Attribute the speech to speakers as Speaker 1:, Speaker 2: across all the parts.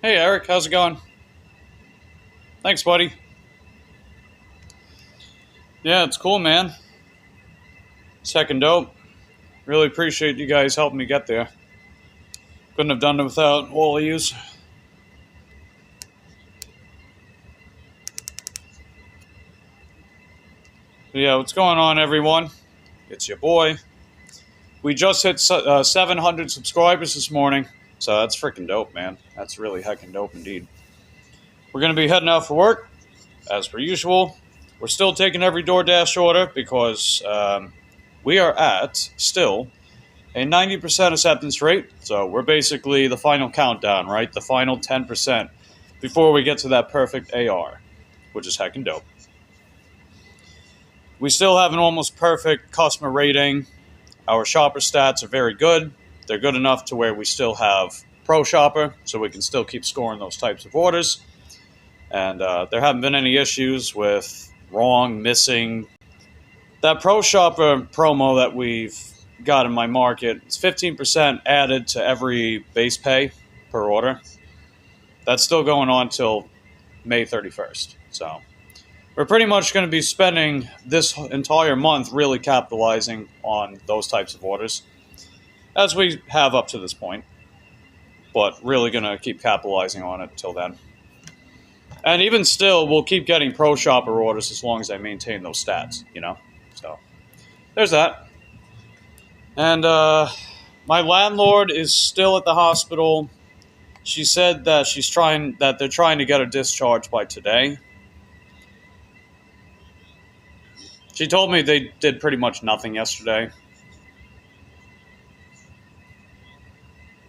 Speaker 1: Hey Eric, how's it going? Thanks, buddy. Yeah, it's cool, man. Second dope. Really appreciate you guys helping me get there. Couldn't have done it without all of yous. Yeah, what's going on, everyone? It's your boy. We just hit 700 subscribers this morning, so that's freaking dope, man. That's really heckin' dope indeed. We're going to be heading out for work, as per usual. We're still taking every DoorDash order because we are at, still, a 90% acceptance rate. So we're basically the final countdown, right? The final 10% before we get to that perfect AR, which is heckin' dope. We still have an almost perfect customer rating. Our shopper stats are very good. They're good enough to where we still have Pro Shopper, so we can still keep scoring those types of orders. And there haven't been any issues with wrong, missing. That Pro Shopper promo that we've got in my market, it's 15% added to every base pay per order. That's still going on till May 31st. So we're pretty much going to be spending this entire month really capitalizing on those types of orders, as we have up to this point, but really going to keep capitalizing on it till then. And even still, we'll keep getting Pro Shopper orders as long as I maintain those stats, you know? So there's that. And my landlord is still at the hospital. She said that they're trying to get her discharged by today. She told me they did pretty much nothing yesterday,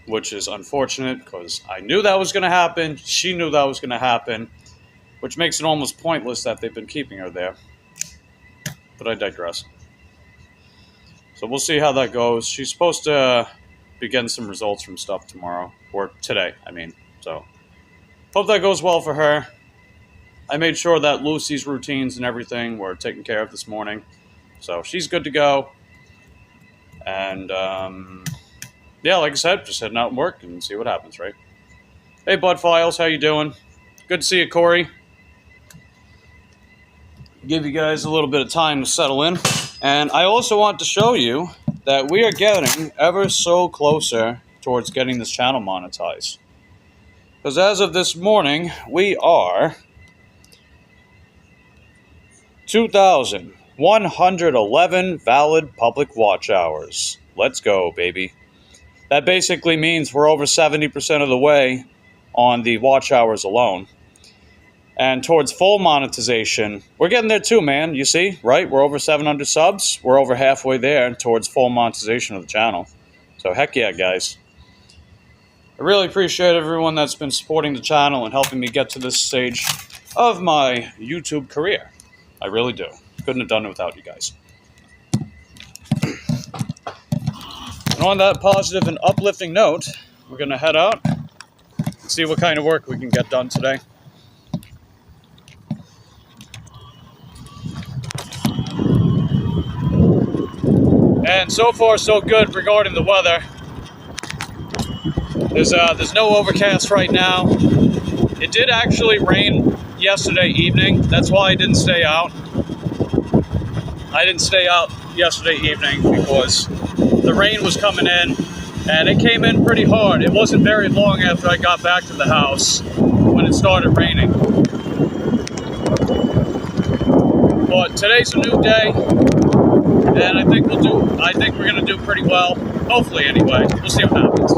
Speaker 1: which is unfortunate because I knew that was going to happen. She knew that was going to happen, which makes it almost pointless that they've been keeping her there. But I digress. So we'll see how that goes. She's supposed to be getting some results from stuff tomorrow, or today, I mean. So hope that goes well for her. I made sure that Lucy's routines and everything were taken care of this morning. So she's good to go. And, yeah, like I said, just heading out and work and see what happens, right? Hey, Bud Files, how you doing? Good to see you, Corey. Give you guys a little bit of time to settle in. And I also want to show you that we are getting ever so closer towards getting this channel monetized. Because as of this morning, we are 2,111 valid public watch hours. Let's go, baby. That basically means we're over 70% of the way on the watch hours alone. And towards full monetization, we're getting there too, man. You see, right? We're over 700 subs. We're over halfway there towards full monetization of the channel. So heck yeah, guys. I really appreciate everyone that's been supporting the channel and helping me get to this stage of my YouTube career. I really do. Couldn't have done it without you guys. And on that positive and uplifting note, we're going to head out and see what kind of work we can get done today. And so far, so good regarding the weather. There's no overcast right now. It did actually rain yesterday evening. That's why I didn't stay out. I didn't stay out yesterday evening because the rain was coming in, and it came in pretty hard. It wasn't very long after I got back to the house when it started raining. But today's a new day, and I think we're gonna do pretty well. Hopefully, anyway. We'll see what happens.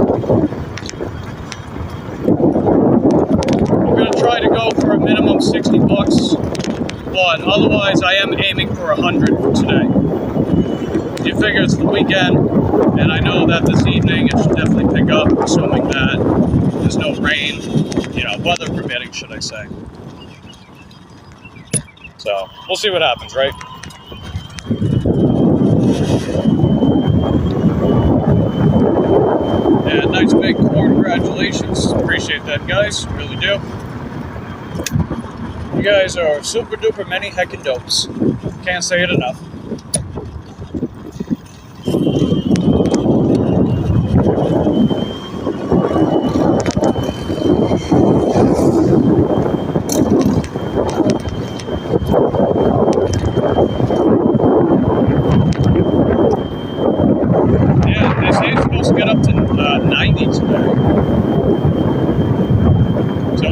Speaker 1: I'm gonna try to go for a minimum 60 bucks, but otherwise I am aiming for 100 for today. You figure it's the weekend, and I know that this evening it should definitely pick up, assuming that there's no rain, weather permitting, should I say. So, we'll see what happens, right? And nice big congratulations. Appreciate that, guys. Really do. You guys are super duper many heckin' dopes. Can't say it enough.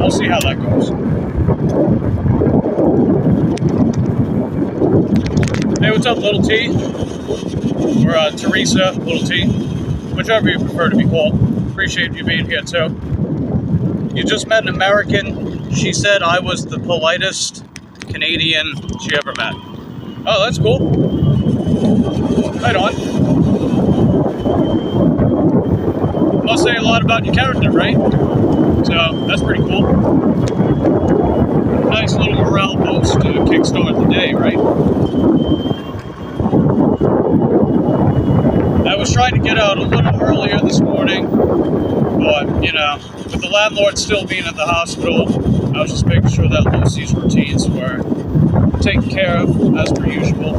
Speaker 1: we'll see how that goes. Hey, what's up, Little T? Or Teresa, Little T. Whichever you prefer to be called. Appreciate you being here, too. You just met an American. She said I was the politest Canadian she ever met. Oh, that's cool. Right on. Must say a lot about your character, right? So, that's pretty cool. Nice little morale boost to kickstart the day, right? I was trying to get out a little earlier this morning, but, you know, with the landlord still being at the hospital, I was just making sure that Lucy's routines were taken care of, as per usual.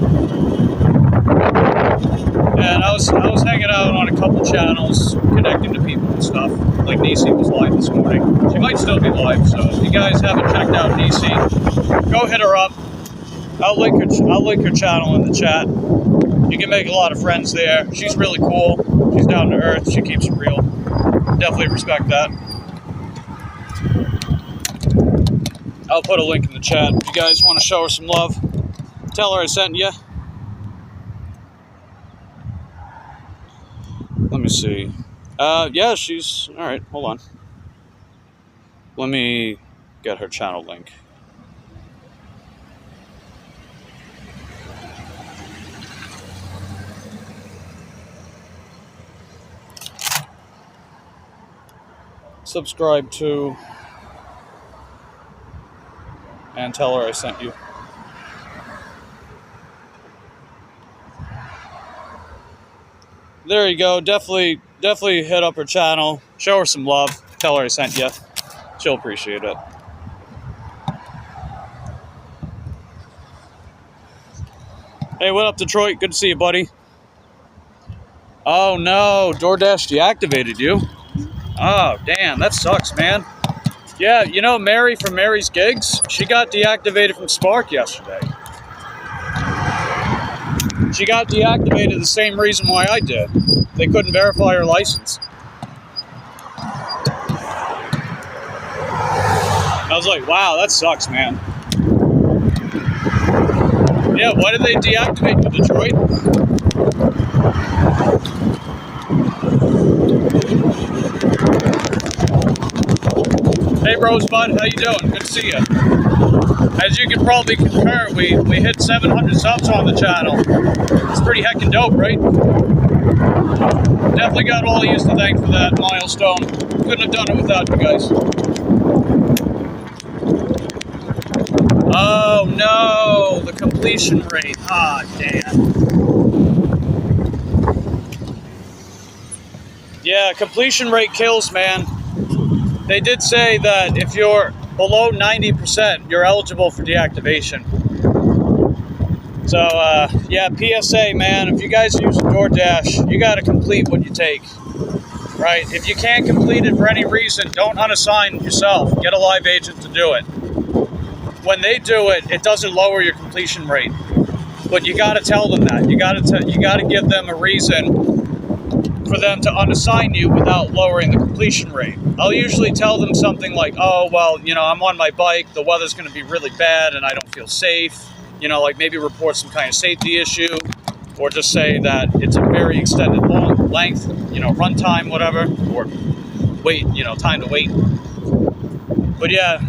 Speaker 1: And I was hanging out on a couple channels, connecting to people and stuff. Like Nisi was live this morning. She might still be live, so if you guys haven't checked out Nisi, go hit her up. I'll link her channel in the chat. You can make a lot of friends there. She's really cool. She's down to earth. She keeps it real. Definitely respect that. I'll put a link in the chat if you guys want to show her some love. Tell her I sent you. Let me see. Yeah, she's... Alright, hold on. Let me get her channel link. Subscribe to... and tell her I sent you. There you go. Definitely hit up her channel. Show her some love. Tell her I sent you. She'll appreciate it. Hey, what up, Detroit? Good to see you, buddy. Oh, no. DoorDash deactivated you. Oh, damn. That sucks, man. Yeah, you know Mary from Mary's Gigs? She got deactivated from Spark yesterday. She got deactivated the same reason why I did. They couldn't verify her license. I was like, wow, that sucks, man. Yeah, why did they deactivate you, Detroit? Hey, Rosebud, how you doing? Good to see you. As you can probably concur, we hit 700 subs on the channel. It's pretty heckin' dope, right? Definitely got all of you to thank for that milestone. Couldn't have done it without you guys. Oh no, the completion rate. Ah, damn. Yeah, completion rate kills, man. They did say that if you're below 90%, you're eligible for deactivation. So, yeah, PSA, man, if you guys use DoorDash, you got to complete what you take, right? If you can't complete it for any reason, don't unassign yourself. Get a live agent to do it. When they do it, it doesn't lower your completion rate. But you got to tell them that. You got to give them a reason for them to unassign you without lowering the completion rate. I'll usually tell them something like, oh, well, you know, I'm on my bike, the weather's going to be really bad and I don't feel safe. You know, like maybe report some kind of safety issue, or just say that it's a very extended length, you know, run time, whatever, or wait, you know, time to wait. But yeah,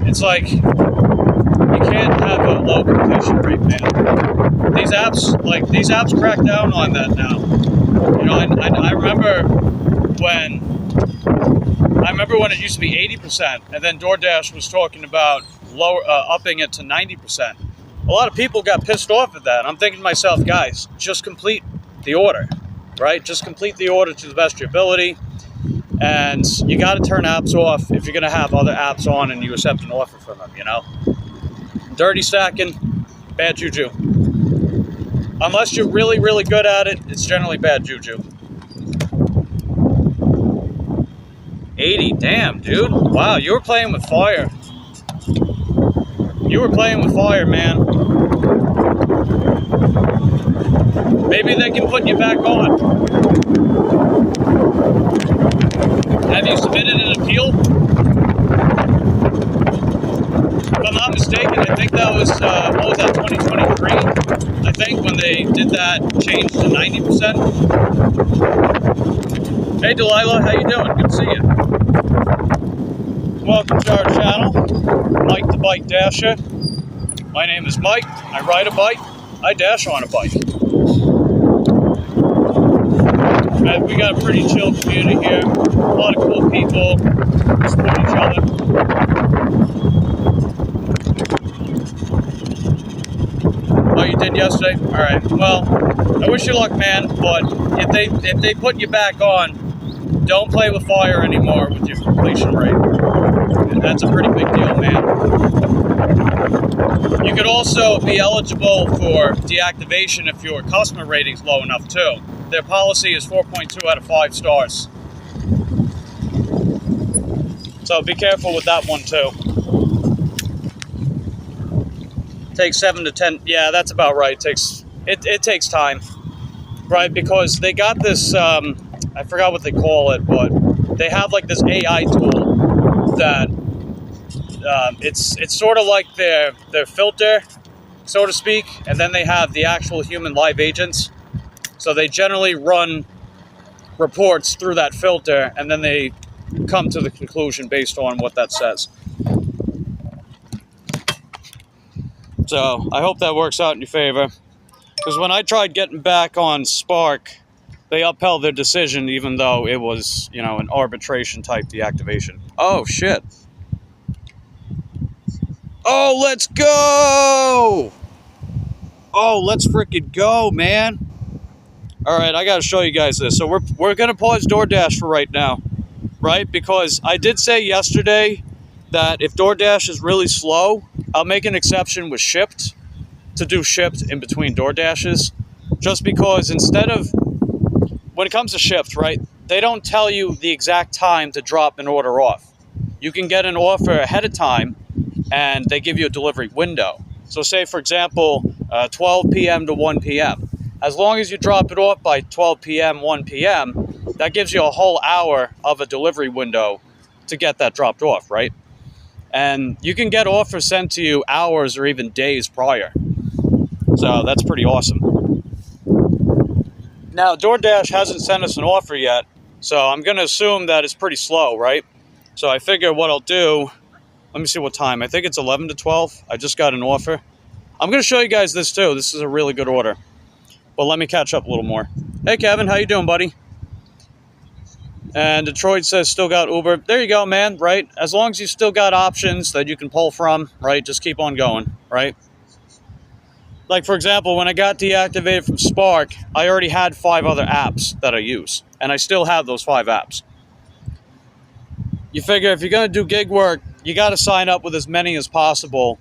Speaker 1: it's like, you can't have a low completion rate, man. These apps crack down on that now. You know, I remember when it used to be 80%, and then DoorDash was talking about upping it to 90%. A lot of people got pissed off at that. I'm thinking to myself, guys, just complete the order, right? Just complete the order to the best of your ability. And you got to turn apps off if you're going to have other apps on and you accept an offer from them, you know? Dirty stacking, bad juju. Unless you're really, really good at it, it's generally bad juju. 80, damn, dude. Wow, you were playing with fire. You were playing with fire, man. Maybe they can put you back on. Have you submitted an appeal? If I'm not mistaken, I think that was, what was that, 2023? I think when they did that change to 90%. Hey Delilah, how you doing? Good to see you. Welcome to our channel, Mike the Bike Dasher. My name is Mike. I ride a bike. I dash on a bike. And we got a pretty chill community here. A lot of cool people support each other. Oh, you did yesterday? All right. Well, I wish you luck, man. But if they put you back on, don't play with fire anymore with your completion rate. That's a pretty big deal, man. You could also be eligible for deactivation if your customer rating's low enough too. Their policy is 4.2 out of 5 stars. So be careful with that one too. Takes 7 to 10. Yeah, that's about right. It takes time, right? Because they got this. I forgot what they call it, but they have like this AI tool that it's sort of like their filter, so to speak, and then they have the actual human live agents. So they generally run reports through that filter, and then they come to the conclusion based on what that says. So I hope that works out in your favor. Because when I tried getting back on Spark, they upheld their decision, even though it was, you know, an arbitration type deactivation. Oh, shit. Oh, let's go! Oh, let's freaking go, man. All right, I got to show you guys this. So we're going to pause DoorDash for right now, right? Because I did say yesterday that if DoorDash is really slow, I'll make an exception with Shipt to do Shipt in between DoorDashes. Just because instead of, when it comes to Shipt, right, they don't tell you the exact time to drop an order off. You can get an offer ahead of time, and they give you a delivery window. So say, for example, 12 p.m. to 1 p.m. As long as you drop it off by 12 p.m., 1 p.m., that gives you a whole hour of a delivery window to get that dropped off, right? And you can get offers sent to you hours or even days prior. So that's pretty awesome. Now, DoorDash hasn't sent us an offer yet, so I'm going to assume that it's pretty slow, right? So I figure what I'll do, let me see what time. I think it's 11 to 12. I just got an offer. I'm going to show you guys this too. This is a really good order. But let me catch up a little more. Hey, Kevin, how you doing, buddy? And Detroit says still got Uber. There you go, man, right? As long as you still got options that you can pull from, right? Just keep on going, right? Like, for example, when I got deactivated from Spark, I already had 5 other apps that I use. And I still have those 5 apps. You figure if you're going to do gig work, you got to sign up with as many as possible.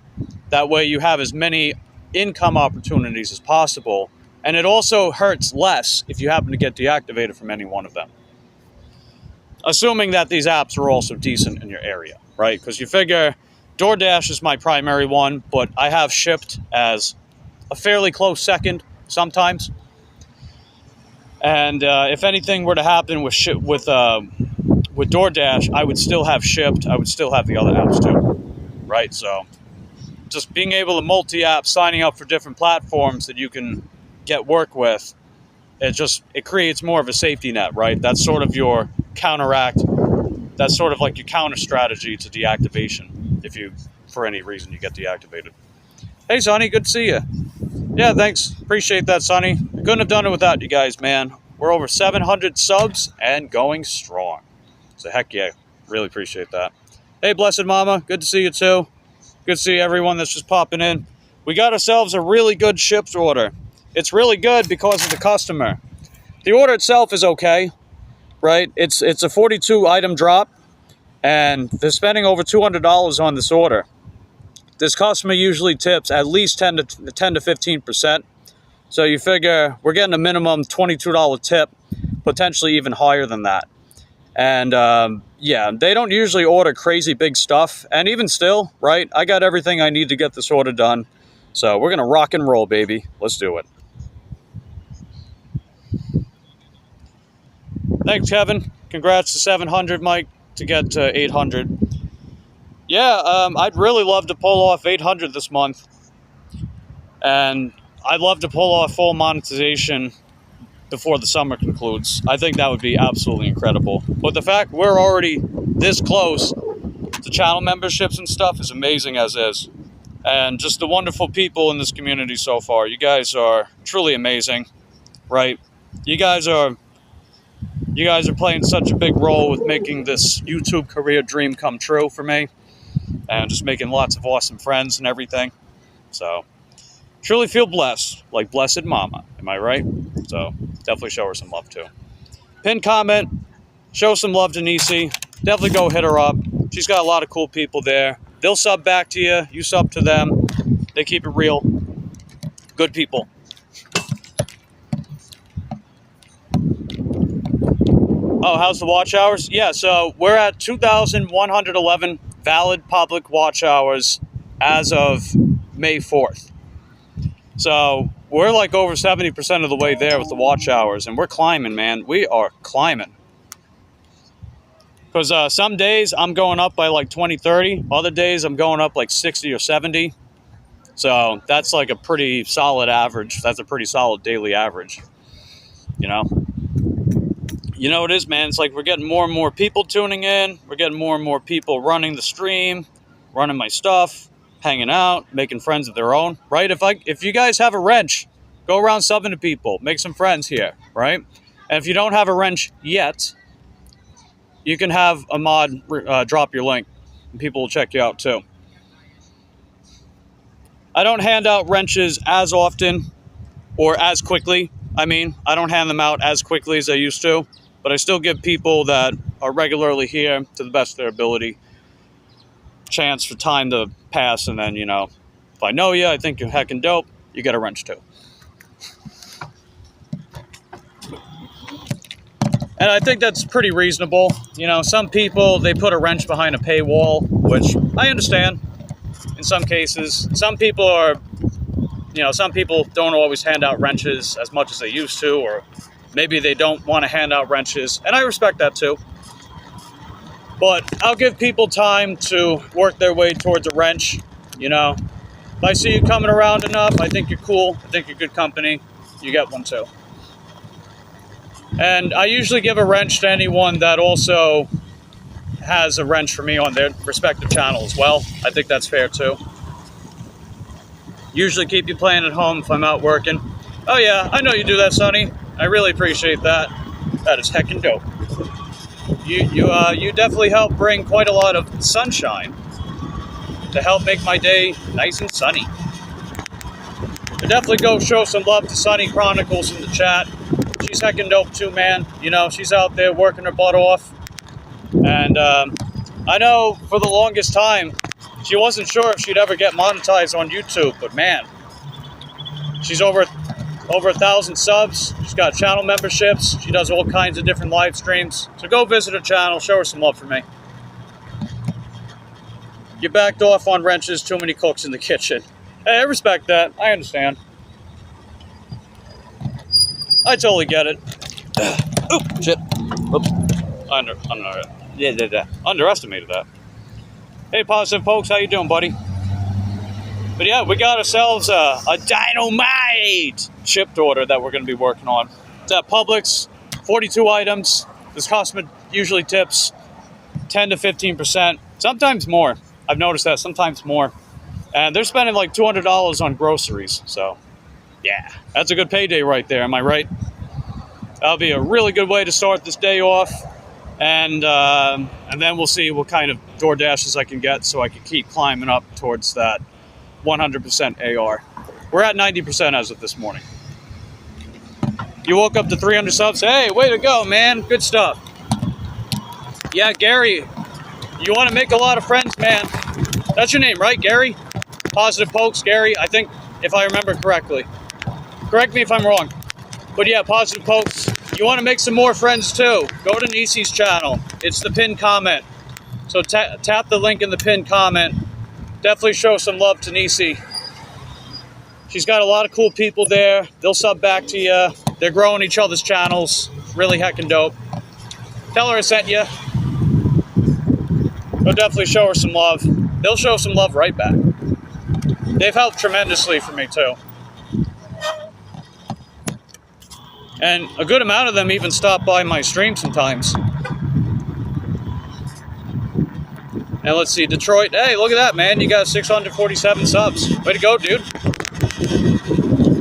Speaker 1: That way you have as many income opportunities as possible. And it also hurts less if you happen to get deactivated from any one of them. Assuming that these apps are also decent in your area, right? Because you figure DoorDash is my primary one, but I have Shipt as a fairly close second sometimes. And if anything were to happen with DoorDash, I would still have Shipt. I would still have the other apps too, right? So just being able to multi-app, signing up for different platforms that you can get work with, it creates more of a safety net, right? That's sort of your counteract. That's sort of like your counter strategy to deactivation if you, for any reason, you get deactivated. Hey, Sonny, good to see you. Yeah, thanks. Appreciate that, Sonny. I couldn't have done it without you guys, man. We're over 700 subs and going strong. So heck yeah, really appreciate that. Hey, Blessed Mama, good to see you too. Good to see everyone that's just popping in. We got ourselves a really good Shipt order. It's really good because of the customer. The order itself is okay, right? It's a 42 item drop, and they're spending over $200 on this order. This customer usually tips at least 10 to 15%. So you figure we're getting a minimum $22 tip, potentially even higher than that. And yeah, they don't usually order crazy big stuff. And even still, right, I got everything I need to get this order done. So we're going to rock and roll, baby. Let's do it. Thanks, Kevin. Congrats to 700, Mike, to get to 800. Yeah, I'd really love to pull off 800 this month. And I'd love to pull off full monetization before the summer concludes. I think that would be absolutely incredible. But the fact we're already this close to channel memberships and stuff is amazing as is. And just the wonderful people in this community so far. You guys are truly amazing, right? You guys are playing such a big role with making this YouTube career dream come true for me. And just making lots of awesome friends and everything. So, truly feel blessed, like blessed mama. Am I right? So, definitely show her some love too. Pin comment, show some love to Nisi. Definitely go hit her up. She's got a lot of cool people there. They'll sub back to you. You sub to them. They keep it real. Good people. Oh, how's the watch hours? Yeah, so we're at 2,111 valid public watch hours as of May 4th. So we're like over 70% of the way there with the watch hours, and we're climbing, man. We are climbing. Because some days I'm going up by like 20, 30. Other days I'm going up like 60 or 70. So that's like a pretty solid average. That's a pretty solid daily average. You know? You know what it is, man? It's like we're getting more and more people tuning in. We're getting more and more people running the stream, running my stuff, hanging out, making friends of their own, right? If you guys have a wrench, go around subbing to people, make some friends here, right? And if you don't have a wrench yet, you can have a mod drop your link, and people will check you out too. I don't hand out wrenches as often or as quickly. I don't hand them out as quickly as I used to. But I still give people that are regularly here, to the best of their ability, chance for time to pass. And then, if I know you, I think you're heckin' dope, you get a wrench too. And I think that's pretty reasonable. Some people, they put a wrench behind a paywall, which I understand in some cases. Some people don't always hand out wrenches as much as they used to, or maybe they don't want to hand out wrenches, and I respect that too. But I'll give people time to work their way towards a wrench, If I see you coming around enough, I think you're cool, I think you're good company, you get one too. And I usually give a wrench to anyone that also has a wrench for me on their respective channel as well. I think that's fair too. Usually keep you playing at home if I'm out working. Oh yeah, I know you do that, Sonny. I really appreciate that. That is heckin' dope. You definitely help bring quite a lot of sunshine to help make my day nice and sunny. So definitely go show some love to Sunny Chronicles in the chat. She's heckin' dope too, man. She's out there working her butt off. And I know for the longest time, she wasn't sure if she'd ever get monetized on YouTube, but man, she's over 1,000 subs. She's got channel memberships. She does all kinds of different live streams. So go visit her channel. Show her some love for me. You backed off on wrenches. Too many cooks in the kitchen. Hey, I respect that. I understand. I totally get it. Oop, shit. Oops. Underestimated that. Hey, Positive Folks. How you doing, buddy? But yeah, we got ourselves a dynamite shipped order that we're going to be working on. It's at Publix, 42 items. This customer usually tips 10 to 15%, sometimes more. I've noticed that, sometimes more. And they're spending like $200 on groceries. So, yeah, that's a good payday right there, am I right? That'll be a really good way to start this day off. And then we'll see what kind of DoorDashes I can get so I can keep climbing up towards that 100% AR. We're at 90% as of this morning. You woke up to 300 subs. Hey, way to go, man. Good stuff. Yeah, Gary, you want to make a lot of friends, man. That's your name, right, Gary? Positive Pokes, Gary, I think, if I remember correctly. Correct me if I'm wrong. But yeah, Positive Pokes, you want to make some more friends too. Go to Nisi's channel. It's the pinned comment. So tap the link in the pinned comment. Definitely show some love to Nisi. She's got a lot of cool people there. They'll sub back to you. They're growing each other's channels. Really heckin' dope. Tell her I sent you. Go definitely show her some love. They'll show some love right back. They've helped tremendously for me too. And a good amount of them even stop by my stream sometimes. And let's see, Detroit. Hey, look at that, man. You got 647 subs. Way to go, dude.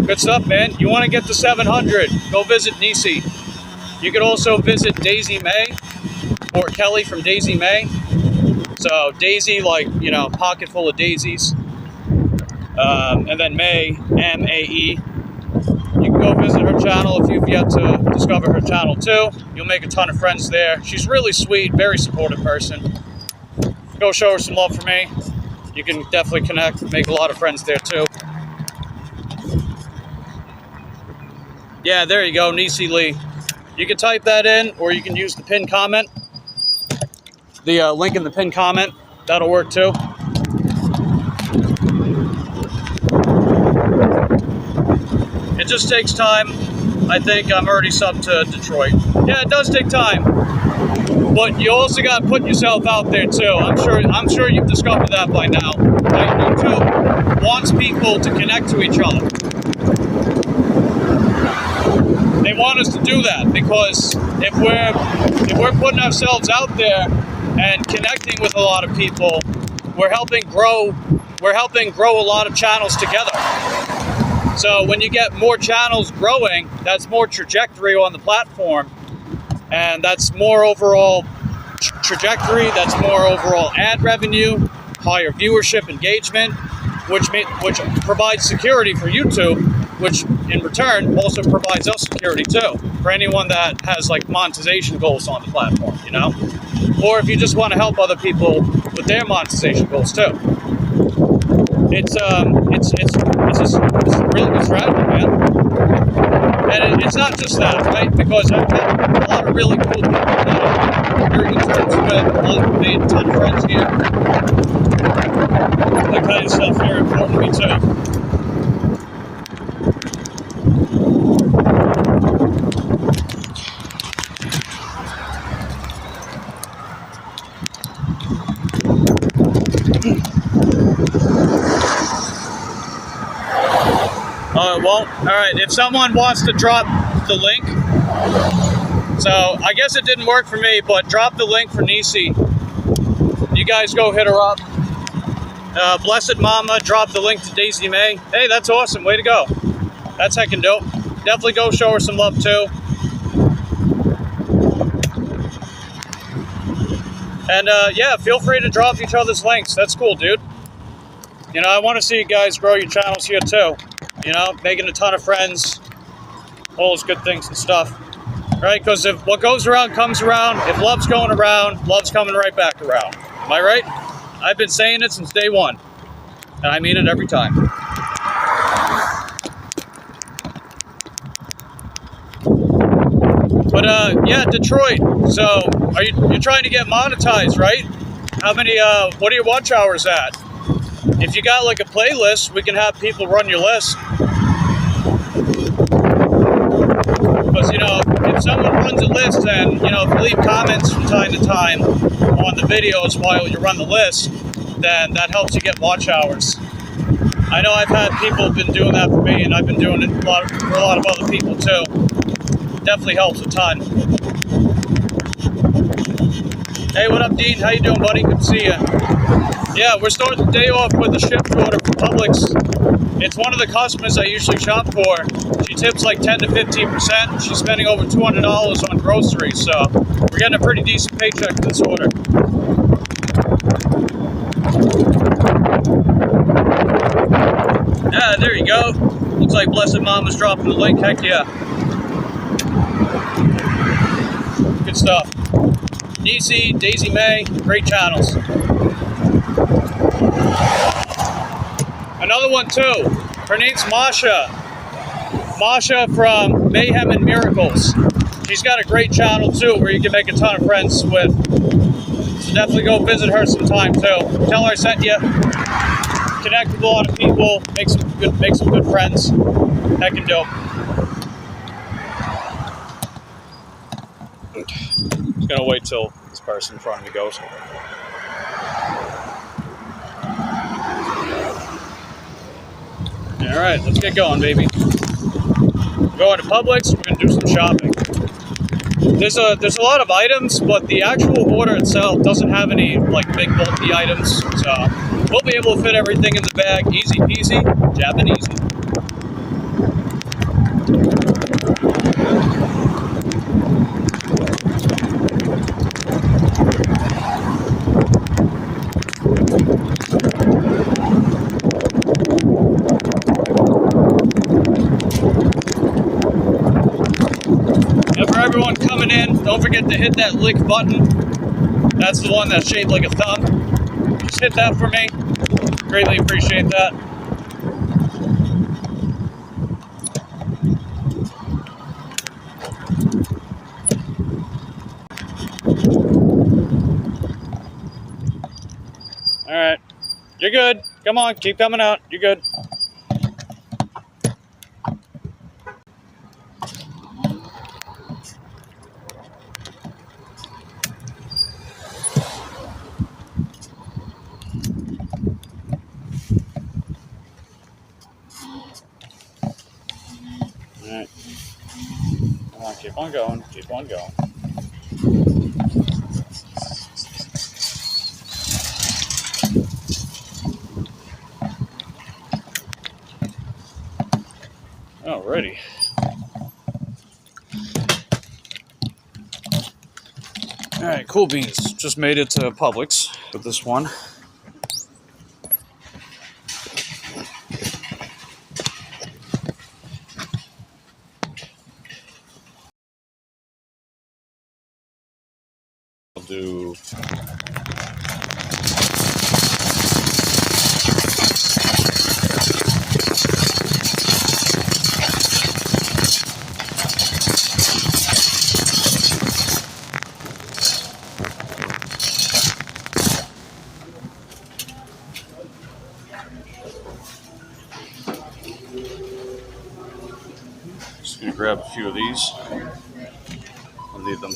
Speaker 1: Good stuff, man. You want to get to 700, go visit Nisi. You could also visit Daisy May, or Kelly from Daisy May. So Daisy, like, you know, pocket full of daisies. And then May, M-A-E. You can go visit her channel if you've yet to discover her channel too. You'll make a ton of friends there. She's really sweet, very supportive person. Go show her some love for me. You can definitely connect, make a lot of friends there too. Yeah, there you go, Nisi Lee. You can type that in, or you can use the pinned comment. The link in the pinned comment, that'll work too. It just takes time. I think I'm already subbed to Detroit. Yeah, it does take time. But you also got to put yourself out there too. I'm sure you've discovered that by now. Right? YouTube wants people to connect to each other. They want us to do that because if we're putting ourselves out there and connecting with a lot of people, we're helping grow a lot of channels together. So when you get more channels growing, that's more trajectory on the platform, and that's more overall trajectory, that's more overall ad revenue, higher viewership engagement, which provides security for YouTube, which in return also provides us security too, for anyone that has like monetization goals on the platform, you know? Or if you just want to help other people with their monetization goals too. It's a really good strategy, man. And it's not just that, right? Because I've met a lot of really cool people that I'm very good friends with. I've made a ton of friends here. That kind of stuff very important to me too. It won't. All right, if someone wants to drop the link, so I guess it didn't work for me, but drop the link for Nisi. You guys go hit her up. Blessed Mama, drop the link to Daisy May. Hey, that's awesome. Way to go. That's heckin' dope. Definitely go show her some love too. And yeah, feel free to drop each other's links. That's cool, dude. You know, I want to see you guys grow your channels here too. You know, making a ton of friends, all those good things and stuff, right? Because if what goes around comes around, if love's going around, love's coming right back around. Am I right? I've been saying it since day one, and I mean it every time. But yeah, Detroit. So, you're trying to get monetized, right? How many? What are your watch hours at? If you got like a playlist, we can have people run your list. Because, you know, if someone runs a list and, you know, if you leave comments from time to time on the videos while you run the list, then that helps you get watch hours. I know I've had people been doing that for me, and I've been doing it for a lot of other people too. Definitely helps a ton. Hey, what up, Dean? How you doing, buddy? Good to see you. Yeah, we're starting the day off with a shift order from Publix. It's one of the customers I usually shop for. She tips like 10 to 15%. She's spending over $200 on groceries, so we're getting a pretty decent paycheck for this order. Yeah, there you go. Looks like Blessed Mama's dropping the link. Heck yeah. Good stuff. Nisi, Daisy May, great channels. Another one too. Her name's Masha. Masha from Mayhem and Miracles. She's got a great channel too where you can make a ton of friends with. So definitely go visit her sometime too. Tell her I sent you. Connect with a lot of people. Make some good friends. Heckin' dope. Just gonna wait till this person in front of me goes. All right, let's get going, baby. We're going to Publix. We're gonna do some shopping. There's a lot of items, but the actual order itself doesn't have any like big bulky items, so we'll be able to fit everything in the bag, easy peasy, Japanese. And for everyone coming in, don't forget to hit that lick button. That's the one that's shaped like a thumb. Just hit that for me. Greatly appreciate that. All right, you're good. Come on, keep coming out. You're good. All right. Come on, keep on going. Keep on going. Alrighty. Alright, cool beans. Just made it to Publix with this one. I'll do... Just gonna grab a few of these. I'll need them.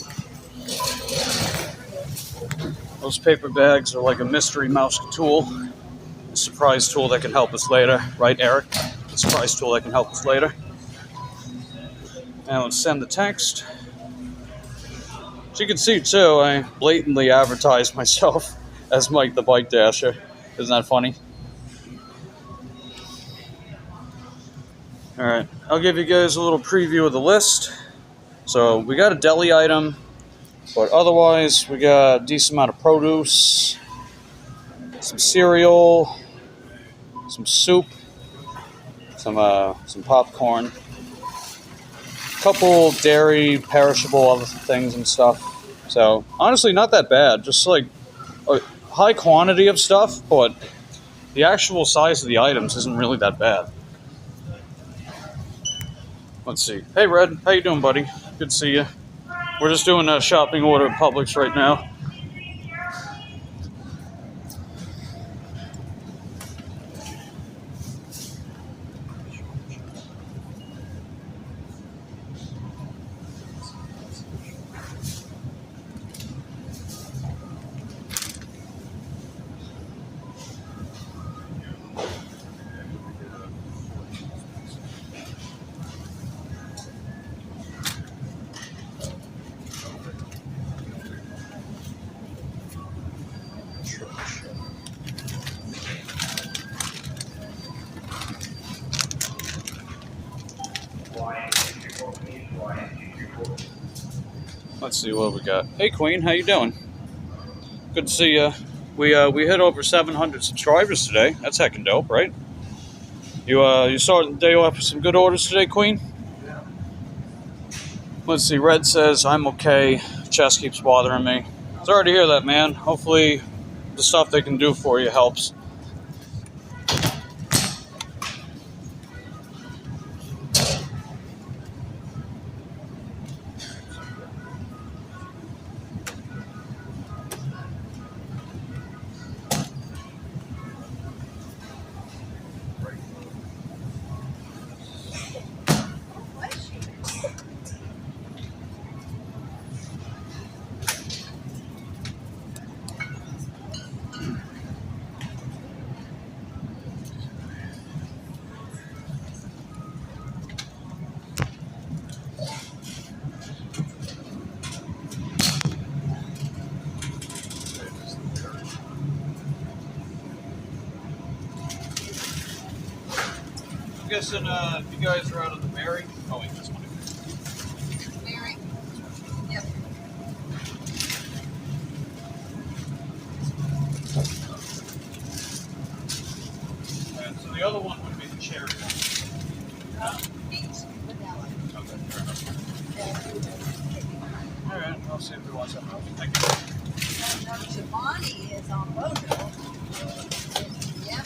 Speaker 1: Those paper bags are like a mystery mouse tool. A surprise tool that can help us later. Right, Eric? A surprise tool that can help us later. Now let's send the text. As you can see too, I blatantly advertised myself as Mike the Bike Dasher. Isn't that funny? Alright, I'll give you guys a little preview of the list. So we got a deli item, but otherwise we got a decent amount of produce, some cereal, some soup, some popcorn, a couple dairy, perishable other things and stuff. So honestly, not that bad. Just like a high quantity of stuff, but the actual size of the items isn't really that bad. Let's see. Hey, Red. How you doing, buddy? Good to see you. We're just doing a shopping order at Publix right now. Let's see what we got. Hey, Queen, how you doing? Good to see you. We hit over 700 subscribers today. That's heckin' dope, right? You started the day off with some good orders today, Queen? Yeah. Let's see. Red says I'm okay. Chest keeps bothering me. Sorry to hear that, man. Hopefully, the stuff they can do for you helps. guessing you guys are out of the Mary. Oh wait, this one.
Speaker 2: Mary. Yep.
Speaker 1: And so the other one would be the cherry one.
Speaker 2: Peach vanilla.
Speaker 1: Okay, fair enough. All right, I'll see if we want something else. Thank you.
Speaker 2: No, Chobani is on Mojo. Yep.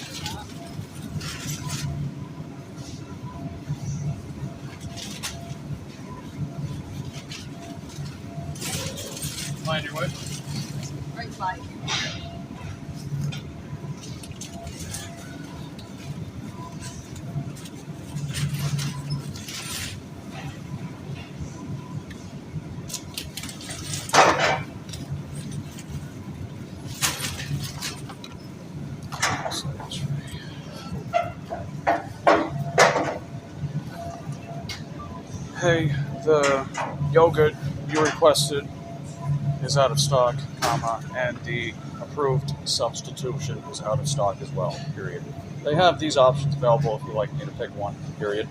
Speaker 1: Mind your way.
Speaker 2: Right by you.
Speaker 1: Hey, the yogurt you requested is out of stock, and the approved substitution is out of stock as well, period. They have these options available if you'd like me to pick one, period.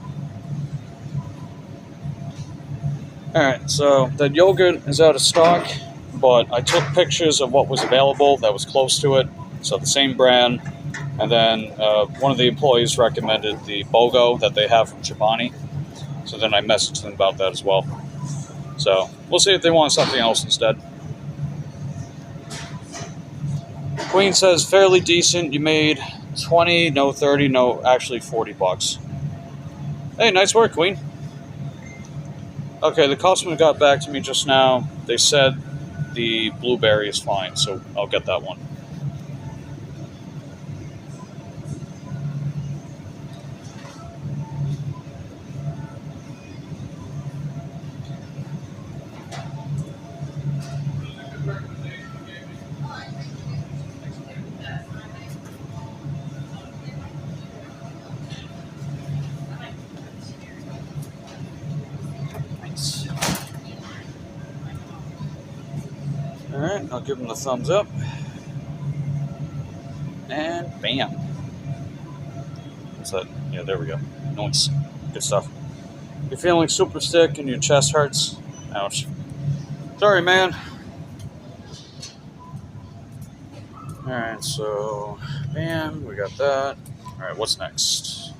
Speaker 1: Alright, so that yogurt is out of stock, but I took pictures of what was available that was close to it, so the same brand, and then one of the employees recommended the BOGO that they have from Chobani, so then I messaged them about that as well. So, we'll see if they want something else instead. Queen says, fairly decent. You made 20, no 30, no, actually $40. Hey, nice work, Queen. Okay, the customer got back to me just now. They said the blueberry is fine, so I'll get that one. Alright, I'll give him the thumbs up. And bam. What's that? Yeah, there we go. Nice. Good stuff. You're feeling super sick and your chest hurts? Ouch. Sorry, man. Alright, so bam, we got that. Alright, what's next?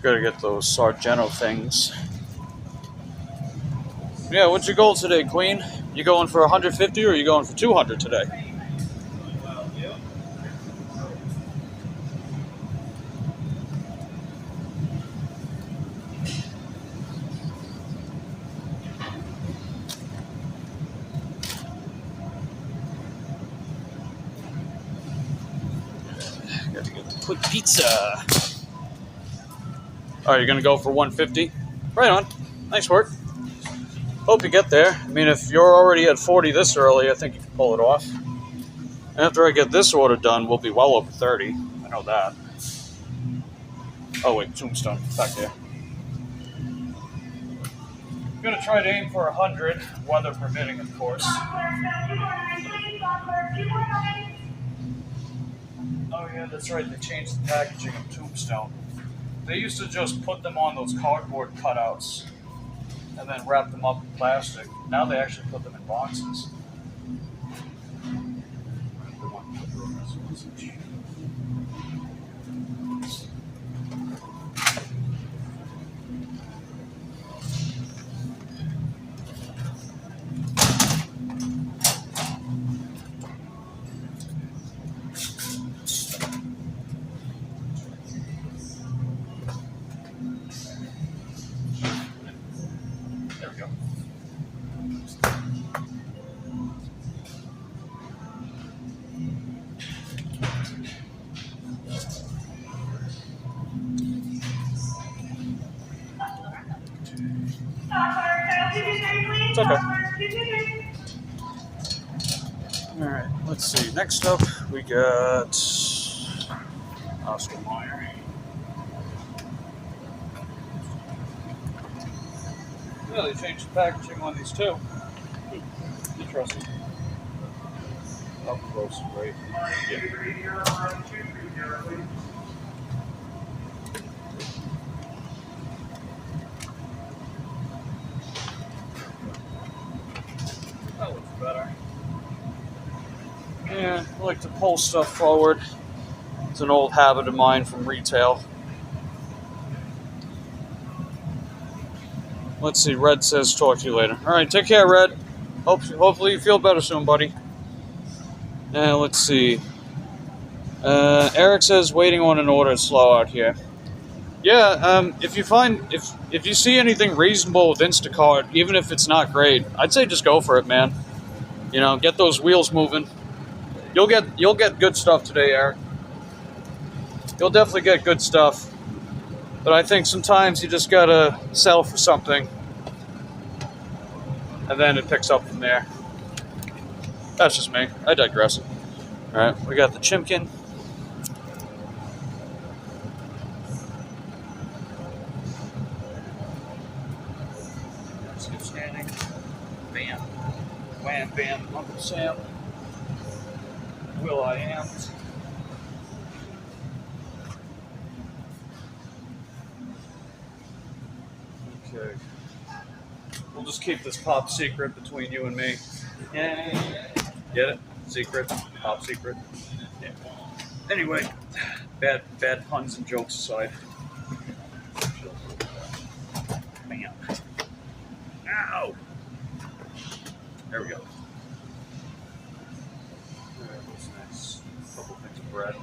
Speaker 1: Gotta get those Sargento things. Yeah, what's your goal today, Queen? You going for 150 or are you going for 200 today? Gotta get the quick pizza. Oh, you're gonna go for 150? Right on. Nice work. Hope you get there. I mean, if you're already at 40 this early, I think you can pull it off. And after I get this order done, we'll be well over 30. I know that. Oh, wait, Tombstone. Back there. I'm going to try to aim for 100, weather permitting, of course. Oh, yeah, that's right. They changed the packaging of Tombstone. They used to just put them on those cardboard cutouts and then wrap them up in plastic. Now they actually put them in boxes. There we go. It's okay. Alright, let's see. Next up, we got Oscar Mayer. Yeah, they changed the packaging on these too. Interesting. Up close, great. Yeah. Yeah, I like to pull stuff forward. It's an old habit of mine from retail. Let's see, Red says talk to you later. Alright, take care, Red. Hopefully you feel better soon, buddy. Let's see. Eric says waiting on an order is slow out here. Yeah, if you see anything reasonable with Instacart, even if it's not great, I'd say just go for it, man. You know, get those wheels moving. You'll get good stuff today, Eric. You'll definitely get good stuff. But I think sometimes you just gotta settle for something, and then it picks up from there. That's just me. I digress. Alright, we got the Chimkin. Let's get standing. Bam. Wham, bam, Uncle Sam. Will I am. Okay. We'll just keep this pop secret between you and me. Yeah. Get it? Secret. Top secret. Yeah. Anyway, bad puns and jokes aside. Bam. Ow! There we go. Alright, what's next? A couple things of bread.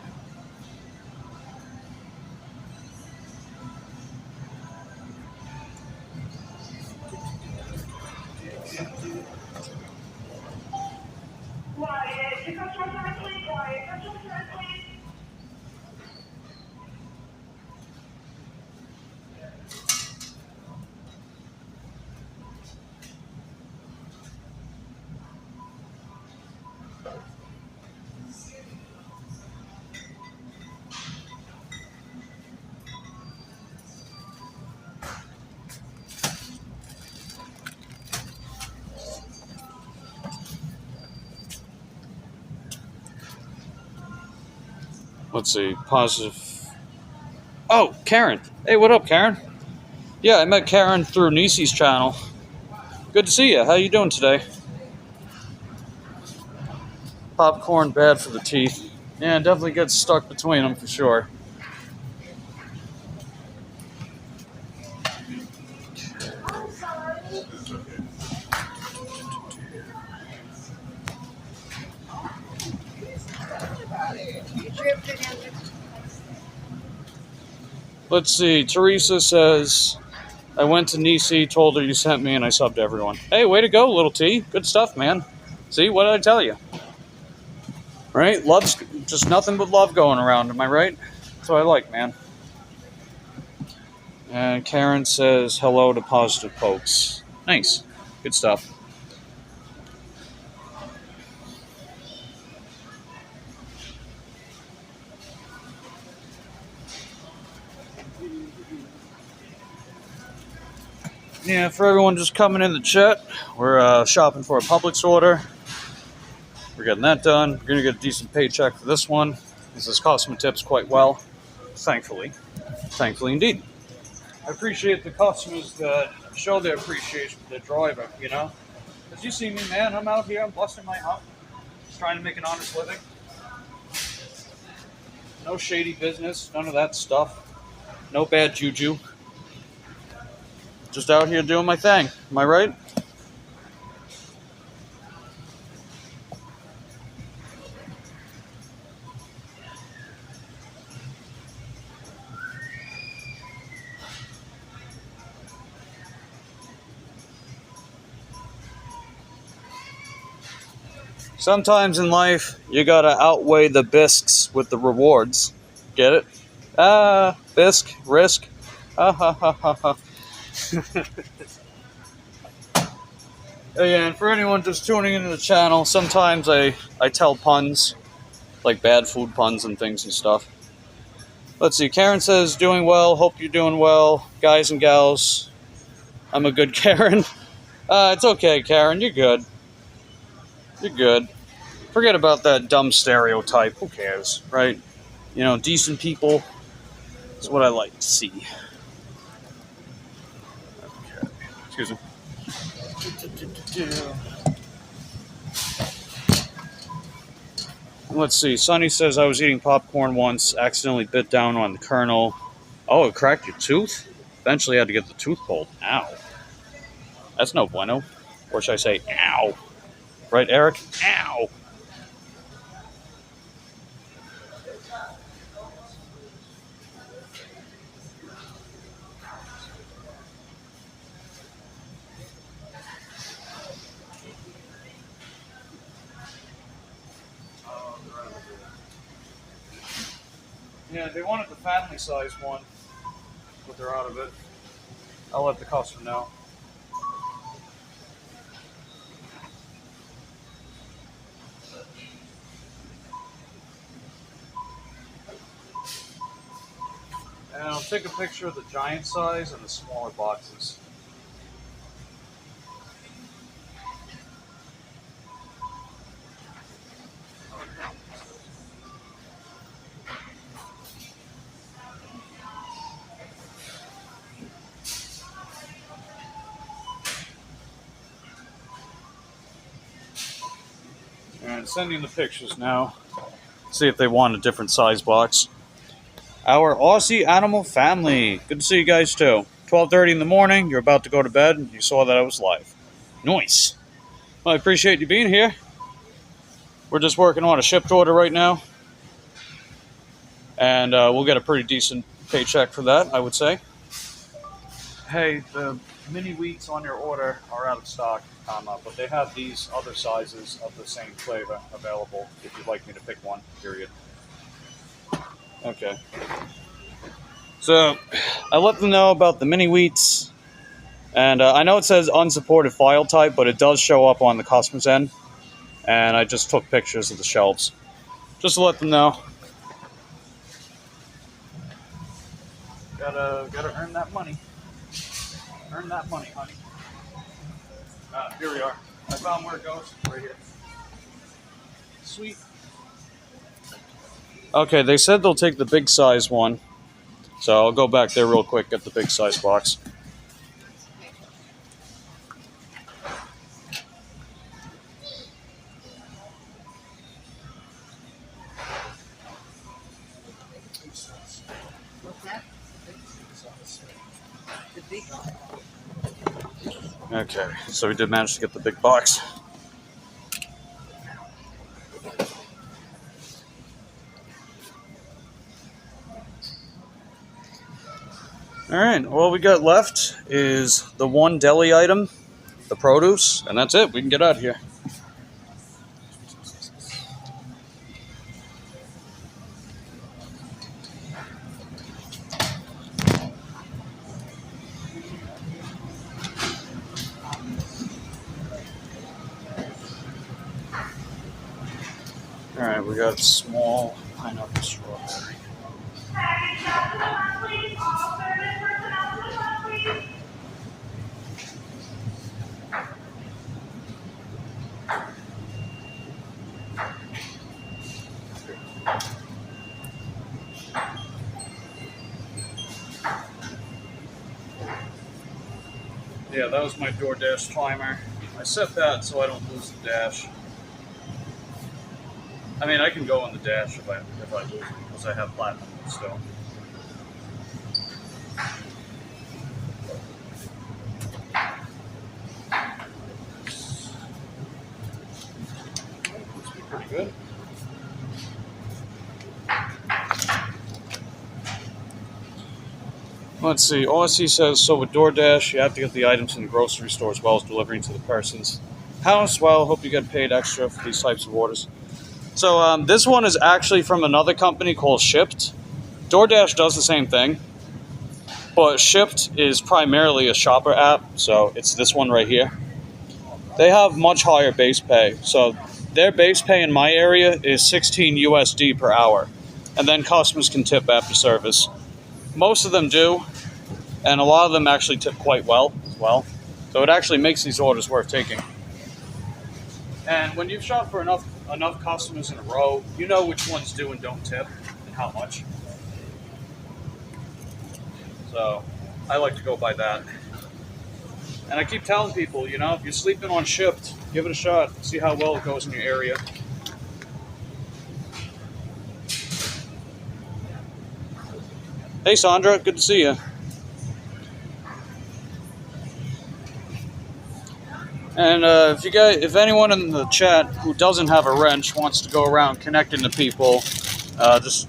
Speaker 1: Let's see, positive. Oh, Karen. Hey, what up, Karen? Yeah, I met Karen through Nisi's channel. Good to see you. How you doing today? Popcorn, bad for the teeth. Yeah, it definitely gets stuck between them for sure. Let's see, Teresa says, I went to Nisi, told her you sent me, and I subbed everyone. Hey, way to go, little T. Good stuff, man. See, what did I tell you? Right? Love's just nothing but love going around, am I right? That's what I like, man. And Karen says, hello to Positive Pokes. Nice. Good stuff. Yeah, for everyone just coming in the chat, we're shopping for a Publix order. We're getting that done. We're going to get a decent paycheck for this one. This is costing my tips quite well, thankfully. Thankfully indeed. I appreciate the customers that show their appreciation for their driver, you know? Because you see me, man, I'm out here, I'm busting my hump, just trying to make an honest living. No shady business, none of that stuff. No bad juju. Just out here doing my thing. Am I right? Sometimes in life, you gotta outweigh the bisques with the rewards. Get it? Bisque, risk. Ha ha ha ha ha. Yeah, and for anyone just tuning into the channel, sometimes I tell puns, like bad food puns and things and stuff. Let's see, Karen says, doing well, hope you're doing well, guys and gals. I'm a good Karen. It's okay, Karen, you're good. You're good. Forget about that dumb stereotype, who cares, right? You know, decent people is what I like to see. Okay, excuse me. Let's see. Sonny says, I was eating popcorn once, accidentally bit down on the kernel. Oh, it cracked your tooth? Eventually had to get the tooth pulled. Ow. That's no bueno. Or should I say, ow? Right, Eric? Ow. Yeah, they wanted the family size one, but they're out of it. I'll let the customer know. And I'll take a picture of the giant size and the smaller boxes. And sending the pictures now. See if they want a different size box. Our Aussie animal family. Good to see you guys too. 12:30 in the morning. You're about to go to bed. You saw that I was live. Nice. Well, I appreciate you being here. We're just working on a shipped order right now. And we'll get a pretty decent paycheck for that, I would say. Hey, the mini wheats on your order are out of stock, but they have these other sizes of the same flavor available if you'd like me to pick one, period. Okay. So, I let them know about the mini wheats, and I know it says unsupported file type, but it does show up on the customer's end, and I just took pictures of the shelves, just to let them know. Gotta earn that money. Earn that money, honey. Here we are. I found where it goes. Right here. Sweet. Okay, they said they'll take the big size one. So I'll go back there real quick, get the big size box.
Speaker 2: What's that? The big one.
Speaker 1: Okay, so we did manage to get the big box. All right, all we got left is the one deli item, the produce, and that's it. We can get out of here. All right, we got small pineapple strawberry. Yeah, that was my DoorDash timer. I set that so I don't lose the dash. I mean, I can go on the dash if I lose it because I have platinum still. Must be pretty good. Let's see. OSC says, so with DoorDash, you have to get the items in the grocery store as well as delivering to the person's house. Well, hope you get paid extra for these types of orders. So this one is actually from another company called Shipt. DoorDash does the same thing, but Shipt is primarily a shopper app, so it's this one right here. They have much higher base pay. So their base pay in my area is 16 USD per hour, and then customers can tip after service. Most of them do, and a lot of them actually tip quite well as well. So it actually makes these orders worth taking. And when you've shopped for enough customers in a row, you know which ones do and don't tip and how much. So I like to go by that. And I keep telling people, you know, if you're sleeping on Shipt, give it a shot. See how well it goes in your area. Hey, Sandra. Good to see you. And if anyone in the chat who doesn't have a wrench wants to go around connecting to people, just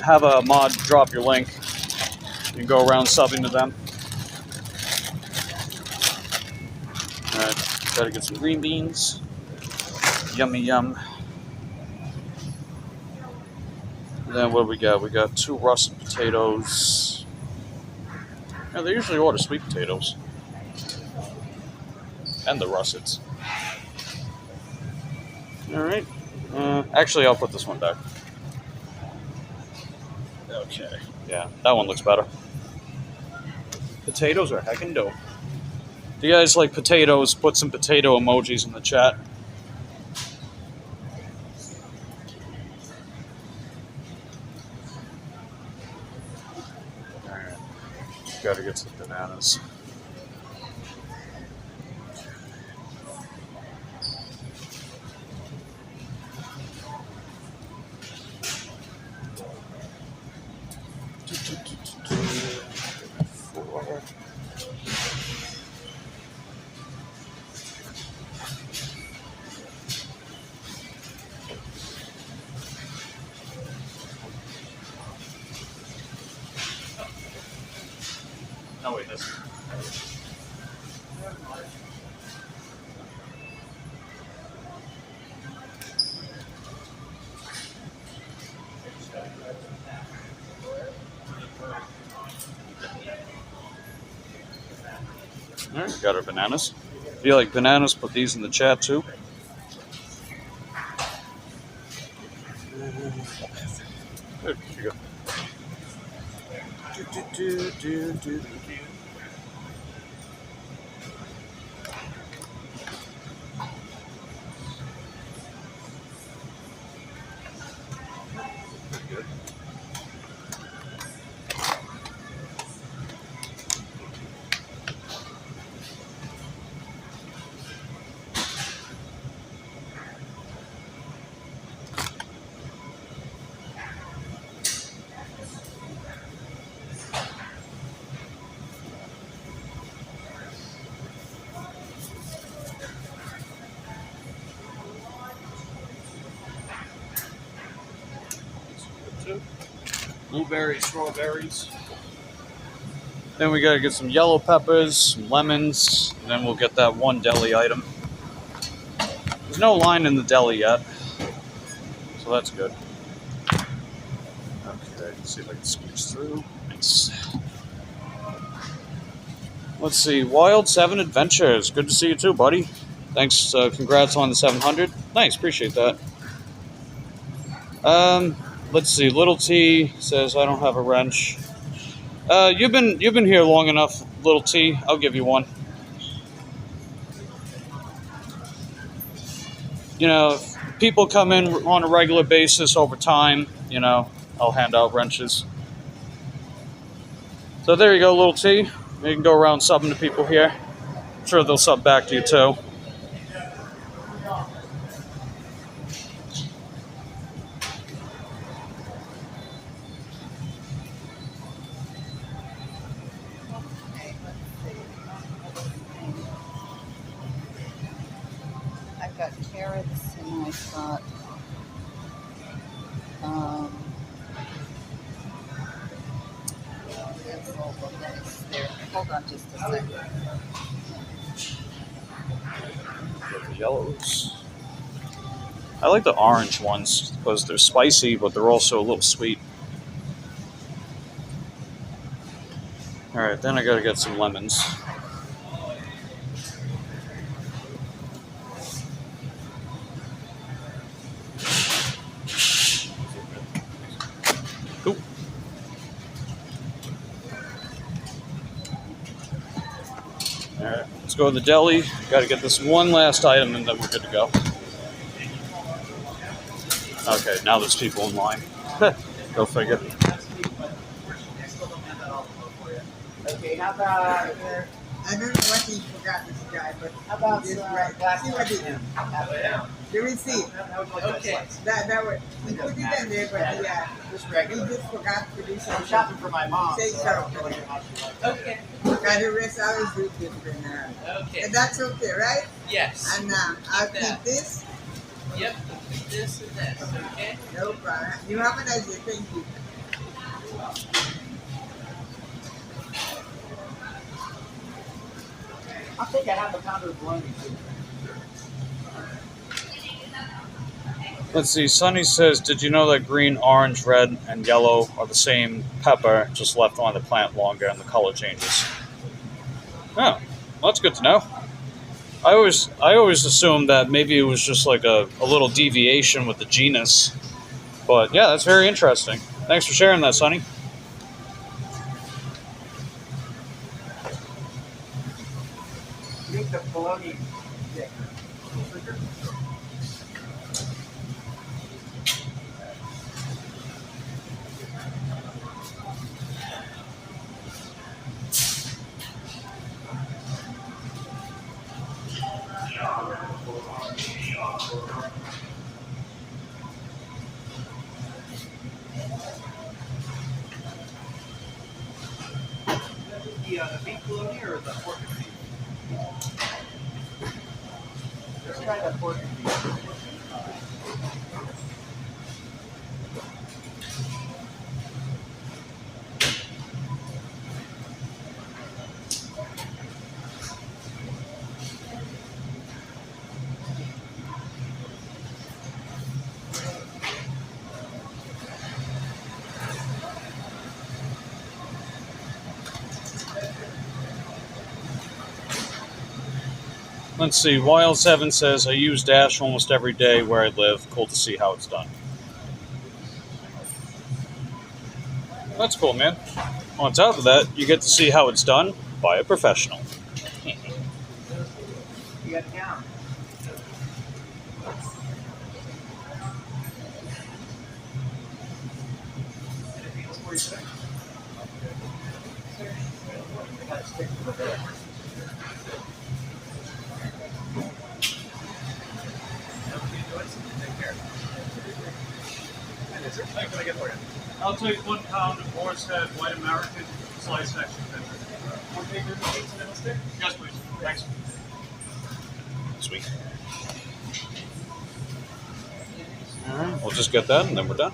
Speaker 1: have a mod drop your link. You can go around subbing to them. All right, gotta get some green beans. Yummy yum. And then what do we got? We got 2 russet potatoes. Yeah, they usually order sweet potatoes. And the russets. Alright. Actually, I'll put this one back. Okay. Yeah, that one looks better. Potatoes are heckin' dope. If you guys like potatoes, put some potato emojis in the chat. Alright. Gotta get some bananas. No, wait, this. Alright, got our bananas. If you like bananas, put these in the chat too. There you go. Good. Blueberries, strawberries. Then we gotta get some yellow peppers, some lemons, and then we'll get that one deli item. There's no line in the deli yet, so that's good. Okay, let's see if I can squeeze through. Nice. Let's see, Wild 7 Adventures. Good to see you too, buddy. Thanks, congrats on the 700. Nice, appreciate that. Let's see, Little T says, I don't have a wrench. You've been here long enough, Little T. I'll give you one. You know, if people come in on a regular basis over time, you know, I'll hand out wrenches. So there you go, Little T. You can go around subbing to people here. I'm sure they'll sub back to you too.
Speaker 2: I've got carrots and I've got there. Hold on just a second.
Speaker 1: Get the yellows. I like the orange ones because they're spicy, but they're also a little sweet. Alright, then I gotta get some lemons. Cool. Alright, let's go to the deli. Gotta get this one last item and then we're good to go. Okay, now there's people in line. Go figure.
Speaker 3: Okay, how about here? I don't know what he forgot, this guy, but
Speaker 2: How about
Speaker 3: it's
Speaker 2: some
Speaker 3: right.
Speaker 2: black
Speaker 3: See what he
Speaker 2: onion?
Speaker 3: the receipt.
Speaker 2: Okay.
Speaker 3: That was he put it in there, but he just forgot to do
Speaker 4: I'm
Speaker 3: something.
Speaker 4: shopping for my mom.
Speaker 3: Say
Speaker 4: So I don't
Speaker 3: so.
Speaker 4: really know how she likes it.
Speaker 2: Okay.
Speaker 3: And the rest I always do different.
Speaker 2: Okay.
Speaker 3: And that's okay, right?
Speaker 2: Yes.
Speaker 3: And I'll
Speaker 2: Keep
Speaker 3: keep
Speaker 2: that.
Speaker 3: this.
Speaker 2: Yep. This and this. Okay.
Speaker 3: No problem. You have a nice day. Thank you.
Speaker 4: I think I have a pound of bologna too.
Speaker 1: Let's see. Sonny says, "Did you know that green, orange, red, and yellow are the same pepper, just left on the plant longer, and the color changes?" Oh, well, that's good to know. I always assumed that maybe it was just like a little deviation with the genus, but yeah, that's very interesting. Thanks for sharing that, Sonny.
Speaker 4: Make the bologna thicker. The beef bologna or the pork and beef? Let's try the pork and beef.
Speaker 1: Let's see. Wild7 says, "I use Dash almost every day where I live. Cool to see how it's done." That's cool, man. On top of that, you get to see how it's done by a professional.
Speaker 4: You got it down. Anything else for you today? I gotta stick to the bed. Take care. What can I get for you?
Speaker 1: I'll take 1 pound of Boar's Head White American sliced extra thin.
Speaker 4: One bigger cinnamon stick?
Speaker 1: Yes, please. Thanks. Sweet. All right, we'll just get that and then we're done.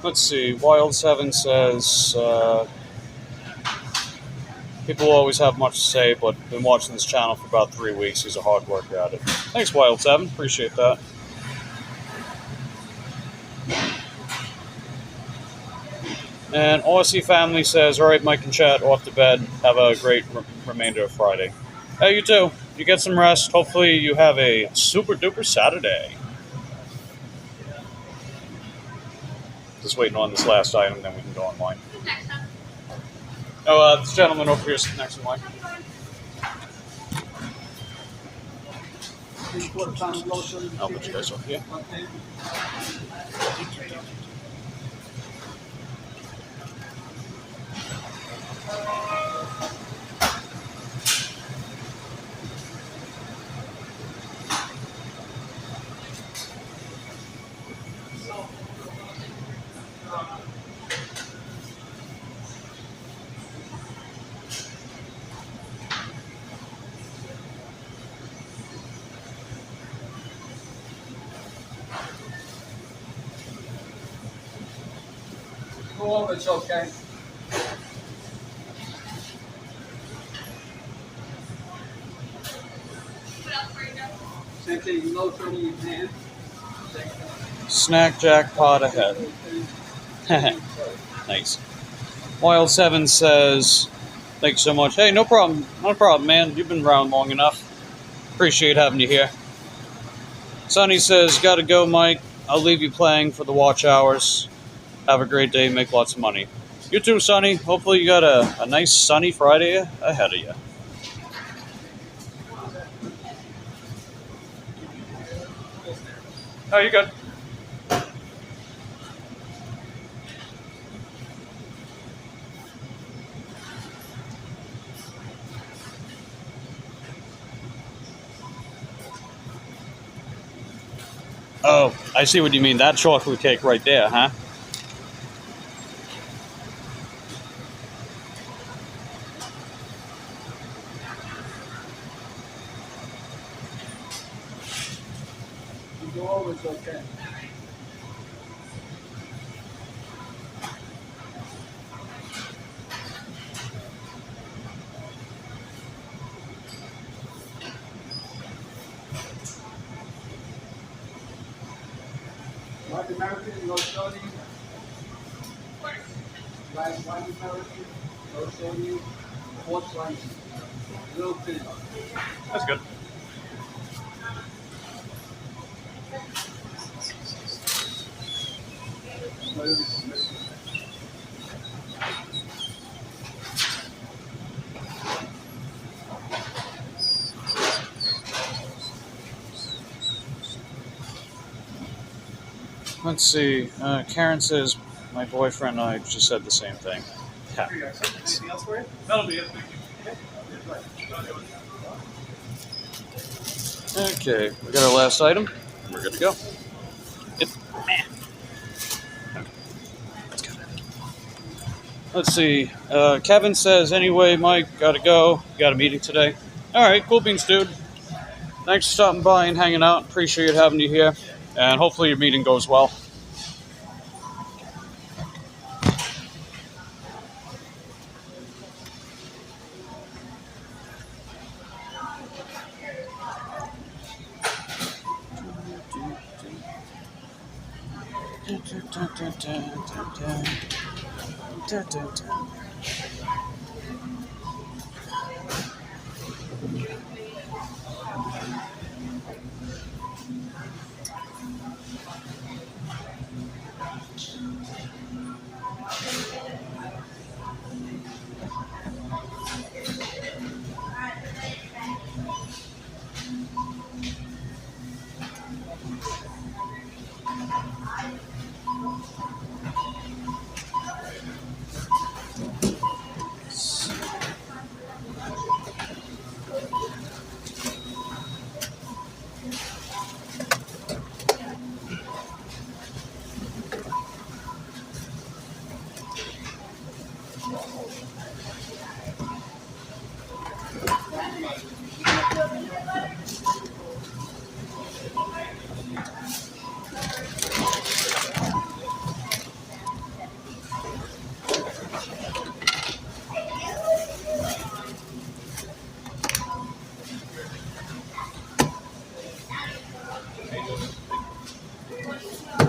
Speaker 1: Let's see. Wild7 says, "People always have much to say, but been watching this channel for about 3 weeks. He's a hard worker at it." Thanks, Wild7. Appreciate that. And Aussie Family says, "All right, Mike and Chat, off to bed. Have a great remainder of Friday." Hey, you too. You get some rest. Hopefully you have a super duper Saturday. Just waiting on this last item, then we can go online. Oh, this gentleman over here is next in line.
Speaker 4: 3/4 pound of lotion.
Speaker 1: I'll put you guys up here.
Speaker 4: Go over, it's okay. Same thing, lotion in your hand.
Speaker 1: Snack jackpot ahead. Nice. Wild7 says, "Thanks so much." Hey, no problem. No problem, man. You've been around long enough. Appreciate having you here. Sonny says, gotta go, Mike. I'll leave you playing for the watch hours. Have a great day. Make lots of money. You too, Sonny. Hopefully you got a nice sunny Friday ahead of you. Oh, you good? Oh, I see what you mean. That chocolate cake right there, huh?
Speaker 4: You go over, it's okay. White American, no sodium. White American, no sodium. 4 slices. Little thin.
Speaker 1: That's good. Let's see. Karen says, my boyfriend and I just said the same thing. Yeah.
Speaker 4: Anything else for you?
Speaker 1: That'll be it. Okay, we got our last item. We're good to go. Let's see. Kevin says, anyway, Mike, gotta go. Got a meeting today. All right, cool beans, dude. Thanks for stopping by and hanging out. Appreciate having you here. And hopefully your meeting goes well.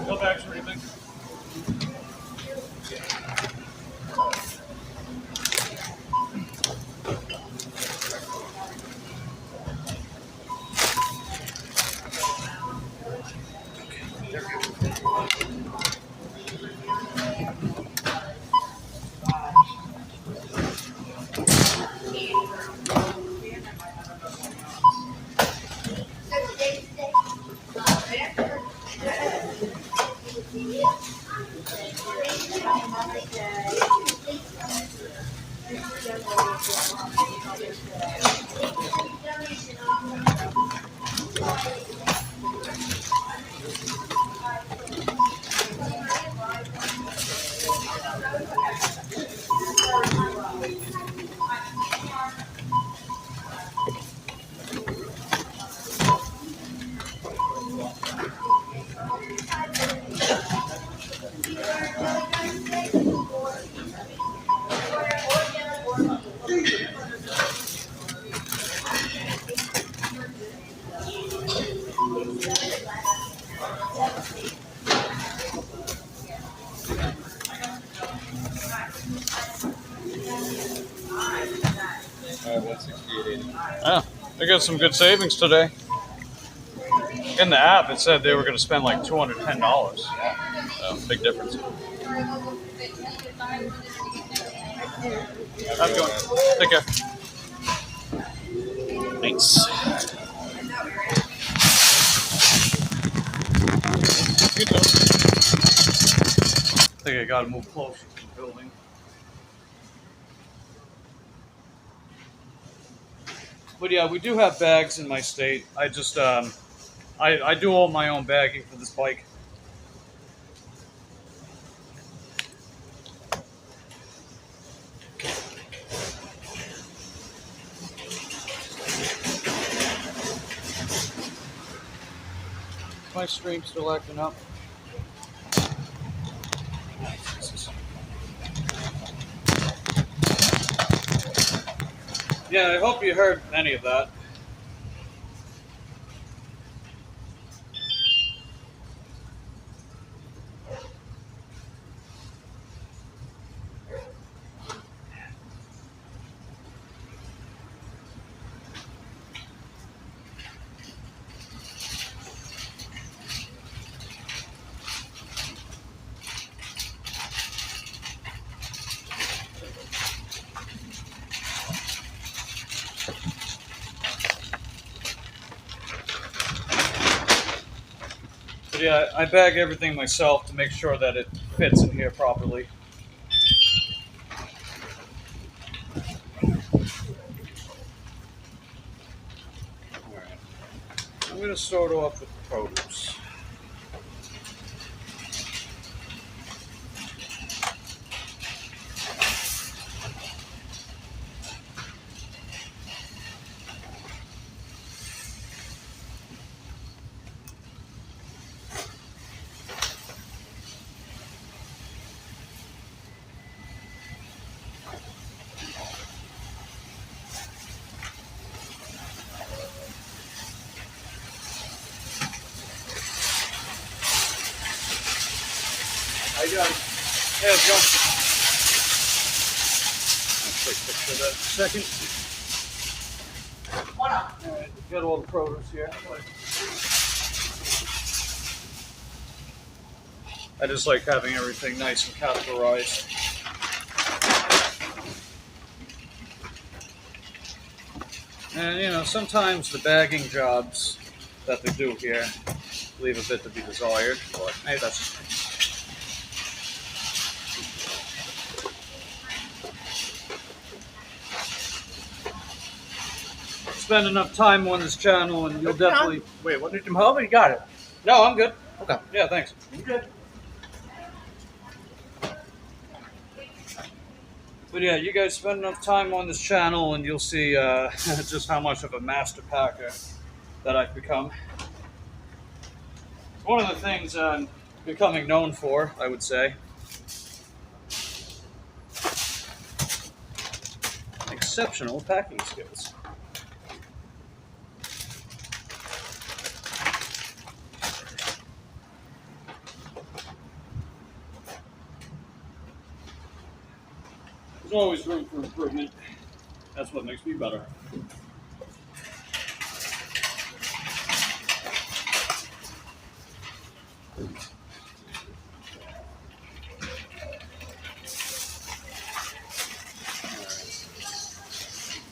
Speaker 1: Go back to anything. Oh, they got some good savings today. In the app, it said they were going to spend like $210. Big difference. Have a good one. Take care. Thanks. You too. I think I got to move closer to the building. But yeah, we do have bags in my state. I just I do all my own bagging for this bike. My stream's still acting up. Yeah, I hope you heard any of that. But yeah, I bag everything myself to make sure that it fits in here properly. Alright. I'm going to start off with the produce. I got it. Yeah, let's go. I'll take a picture of that in a second. Alright, got all the produce here. I just like having everything nice and categorized. And you know, sometimes the bagging jobs that they do here leave a bit to be desired, but hey, that's spend enough time on this channel and you'll definitely
Speaker 4: Wait, what did you help? You got it.
Speaker 1: No, I'm good.
Speaker 4: Okay.
Speaker 1: Yeah, thanks.
Speaker 4: You good?
Speaker 1: But yeah, you guys spend enough time on this channel and you'll see just how much of a master packer that I've become. It's one of the things I'm becoming known for, I would say. Exceptional packing skills. There's always room for improvement. That's what makes me better.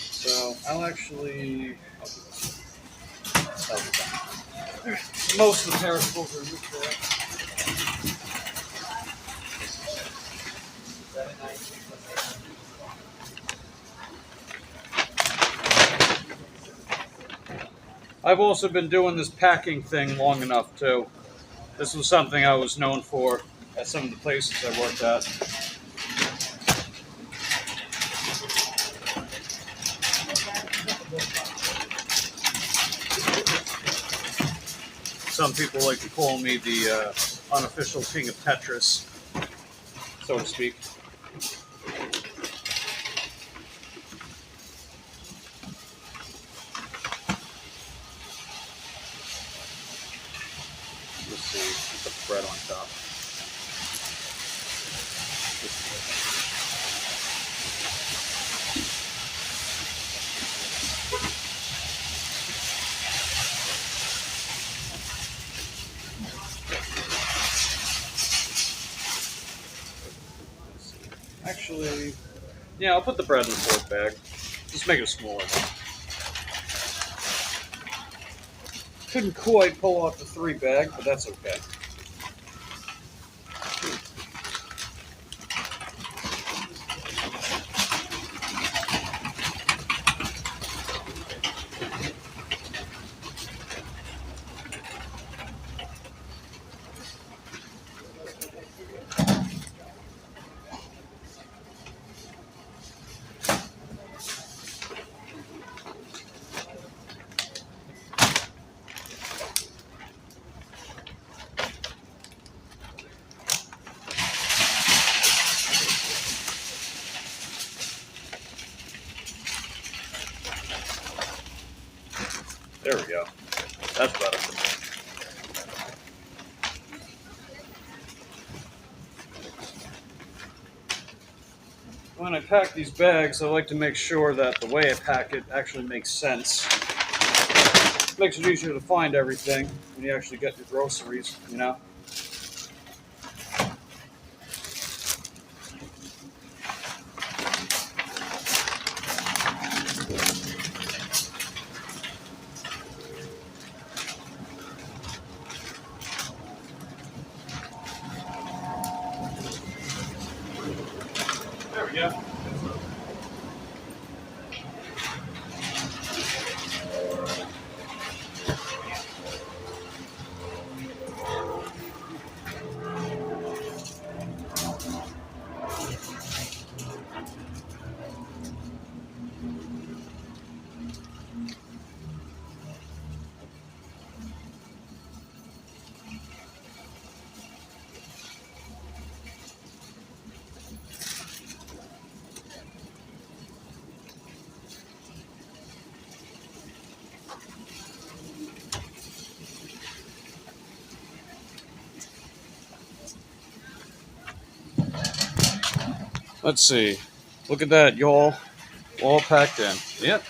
Speaker 1: So I'll actually. Most of the perishables are looped there. I've also been doing this packing thing long enough too. This was something I was known for at some of the places I worked at. Some people like to call me the unofficial king of Tetris, so to speak. Let's see, put the bread on top. see. Yeah, I'll put the bread in the 4th bag. Just make it smaller. Couldn't quite pull off the 3 bag, but that's okay. There we go. That's better. When I pack these bags, I like to make sure that the way I pack it actually makes sense. Makes it easier to find everything when you actually get your groceries, you know? There we go. Let's see. Look at that, y'all. All packed in. Yep.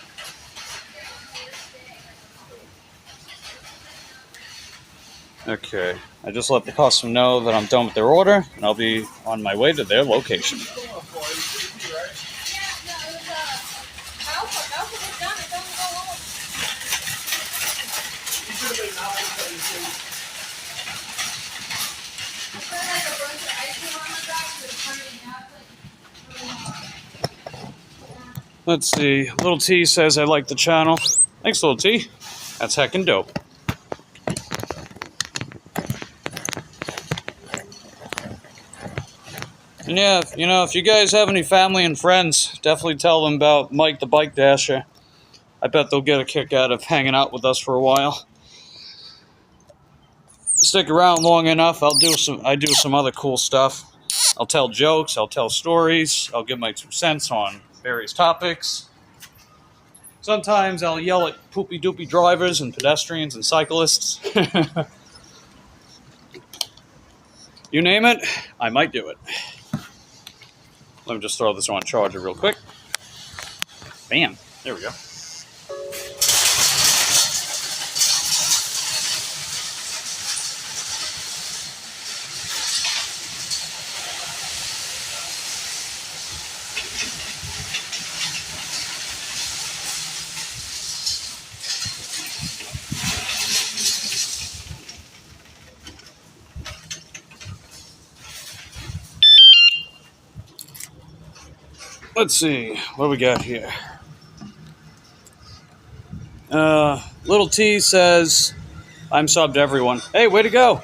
Speaker 1: Okay. I just let the customer know that I'm done with their order, and I'll be on my way to their location. Let's see. Little T says I like the channel. Thanks, Little T. That's heckin' dope. And yeah, you know, if you guys have any family and friends, definitely tell them about Mike the Bike Dasher. I bet they'll get a kick out of hanging out with us for a while. Stick around long enough, I do some other cool stuff. I'll tell jokes, I'll tell stories, I'll give my 2 cents on various topics. Sometimes I'll yell at poopy doopy drivers and pedestrians and cyclists. You name it, I might do it. Let me just throw this on charger real quick. Bam, there we go. Let's see, what do we got here? Little T says, I'm subbed to everyone. Hey, way to go.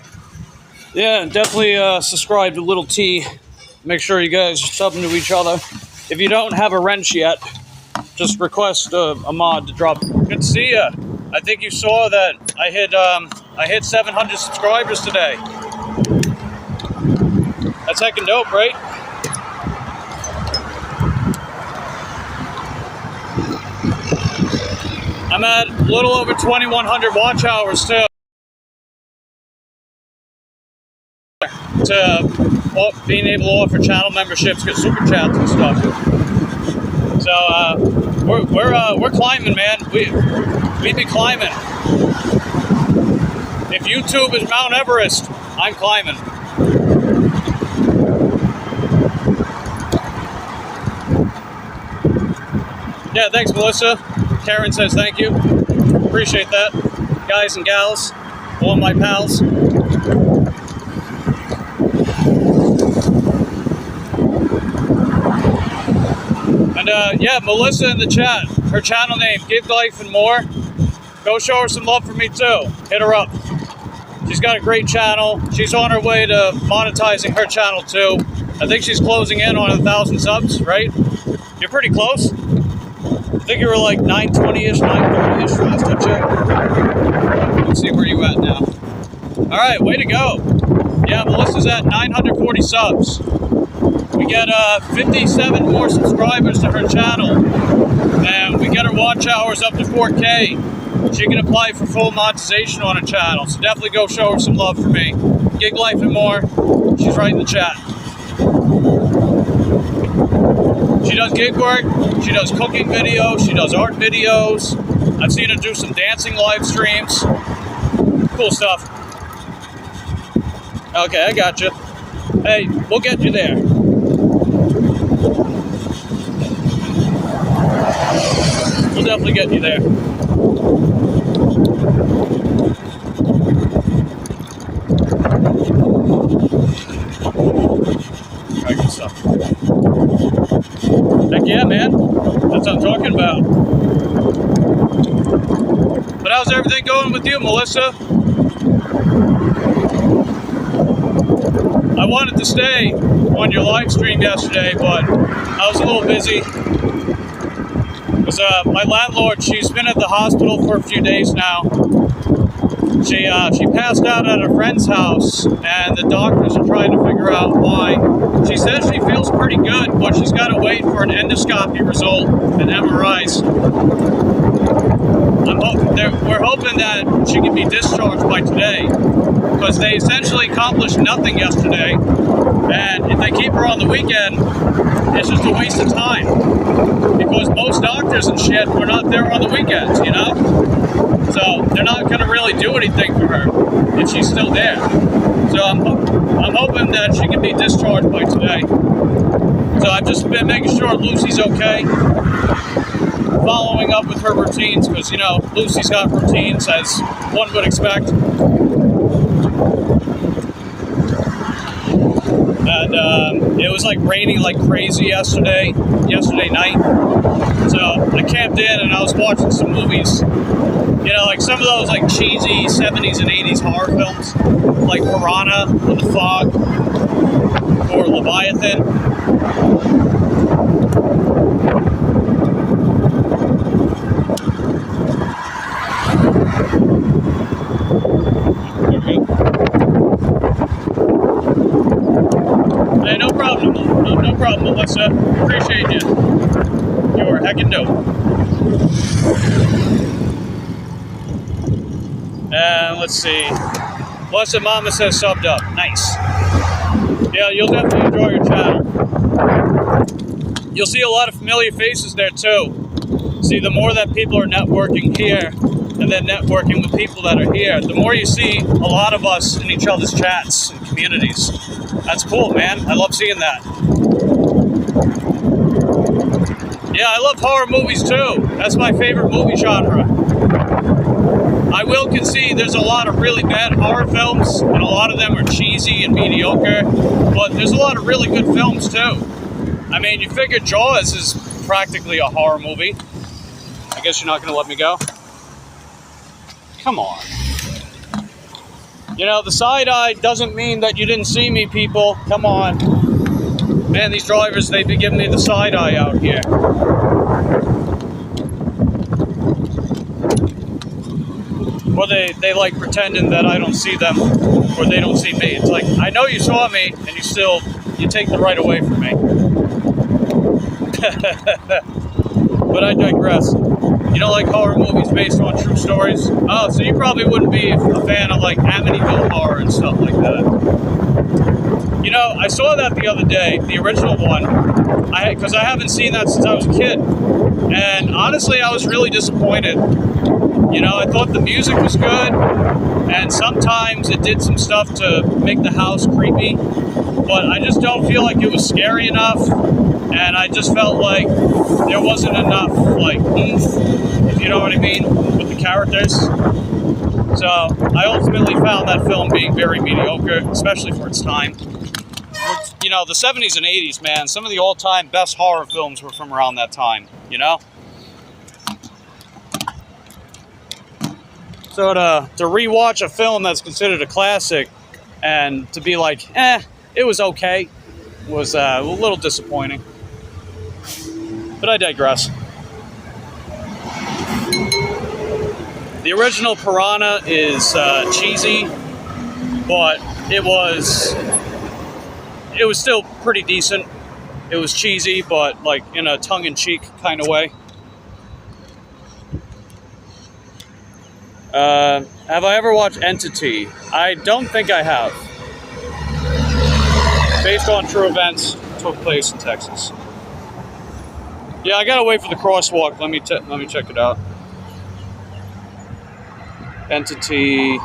Speaker 1: Yeah, definitely subscribe to Little T. Make sure you guys are subbing to each other. If you don't have a wrench yet, just request a mod to drop. Good to see ya. I think you saw that I hit 700 subscribers today. That's heckin' dope, right? I'm at a little over 2,100 watch hours too. To being able to offer channel memberships, get super chats and stuff. So we're climbing, man. We be climbing. If YouTube is Mount Everest, I'm climbing. Yeah, thanks, Melissa. Karen says thank you. Appreciate that. Guys and gals, all my pals. And yeah, Melissa in the chat, her channel name, Give Life and More. Go show her some love for me too. Hit her up. She's got a great channel. She's on her way to monetizing her channel too. I think she's closing in on 1,000 subs, right? You're pretty close. I think you were like 920-ish, 930-ish last I checked. Let's see where you at now. All right, way to go. Yeah, Melissa's at 940 subs. We get 57 more subscribers to her channel, and we get her watch hours up to 4K. She can apply for full monetization on her channel, so definitely go show her some love for me. Gig Life and More. She's right in the chat. She does gig work, she does cooking videos, she does art videos. I've seen her do some dancing live streams. Cool stuff. Okay, I got you. Hey, we'll get you there. We'll definitely get you there. Alright, good stuff. Heck yeah, man. That's what I'm talking about. But how's everything going with you, Melissa? I wanted to stay on your live stream yesterday, but I was a little busy. Because my landlord, she's been at the hospital for a few days now. She passed out at a friend's house, and the doctors are trying to figure out why. She says she feels pretty good, but she's got to wait for an endoscopy result and MRIs. We're hoping that she can be discharged by today, because they essentially accomplished nothing yesterday, and if they keep her on the weekend, it's just a waste of time, because most doctors and shit are not there on the weekends, you know? So they're not going to really do anything for her if she's still there. So I'm hoping that she can be discharged by today. So I've just been making sure Lucy's okay, following up with her routines, because, you know, Lucy's got routines as one would expect. And it was like raining like crazy yesterday night. So I camped in and I was watching some movies. You know, like some of those like cheesy 70s and 80s horror films, like Piranha or The Fog or Leviathan. Hey, no problem, Melissa. Appreciate you. You're heckin' dope. And let's see. Blessed Mama says subbed up. Nice. Yeah, you'll definitely enjoy your channel. You'll see a lot of familiar faces there too. See, the more that people are networking here and then networking with people that are here, the more you see a lot of us in each other's chats and communities. That's cool, man. I love seeing that. Yeah, I love horror movies too. That's my favorite movie genre. I will concede there's a lot of really bad horror films, and a lot of them are cheesy and mediocre, but there's a lot of really good films too. I mean, you figure Jaws is practically a horror movie. I guess you're not going to let me go? Come on. You know, the side eye doesn't mean that you didn't see me, people. Come on. Man, these drivers, they've been giving me the side eye out here. Or they like pretending that I don't see them, or they don't see me. It's like, I know you saw me, and you take the right away from me. But I digress. You don't like horror movies based on true stories? Oh, so you probably wouldn't be a fan of like Amityville Horror and stuff like that. You know, I saw that the other day, the original one, because I haven't seen that since I was a kid. And honestly, I was really disappointed. You know, I thought the music was good, and sometimes it did some stuff to make the house creepy, but I just don't feel like it was scary enough. and I just felt like there wasn't enough like oomph, if you know what I mean, with the characters. So I ultimately found that film being very mediocre, especially for its time. You know, the 70s and 80s, man, some of the all-time best horror films were from around that time, you know? So to rewatch a film that's considered a classic and to be like, it was okay, was a little disappointing. But I digress. The original Piranha is cheesy, but it was still pretty decent. It was cheesy, but like in a tongue-in-cheek kind of way. Have I ever watched Entity? I don't think I have. Based on true events, took place in Texas. Yeah, I gotta wait for the crosswalk. Let me check it out. Entity.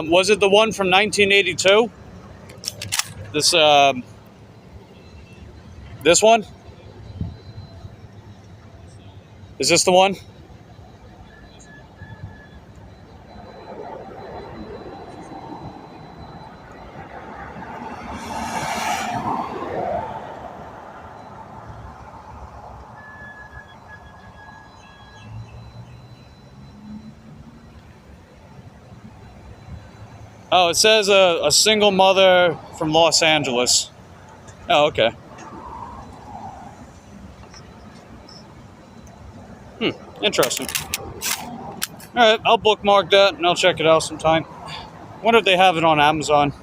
Speaker 1: Was it the one from 1982? This one? Is this the one? Oh, it says a single mother from Los Angeles. Oh, okay. Interesting. Alright, I'll bookmark that and I'll check it out sometime. Wonder if they have it on Amazon.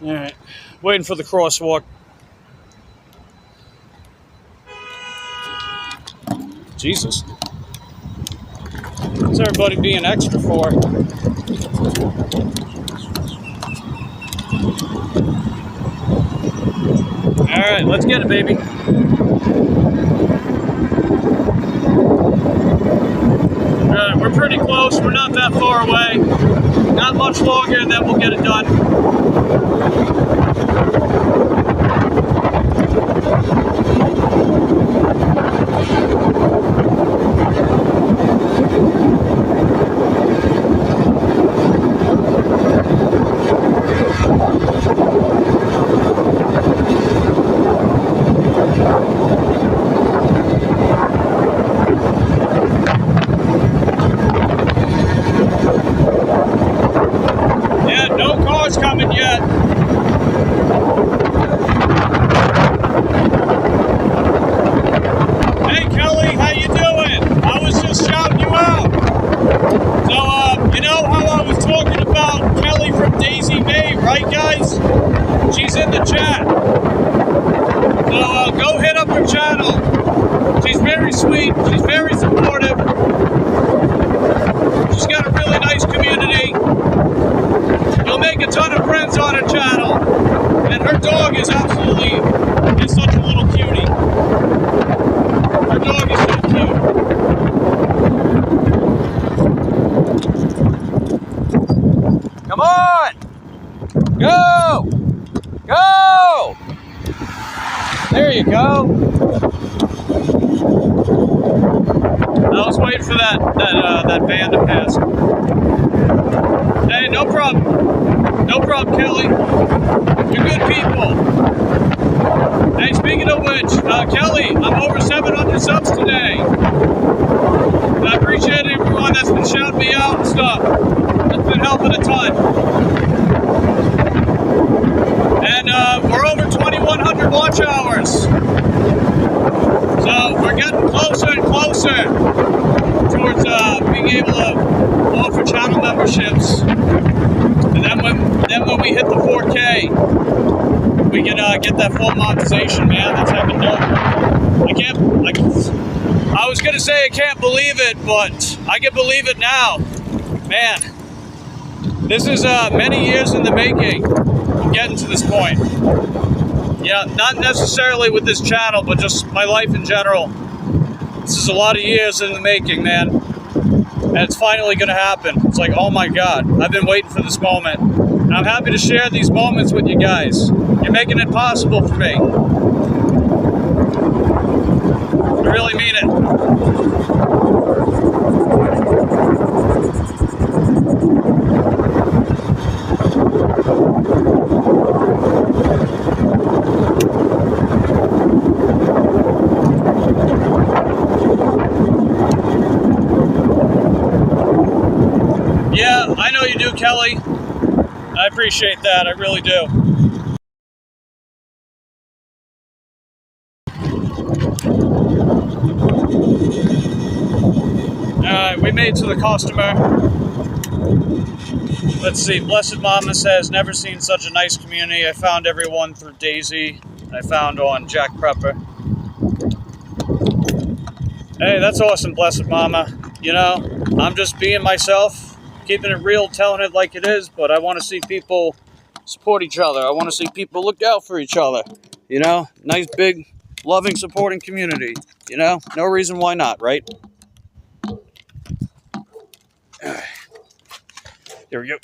Speaker 1: Alright, waiting for the crosswalk. Jesus. What's everybody being extra for? Alright, let's get it, baby. Alright, we're pretty close. We're not that far away. Not much longer, and then we'll get it done. Coming yet. Hey Kelly, how you doing? I was just shouting you out. So, you know how I was talking about Kelly from Daisy May, right guys? She's in the chat. So, go hit up her channel. She's very sweet. She's very supportive. She's got a really nice community. You'll make a ton of friends on her channel. And her dog is absolutely, is such a little cutie. Her dog is so cute. Come on! Go! Go! There you go. I was waiting for that van to pass. Hey, no problem. No problem, Kelly. You're good people. Hey, speaking of which, Kelly, I'm over 700 subs today. I appreciate everyone that's been shouting me out and stuff. That's been helping a ton. And we're over 2,100 watch hours. So we're getting closer and closer towards being able to offer channel memberships. And then when we hit the 4K, we can get that full monetization, man. That's heckin' dope. I was gonna say I can't believe it, but I can believe it now. Man, this is many years in the making of getting to this point. Yeah, not necessarily with this channel, but just my life in general. This is a lot of years in the making, man. and it's finally going to happen. It's like, oh my God, I've been waiting for this moment. And I'm happy to share these moments with you guys. You're making it possible for me. I really mean it. Yeah, I know you do, Kelly. I appreciate that. I really do. Alright, we made it to the customer. Let's see. Blessed Mama says, never seen such a nice community. I found everyone through Daisy. I found on Jack Prepper. Hey, that's awesome, Blessed Mama. You know, I'm just being myself, keeping it real, telling it like it is, but I want to see people support each other. I want to see people look out for each other. You know, nice, big, loving, supporting community. You know, no reason why not, right? Here we go.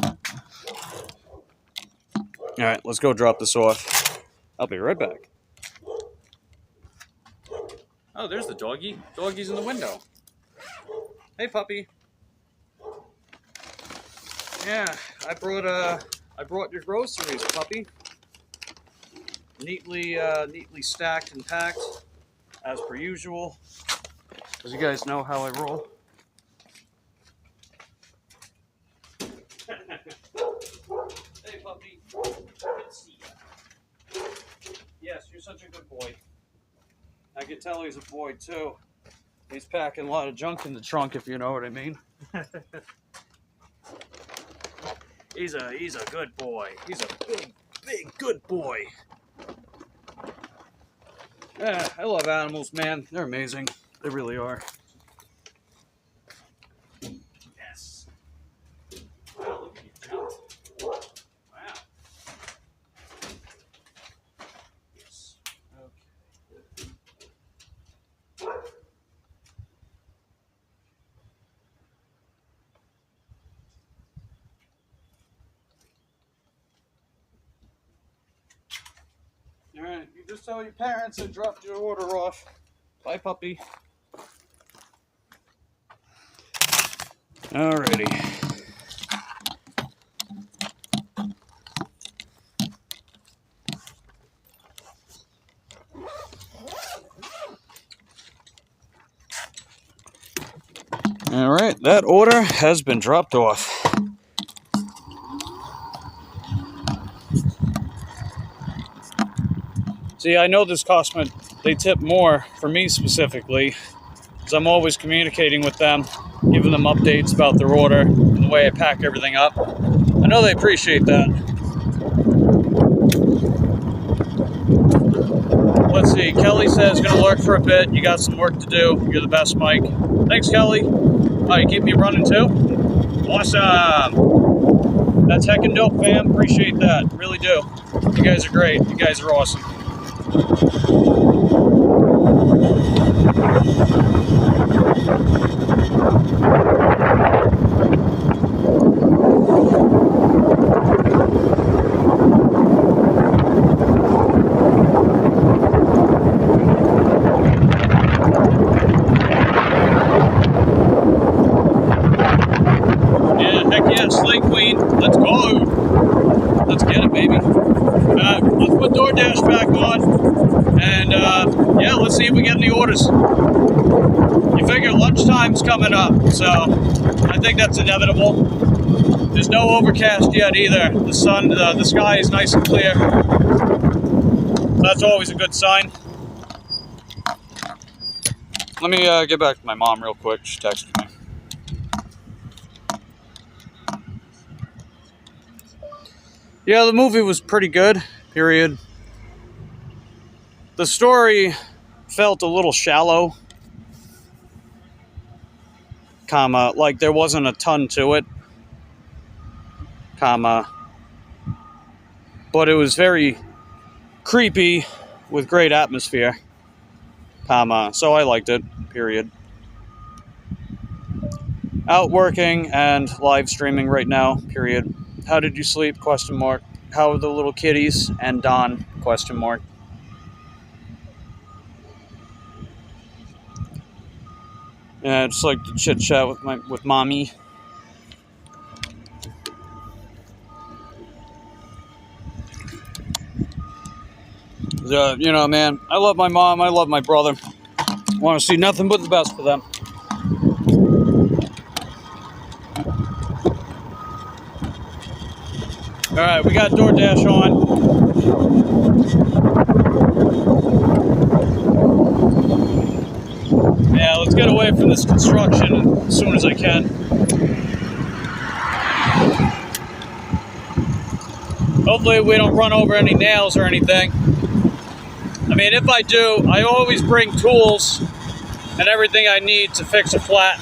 Speaker 1: All right, let's go drop this off. I'll be right back. Oh, there's the doggy. Doggy's in the window. Hey, puppy. Yeah, I brought your groceries, puppy. Neatly stacked and packed, as per usual. As you guys know how I roll. Hey, puppy. Good to see ya. Yes, you're such a good boy. I can tell he's a boy too. He's packing a lot of junk in the trunk, if you know what I mean. He's a good boy. He's a big good boy. Yeah, I love animals, man. They're amazing. They really are. Yes. Wow, look at you jump. Wow. Yes. Okay. Alright, you just tell your parents and drop your order off. Bye, puppy. Alrighty. Alright, that order has been dropped off. See, I know this customer, they tip more for me specifically, because I'm always communicating with them, giving them updates about their order and the way I pack everything up. I know they appreciate that. Let's see, Kelly says, gonna lurk for a bit. You got some work to do. You're the best, Mike. Thanks, Kelly. Oh, you keep me running too? Awesome. That's heckin' dope, fam. Appreciate that. Really do. You guys are great. You guys are awesome. Yeah, heck yeah, Slay Queen. Let's go. Let's get it, baby. Let's put DoorDash back on, and yeah, let's see if we get any orders. You figure lunchtime's coming up, so I think that's inevitable. There's no overcast yet either. The sun, the sky is nice and clear. So that's always a good sign. Let me get back to my mom real quick. She texted me. Yeah, the movie was pretty good, period. The story felt a little shallow, comma, like there wasn't a ton to it, comma, but it was very creepy with great atmosphere, comma, so I liked it, period. Out working and live streaming right now, period. How did you sleep? Question mark. How are the little kitties? And Don? Question mark. Yeah, just like to chit chat with mommy. You know, man, I love my mom. I love my brother. Want to see nothing but the best for them. All right, we got DoorDash on. Yeah, let's get away from this construction as soon as I can. Hopefully we don't run over any nails or anything. I mean, if I do, I always bring tools and everything I need to fix a flat.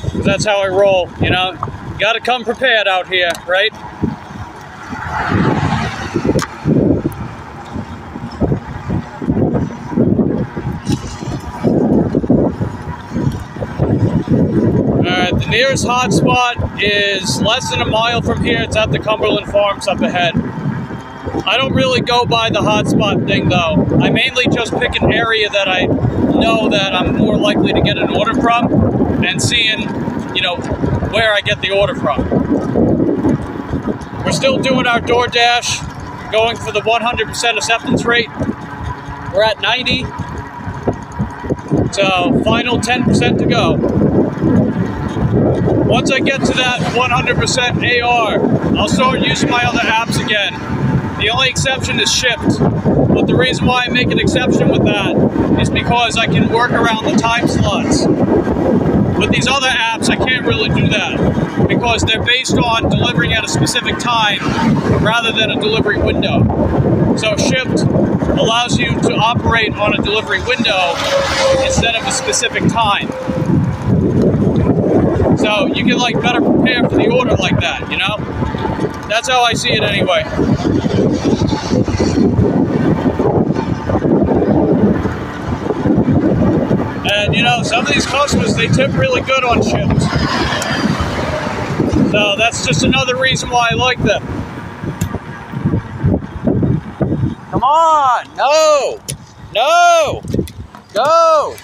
Speaker 1: Because that's how I roll, you know? You gotta come prepared out here, right? Alright, the nearest hotspot is less than a mile from here. It's at the Cumberland Farms up ahead. I don't really go by the hotspot thing though. I mainly just pick an area that I know that I'm more likely to get an order from and seeing, you know, where I get the order from. We're still doing our DoorDash, going for the 100% acceptance rate. We're at 90, so final 10% to go. Once I get to that 100% AR, I'll start using my other apps again. The only exception is Shipt, but the reason why I make an exception with that is because I can work around the time slots. With these other apps, I can't really do that because they're based on delivering at a specific time rather than a delivery window. So Shipt allows you to operate on a delivery window instead of a specific time. So you can like better prepare for the order like that, you know? That's how I see it anyway. And you know, some of these customers, they tip really good on Shipt. So that's just another reason why I like them. Come on! No! No! Go!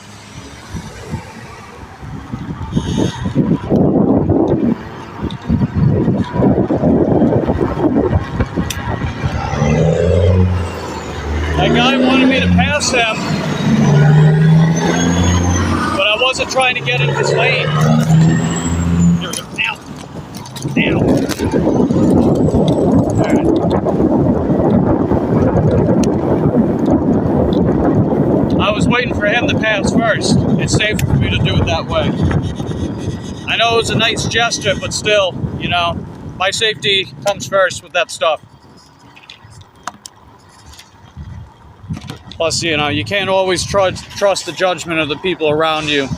Speaker 1: That guy wanted me to pass him, but I wasn't trying to get in his lane. There we go. Ow. Alright. I was waiting for him to pass first. It's safer for me to do it that way. I know it was a nice gesture, but still, you know, my safety comes first with that stuff. Plus, you know, you can't always trust the judgment of the people around you.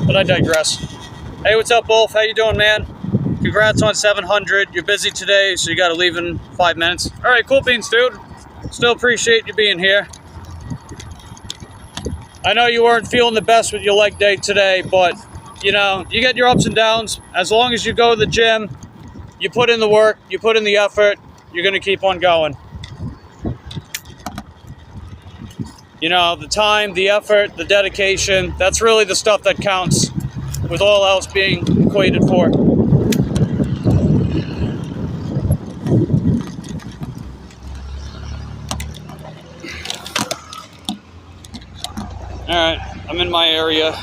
Speaker 1: But I digress. Hey, what's up, Wolf? How you doing, man? Congrats on 700. You're busy today, so you got to leave in 5 minutes. All right, cool beans, dude. Still appreciate you being here. I know you weren't feeling the best with your leg day today, but, you know, you get your ups and downs. As long as you go to the gym, you put in the work, you put in the effort, you're going to keep on going. You know, the time, the effort, the dedication, that's really the stuff that counts, with all else being equated for. Alright, I'm in my area.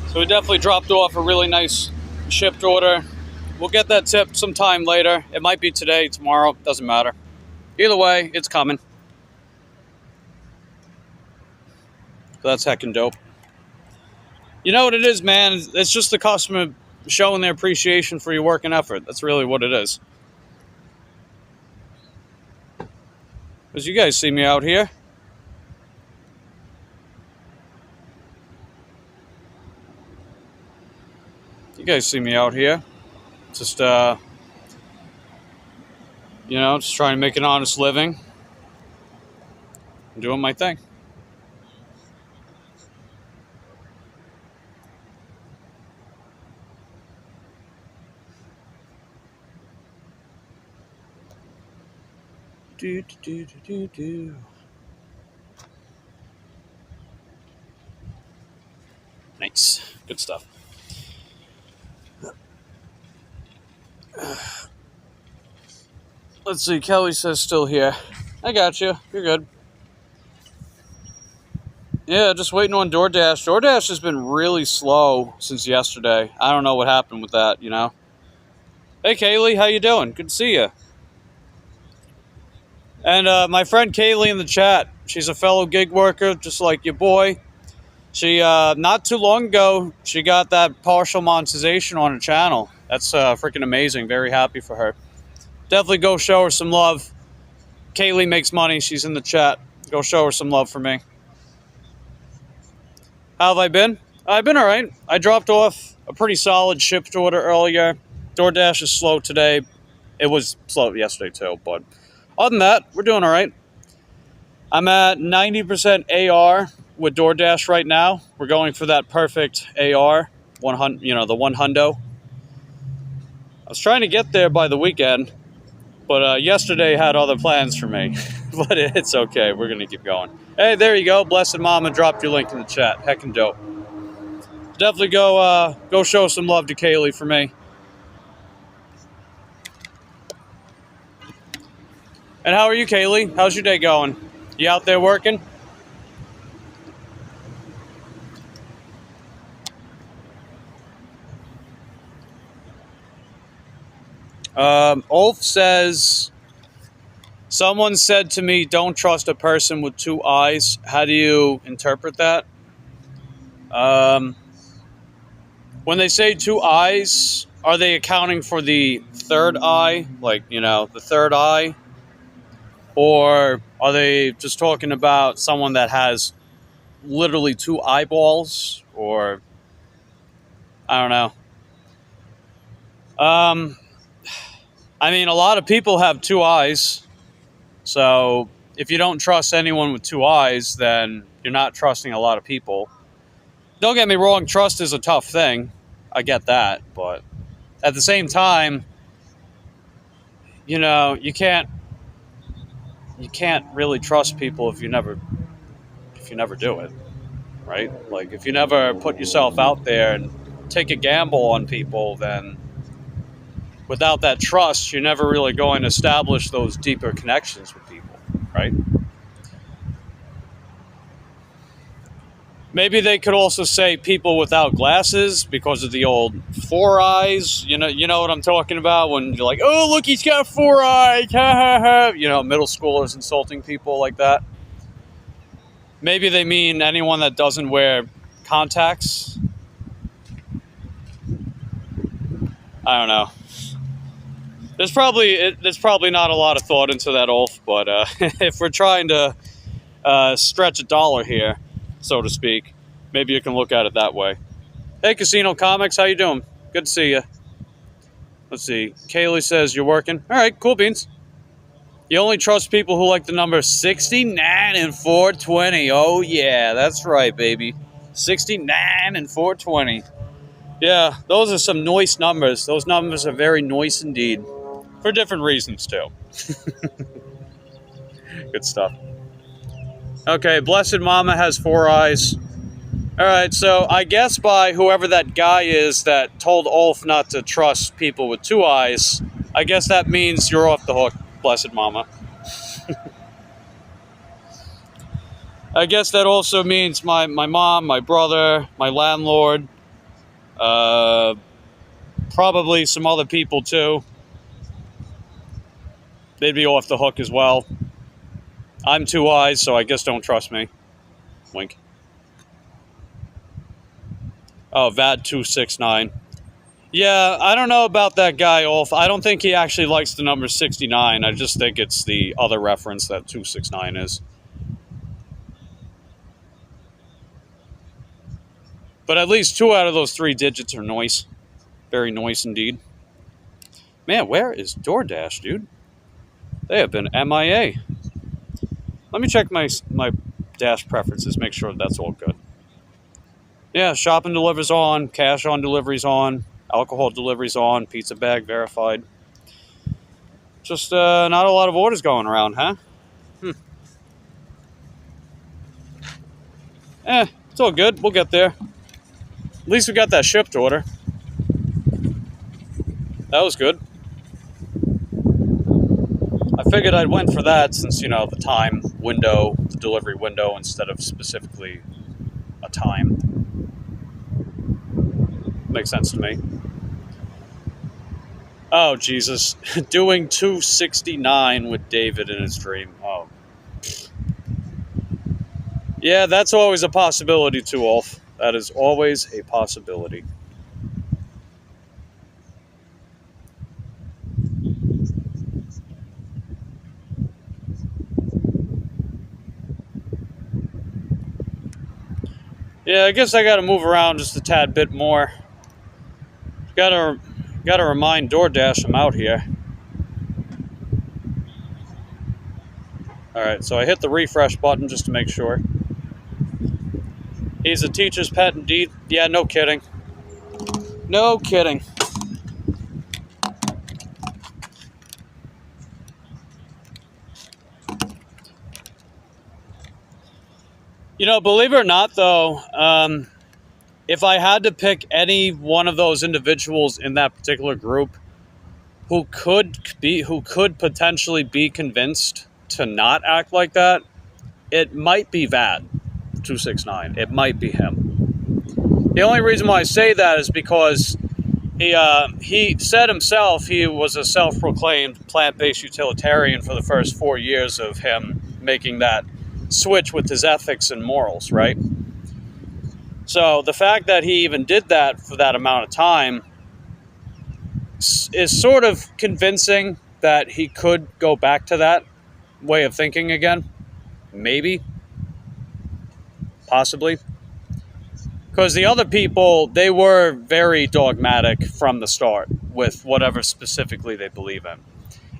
Speaker 1: So we definitely dropped off a really nice shipped order. We'll get that tip sometime later. It might be today, tomorrow, doesn't matter. Either way, it's coming. So that's heckin' dope. You know what it is, man? It's just the customer showing their appreciation for your work and effort. That's really what it is. As you guys see me out here. You guys see me out here. Just You know, just trying to make an honest living. Doing my thing. Do, do, do, do, do. Nice. Good stuff. Let's see. Kelly says still here. I got you. You're good. Yeah, just waiting on DoorDash. DoorDash has been really slow since yesterday. I don't know what happened with that, you know. Hey, Kaylee, how you doing? Good to see you. And my friend Kaylee in the chat, she's a fellow gig worker, just like your boy. She, not too long ago, she got that partial monetization on her channel. That's freaking amazing. Very happy for her. Definitely go show her some love. Kaylee makes money. She's in the chat. Go show her some love for me. How have I been? I've been all right. I dropped off a pretty solid shipped order earlier. DoorDash is slow today. It was slow yesterday too, but other than that, we're doing all right. I'm at 90% AR with DoorDash right now. We're going for that perfect AR, 100, you know, the 100. I was trying to get there by the weekend, but yesterday had other plans for me. But it's okay. We're going to keep going. Hey, there you go. Blessed Mama dropped your link in the chat. Heckin' dope. Definitely go show some love to Kaylee for me. And how are you, Kaylee? How's your day going? You out there working? Ulf says, someone said to me, don't trust a person with two eyes. How do you interpret that? When they say two eyes, are they accounting for the third eye? Like, you know, the third eye? Or are they just talking about someone that has literally two eyeballs? Or, I don't know. I mean, a lot of people have two eyes. So if you don't trust anyone with two eyes, then you're not trusting a lot of people. Don't get me wrong, trust is a tough thing. I get that. But at the same time, you know, you can't really trust people if you never do it, right? Like, if you never put yourself out there and take a gamble on people, then without that trust, you're never really going to establish those deeper connections with people, right? Maybe they could also say people without glasses because of the old four eyes. You know what I'm talking about when you're like, oh, look, he's got four eyes. Ha, ha, ha. You know, middle schoolers insulting people like that. Maybe they mean anyone that doesn't wear contacts. I don't know. There's probably not a lot of thought into that, Ulf, but if we're trying to stretch a dollar here, so to speak, maybe you can look at it that way. Hey, Casino Comics, how you doing? Good to see you. Let's see. Kaylee says you're working. All right, cool beans. You only trust people who like the number 69 and 420. Oh, yeah, that's right, baby. 69 and 420. Yeah, those are some nice numbers. Those numbers are very nice indeed. For different reasons, too. Good stuff. Okay, Blessed Mama has four eyes. All right, so I guess by whoever that guy is that told Ulf not to trust people with two eyes, I guess that means you're off the hook, Blessed Mama. I guess that also means my mom, my brother, my landlord, probably some other people too. They'd be off the hook as well. I'm two eyes, so I guess don't trust me. Wink. Oh, VAD269. Yeah, I don't know about that guy, Ulf. I don't think he actually likes the number 69. I just think it's the other reference that 269 is. But at least 2 out of those 3 digits are nice. Very nice indeed. Man, where is DoorDash, dude? They have been MIA. Let me check my Dash preferences, make sure that's all good. Yeah, shopping delivers on, cash on deliveries on, alcohol deliveries on, pizza bag verified. Just not a lot of orders going around, huh? It's all good. We'll get there. At least we got that shipped order. That was good. I figured I'd went for that since, you know, the time window, the delivery window, instead of specifically a time. Makes sense to me. Oh, Jesus. Doing 269 with David in his dream. Oh. Yeah, that's always a possibility too, Ulf. That is always a possibility. Yeah, I guess I gotta move around just a tad bit more. Gotta remind DoorDash I'm out here. Alright, so I hit the refresh button just to make sure. He's a teacher's pet indeed. Yeah, no kidding. No kidding. You know, believe it or not, though, if I had to pick any one of those individuals in that particular group who could potentially be convinced to not act like that, it might be Vad 269. It might be him. The only reason why I say that is because he said himself he was a self-proclaimed plant-based utilitarian for the first 4 years of him making that switch with his ethics and morals, right? So the fact that he even did that for that amount of time is sort of convincing that he could go back to that way of thinking again. Maybe. Possibly. Because the other people, they were very dogmatic from the start with whatever specifically they believe in.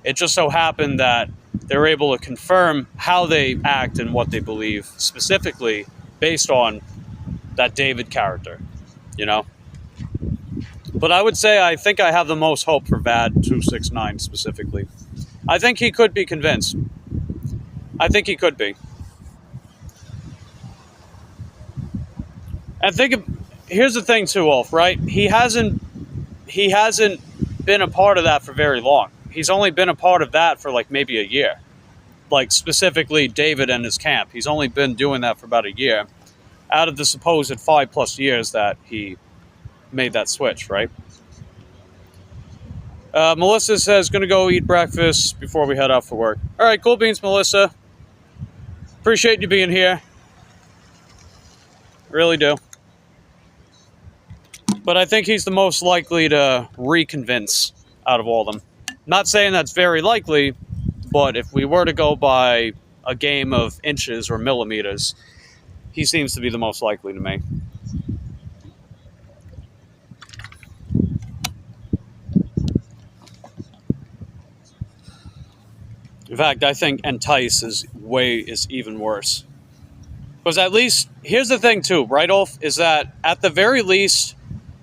Speaker 1: It just so happened that they were able to confirm how they act and what they believe specifically based on that David character, you know? But I would say I think I have the most hope for Vad 269 specifically. I think he could be convinced. I think he could be. And here's the thing too, Wolf, right? He hasn't been a part of that for very long. He's only been a part of that for like maybe a year. Like specifically David and his camp. He's only been doing that for about a year out of the supposed 5+ years that he made that switch, right? Melissa says, gonna go eat breakfast before we head out for work. All right, cool beans, Melissa. Appreciate you being here. Really do. But I think he's the most likely to reconvince out of all of them. Not saying that's very likely, but if we were to go by a game of inches or millimeters, he seems to be the most likely to me. In fact, I think entice is even worse. Because at least, here's the thing too, right, Ulf, is that at the very least,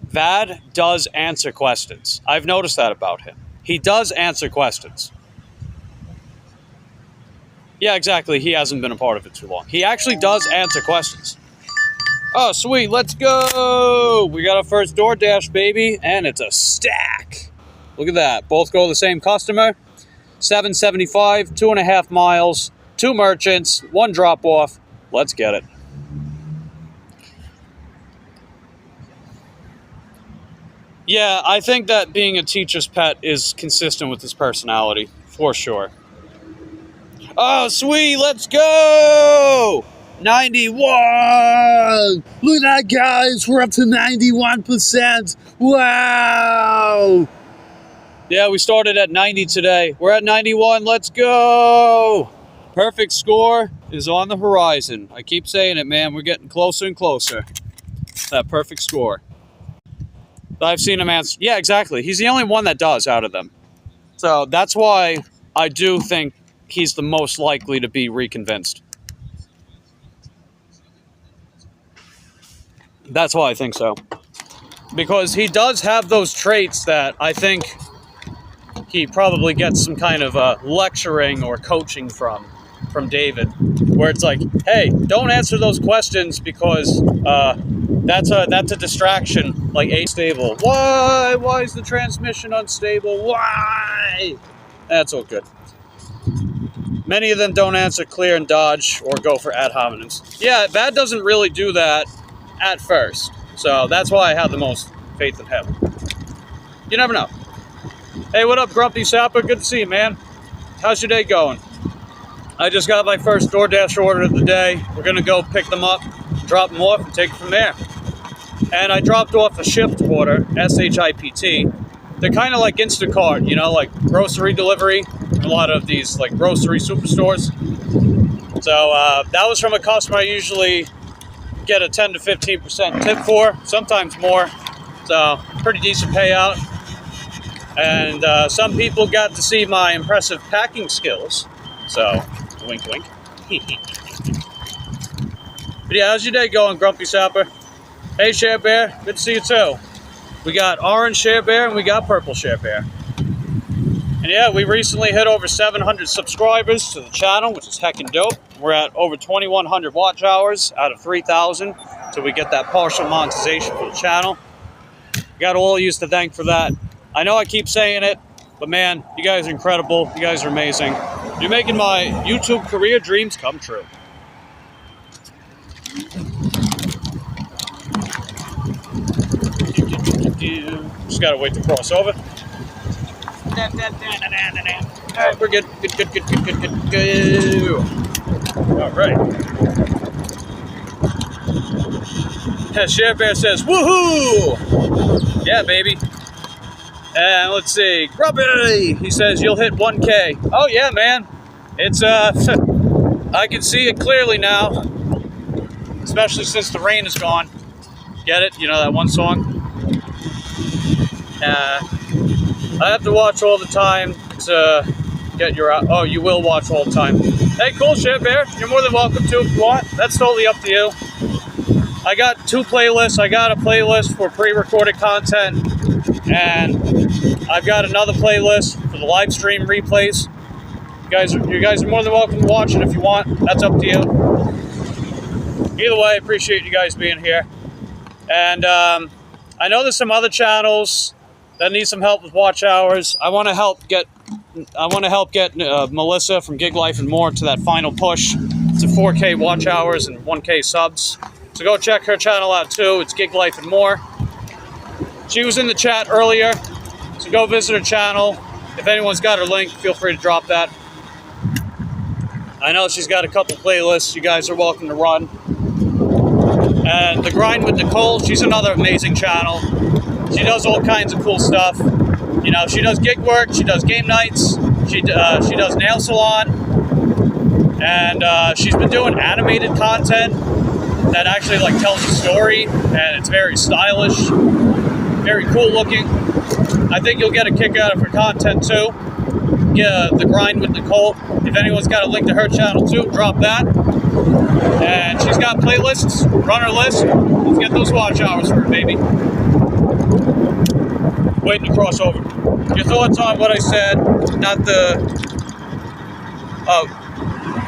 Speaker 1: Vad does answer questions. I've noticed that about him. He does answer questions. Yeah, exactly. He hasn't been a part of it too long. He actually does answer questions. Oh, sweet. Let's go. We got our first DoorDash, baby, and it's a stack. Look at that. Both go to the same customer. $7.75, 2.5 miles, 2 merchants, 1 drop-off. Let's get it. Yeah, I think that being a teacher's pet is consistent with his personality, for sure. Oh, sweet, let's go! 91! Look at that, guys, we're up to 91%. Wow! Yeah, we started at 90 today. We're at 91, let's go! Perfect score is on the horizon. I keep saying it, man, we're getting closer and closer. That perfect score. I've seen him answer. Yeah, exactly. He's the only one that does out of them. So that's why I do think he's the most likely to be reconvinced. That's why I think so. Because he does have those traits that I think he probably gets some kind of lecturing or coaching from David, where it's like, hey, don't answer those questions because that's a distraction. Like, stable. Why is the transmission unstable? Why? That's all good. Many of them don't answer clear and dodge or go for ad hominems. Yeah, that doesn't really do that at first. So that's why I have the most faith in him. You never know. Hey, what up, Grumpy Sapper? Good to see you, man. How's your day going? I just got my first DoorDash order of the day. We're going to go pick them up, drop them off, and take it from there. And I dropped off a Shipt order, S-H-I-P-T. They're kind of like Instacart, you know, like grocery delivery. A lot of these like grocery superstores. So that was from a customer I usually get a 10 to 15% tip for, sometimes more. So pretty decent payout. And some people got to see my impressive packing skills. So wink, wink. But yeah, how's your day going, Grumpy Sapper? Hey, Share Bear, good to see you too. We got orange Share Bear and we got purple Share Bear. And yeah, we recently hit over 700 subscribers to the channel, which is heckin' dope. We're at over 2,100 watch hours out of 3,000, so we get that partial monetization for the channel. Got all of you to thank for that. I know I keep saying it, but man, you guys are incredible. You guys are amazing. You're making my YouTube career dreams come true. Just gotta wait to cross over. Alright, we're good. Good. Alright. Sheriff Bear says, woohoo! Yeah, baby. And let's see. Grumpy! He says, you'll hit 1K. Oh, yeah, man. It's, I can see it clearly now. Especially since the rain is gone. Get it? You know that one song? I have to watch all the time to get your... Oh, you will watch all the time. Hey, cool shit, Bear. You're more than welcome to if you want. That's totally up to you. I got two playlists. I got a playlist for pre-recorded content, and I've got another playlist for the live stream replays. You guys are more than welcome to watch it if you want. That's up to you. Either way, I appreciate you guys being here. And I know there's some other channels that need some help with watch hours. I want to help get Melissa from Gig Life and More to that final push to 4K watch hours and 1K subs. So go check her channel out too. It's Gig Life and More. She was in the chat earlier, so go visit her channel. If anyone's got her link, feel free to drop that. I know she's got a couple playlists you guys are welcome to run. And The Grind with Nicole, she's another amazing channel. She does all kinds of cool stuff. You know, she does gig work, she does game nights, she does nail salon, and she's been doing animated content that actually like tells a story, and it's very stylish, very cool looking. I think you'll get a kick out of her content too. Yeah, The Grind with Nicole. If anyone's got a link to her channel too, drop that. And she's got playlists. Run her list. Let's get those watch hours for her, baby. Waiting to cross over. Your thoughts on what I said? Not the... Oh,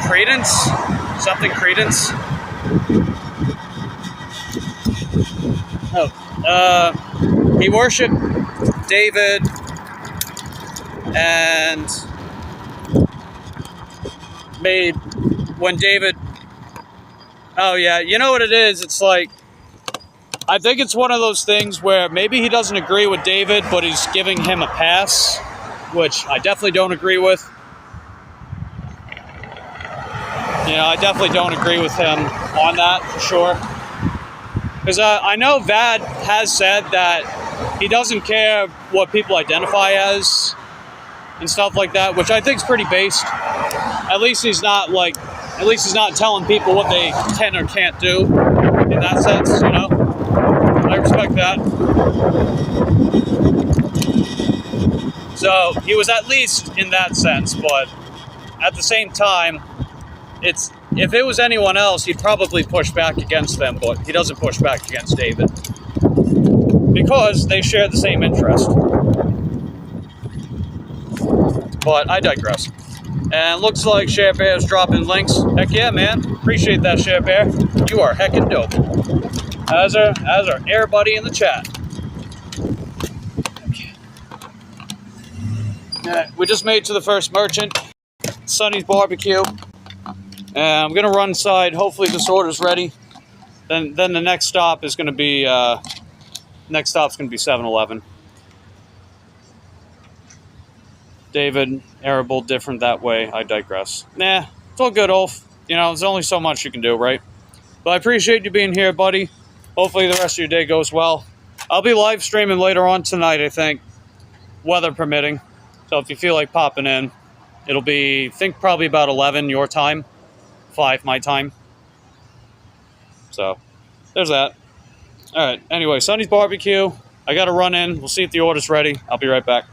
Speaker 1: Credence? Something Credence? Oh, he worshipped David and made when David. Oh yeah, you know what it is? It's like, I think it's one of those things where maybe he doesn't agree with David, but he's giving him a pass, which I definitely don't agree with. You know, I definitely don't agree with him on that for sure. Because I know Vad has said that he doesn't care what people identify as and stuff like that, which I think is pretty based. At least he's not telling people what they can or can't do in that sense, you know? I respect that. So he was at least in that sense, but at the same time, if it was anyone else, he'd probably push back against them, but he doesn't push back against David because they share the same interest. But I digress. And looks like Share Bear's dropping links. Heck yeah, man. Appreciate that, Share Bear. You are heckin' dope. As are everybody in the chat. Alright, we just made it to the first merchant, Sonny's Barbecue. I'm gonna run inside. Hopefully this order's ready. Then the next stop is gonna be 7-Eleven. David, arable, different that way. I digress. Nah, it's all good, Ulf. You know, there's only so much you can do, right? But I appreciate you being here, buddy. Hopefully the rest of your day goes well. I'll be live streaming later on tonight, I think, weather permitting. So if you feel like popping in, it'll be, I think, probably about 11 your time, 5 my time. So there's that. All right. Anyway, Sonny's Barbecue. I got to run in. We'll see if the order's ready. I'll be right back.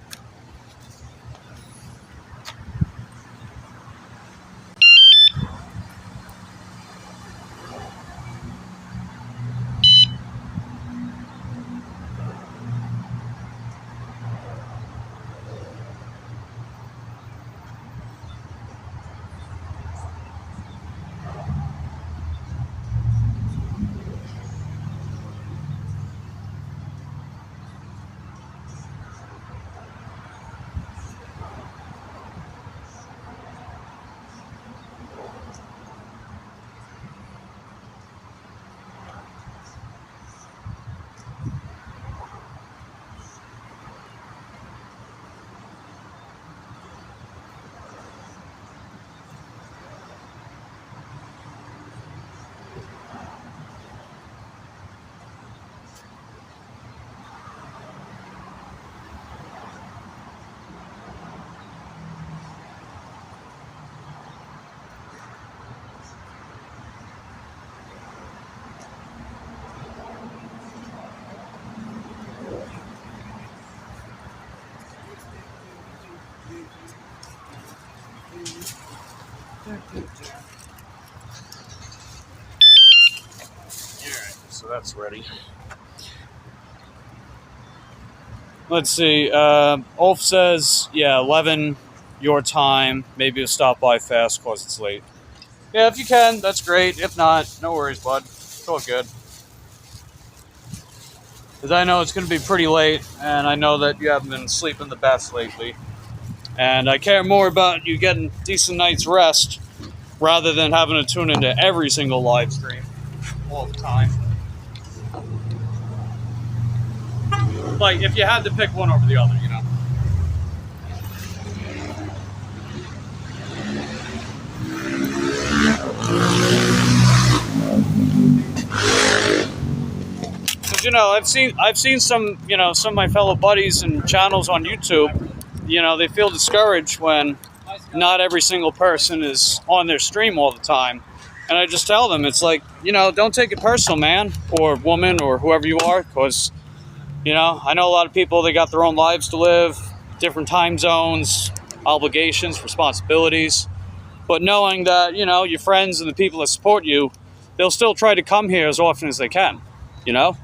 Speaker 1: Alright, so that's ready. Let's see. Ulf says, yeah, 11 your time. Maybe you'll stop by fast because it's late. Yeah, if you can, that's great. If not, no worries, bud. It's all good. Because I know it's going to be pretty late, and I know that you haven't been sleeping the best lately. And I care more about you getting decent night's rest rather than having to tune into every single live stream all the time. Like, if you had to pick one over the other, you know. Because, you know, I've seen some, you know, some of my fellow buddies and channels on YouTube, you know, they feel discouraged when not every single person is on their stream all the time. And I just tell them, it's like, you know, don't take it personal, man, or woman, or whoever you are, because, you know, I know a lot of people, they got their own lives to live, different time zones, obligations, responsibilities. But knowing that, you know, your friends and the people that support you, they'll still try to come here as often as they can, you know?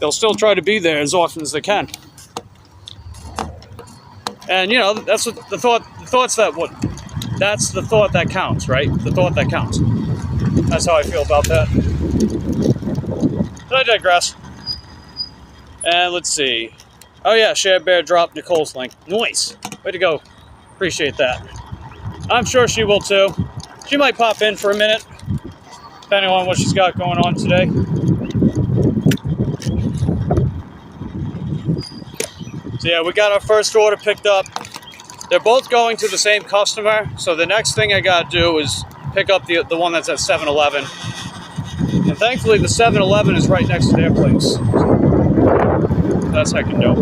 Speaker 1: They'll still try to be there as often as they can. And, you know, that's what the thoughts that what, that's the thought that counts, right? The thought that counts. That's how I feel about that. But I digress. And let's see. Oh yeah, Share Bear dropped Nicole's link. Nice. Way to go. Appreciate that. I'm sure she will too. She might pop in for a minute, depending on what she's got going on today. So yeah, we got our first order picked up. They're both going to the same customer, so the next thing I gotta do is pick up the one that's at 7-Eleven. And thankfully the 7-Eleven is right next to their place. So that's heckin' dope.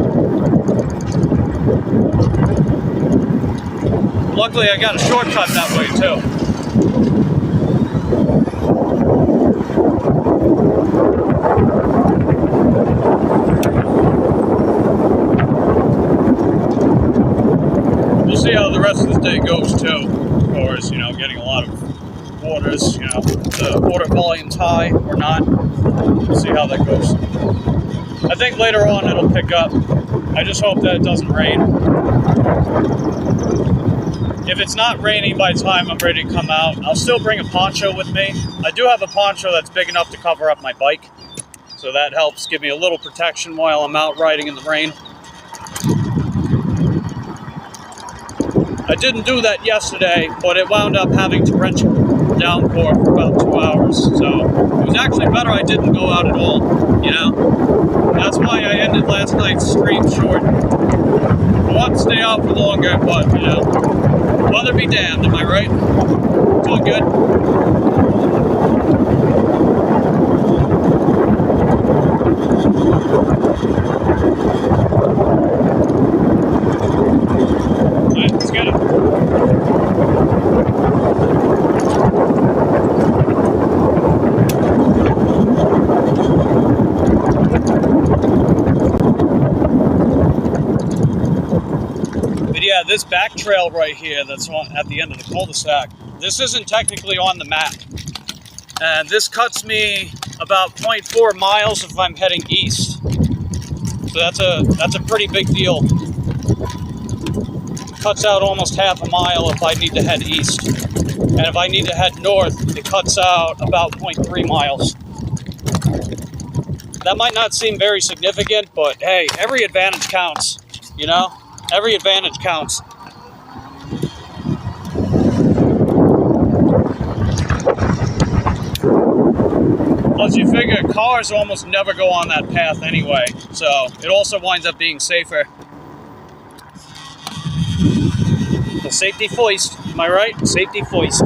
Speaker 1: Luckily I got a shortcut that way too. update goes too. Of course, you know, getting a lot of orders, you know, the order volume's high or not. We'll see how that goes. I think later on it'll pick up. I just hope that it doesn't rain. If it's not raining by the time I'm ready to come out, I'll still bring a poncho with me. I do have a poncho that's big enough to cover up my bike, so that helps give me a little protection while I'm out riding in the rain. I didn't do that yesterday, but it wound up having torrential downpour for about 2 hours, so it was actually better I didn't go out at all, you know? That's why I ended last night's stream short. I want to stay out for longer, but, you know, weather be damned, am I right? It's all good. Alright, let's get it. Yeah, this back trail right here that's at the end of the cul-de-sac, this isn't technically on the map. And this cuts me about 0.4 miles if I'm heading east. So that's a pretty big deal. Cuts out almost half a mile if I need to head east. And if I need to head north, it cuts out about 0.3 miles. That might not seem very significant, but hey, every advantage counts, you know? Every advantage counts. Plus, you figure cars almost never go on that path anyway, so it also winds up being safer. The safety first, am I right? Safety first.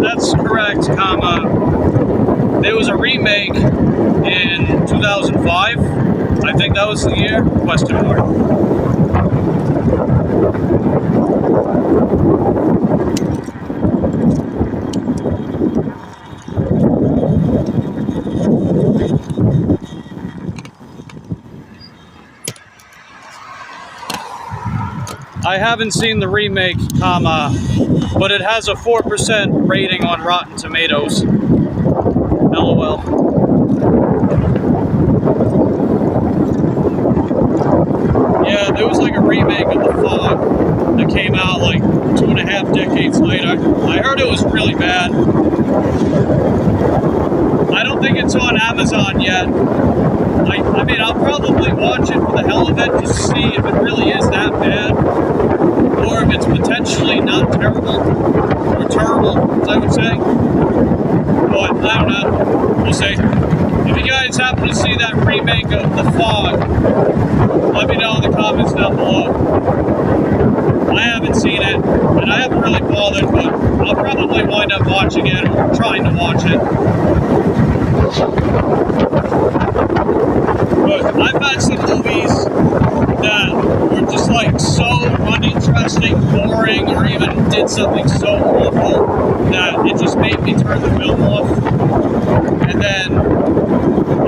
Speaker 1: That's correct, there was a remake in 2005. I think that was the year, question mark. I haven't seen the remake, but it has a 4% rating on Rotten Tomatoes. LOL. Yeah, there was like a remake of The Fog that came out like 2.5 decades later. I heard it was really bad. I don't think it's on Amazon yet. I mean, I'll probably watch it for the hell of it to see if it really is that bad, or if it's potentially not terrible, or terrible, as I would say. But I don't know. We'll see. If you guys happen to see that remake of The Fog, let me know in the comments down below. I haven't seen it, and I haven't really bothered, but I'll probably wind up watching it, or trying to watch it. But I've had some movies that were just like so uninteresting, boring, or even did something so awful that it just made me turn the film off, and then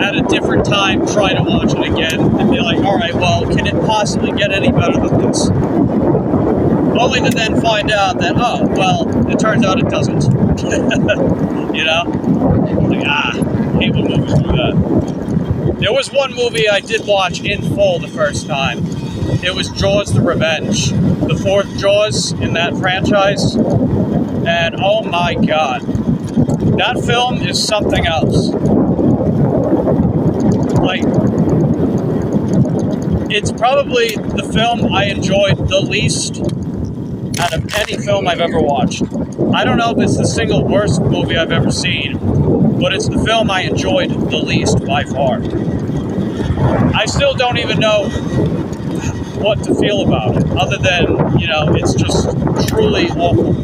Speaker 1: at a different time try to watch it again and be like, all right, well, can it possibly get any better than this? Only to then find out that, oh, well, it turns out it doesn't. You know? Like, I hate when movies do that. There was one movie I did watch in full the first time. It was Jaws the Revenge, the fourth Jaws in that franchise. And oh my god, that film is something else. Like, it's probably the film I enjoyed the least out of any film I've ever watched. I don't know if it's the single worst movie I've ever seen, but it's the film I enjoyed the least by far. I still don't even know what to feel about it, other than, you know, it's just truly awful.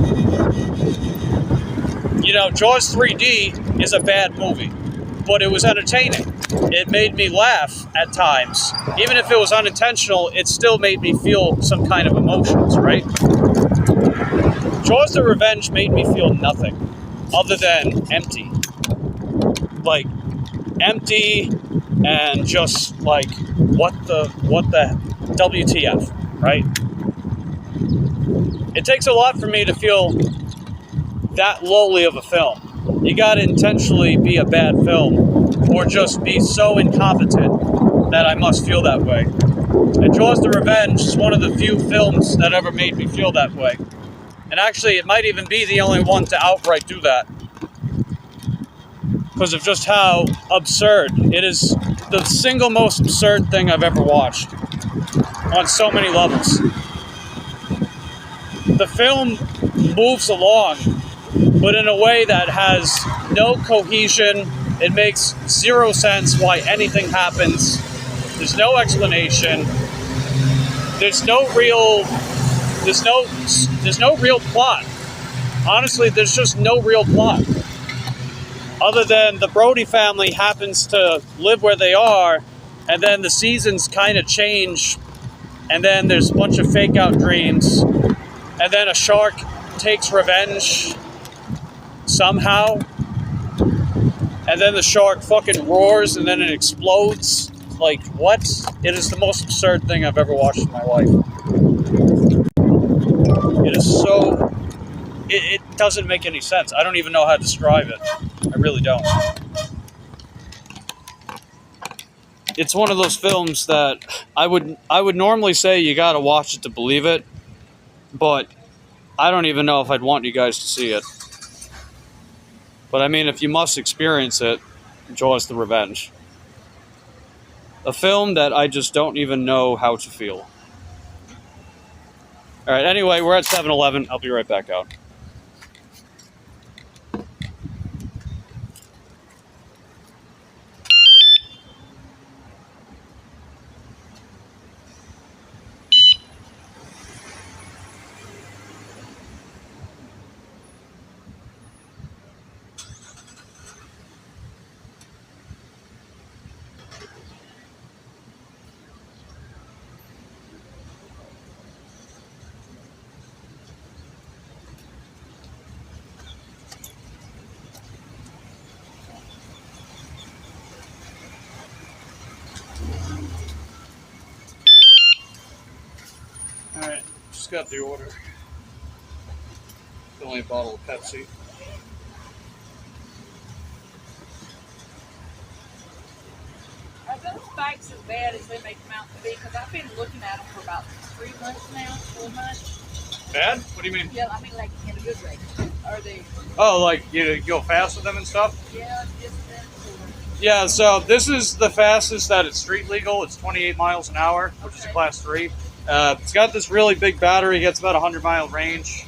Speaker 1: You know, Jaws 3D is a bad movie, but it was entertaining. It made me laugh at times. Even if it was unintentional, it still made me feel some kind of emotions, right? Jaws the Revenge made me feel nothing other than empty. Like, empty and just like, what the WTF, right? It takes a lot for me to feel that lowly of a film. You gotta intentionally be a bad film or just be so incompetent that I must feel that way. And Jaws the Revenge is one of the few films that ever made me feel that way. And actually, it might even be the only one to outright do that. Because of just how absurd. It is the single most absurd thing I've ever watched. On so many levels. The film moves along, but in a way that has no cohesion. It makes zero sense why anything happens. There's no explanation. There's no real plot. Honestly, there's just no real plot. Other than the Brody family happens to live where they are, and then the seasons kind of change, and then there's a bunch of fake out dreams, and then a shark takes revenge somehow, and then the shark fucking roars, and then it explodes. Like, what? It is the most absurd thing I've ever watched in my life. It is so... It doesn't make any sense. I don't even know how to describe it. I really don't. It's one of those films that I would normally say you gotta watch it to believe it, but I don't even know if I'd want you guys to see it. But I mean, if you must experience it, Jaws the Revenge. A film that I just don't even know how to feel. Alright, anyway, we're at 7-Eleven. I'll be right back out. Alright, just got the order. It's only a bottle of Pepsi.
Speaker 5: Are those spikes as bad as they make them out to be? Because I've been looking at them for about 3 months now, 4 months.
Speaker 1: Bad? What do you mean?
Speaker 5: Yeah, I mean like in a good way. Are they?
Speaker 1: Oh, like you go fast with them and stuff?
Speaker 5: Yeah, just that sort of.
Speaker 1: Yeah, so this is the fastest that it's street legal. It's 28 miles an hour, which is a class 3. It's got this really big battery. It gets about 100-mile range.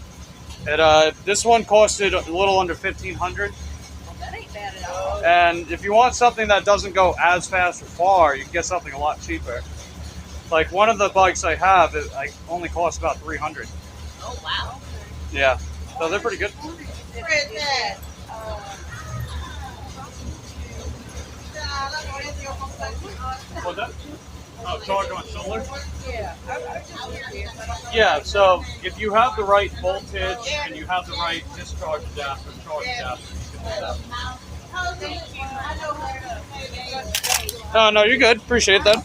Speaker 1: This one costed a little under $1,500.
Speaker 5: Well, that ain't bad at all.
Speaker 1: And if you want something that doesn't go as fast or far, you can get something a lot cheaper. Like one of the bikes I have, it only costs about $300.
Speaker 5: Oh wow.
Speaker 1: Yeah, so they're pretty good.
Speaker 3: Where is that?
Speaker 1: What's that? Oh, charge on solar?
Speaker 5: Yeah, I just curious.
Speaker 1: Yeah, so if you have the right voltage and you have the right discharge adapter, charge adapter, you can do that. Oh, no, you're good. Appreciate that.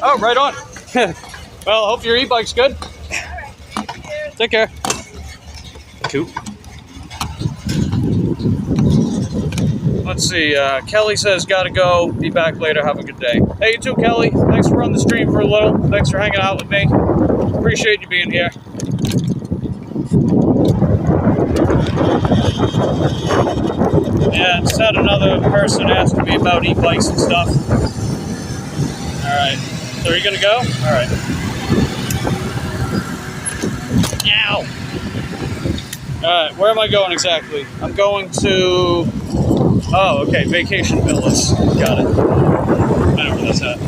Speaker 1: Oh, right on. Well, hope your e-bike's good. Take care. Cool. Let's see. Kelly says, gotta go. Be back later. Have a good day. Hey, you too, Kelly. Thanks for running the stream for a little. Thanks for hanging out with me. Appreciate you being here. Yeah, just had another person asking me about e-bikes and stuff. Alright. So are you gonna go? Alright. Ow! Alright, where am I going exactly? I'm going to... Oh, okay, Vacation Villas. Got it. I know where that's at.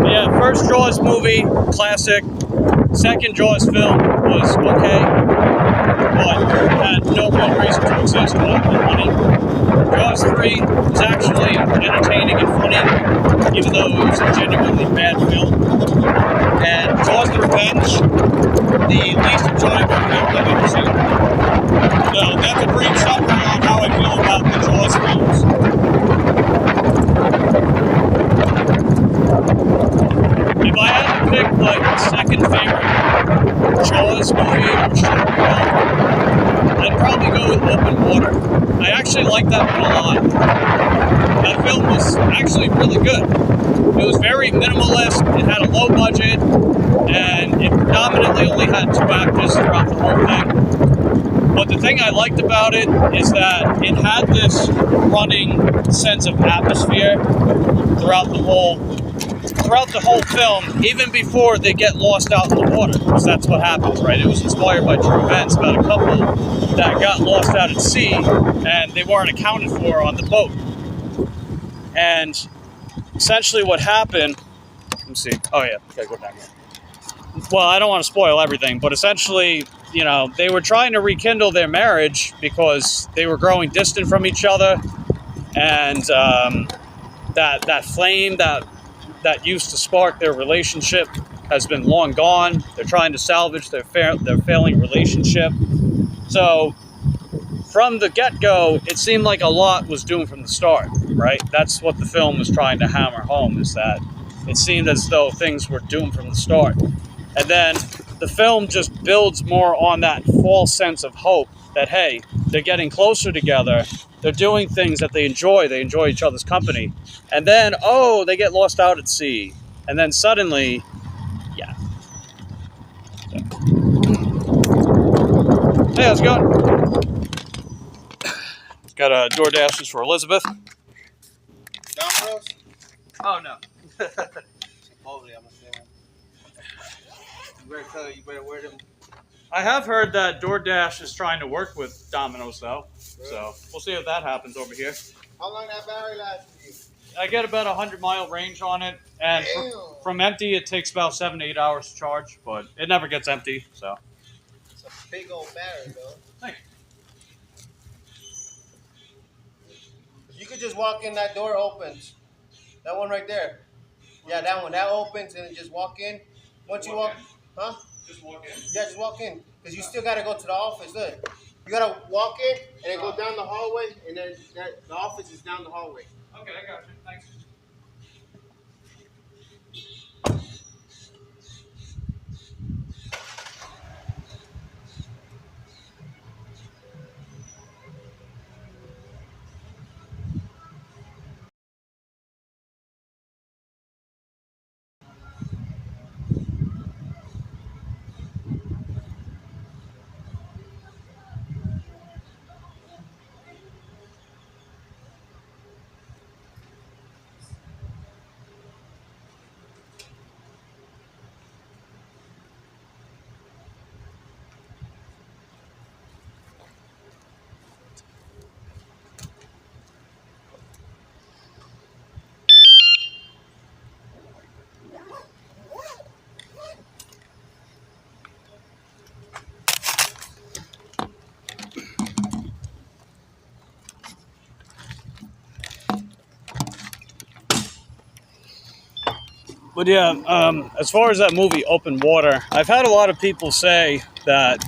Speaker 1: But yeah, first Jaws movie, classic. Second Jaws film was okay, but had no real reason to exist other than money. Jaws 3 was actually entertaining and funny, even though it was a genuinely bad film. And Jaws the Revenge, the least enjoyable film I've ever seen. So that's a brief summary on how I feel about the Jaws films. If I had to pick like the second favorite Jaws movie or short film, I'd probably go with Open Water. I actually like that one a lot. That film was actually really good. It was very minimalist, it had a low budget, and it predominantly only had 2 actors throughout the whole thing. But the thing I liked about it is that it had this running sense of atmosphere throughout the whole film, even before they get lost out in the water, because that's what happens, right? It was inspired by true events about a couple that got lost out at sea, and they weren't accounted for on the boat. And essentially what happened, let me see, oh yeah, okay, go back here. Well, I don't want to spoil everything, but essentially, you know, they were trying to rekindle their marriage because they were growing distant from each other, and that flame that used to spark their relationship has been long gone. They're trying to salvage their failing relationship. So from the get-go, it seemed like a lot was doomed from the start, right? That's what the film was trying to hammer home, is that it seemed as though things were doomed from the start. And then the film just builds more on that false sense of hope that, hey, they're getting closer together, they're doing things that they enjoy each other's company. And then, oh, they get lost out at sea. And then suddenly, yeah. Hey, how's it going? Got DoorDashes for Elizabeth.
Speaker 4: Domino's?
Speaker 1: Oh, no.
Speaker 4: Hopefully, I'm assuming. You better wear them.
Speaker 1: I have heard that DoorDash is trying to work with Domino's, though. Really? So we'll see if that happens over here.
Speaker 4: How long that battery lasts for you?
Speaker 1: I get about a 100-mile range on it, and from empty, it takes about 7 to 8 hours to charge, but it never gets empty, so.
Speaker 4: It's a big old battery, though.
Speaker 1: Thank you.
Speaker 4: You could just walk in, that door opens. That one right there. Yeah, that one. That opens and then just walk in. Once you walk, huh?
Speaker 1: Just walk in?
Speaker 4: Yeah, just walk in. Because you still got to go to the office. Look. You got to walk in and then go down the hallway, and then the office is down the hallway.
Speaker 1: Okay, I got you. Thanks. But yeah, as far as that movie, Open Water, I've had a lot of people say that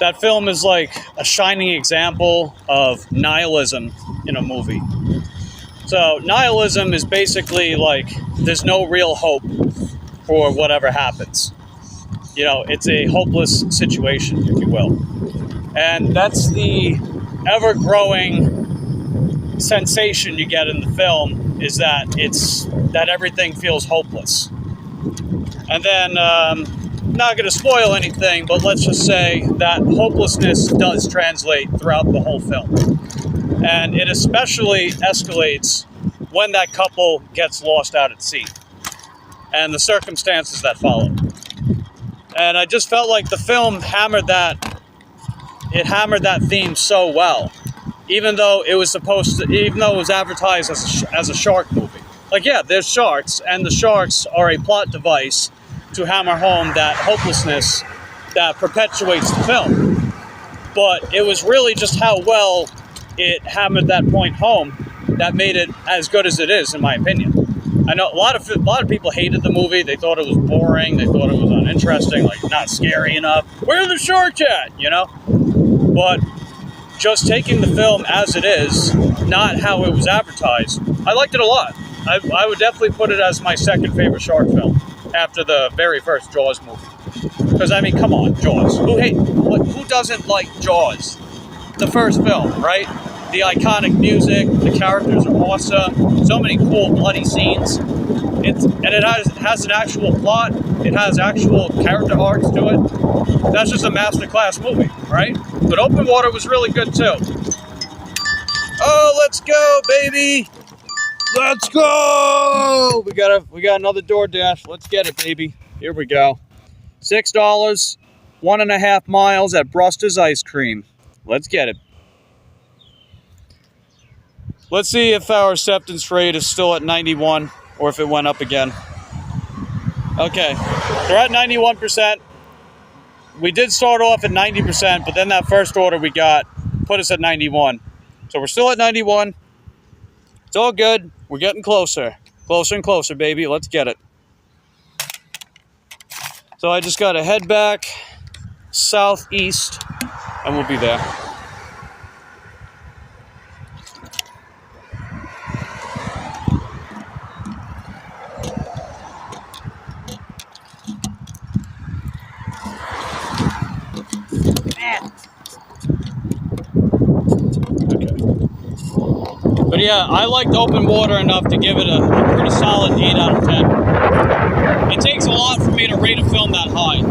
Speaker 1: that film is like a shining example of nihilism in a movie. So nihilism is basically like there's no real hope for whatever happens. You know, it's a hopeless situation, if you will. And that's the ever-growing sensation you get in the film, is that everything feels hopeless. And then, not going to spoil anything, but let's just say that hopelessness does translate throughout the whole film. And it especially escalates when that couple gets lost out at sea and the circumstances that follow. And I just felt like the film hammered that theme so well, even though it was advertised as a shark movie. Like, yeah, there's sharks, and the sharks are a plot device to hammer home that hopelessness that perpetuates the film. But it was really just how well it hammered that point home that made it as good as it is, in my opinion. I know a lot of people hated the movie. They thought it was boring. They thought it was uninteresting, like not scary enough. Where are the sharks at? You know? But just taking the film as it is, not how it was advertised, I liked it a lot. I would definitely put it as my second favorite shark film after the very first Jaws movie. Because, I mean, come on, Jaws. Who doesn't like Jaws? The first film, right? The iconic music, the characters are awesome, so many cool bloody scenes. It has an actual plot. It has actual character arcs to it. That's just a masterclass movie, right? But Open Water was really good too. Oh, let's go, baby! Let's go! We got another DoorDash. Let's get it, baby. Here we go. $6, 1.5 miles at Bruster's Ice Cream. Let's get it. Let's see if our acceptance rate is still at 91 or if it went up again. Okay, they're at 91%. We did start off at 90%, but then that first order we got put us at 91. So we're still at 91. It's all good. We're getting closer. Closer and closer, baby. Let's get it. So I just got to head back southeast, and we'll be there. But yeah, I liked Open Water enough to give it a pretty solid 8 out of 10. It takes a lot for me to rate a film that high.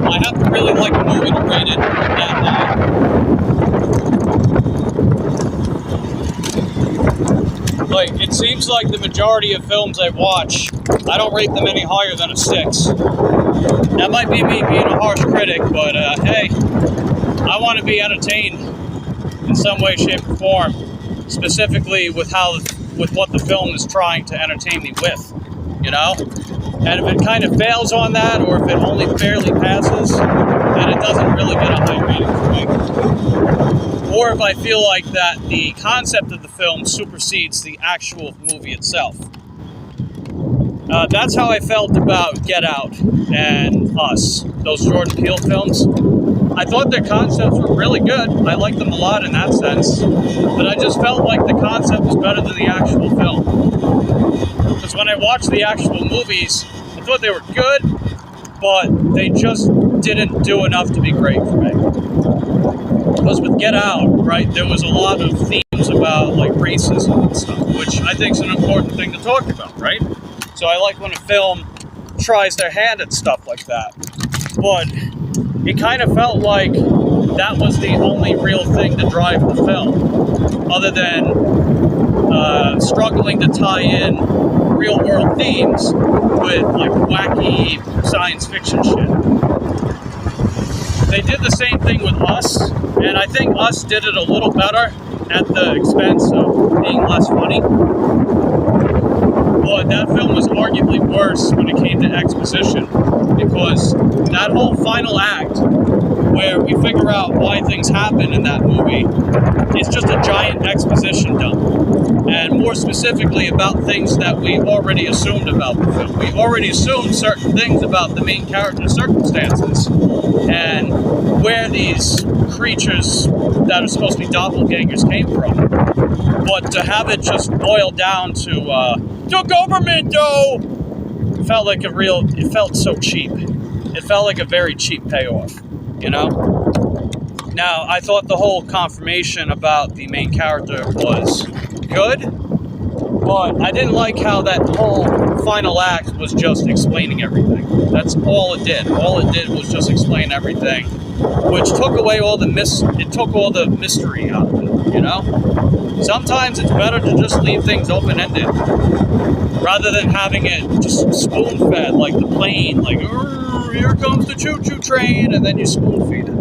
Speaker 1: I have to really like a movie to rate it that high. Like, it seems like the majority of films I watch, I don't rate them any higher than a 6. That might be me being a harsh critic, but hey, I want to be entertained in some way, shape, or form. Specifically with what the film is trying to entertain me with, you know? And if it kind of fails on that, or if it only barely passes, then it doesn't really get a high rating for me. Or if I feel like that the concept of the film supersedes the actual movie itself. That's how I felt about Get Out and Us, those Jordan Peele films. I thought their concepts were really good. I liked them a lot in that sense. But I just felt like the concept was better than the actual film. Because when I watched the actual movies, I thought they were good, but they just didn't do enough to be great for me. Because with Get Out, right, there was a lot of themes about like racism and stuff, which I think is an important thing to talk about, right? So I like when a film tries their hand at stuff like that. But it kind of felt like that was the only real thing to drive the film, other than struggling to tie in real world themes with like wacky science fiction shit. They did the same thing with Us, and I think Us did it a little better at the expense of being less funny. But that film was arguably worse when it came to exposition, because that whole final act where we figure out why things happen in that movie, it's just a giant exposition dump. And more specifically about things that we already assumed about the film. We already assumed certain things about the main character's circumstances and where these creatures that are supposed to be doppelgangers came from. But to have it just boil down to the government, though, it felt so cheap. It felt like a very cheap payoff, you know? Now, I thought the whole confirmation about the main character was good, but I didn't like how that whole final act was just explaining everything. That's all it did. All it did was just explain everything, which took away all the mystery out of it, you know? Sometimes it's better to just leave things open-ended rather than having it just spoon-fed like the plane, like, here comes the choo-choo train, and then you spoon-feed it.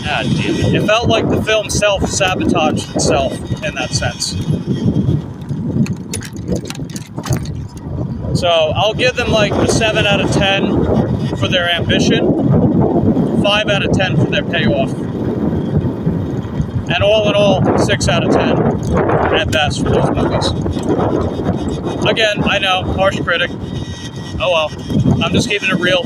Speaker 1: God damn it. It felt like the film self-sabotaged itself in that sense. So I'll give them like a 7 out of 10 for their ambition, 5 out of 10 for their payoff. And all in all, 6 out of 10 at best for those movies. Again, I know, harsh critic. Oh well, I'm just keeping it real.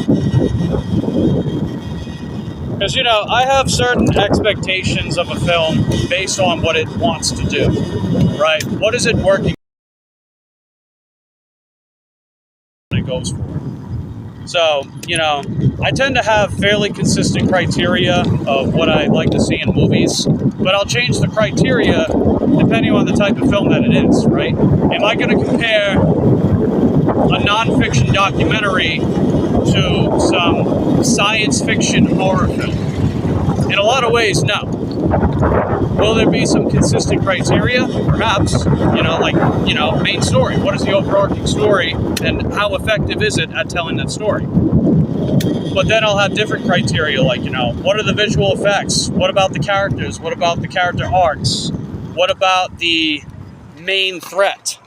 Speaker 1: Because, you know, I have certain expectations of a film based on what it wants to do, right? What is it working it goes for? So, you know, I tend to have fairly consistent criteria of what I like to see in movies, but I'll change the criteria depending on the type of film that it is, right? Am I going to compare a nonfiction documentary to some science fiction horror film? In a lot of ways, no. Will there be some consistent criteria? Perhaps. Main story. What is the overarching story, and how effective is it at telling that story? But then I'll have different criteria, like, what are the visual effects? What about the characters? What about the character arcs? What about the main threat?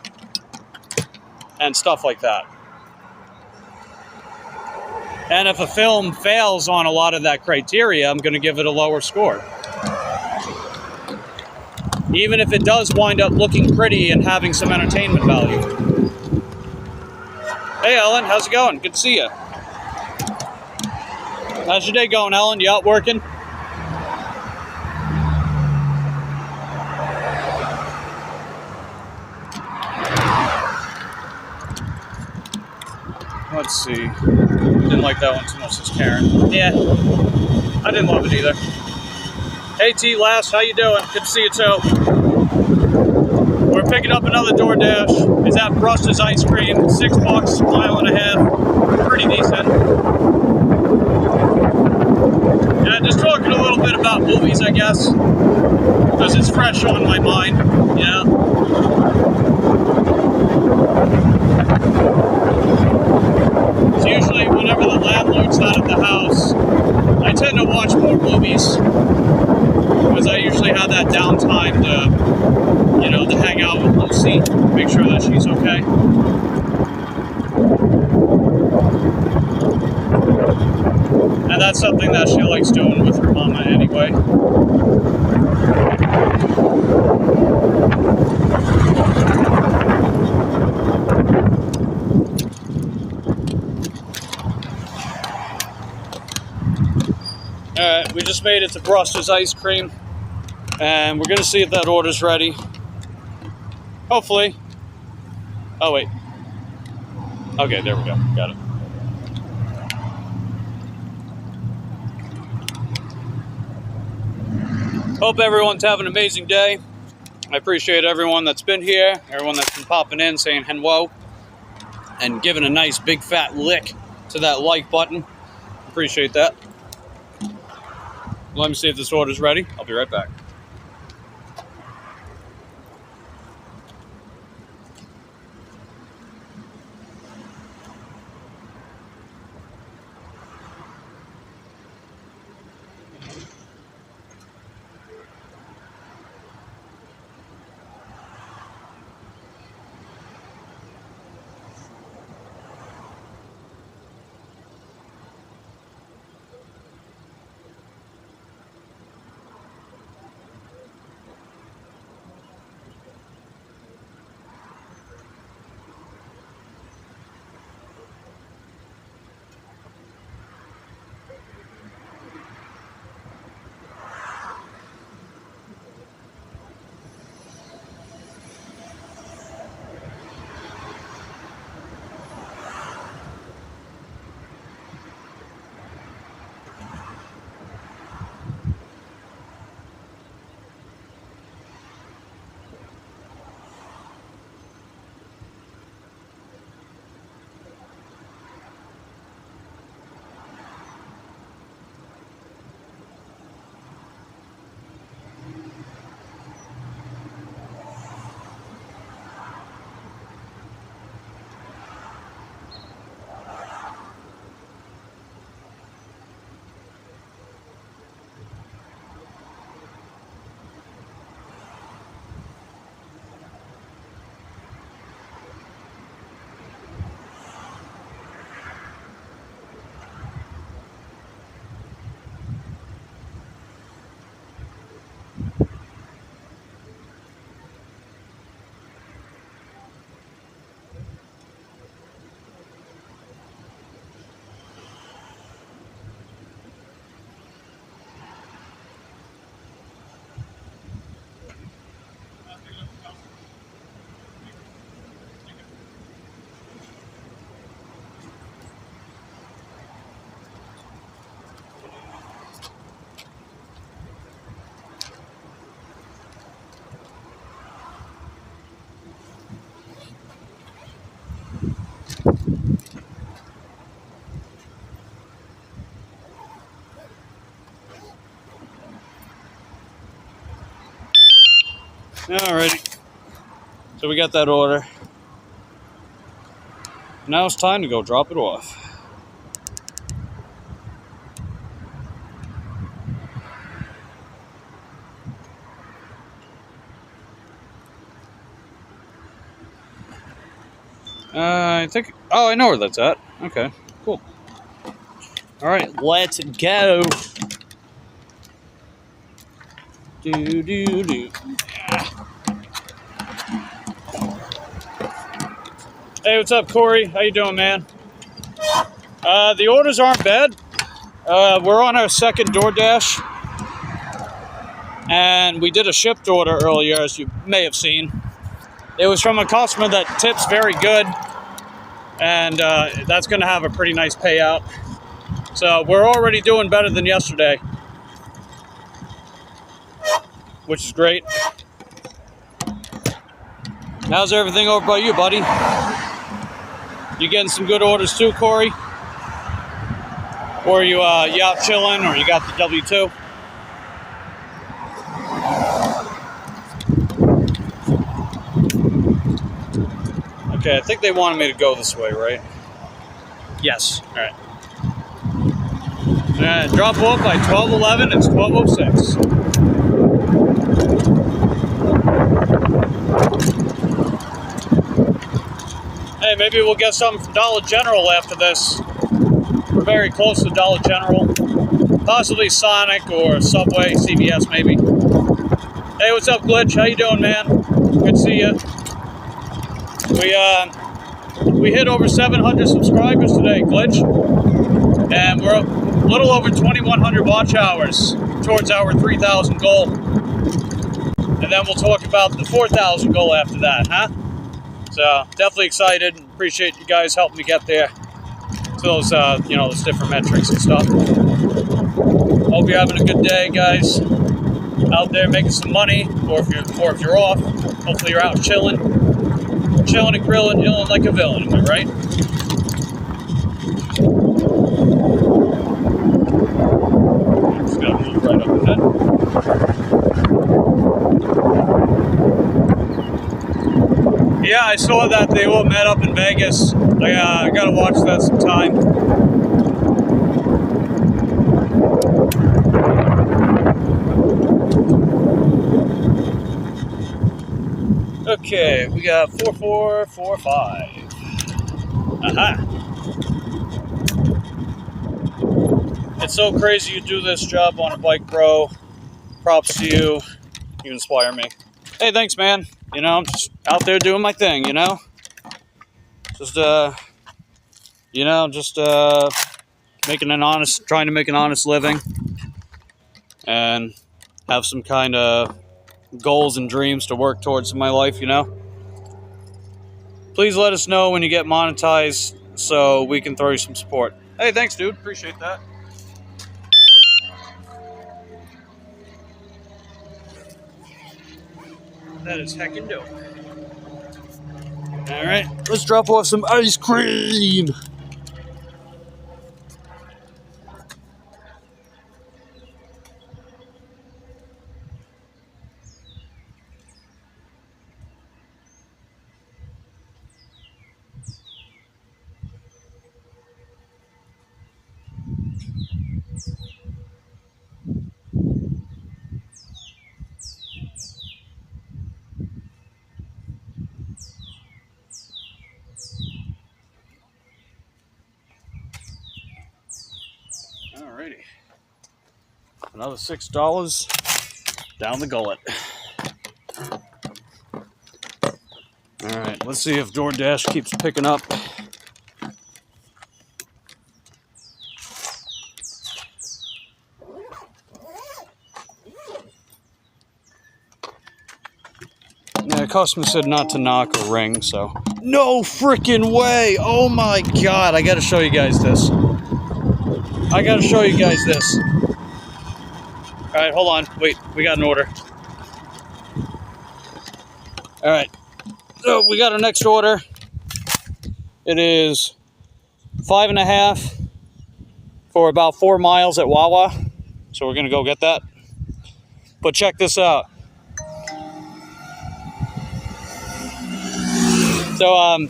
Speaker 1: And stuff like that. And if a film fails on a lot of that criteria, I'm going to give it a lower score. Even if it does wind up looking pretty and having some entertainment value. Hey, Ellen, how's it going? Good to see you. How's your day going, Ellen? You out working? Let's see. Didn't like that one too much, as Karen. Yeah, I didn't love it either. Hey, T-Last, how you doing? Good to see you, too. We're picking up another DoorDash. It's at Bruster's Ice Cream. $6, mile and a half. Pretty decent. Yeah, just talking a little bit about movies, I guess. Because it's fresh on my mind, yeah. So usually whenever the landlord's not at the house, I tend to watch more movies. Because I usually have that downtime to hang out with Lucy, make sure that she's okay. And that's something that she likes doing with her mama anyway. Alright, we just made it to Bruster's Ice Cream. And we're going to see if that order's ready. Hopefully. Oh, wait. Okay, there we go. Got it. Hope everyone's having an amazing day. I appreciate everyone that's been here, everyone that's been popping in, saying hello, and giving a nice big fat lick to that like button. Appreciate that. Let me see if this order's ready. I'll be right back. Alrighty. So we got that order. Now it's time to go drop it off. I think... Oh, I know where that's at. Okay, cool. Alright, let's go. Do. Hey, what's up, Corey? How you doing, man? The orders aren't bad. We're on our second DoorDash. And we did a shipped order earlier, as you may have seen. It was from a customer that tips very good. And that's going to have a pretty nice payout. So we're already doing better than yesterday, which is great. How's everything over by you, buddy? You getting some good orders too, Corey? Or you out chilling, or you got the W-2? Okay, I think they wanted me to go this way, right? Yes. All right. Drop off by 12:11. It's 12:06. Hey, maybe we'll get something from Dollar General after this. We're very close to Dollar General. Possibly Sonic or Subway, CVS maybe. Hey, what's up, Glitch? How you doing, man? Good to see you. We hit over 700 subscribers today, Glitch. And we're a little over 2,100 watch hours towards our 3,000 goal. And then we'll talk about the 4,000 goal after that, huh? So, definitely excited. Appreciate you guys helping me get there. To those, those different metrics and stuff. Hope you're having a good day, guys. Out there making some money, or if you're off, hopefully you're out chilling and grilling, yelling like a villain. Am I right? Just gotta move right up ahead. Yeah, I saw that they all met up in Vegas. I gotta watch that sometime. Okay, we got 4445. Aha! It's so crazy you do this job on a bike, bro. Props to you. You inspire me. Hey, thanks, man. I'm just out there doing my thing, Just, trying to make an honest living. And have some kind of goals and dreams to work towards in my life, Please let us know when you get monetized so we can throw you some support. Hey, thanks, dude. Appreciate that. That is heckin' dope. Alright, let's drop off some ice cream. Alrighty. Another $6 down the gullet. Alright, let's see if DoorDash keeps picking up. Yeah, the customer said not to knock or ring, so. No freaking way! Oh my god, I gotta show you guys this. Alright, hold on. Wait, we got an order. Alright. So we got our next order. It is 5.5 for about 4 miles at Wawa. So we're gonna go get that. But check this out. So,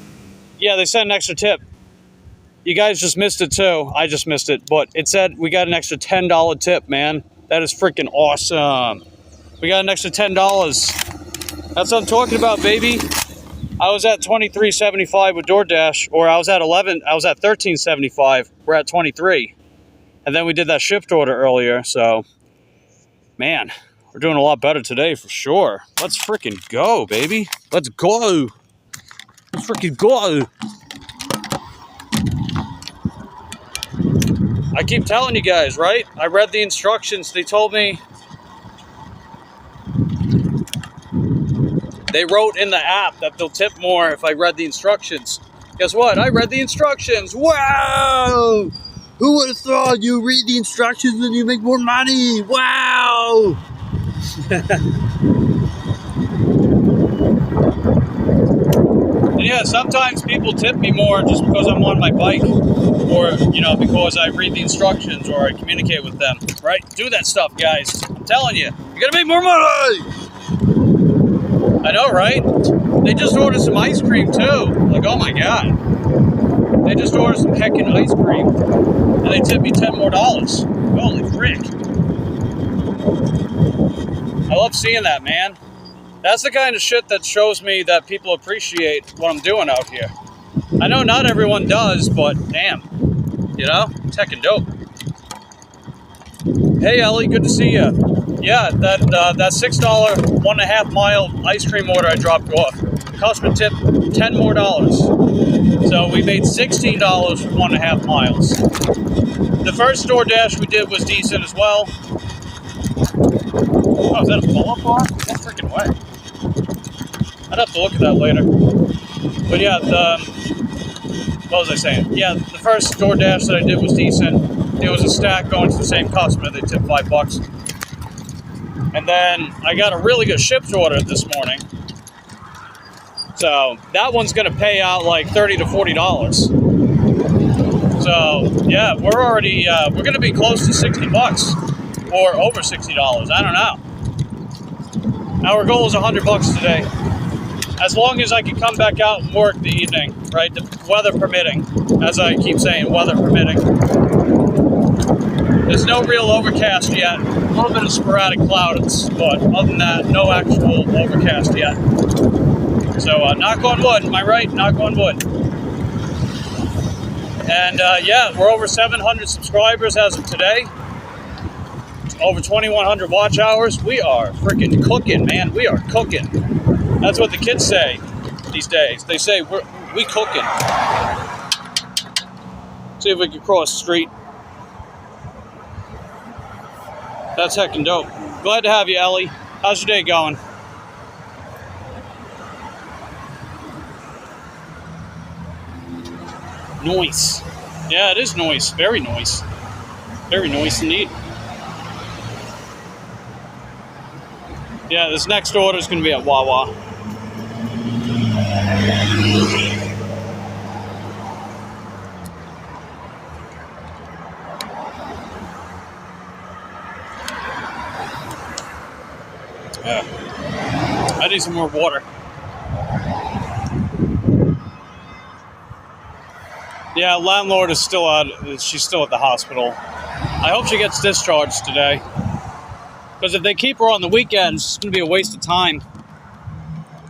Speaker 1: yeah, they sent an extra tip. You guys just missed it too. I just missed it, but it said we got an extra $10 tip, man. That is freaking awesome. We got an extra $10. That's what I'm talking about, baby. I was at $23.75 with DoorDash, or I was at $13.75. We're at 23. And then we did that shift order earlier, so man, we're doing a lot better today for sure. Let's freaking go, baby. Let's go. Let's freaking go. I keep telling you guys, right? I read the instructions. They told me, they wrote in the app that they'll tip more if I read the instructions. Guess what? I read the instructions. Wow! Who would have thought you read the instructions and you make more money? Wow! And yeah, sometimes people tip me more just because I'm on my bike, or, you know, because I read the instructions or I communicate with them, right? Do that stuff, guys. I'm telling you, you're gonna make more money! I know, right? They just ordered some ice cream too. Like, oh my god. They just ordered some heckin' ice cream. And they tipped me $10 more. Holy frick. I love seeing that, man. That's the kind of shit that shows me that people appreciate what I'm doing out here. I know not everyone does, but damn. You know? It's heckin' dope. Hey, Ellie, good to see you. Yeah, that $6 1.5 mile ice cream order I dropped off. The customer tipped $10 more. So we made $16 for 1.5 miles. The first DoorDash we did was decent as well. Oh, is that a pull-up bar? That's freaking wet. I'd have to look at that later. But yeah, what was I saying? Yeah, the first DoorDash that I did was decent. It was a stack going to the same customer. They tipped $5. And then I got a really good shipped order this morning. So that one's going to pay out like $30 to $40. So yeah, we're already, we're going to be close to $60 or over $60. I don't know. Our goal is $100 today. As long as I can come back out and work the evening, right? The weather permitting, as I keep saying, weather permitting. There's no real overcast yet. A little bit of sporadic clouds, but other than that, no actual overcast yet. So, knock on wood, am I right? Knock on wood. And, yeah, we're over 700 subscribers as of today. Over 2,100 watch hours. We are freaking cooking, man. We are cooking. That's what the kids say these days. They say, we cooking. See if we can cross the street. That's heckin' dope. Glad to have you, Ellie. How's your day going? Noise. Yeah, it is noise. Very noise. Very noise indeed. Yeah, this next order is going to be at Wawa. Yeah. I need some more water. Yeah, landlord is still out. She's still at the hospital. I hope she gets discharged today. Because if they keep her on the weekends, it's going to be a waste of time.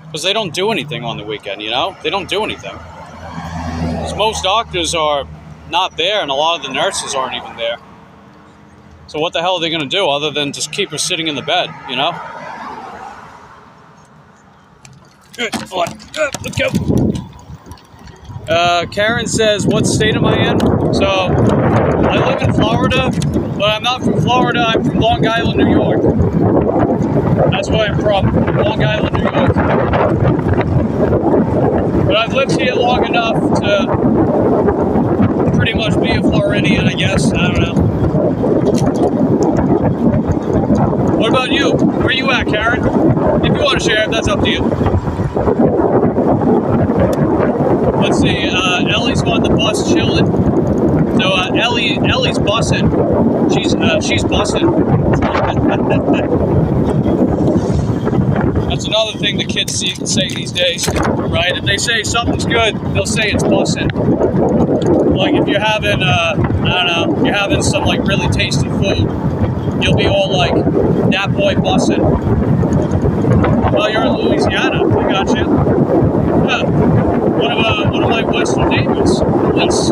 Speaker 1: Because they don't do anything on the weekend, you know? They don't do anything. Because most doctors are not there, and a lot of the nurses aren't even there. So what the hell are they going to do other than just keep her sitting in the bed, you know? Let's go. Karen says, what state am I in? So, I live in Florida, but I'm not from Florida. I'm from Long Island, New York. That's where I'm from, Long Island, New York. But I've lived here long enough to pretty much be a Floridian, I guess. I don't know. What about you? Where you at, Karen? If you want to share, that's up to you. Let's see, Ellie's on the bus chilling. So Ellie's bussing. She's bussing. That's another thing the kids say these days, right? If they say something's good, they'll say it's bussin'. Like if you're having, I don't know, you're having some like really tasty food, you'll be all like, that boy bussin'. Well, you're in Louisiana, I got you. Yeah, one of my Western neighbors. What's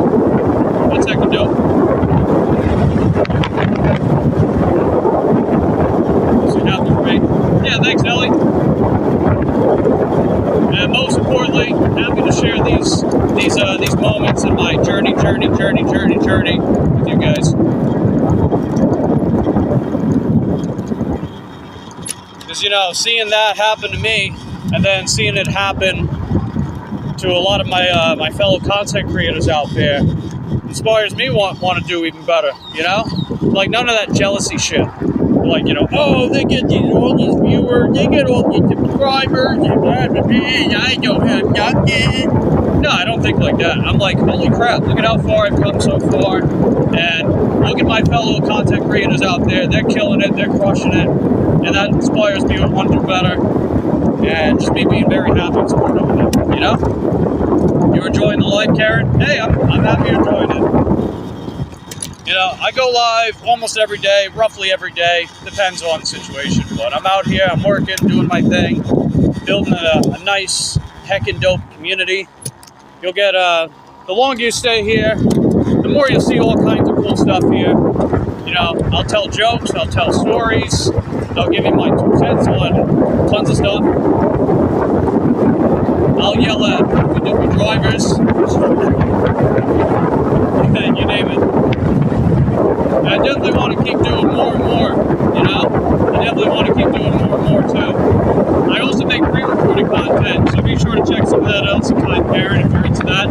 Speaker 1: that can do? So happy for me. Yeah, thanks, Ellie. And most importantly, happy to share these moments in my journey with you guys. Because, you know, seeing that happen to me, and then seeing it happen to a lot of my fellow content creators out there, inspires me want to do even better, you know? Like, none of that jealousy shit. Like, you know, oh, they get all these viewers, they get all these subscribers, and I don't have nothing. No, I don't think like that. I'm like, holy crap, look at how far I've come so far, and look at my fellow content creators out there. They're killing it, they're crushing it, and that inspires me to want to do better, and just me being very happy and supportive of it, you know? You enjoying the life, Karen? Hey, I'm happy you're enjoying it. You know, I go live almost every day, roughly every day, depends on the situation, but I'm out here, I'm working, doing my thing, building a nice, heckin' dope community. You'll get, the longer you stay here, the more you'll see all kinds of cool stuff here. You know, I'll tell jokes, I'll tell stories, I'll give you my 2 cents on tons of stuff. I'll yell at the drivers, and you name it. And I definitely want to keep doing more and more, you know? I definitely want to keep doing more and more, too. I also make pre-recorded content, so be sure to check some of that out, some kind parent if you're into that.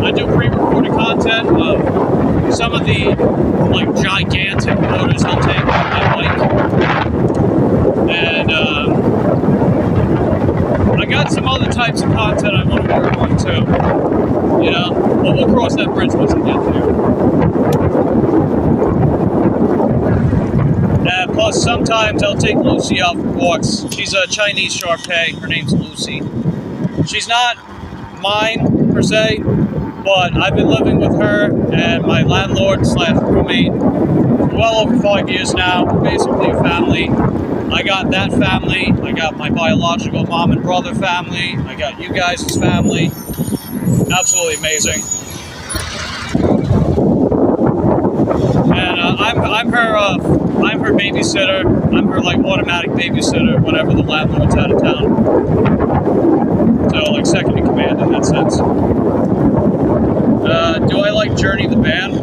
Speaker 1: I do pre-recorded content of some of the, like, gigantic photos I'll take on my bike. And, I got some other types of content I want to work on, too. You know? But we'll cross that bridge once we get there. And plus, sometimes I'll take Lucy out for walks. She's a Chinese Shar Pei. Her name's Lucy. She's not mine, per se, but I've been living with her and my landlord / roommate for well over 5 years now. We're basically a family. I got that family. I got my biological mom and brother family. I got you guys' family. Absolutely amazing. And I'm her babysitter. I'm her like automatic babysitter whenever the landlord's out of town. So like second in command in that sense. Do I like Journey the band?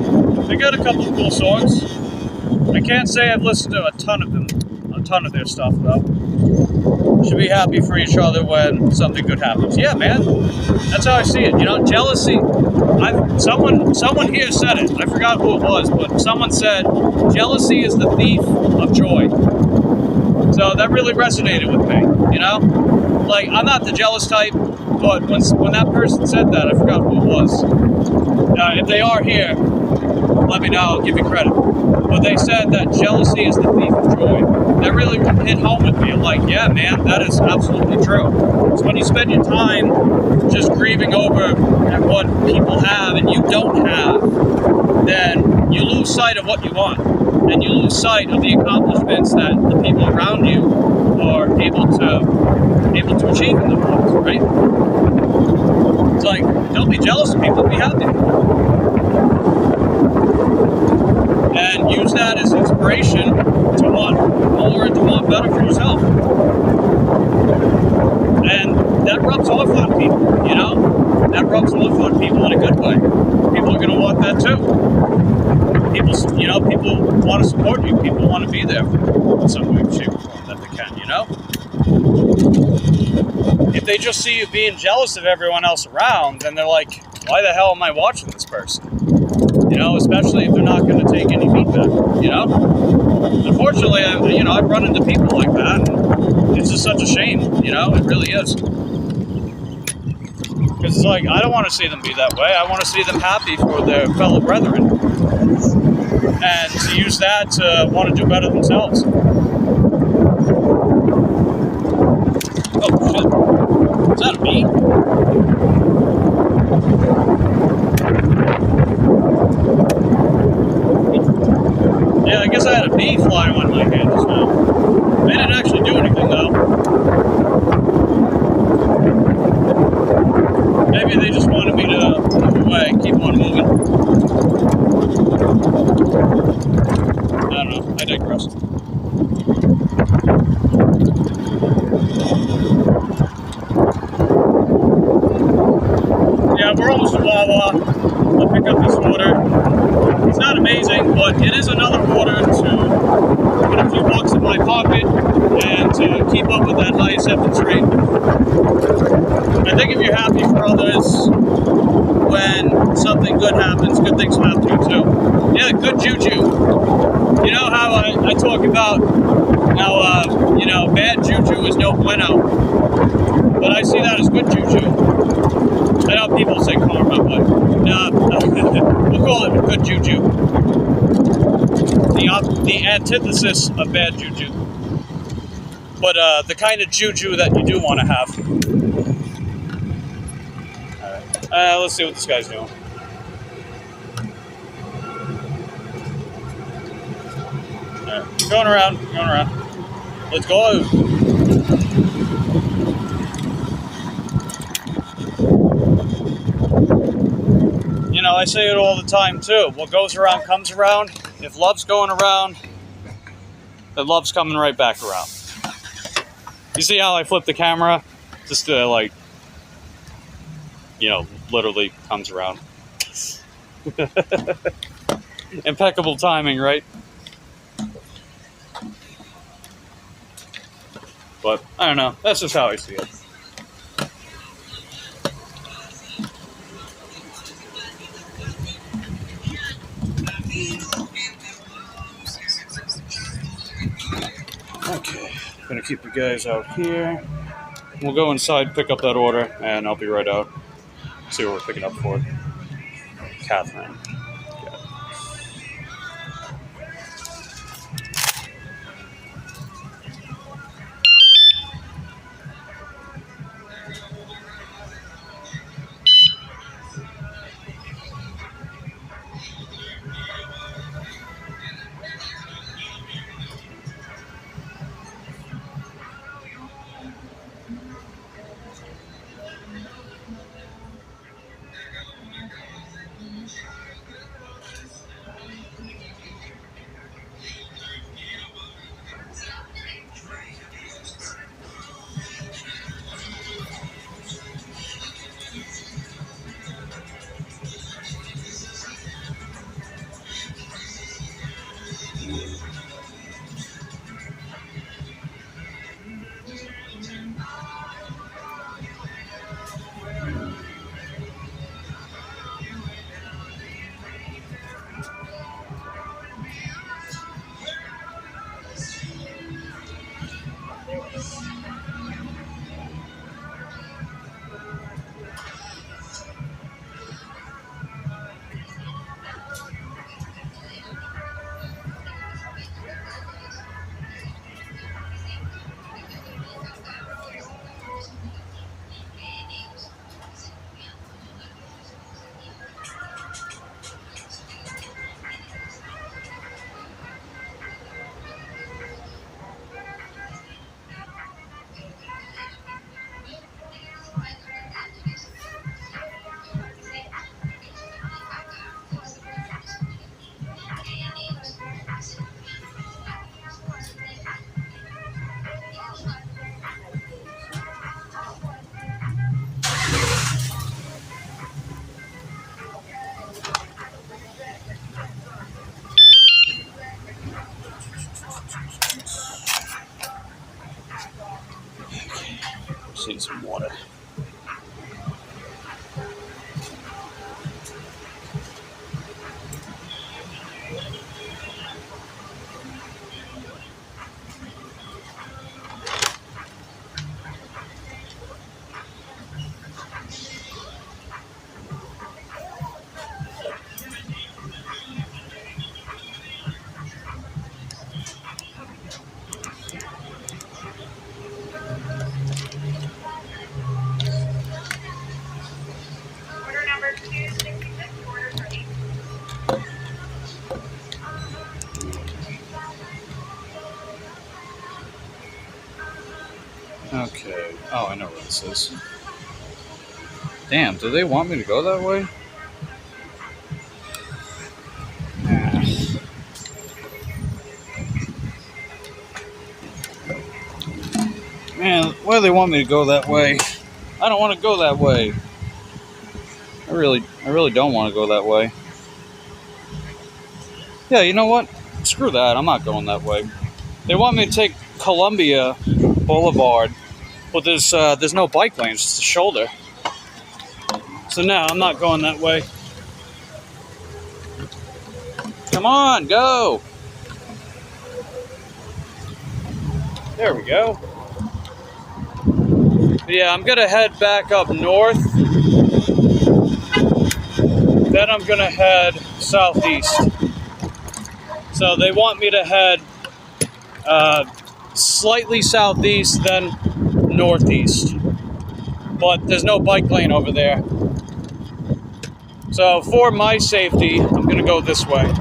Speaker 1: They got a couple of cool songs. I can't say I've listened to a ton of their stuff though. Should be happy for each other when something good happens. Yeah, man. That's how I see it. You know, jealousy. Someone here said it. I forgot who it was, but someone said jealousy is the thief of joy. So that really resonated with me. You know, like I'm not the jealous type, but when that person said that, I forgot who it was. If they are here, let me know. I'll give you credit. But they said that jealousy is the thief of joy. That really hit home with me. I'm like, yeah, man, that is absolutely true. So when you spend your time just grieving over at what people have and you don't have, then you lose sight of what you want. And you lose sight of the accomplishments that the people around you are able to achieve in their lives, right? It's like, don't be jealous of people, be happy. And use that as inspiration to want more and to want better for yourself. And that rubs off on people, you know? That rubs off on people in a good way. People are going to want that too. People want to support you. People want to be there in some way, shape, or form that they can, you know? If they just see you being jealous of everyone else around, then they're like, why the hell am I watching this person? You know, especially if they're not going to take any feedback, you know? Unfortunately, I've run into people like that, and it's just such a shame, you know? It really is. Because it's like, I don't want to see them be that way. I want to see them happy for their fellow brethren. And to use that to want to do better themselves. Is that a bee? Yeah, I guess I had a bee fly on my head just now. They didn't actually do anything though. Maybe they just wanted me to move away, keep on moving. I don't know, I digress. Yeah, we're almost to Wawa. I'll pick up this order. It's not amazing, but it is another order to put a few bucks in my pocket and to keep up with that high acceptance rate. I think if you're happy for others, when something good happens, good things will happen to you too. Yeah, good juju. You know how I talk about how, bad juju is no bueno, but I see that as good juju. I know people say karma, but nah, we'll call it good juju. The antithesis of bad juju. But the kind of juju that you do want to have. Alright, let's see what this guy's doing. Alright, going around. Let's go. You know, I say it all the time too. What goes around comes around. If love's going around, then love's coming right back around. You see how I flip the camera? Just literally comes around. Impeccable timing, right? But I don't know. That's just how I see it. Okay, gonna keep the guys out here. We'll go inside, pick up that order, and I'll be right out. See what we're picking up for. Catherine. Need some water. Okay. Oh, I know where this is. Damn, do they want me to go that way? Man, why do they want me to go that way? I don't want to go that way. I really don't want to go that way. Yeah, you know what? Screw that. I'm not going that way. They want me to take Columbia Boulevard, but there's no bike lanes. It's a shoulder. So no, I'm not going that way. Come on, go. There we go. But yeah, I'm gonna head back up north. Then I'm gonna head southeast. So they want me to head slightly southeast, then northeast. But there's no bike lane over there. So for my safety, I'm going to go this way.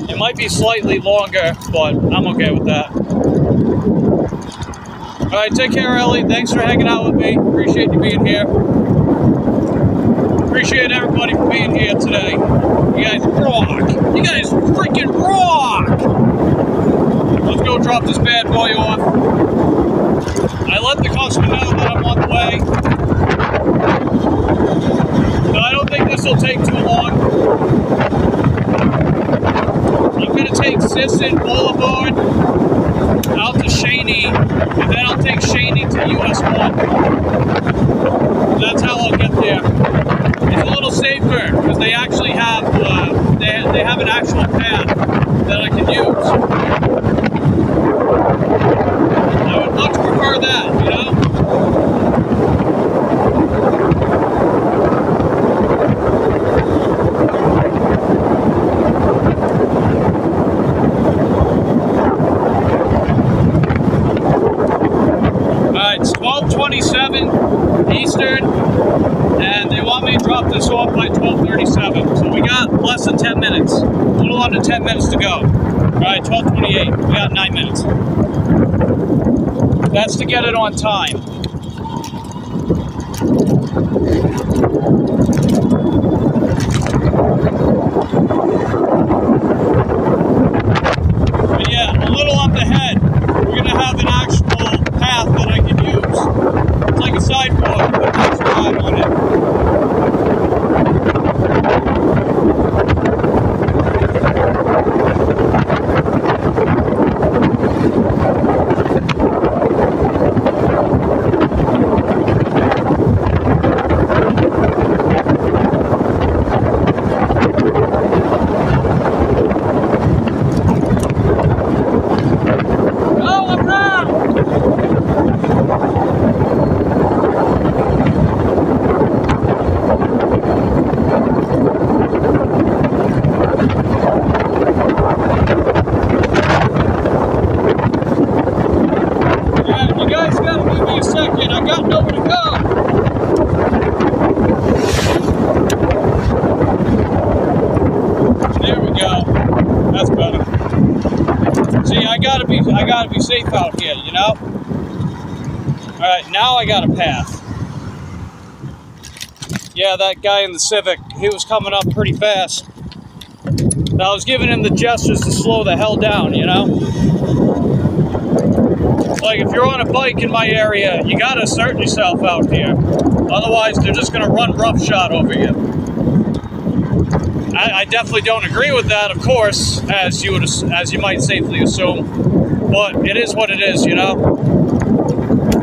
Speaker 1: It might be slightly longer, but I'm okay with that. All right, take care, Ellie. Thanks for hanging out with me. Appreciate you being here. Appreciate everybody for being here today. You guys rock. You guys freaking rock. Let's go drop this bad boy off. I let the customer know that I'm on the way. But I don't think this will take too long. I'm going to take Sisson Boulevard out to Cheney, and then I'll take Cheney to US 1. That's how I'll get there. It's a little safer because they actually have they have an actual path that I can use. I would much prefer that, you know? Alright, it's 12:27 Eastern, and they want me to drop this off by 12:37. So we got less than 10 minutes. A little under 10 minutes to go. Alright, 12:28. We got 9 minutes. That's to get it on time. But yeah, a little up ahead, we're going to have an actual path that I can use. It's like a sidewalk, but there's a ride on it. I gotta be safe out here, you know? Alright, now I got a path. Yeah, that guy in the Civic, he was coming up pretty fast. I was giving him the gestures to slow the hell down, you know? Like, if you're on a bike in my area, you gotta assert yourself out here. Otherwise, they're just gonna run roughshod over you. I definitely don't agree with that, of course, as you might safely assume. But it is what it is, you know?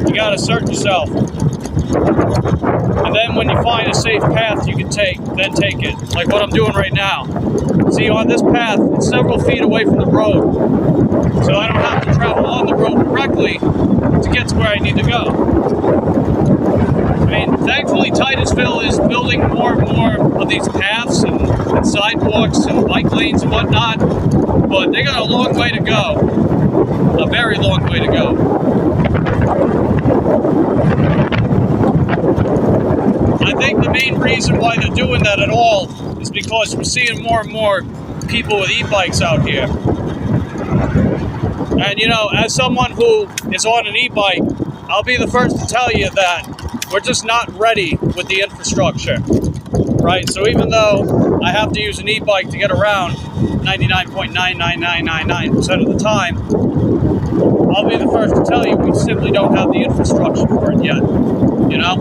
Speaker 1: You gotta assert yourself. And then when you find a safe path you can take, then take it. Like what I'm doing right now. See, on this path, it's several feet away from the road. So I don't have to travel on the road directly to get to where I need to go. I mean, thankfully Titusville is building more and more of these paths and sidewalks and bike lanes and whatnot. But they got a long way to go. A very long way to go. I think the main reason why they're doing that at all is because we're seeing more and more people with e-bikes out here. And you know, as someone who is on an e-bike, I'll be the first to tell you that we're just not ready with the infrastructure, right? So even though I have to use an e-bike to get around 99.99999% of the time, I'll be the first to tell you we simply don't have the infrastructure for it yet, you know?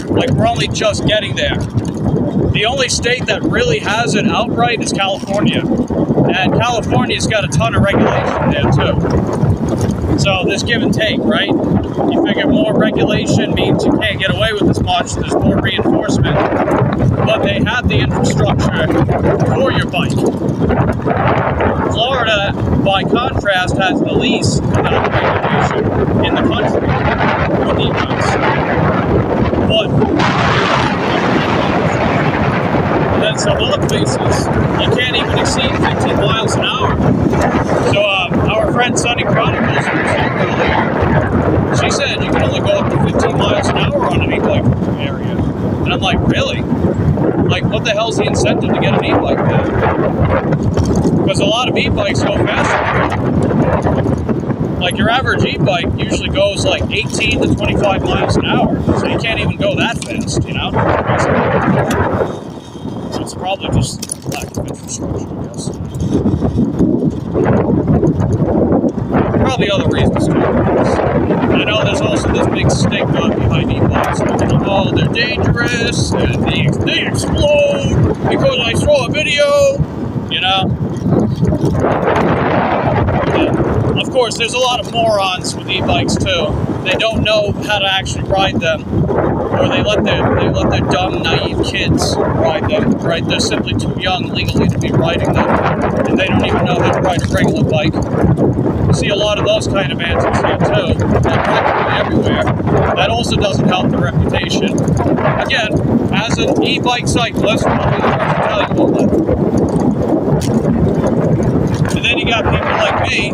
Speaker 1: Like, we're only just getting there. The only state that really has it outright is California. And California's got a ton of regulation there, too. So there's give and take, right? You figure more regulation means you can't get away with as much, there's more reinforcement. But they have the infrastructure for your bike. Florida, by contrast, has the least amount of regulation in the country for e-bikes. But then some other places, you can't even exceed 15 miles an hour. So our friend Sunny Chronicles, she said you can only go up to 15 miles an hour on an e-bike area. And I'm like, really? Like, what the hell's the incentive to get an e-bike then? Because a lot of e-bikes go faster. Like, your average e-bike usually goes like 18 to 25 miles an hour. So you can't even go that fast, you know? So it's probably just lack of infrastructure, I guess. Probably other reasons too. I know there's also this big stigma behind e-bikes. Oh, they're dangerous, and they explode because I saw a video, you know? But, of course, there's a lot of morons with e-bikes too. They don't know how to actually ride them, or they let their dumb, naive kids ride them, right? They're simply too young legally to be riding them, and they don't even know how to ride a regular bike. You see a lot of those kind of antics here too, practically everywhere. That also doesn't help the reputation. Again, as an e-bike cyclist, I'll be the first to tell you all that. And then you got people like me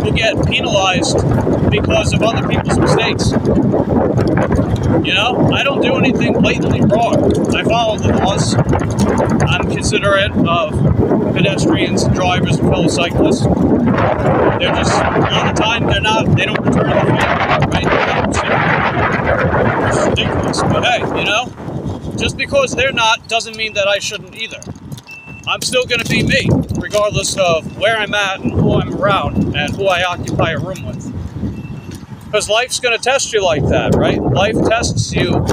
Speaker 1: who get penalized because of other people's mistakes. You know, I don't do anything blatantly wrong. I follow the laws. I'm considerate of pedestrians, and drivers, and fellow cyclists. They're just, a lot of the time, they don't return the favor, right? It's ridiculous. But hey, you know, just because they're not doesn't mean that I shouldn't either. I'm still going to be me, regardless of where I'm at and who I'm around and who I occupy a room with. Because life's going to test you like that, right? Life tests you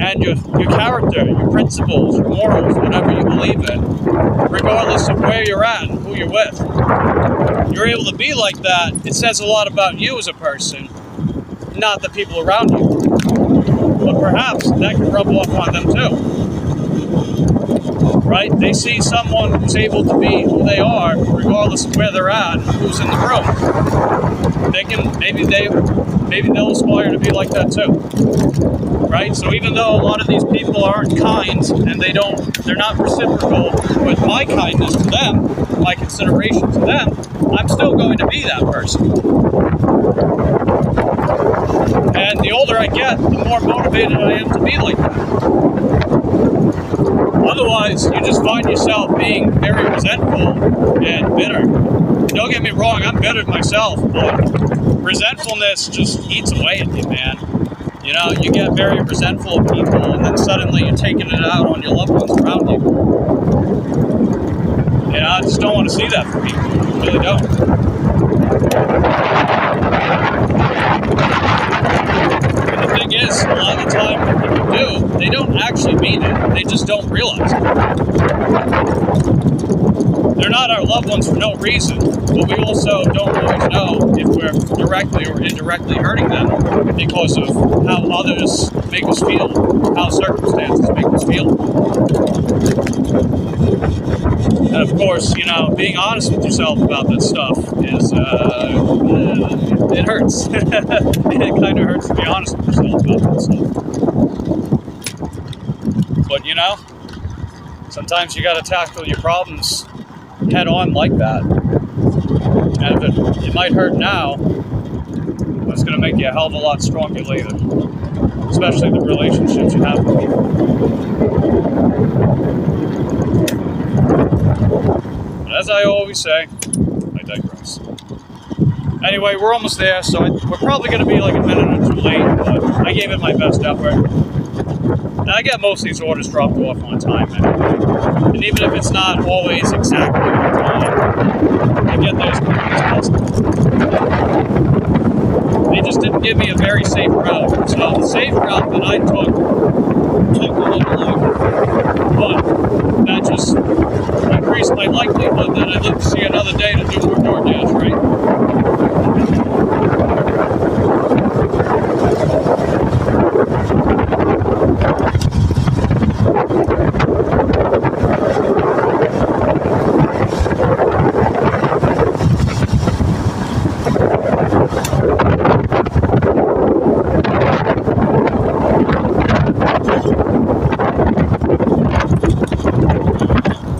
Speaker 1: and your character, your principles, your morals, whatever you believe in, regardless of where you're at and who you're with. You're able to be like that, it says a lot about you as a person, not the people around you. But perhaps that can rub off on them too. Right? They see someone who's able to be who they are, regardless of where they're at and who's in the room. Maybe they'll aspire to be like that too. Right? So even though a lot of these people aren't kind and they're not reciprocal with my kindness to them, my consideration to them, I'm still going to be that person. And the older I get, the more motivated I am to be like that. Otherwise, you just find yourself being very resentful and bitter. Don't get me wrong, I'm bitter myself, but resentfulness just eats away at you, man. You know, you get very resentful of people, and then suddenly you're taking it out on your loved ones around you. You know, I just don't want to see that from people. I really don't. And the thing is, a lot of the time when people do, they don't actually mean it. They just don't realize it. They're not our loved ones for no reason, but we also don't always know if we're directly or indirectly hurting them because of how others make us feel, how circumstances make us feel. And of course, you know, being honest with yourself about that stuff is, it hurts. It kind of hurts to be honest with yourself about that stuff. But, you know, sometimes you got to tackle your problems head on like that. And if it might hurt now, but it's going to make you a hell of a lot stronger later. Especially the relationships you have with people. But as I always say, I digress. Anyway, we're almost there, so we're probably going to be like a minute or two late, but I gave it my best effort. And I get most of these orders dropped off on time anyway. And even if it's not always exactly on time, I get there as quickly as possible. They just didn't give me a very safe route. So the safe route that I took a little longer. But that just increased my likelihood that I'd live to see another day to do more DoorDash, right?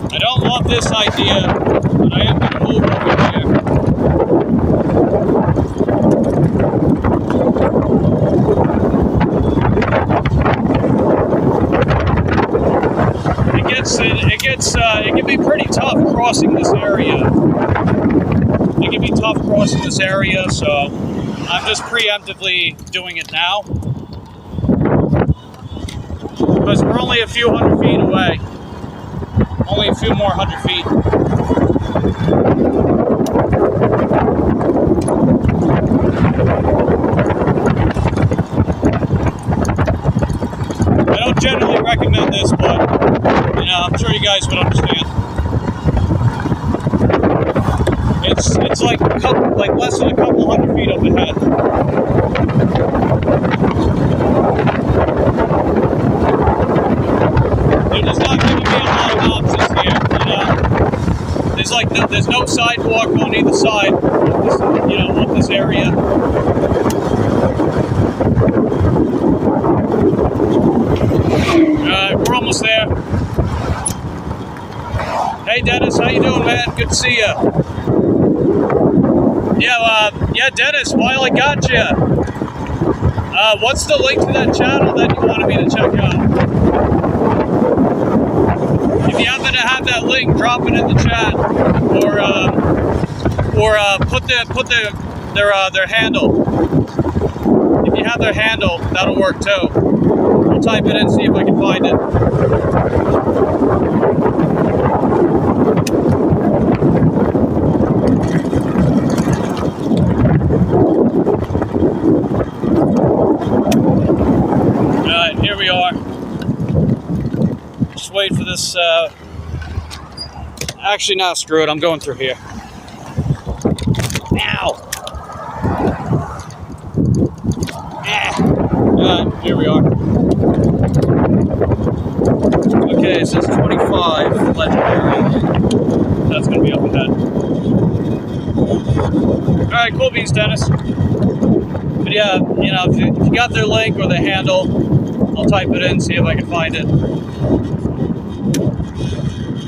Speaker 1: I don't love this idea, but I am going to move over here. It can be pretty tough crossing this area. It can be tough crossing this area, so I'm just preemptively doing it now. Because we're only a few hundred feet away. Only a few more 100 feet. I don't generally recommend this, but I'm sure you guys would understand. It's like less than a couple hundred feet up ahead. They're just not giving me a lot of options here, There's no sidewalk on either side of this, of this area. We're almost there. Hey Dennis, how you doing, man? Good to see you. Yeah, Dennis, while I got you, what's the link to that channel that you wanted me to check out? If you happen to have that link, drop it in the chat, or put their handle. If you have their handle, that'll work too. I'll type it in and see if I can find it. Alright, here we are. Just wait for this, actually, no, screw it, I'm going through here. Ow! Alright, here we are. Okay, it says 25 legendary. That's going to be up ahead. Alright, cool beans, Dennis. But yeah, if you got their link or their handle, I'll type it in, see if I can find it.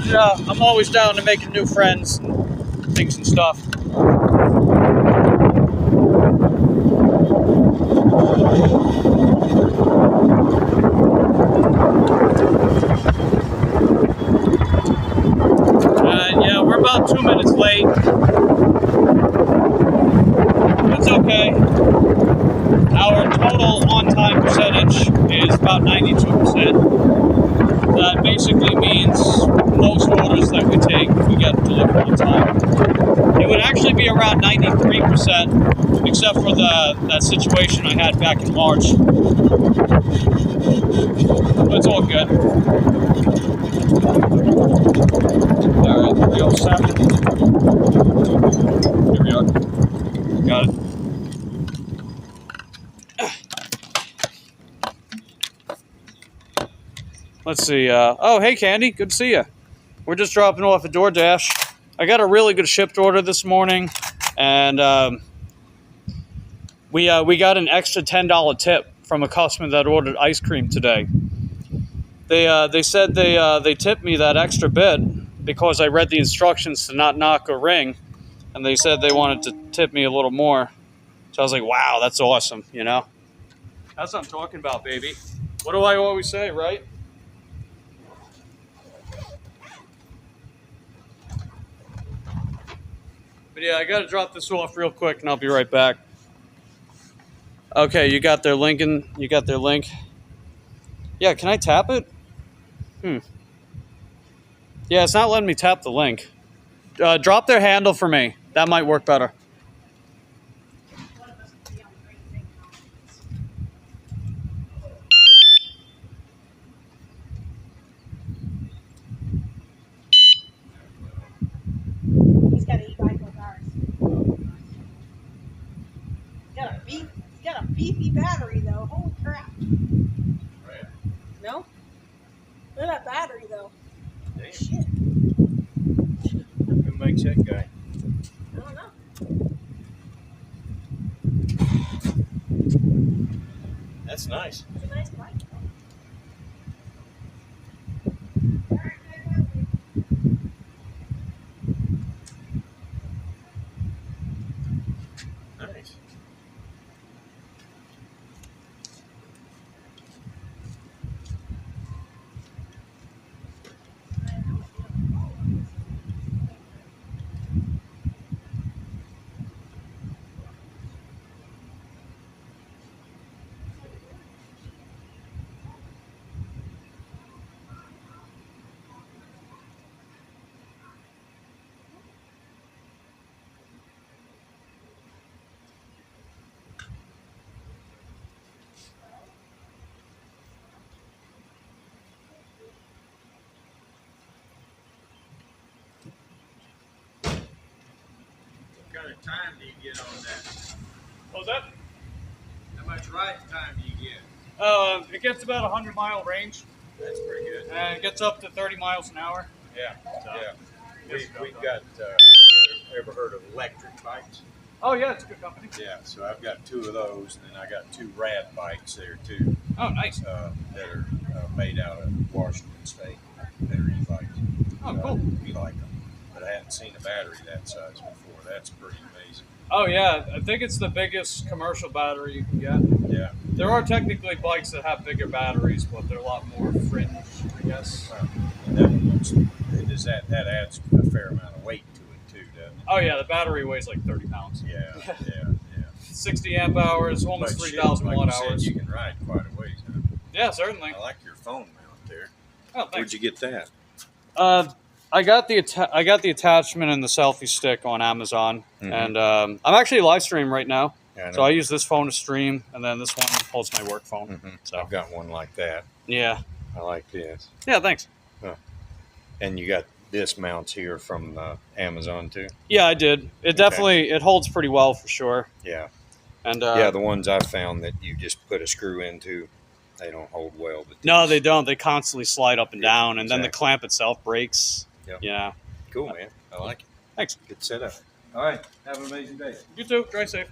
Speaker 1: Yeah, I'm always down to making new friends and things and stuff. Yeah, we're about 2 minutes late. It's okay. Our total on-time percentage is about 92%. That basically means most orders that we take, we get delivered on time. It would actually be around 93%, except for that situation I had back in March. But it's all good. Alright, we all set. Here we are. Got it. Let's see. Oh, hey, Candy. Good to see you. We're just dropping off a DoorDash. I got a really good shipped order this morning, and we got an extra $10 tip from a customer that ordered ice cream today. They said they tipped me that extra bit because I read the instructions to not knock or ring, and they said they wanted to tip me a little more. So I was like, wow, that's awesome, That's what I'm talking about, baby. What do I always say, right? But yeah, I got to drop this off real quick, and I'll be right back. Okay, you got their link. You got their link. Yeah, can I tap it? Yeah, it's not letting me tap the link. Drop their handle for me. That might work better.
Speaker 3: He's got an e-bike with ours. He's got a beefy battery though. Holy crap. No? Look at that battery though.
Speaker 4: Damn.
Speaker 3: Shit.
Speaker 4: Who makes that guy?
Speaker 3: I don't know.
Speaker 4: That's nice.
Speaker 3: It's a nice bike.
Speaker 4: Nice. What kind of time do you get on that?
Speaker 1: What was that?
Speaker 4: How much ride time do you get?
Speaker 1: It gets about a 100-mile range,
Speaker 4: That's pretty good.
Speaker 1: and it gets up to 30 miles an hour.
Speaker 4: Yeah,
Speaker 1: So,
Speaker 4: yeah. We've got, have you ever heard of electric bikes?
Speaker 1: Oh, yeah, it's a good company.
Speaker 4: Yeah, so I've got 2 of those, and then I got 2 rad bikes there too,
Speaker 1: Oh, nice.
Speaker 4: that are made out of Washington State. They're e-bikes.
Speaker 1: Oh, cool.
Speaker 4: We like them, but I hadn't seen a battery that size before. That's pretty amazing.
Speaker 1: Oh, yeah, I think it's the biggest commercial battery you can get.
Speaker 4: Yeah.
Speaker 1: There are technically bikes that have bigger batteries, but they're a lot more fringe, I guess.
Speaker 4: And that one looks, that adds a fair amount of weight to it too, doesn't it?
Speaker 1: Oh, yeah, the battery weighs like 30 pounds.
Speaker 4: Yeah.
Speaker 1: 60 amp hours, almost
Speaker 4: But
Speaker 1: 3,000
Speaker 4: like
Speaker 1: watt
Speaker 4: you said,
Speaker 1: hours.
Speaker 4: you can ride quite a ways. Huh?
Speaker 1: Yeah, certainly.
Speaker 4: I like your phone mount there.
Speaker 1: Oh, thanks.
Speaker 4: Where'd you get that?
Speaker 1: I got the attachment and the selfie stick on Amazon, and I'm actually live streaming right now.
Speaker 4: Yeah,
Speaker 1: So I use this phone to stream, and then this one holds my work phone. So
Speaker 4: I've got one like that.
Speaker 1: yeah,
Speaker 4: I like this.
Speaker 1: yeah, thanks.
Speaker 4: And you got this mounts here from Amazon too.
Speaker 1: Yeah, I did. It definitely it holds pretty well for sure.
Speaker 4: Yeah.
Speaker 1: And
Speaker 4: Yeah, the ones I found that you just put a screw into, they don't hold well. But
Speaker 1: no,
Speaker 4: these-
Speaker 1: they don't. They constantly slide up and
Speaker 4: Yeah,
Speaker 1: down, and then the
Speaker 4: exactly.
Speaker 1: clamp itself breaks.
Speaker 4: Yep.
Speaker 1: Yeah.
Speaker 4: Cool, man. I like it.
Speaker 1: Thanks.
Speaker 4: Good setup. All right. Have an amazing day.
Speaker 1: You too. Drive safe.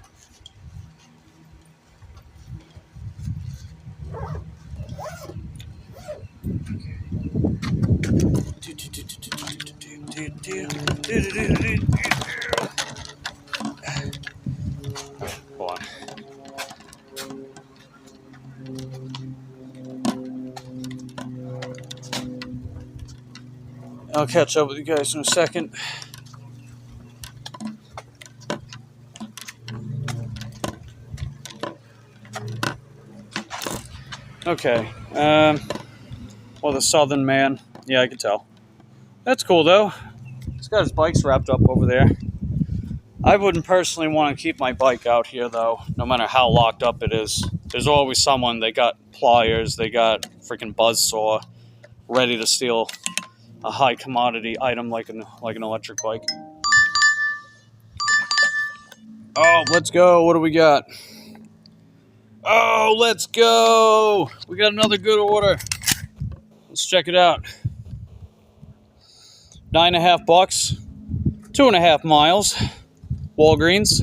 Speaker 1: Hold on. I'll catch up with you guys in a second. Okay. Well, the Southern man. Yeah, I can tell. That's cool, though. He's got his bikes wrapped up over there. I wouldn't personally want to keep my bike out here, though, no matter how locked up it is. There's always someone. They got pliers. They got freaking buzzsaw ready to steal a high commodity item like an electric bike. Oh, let's go. What do we got? Oh, let's go. We got another good order. Let's check it out. $9.50, 2.5 miles. Walgreens.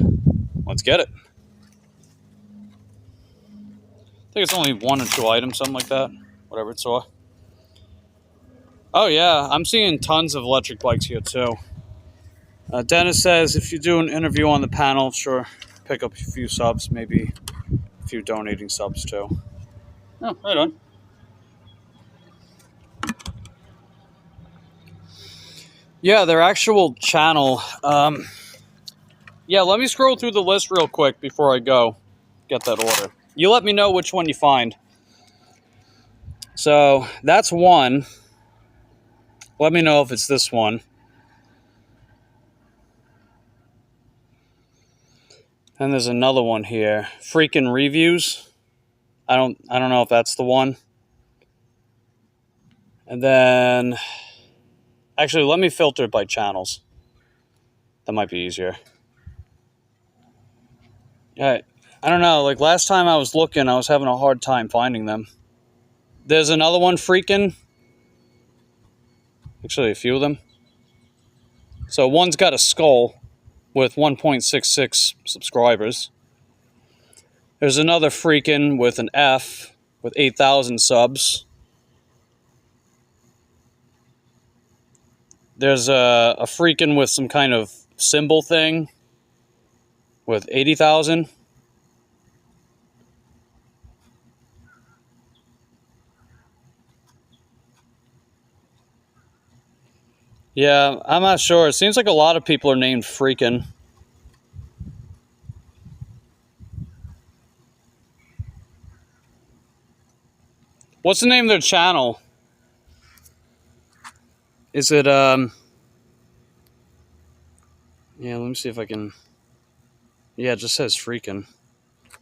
Speaker 1: Let's get it. I think it's only 1 or 2 items, something like that. Whatever it's for. Oh, yeah. I'm seeing tons of electric bikes here, too. Dennis says if you do an interview on the panel, sure, pick up a few subs, maybe a few donating subs, too. Oh, right on. Yeah, their actual channel, Yeah, let me scroll through the list real quick before I go get that order. You let me know which one you find. So, that's one. Let me know if it's this one. And there's another one here. Freaking reviews. I don't know if that's the one. And then actually let me filter it by channels. That might be easier. Yeah, I don't know. Like last time I was looking, I was having a hard time finding them. There's another one, Freaking. Actually, a few of them. So one's got a skull with 1.66 subscribers. There's another Freaking with an F with 8,000 subs. There's a Freaking with some kind of symbol thing with 80,000. Yeah, I'm not sure. It seems like a lot of people are named Freaking. What's the name of their channel? Is it, yeah, let me see if I can... Yeah, it just says Freaking.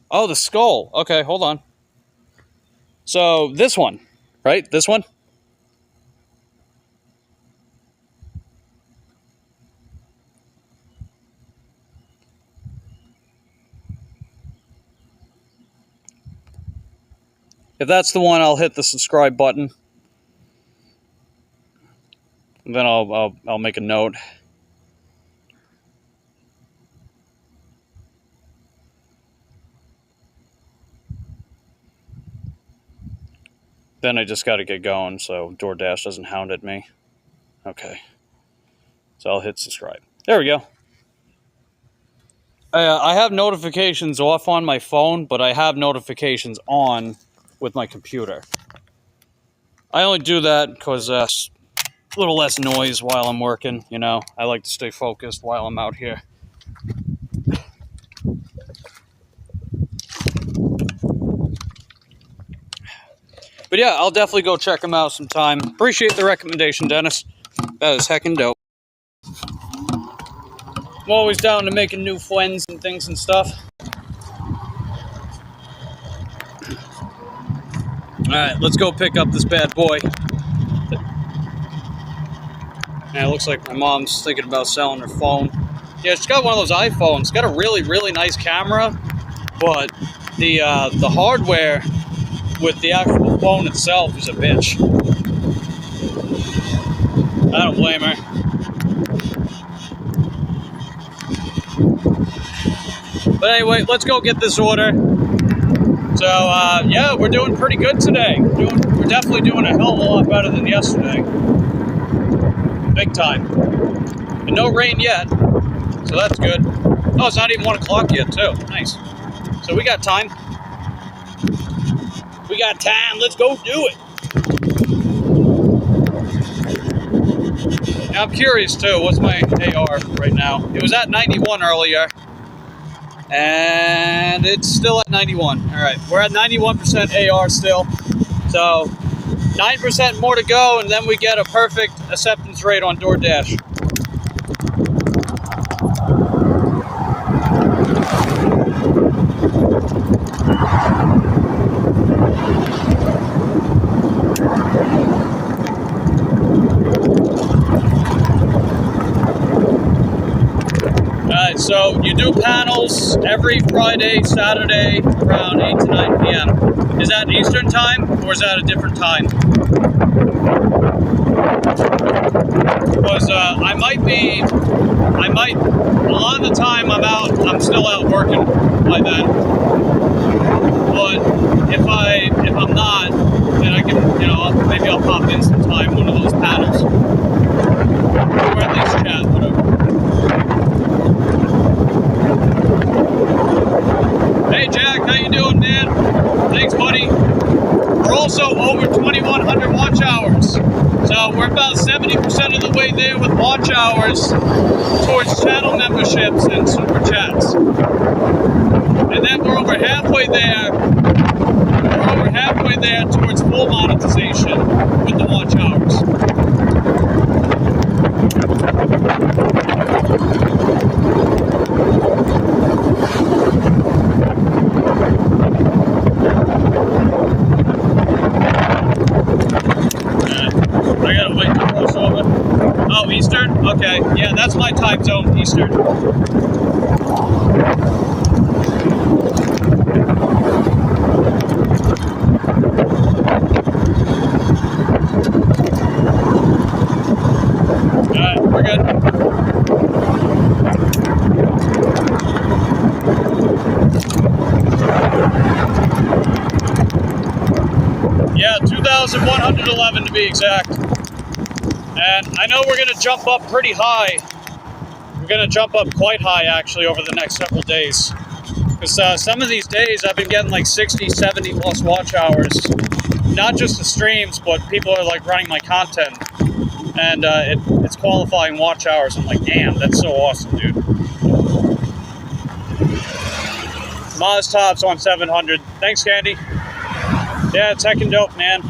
Speaker 1: Oh, the skull. Okay, hold on. So, this one, right? This one? If that's the one, I'll hit the subscribe button. And then I'll make a note. Then I just got to get going so DoorDash doesn't hound at me. Okay. So I'll hit subscribe. There we go. I have notifications off on my phone, but I have notifications on with my computer. I only do that because a little less noise while I'm working, you know. I like to stay focused while I'm out here. But yeah, I'll definitely go check them out sometime. Appreciate the recommendation, Dennis. That is heckin' dope. I'm always down to making new friends and things and stuff. Alright, let's go pick up this bad boy. Yeah, it looks like my mom's thinking about selling her phone. Yeah, she's got one of those iPhones. It's got a really, really nice camera, but the hardware with the actual phone itself is a bitch. I don't blame her. But anyway, let's go get this order. So, yeah, we're doing pretty good today. We're definitely doing a hell of a lot better than yesterday. Big time. And no rain yet, so that's good. Oh, it's not even 1 o'clock yet, too. Nice. So we got time. We got time. Let's go do it. Now, I'm curious, too. What's my AR right now? It was at 91 earlier. And it's still at 91. All right, we're at 91% AR still. So 9% more to go, and then we get a perfect acceptance rate on DoorDash. Alright, so you do panels every Friday, Saturday, around 8 to 9 p.m. Is that Eastern time, or is that a different time? Because a lot of the time I'm still out working by then. But if I'm not, then I can, you know, maybe I'll pop in sometime, one of those panels. Or at least chat, whatever. Hey Jack, how you doing, man? Thanks, buddy. we're also over 2,100 watch hours. So we're about 70% of the way there with watch hours towards channel memberships and super chats. And then we're over halfway there. We're over halfway there towards full monetization with the watch hours. I gotta wait to cross over. Oh, Eastern? Okay. Yeah, that's my time zone, Eastern. Alright, we're good. Yeah, 2,111 to be exact. And I know we're going to jump up pretty high. We're going to jump up quite high, actually, over the next several days. Because some of these days I've been getting like 60, 70 plus watch hours. Not just the streams, but people are like running my content. And it's qualifying watch hours. I'm like, damn, that's so awesome, dude. Maz Tops on 700. Thanks, Candy. Yeah, it's heckin' dope, man.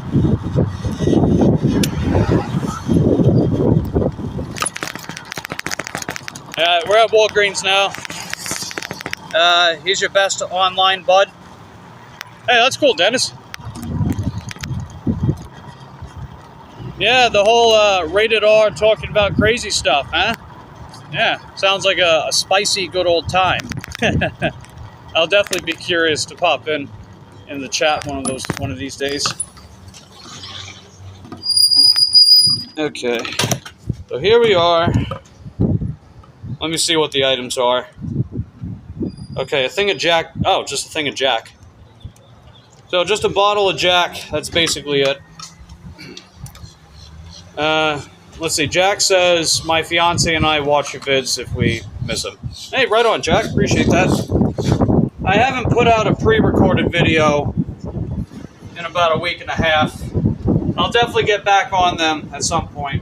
Speaker 1: We're at Walgreens now. He's your best online bud. Hey, that's cool, Dennis. Yeah, the whole rated R talking about crazy stuff, huh? Yeah, sounds like a spicy good old time. I'll definitely be curious to pop in the chat one of these days. Okay, so here we are. Let me see what the items are. Okay, a thing of Jack. Oh, just a thing of Jack. So just a bottle of Jack. That's basically it. Let's see. Jack says, my fiance and I watch your vids if we miss them. Hey, right on, Jack. Appreciate that. I haven't put out a pre-recorded video in about a week and a half. I'll definitely get back on them at some point.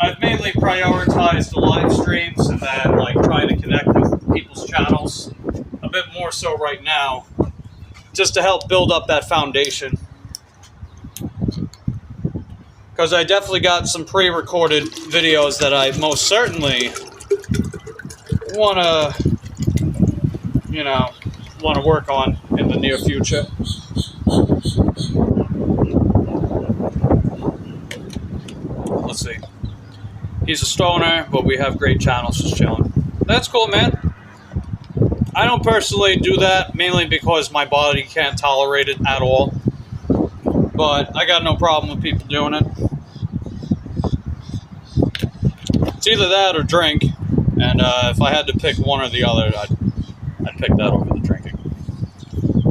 Speaker 1: I've mainly prioritized the live streams and then like trying to connect with people's channels a bit more so right now, just to help build up that foundation. Because I definitely got some pre-recorded videos that I most certainly want to work on in the near future. Let's see. He's a stoner, but we have great channels just chilling. That's cool, man. I don't personally do that, mainly because my body can't tolerate it at all. But I got no problem with people doing it. It's either that or drink, and if I had to pick one or the other, I'd pick that over the drinking.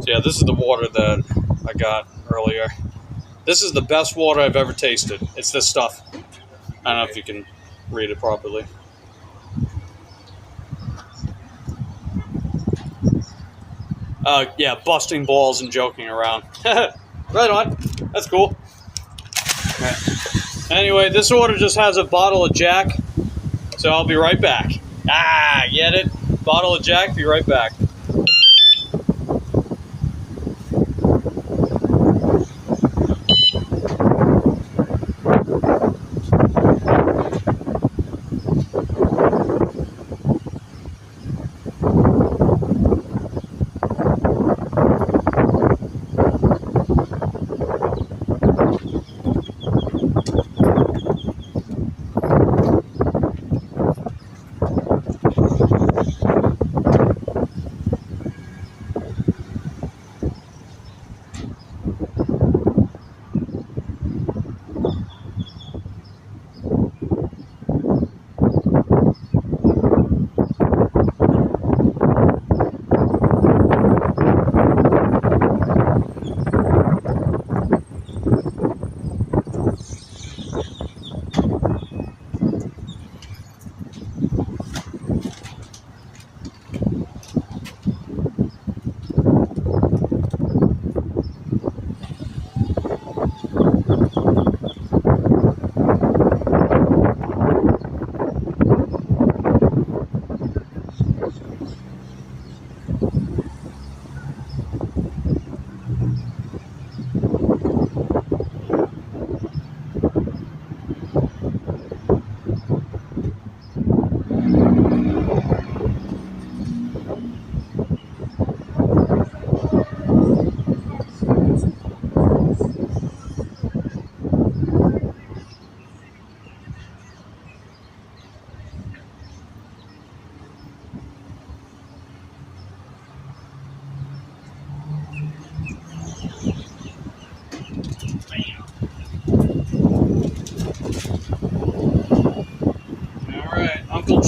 Speaker 1: So yeah, this is the water that I got earlier. This is the best water I've ever tasted. It's this stuff. I don't know if you can read it properly. Yeah, busting balls and joking around. Right on. That's cool. Okay. Anyway, this order just has a bottle of Jack, so I'll be right back. Ah, get it? Bottle of Jack, be right back.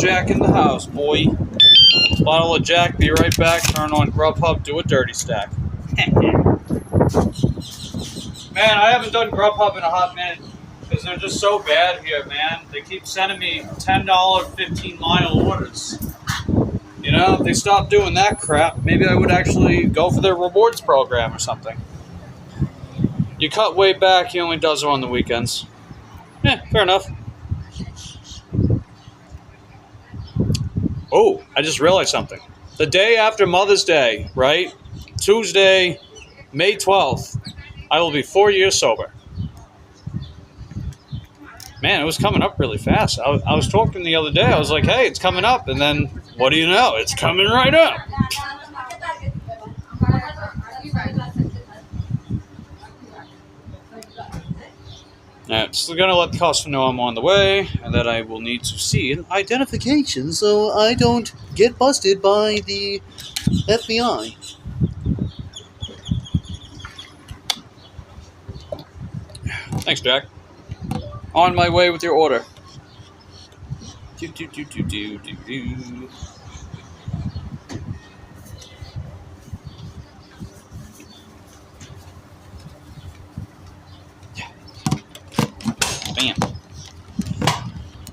Speaker 1: Jack in the house, boy. Bottle of Jack, be right back. Turn on Grubhub, do a dirty stack. Man, I haven't done Grubhub in a hot minute because they're just so bad here, man. They keep sending me $10, 15-mile orders. You know, if they stopped doing that crap, maybe I would actually go for their rewards program or something. You cut way back, he only does it on the weekends. Yeah, fair enough. Oh, I just realized something. The day after Mother's Day, right? Tuesday, May 12th, I will be 4 years sober. Man, it was coming up really fast. I was talking the other day. I was like, hey, it's coming up. And then, what do you know? It's coming right up. Alright, so we're going to let the customer know I'm on the way and that I will need to see an identification so I don't get busted by the FBI. Thanks, Jack. On my way with your order. Bam.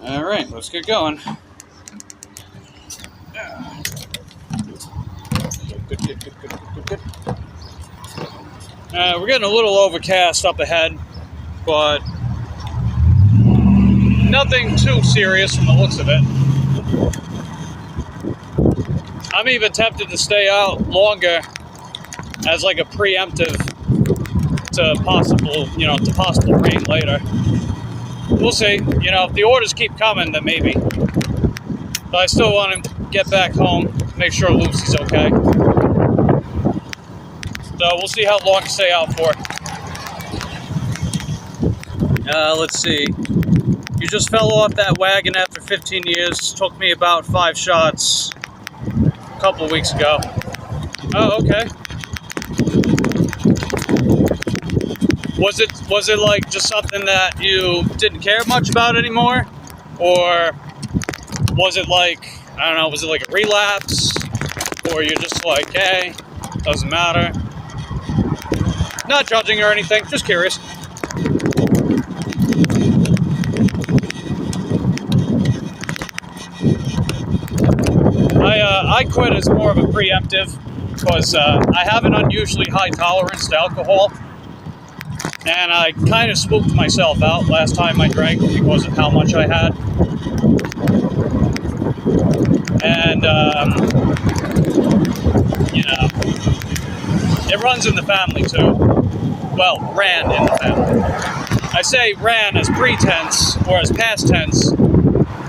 Speaker 1: Alright, let's get going. Good. We're getting a little overcast up ahead, but nothing too serious from the looks of it. I'm even tempted to stay out longer as like a preemptive to possible rain later. We'll see. You know, if the orders keep coming, then maybe. But I still want to get back home, make sure Lucy's okay. So we'll see how long to stay out for. Let's see. You just fell off that wagon after 15 years. Took me about 5 shots a couple of weeks ago. Oh, okay. Was it like just something that you didn't care much about anymore? Or was it like, I don't know, was it like a relapse? Or you're just like, hey, doesn't matter? Not judging or anything, just curious. I quit as more of a preemptive because I have an unusually high tolerance to alcohol. And I kind of spooked myself out last time I drank because of how much I had. And, you know, it runs in the family too. Well, ran in the family. I say ran as pretense or as past tense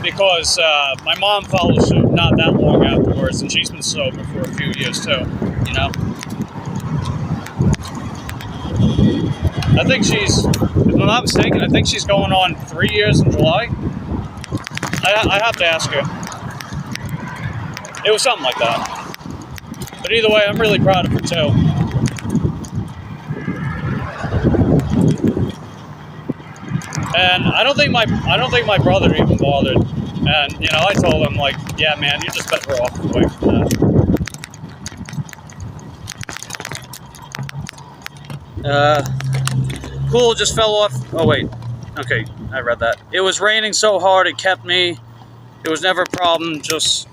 Speaker 1: because my mom followed suit not that long afterwards, and she's been sober for a few years too, you know? I think she's, if I'm not mistaken, I think she's going on 3 years in July. I have to ask her. It was something like that. But either way, I'm really proud of her too. And I don't think my brother even bothered. And you know, I told him like, yeah, man, you're just better off away from that. Pool just fell off. Oh wait, okay, I read that. It was raining so hard it kept me. It was never a problem. Just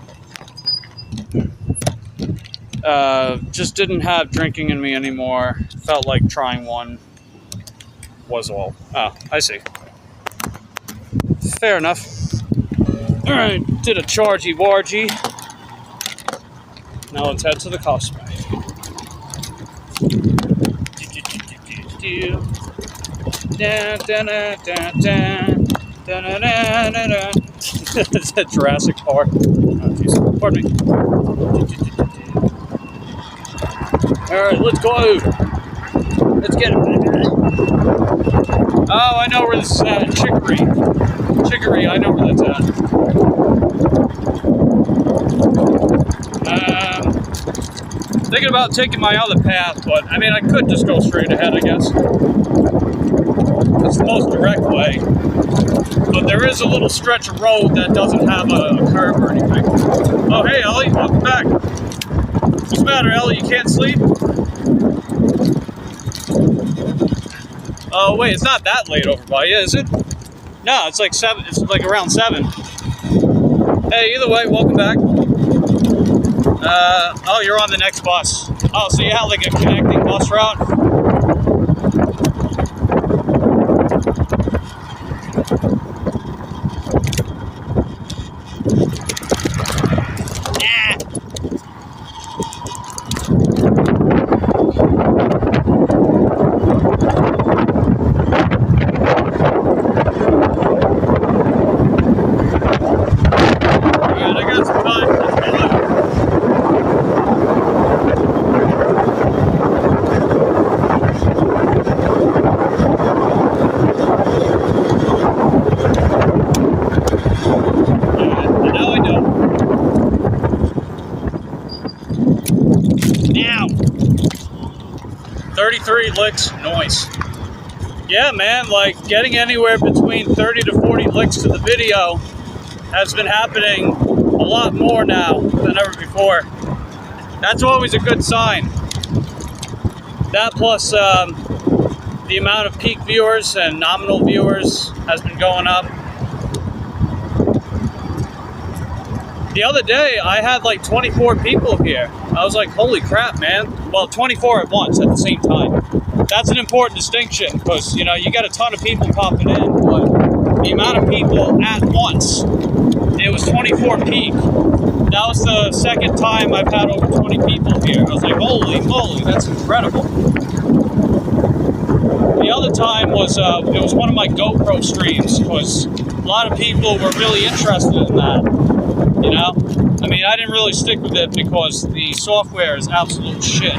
Speaker 1: didn't have drinking in me anymore. Felt like trying one was all. Oh, I see. Fair enough. All right, did a chargy-wargy. Now let's head to the Cob Squad. It's a Jurassic Park. Oh, geez. Pardon me. Alright, let's go. Let's get it. Oh, I know where this is at. Chicory, I know where that's at. Thinking about taking my other path, but I mean, I could just go straight ahead, I guess. It's the most direct way. But there is a little stretch of road that doesn't have a curve or anything. Oh, hey, Ellie, welcome back. What's the matter, Ellie? You can't sleep? Oh, wait, it's not that late over by you, is it? No, it's like 7. It's like around 7. Hey, either way, welcome back. Oh, you're on the next bus. Oh, so you have like a connecting bus route? Now, 33 licks, noise. Yeah, man, like getting anywhere between 30 to 40 licks to the video has been happening a lot more now than ever before. That's always a good sign. That plus the amount of peak viewers and nominal viewers has been going up. The other day, I had like 24 people here. I was like, holy crap, man. Well, 24 at once at the same time. That's an important distinction because, you know, you got a ton of people popping in, but the amount of people at once, it was 24 peak. That was the second time I've had over 20 people here. I was like, holy moly, that's incredible. The other time was, it was one of my GoPro streams because a lot of people were really interested in that. You know, I mean, I didn't really stick with it because the software is absolute shit.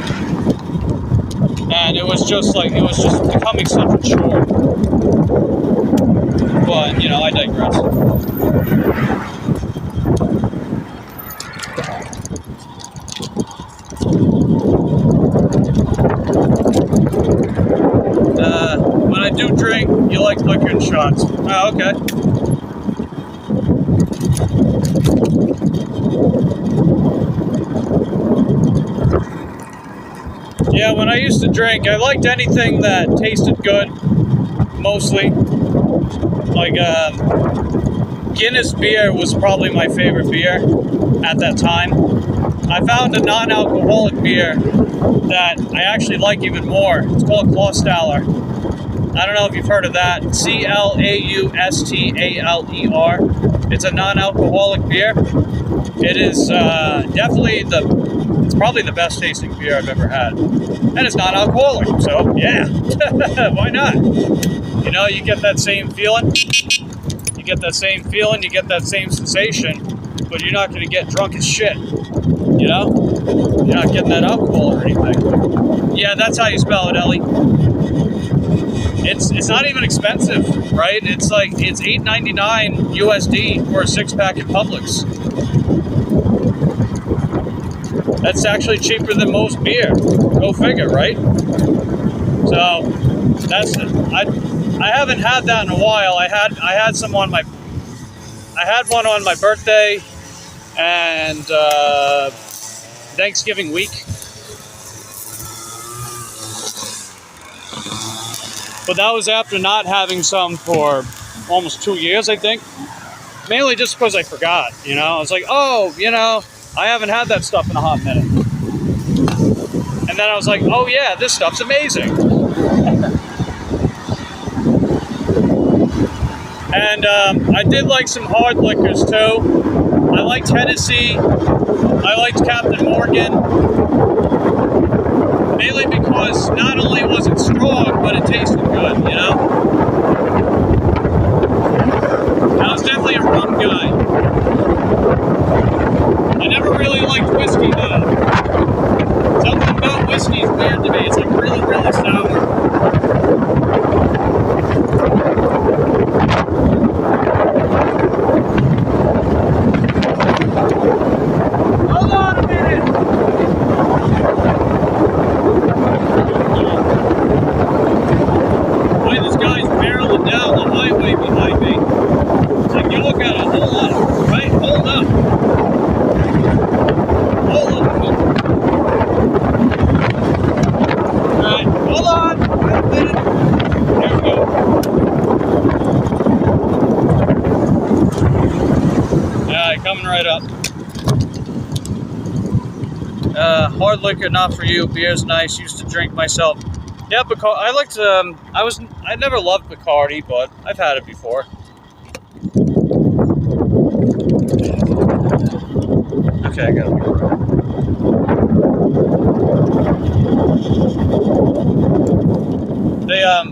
Speaker 1: And it was just becoming such a chore. But, you know, I digress. When I do drink, you like liquor and shots. Oh, okay. Yeah, when I used to drink, I liked anything that tasted good, mostly. Like, Guinness beer was probably my favorite beer at that time. I found a non-alcoholic beer that I actually like even more. It's called Claustaler. I don't know if you've heard of that. Claustaler. It's a non-alcoholic beer. It is definitely it's probably the best tasting beer I've ever had. And it's not alcoholic, so yeah, why not? You know, you get that same feeling. You get that same feeling, you get that same sensation, but you're not going to get drunk as shit. You know? You're not getting that alcohol or anything. Yeah, that's how you spell it, Ellie. It's not even expensive, right? It's $8.99 USD for a 6-pack at Publix. That's actually cheaper than most beer. Go figure, right? So I haven't had that in a while. I had some on I had one on my birthday and Thanksgiving week. But that was after not having some for almost 2 years, I think. Mainly just because I forgot, you know. I was like, oh, you know, I haven't had that stuff in a hot minute. And then I was like, oh yeah, this stuff's amazing. And I did like some hard liquors too. I liked Hennessy. I liked Captain Morgan. Mainly because not only was it strong, but it tasted good, you know? I was definitely a rum guy. I never really liked whiskey though. Something about whiskey is weird to me. It's like really, really sour. Hold on a minute! Boy, this guy's right up. Hard liquor, not for you. Beer's nice. Used to drink myself. Yeah, Bacardi. I liked. I never loved Bacardi, but I've had it before. Okay, I got it.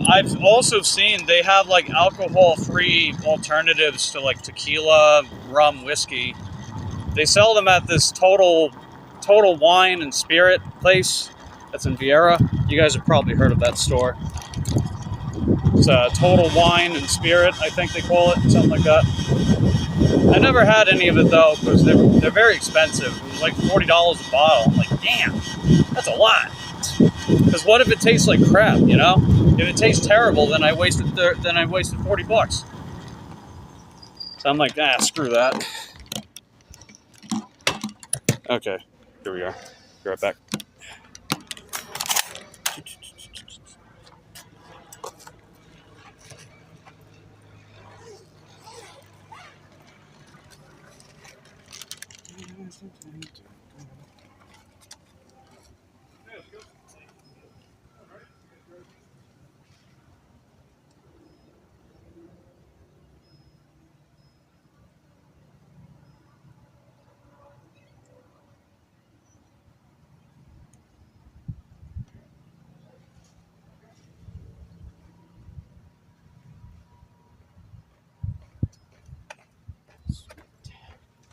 Speaker 1: I've also seen they have like alcohol-free alternatives to like tequila, rum, whiskey. They sell them at this Total Wine and Spirit place that's in Vieira. You guys have probably heard of that store. It's Total Wine and Spirit, I think they call it, something like that. I never had any of it though because they're very expensive. It was like $40 a bottle. I'm like, damn, that's a lot. Because what if it tastes like crap? You know, if it tastes terrible, then I wasted $40. So I'm like, ah, screw that. Okay, here we are. Be right back.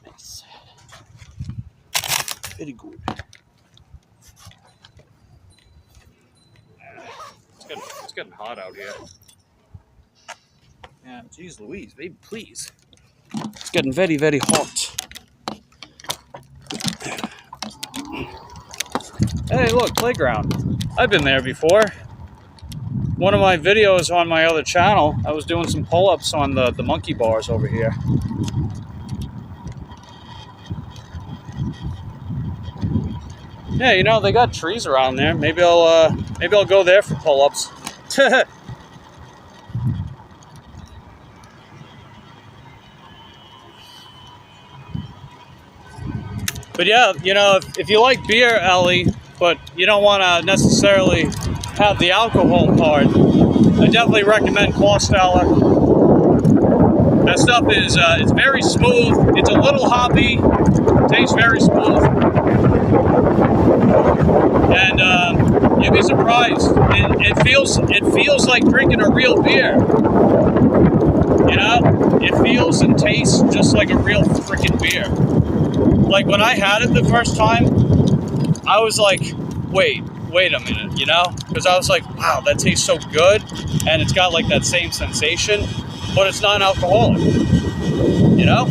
Speaker 1: Nice. Very good. It's getting hot out here. Yeah, geez Louise, baby, please. It's getting very, very hot. Hey, look, playground. I've been there before. One of my videos on my other channel, I was doing some pull-ups on the monkey bars over here. Yeah, you know, they got trees around there. Maybe I'll go there for pull-ups. But yeah, you know, if you like beer, Ellie, but you don't want to necessarily have the alcohol part, I definitely recommend Claustella. That stuff is it's very smooth. It's a little hoppy. Tastes very smooth. And you'd be surprised. It feels like drinking a real beer. You know, it feels and tastes just like a real freaking beer. Like when I had it the first time, I was like, wait a minute, you know? Because I was like, wow, that tastes so good, and it's got like that same sensation, but it's non-alcoholic. You know?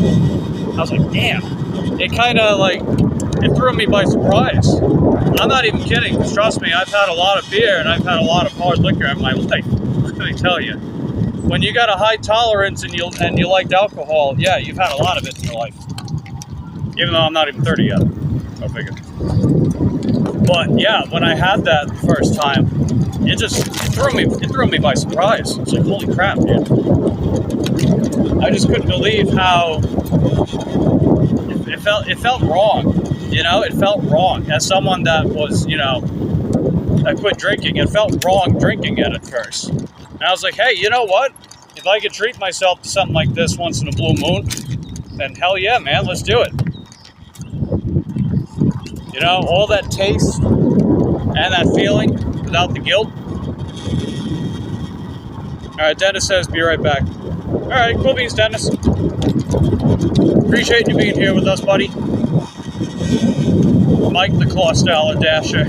Speaker 1: I was like, damn. It kind of like, it threw me by surprise. I'm not even kidding, because trust me, I've had a lot of beer and I've had a lot of hard liquor in my life. Let me tell you. When you got a high tolerance and you liked alcohol, yeah, you've had a lot of it in your life. Even though I'm not even 30 yet. Go figure. But yeah, when I had that the first time, it threw me by surprise. It's like, holy crap, dude. I just couldn't believe how it felt wrong. You know, it felt wrong. As someone that was, you know, I quit drinking, it felt wrong drinking it at first. And I was like, hey, you know what? If I could treat myself to something like this once in a blue moon, then hell yeah, man, let's do it. You know, all that taste and that feeling without the guilt. All right, Dennis says, be right back. All right, cool beans, Dennis. Appreciate you being here with us, buddy. Mike the Claustella Dasher.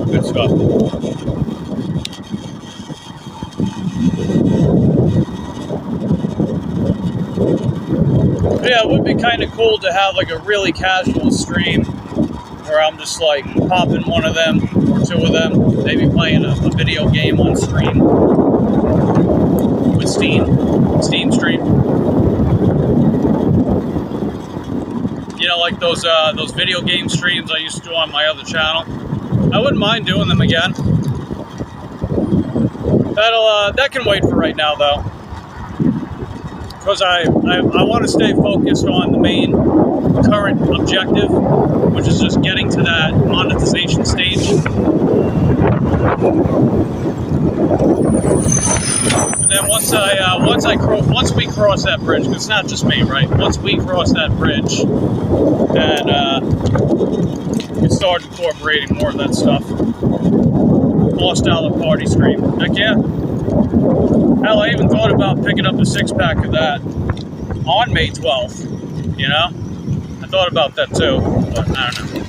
Speaker 1: Good stuff. Yeah, it would be kind of cool to have like a really casual stream where I'm just like popping one of them or two of them, maybe playing a video game on stream with Steam stream. You know, like those video game streams I used to do on my other channel. I wouldn't mind doing them again. That can wait for right now, though. Because I want to stay focused on the main current objective, which is just getting to that monetization stage. And then once we cross that bridge, because it's not just me, right? Once we cross that bridge, then we can start incorporating more of that stuff. $4 party stream. Heck yeah. Hell, I even thought about picking up a 6-pack of that on May 12th, you know? I thought about that too, but I don't know.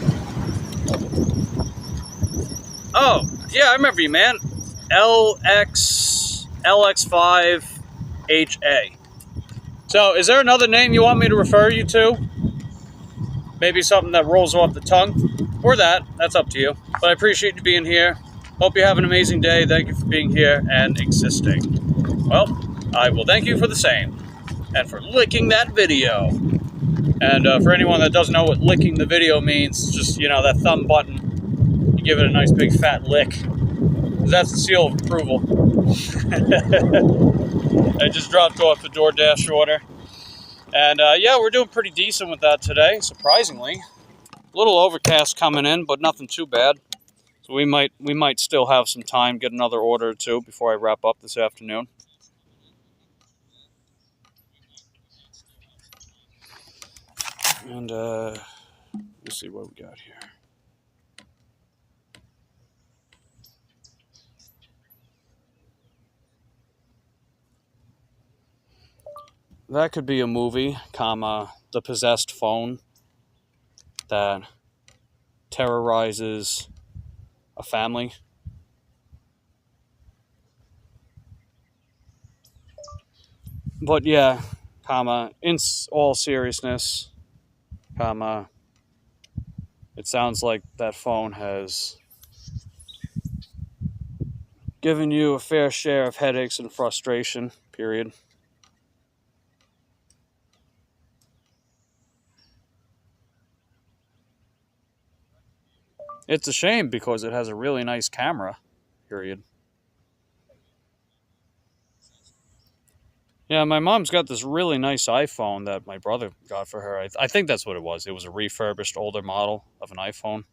Speaker 1: Oh, yeah, I remember you, man. LX5HA. So, is there another name you want me to refer you to? Maybe something that rolls off the tongue? Or that. That's up to you. But I appreciate you being here. Hope you have an amazing day. Thank you for being here and existing. Well, I will thank you for the same. And for licking that video. And for anyone that doesn't know what licking the video means, just, you know, that thumb button. You give it a nice big fat lick. That's the seal of approval. I just dropped off the DoorDash order. And yeah, we're doing pretty decent with that today, surprisingly. A little overcast coming in, but nothing too bad. So we might still have some time, get another order or two before I wrap up this afternoon. And let's see what we got here. That could be a movie, comma, the possessed phone that terrorizes a family. But yeah, comma, in all seriousness, comma, it sounds like that phone has given you a fair share of headaches and frustration, period. It's a shame because it has a really nice camera, period. Yeah, my mom's got this really nice iPhone that my brother got for her. I think that's what it was. It was a refurbished older model of an iPhone.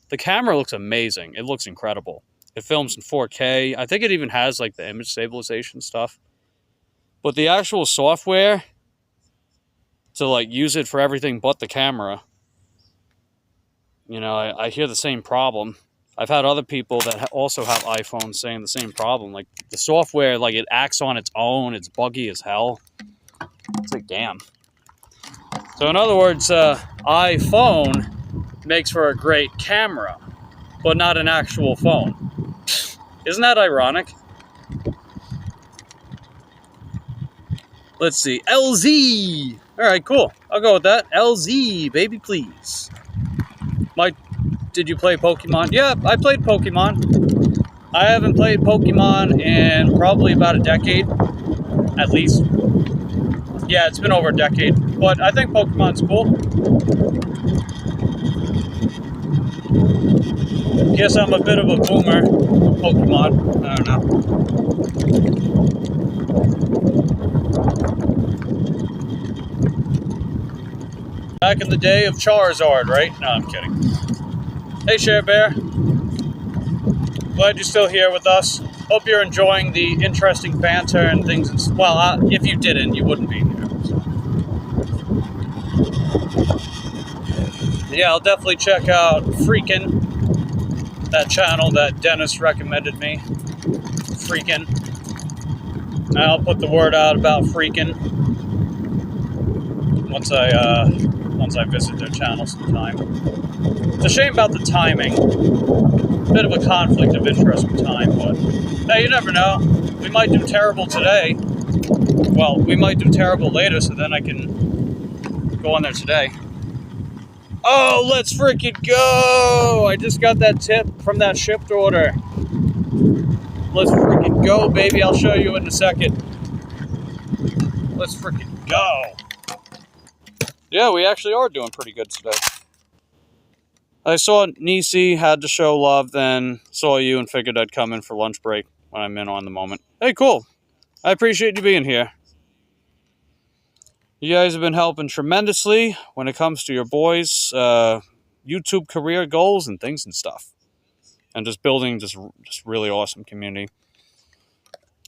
Speaker 1: The camera looks amazing. It looks incredible. It films in 4K. I think it even has like the image stabilization stuff. But the actual software to like use it for everything but the camera, you know, I hear the same problem. I've had other people that also have iPhones saying the same problem. Like, the software, like, it acts on its own. It's buggy as hell. It's like, damn. So, in other words, iPhone makes for a great camera, but not an actual phone. Isn't that ironic? Let's see. LZ! Alright, cool. I'll go with that. LZ, baby, please. Did you play Pokemon? Yeah, I played Pokemon. I haven't played Pokemon in probably about a decade, at least. Yeah, it's been over a decade, but I think Pokemon's cool. Guess I'm a bit of a boomer with Pokemon. I don't know. Back in the day of Charizard, right? No, I'm kidding. Hey, Share Bear. Glad you're still here with us. Hope you're enjoying the interesting banter and things. Well, if you didn't, you wouldn't be here. So. Yeah, I'll definitely check out Freakin', that channel that Dennis recommended me. Freakin'. I'll put the word out about Freakin' once I visit their channel sometime. It's a shame about the timing. Bit of a conflict of interest with time, but hey, you never know. We might do terrible today. Well, we might do terrible later, so then I can go on there today. Oh, let's freaking go! I just got that tip from that shipped order. Let's freaking go, baby. I'll show you in a second. Let's freaking go. Yeah, we actually are doing pretty good today. I saw Nisi, had to show love, then saw you and figured I'd come in for lunch break when I'm in on the moment. Hey, cool. I appreciate you being here. You guys have been helping tremendously when it comes to your boys' YouTube career goals and things and stuff. And just building just really awesome community.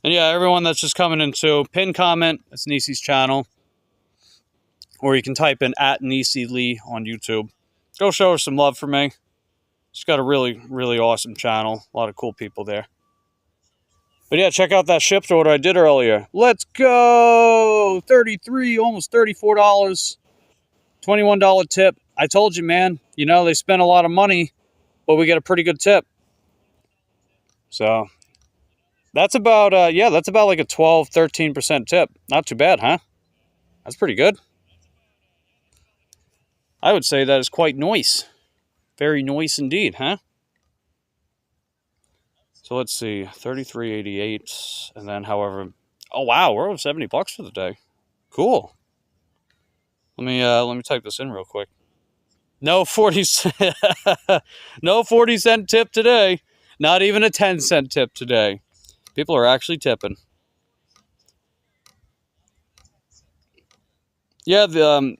Speaker 1: And yeah, everyone that's just coming in too, pin comment, it's Nisi's channel. Or you can type in @Nisi Lee on YouTube. Go show her some love for me. She's got a really, really awesome channel. A lot of cool people there. But yeah, check out that shipped order I did earlier. Let's go! $33, almost $34. $21 tip. I told you, man. You know, they spend a lot of money, but we get a pretty good tip. So, that's about, that's about like a 12, 13% tip. Not too bad, huh? That's pretty good. I would say that is quite nice. Very nice indeed, huh? So let's see, $33.88, and then however, oh wow, we're over $70 for the day. Cool. Let me type this in real quick. No 40 no 40-cent tip today. Not even a 10-cent tip today. People are actually tipping. Yeah,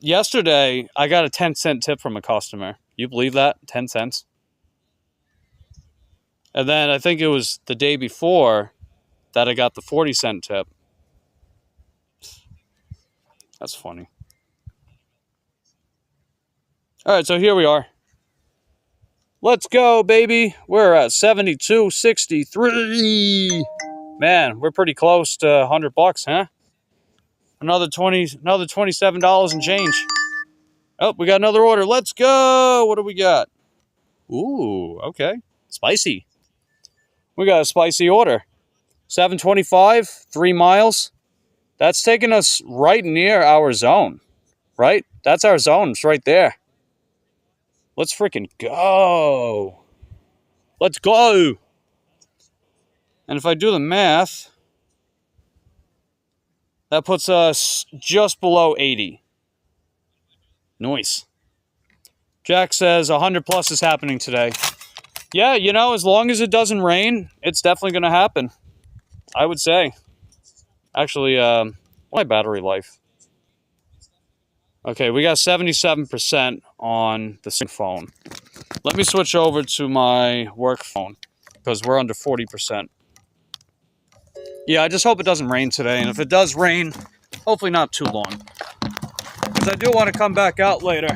Speaker 1: yesterday I got a 10-cent tip from a customer. You believe that? 10 cents. And then I think it was the day before that I got the 40-cent tip. That's funny. All right, so here we are. Let's go, baby. We're at 72.63. Man, we're pretty close to $100, huh? Another $27 and change. Oh, we got another order. Let's go. What do we got? Ooh, okay. Spicy. We got a spicy order. $7.25, 3 miles. That's taking us right near our zone, right? That's our zone. It's right there. Let's freaking go. Let's go. And if I do the math, that puts us just below 80. Nice. Jack says 100 plus is happening today. Yeah, you know, as long as it doesn't rain, it's definitely going to happen. I would say. Actually, my battery life. Okay, we got 77% on the phone. Let me switch over to my work phone because we're under 40%. Yeah, I just hope it doesn't rain today. And if it does rain, hopefully not too long. Because I do want to come back out later.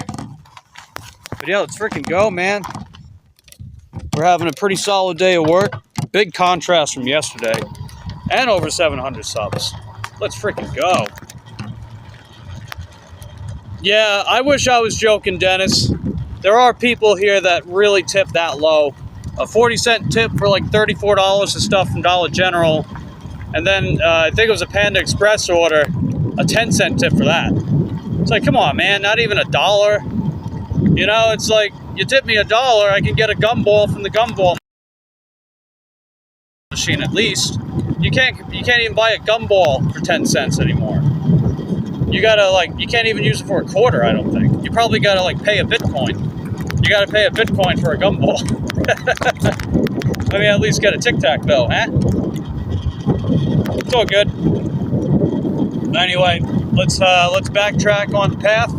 Speaker 1: But yeah, let's freaking go, man. We're having a pretty solid day of work. Big contrast from yesterday. And over 700 subs. Let's freaking go. Yeah, I wish I was joking, Dennis. There are people here that really tip that low. A 40-cent tip for like $34 of stuff from Dollar General. And then I think it was a Panda Express order. A 10-cent tip for that. It's like, come on, man. Not even $1. You know, it's like, you tip me $1, I can get a gumball from the gumball machine at least. You can't even buy a gumball for 10 cents anymore. You gotta, like, you can't even use it for a quarter, I don't think. You probably gotta, like, pay a Bitcoin. You gotta pay a Bitcoin for a gumball. I mean, at least get a tic-tac-toe, huh? It's all good. Anyway, let's backtrack on the path.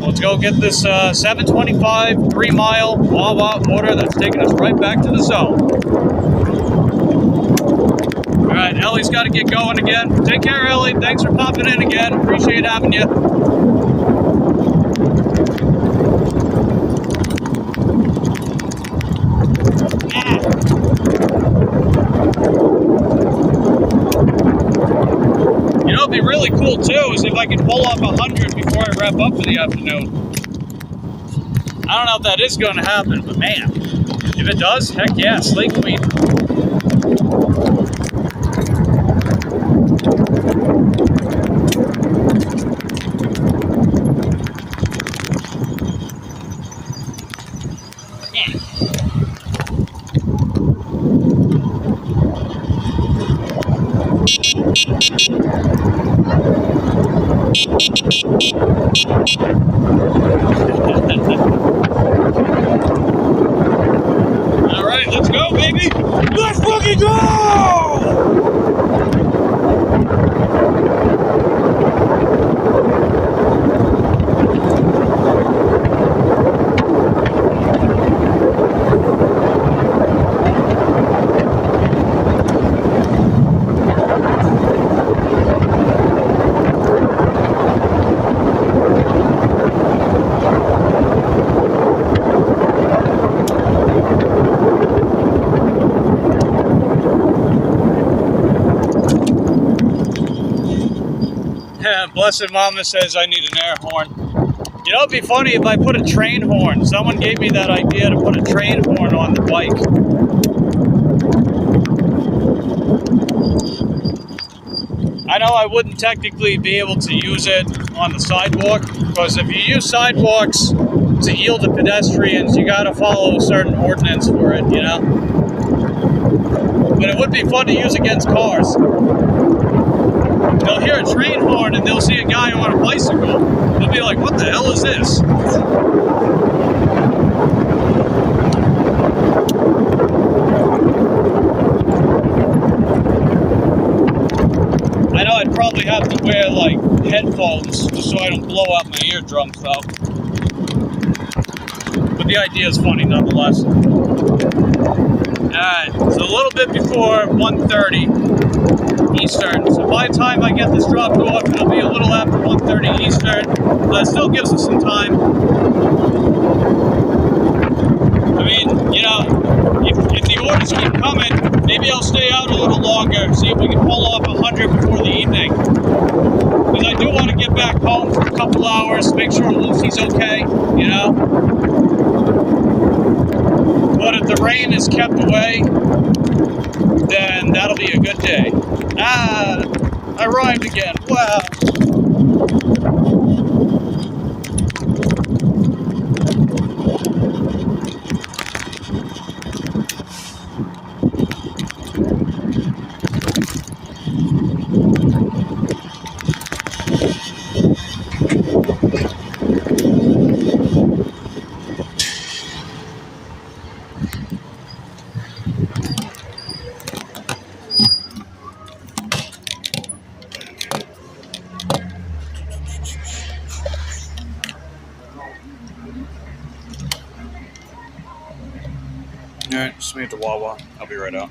Speaker 1: Let's go get this 725 3-mile Wawa order that's taking us right back to the zone. All right, Ellie's got to get going again. Take care, Ellie. Thanks for popping in again. Appreciate having you. You know, it'd be really cool too is if I could pull off 100 before I wrap up for the afternoon. I don't know if that is going to happen, but man, if it does, heck yeah, Slay Queen. Blessed Mama says I need an air horn. You know, it'd be funny if I put a train horn. Someone gave me that idea to put a train horn on the bike. I know I wouldn't technically be able to use it on the sidewalk, because if you use sidewalks to yield to pedestrians, you gotta follow a certain ordinance for it, you know? But it would be fun to use against cars. They'll hear a train horn and they'll see a guy on a bicycle. They'll be like, what the hell is this? I know I'd probably have to wear like headphones just so I don't blow out my eardrums though. But the idea is funny nonetheless. Alright, it's a little bit before 1:30 Eastern. So by the time I get this dropped off, it'll be a little after 1:30 Eastern. But it still gives us some time. I mean, you know, if the orders keep coming, maybe I'll stay out a little longer, see if we can pull off 100 before the evening. Because I do want to get back home for a couple hours, make sure Lucy's okay, you know. But if the rain is kept away, then that'll be a good day. Ah, I rhymed again. Wow. Alright, just made it to Wawa. I'll be right out.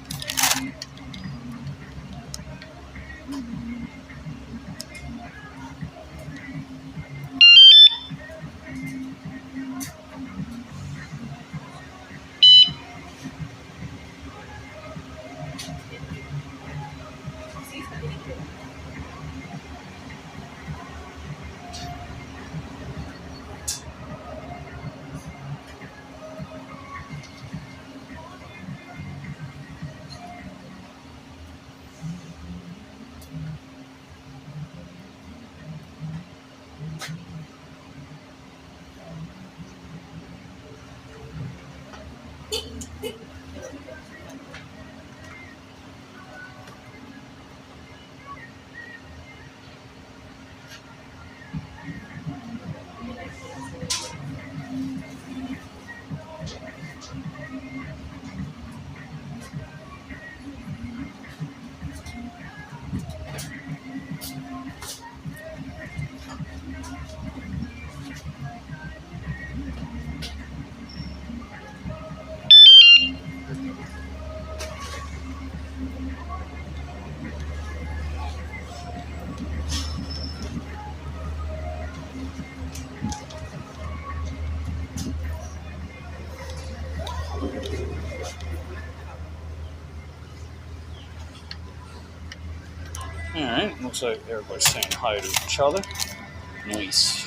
Speaker 1: Alright, looks like everybody's saying hi to each other. Nice.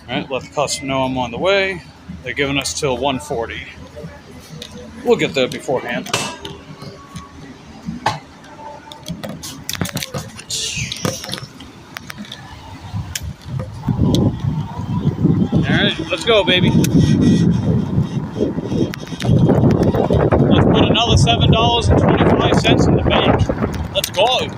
Speaker 1: Alright, let the customer know I'm on the way. They're giving us till 1:40. We'll get there beforehand. Alright, let's go, baby. Let's put another $7.25 in the bank. Let's go.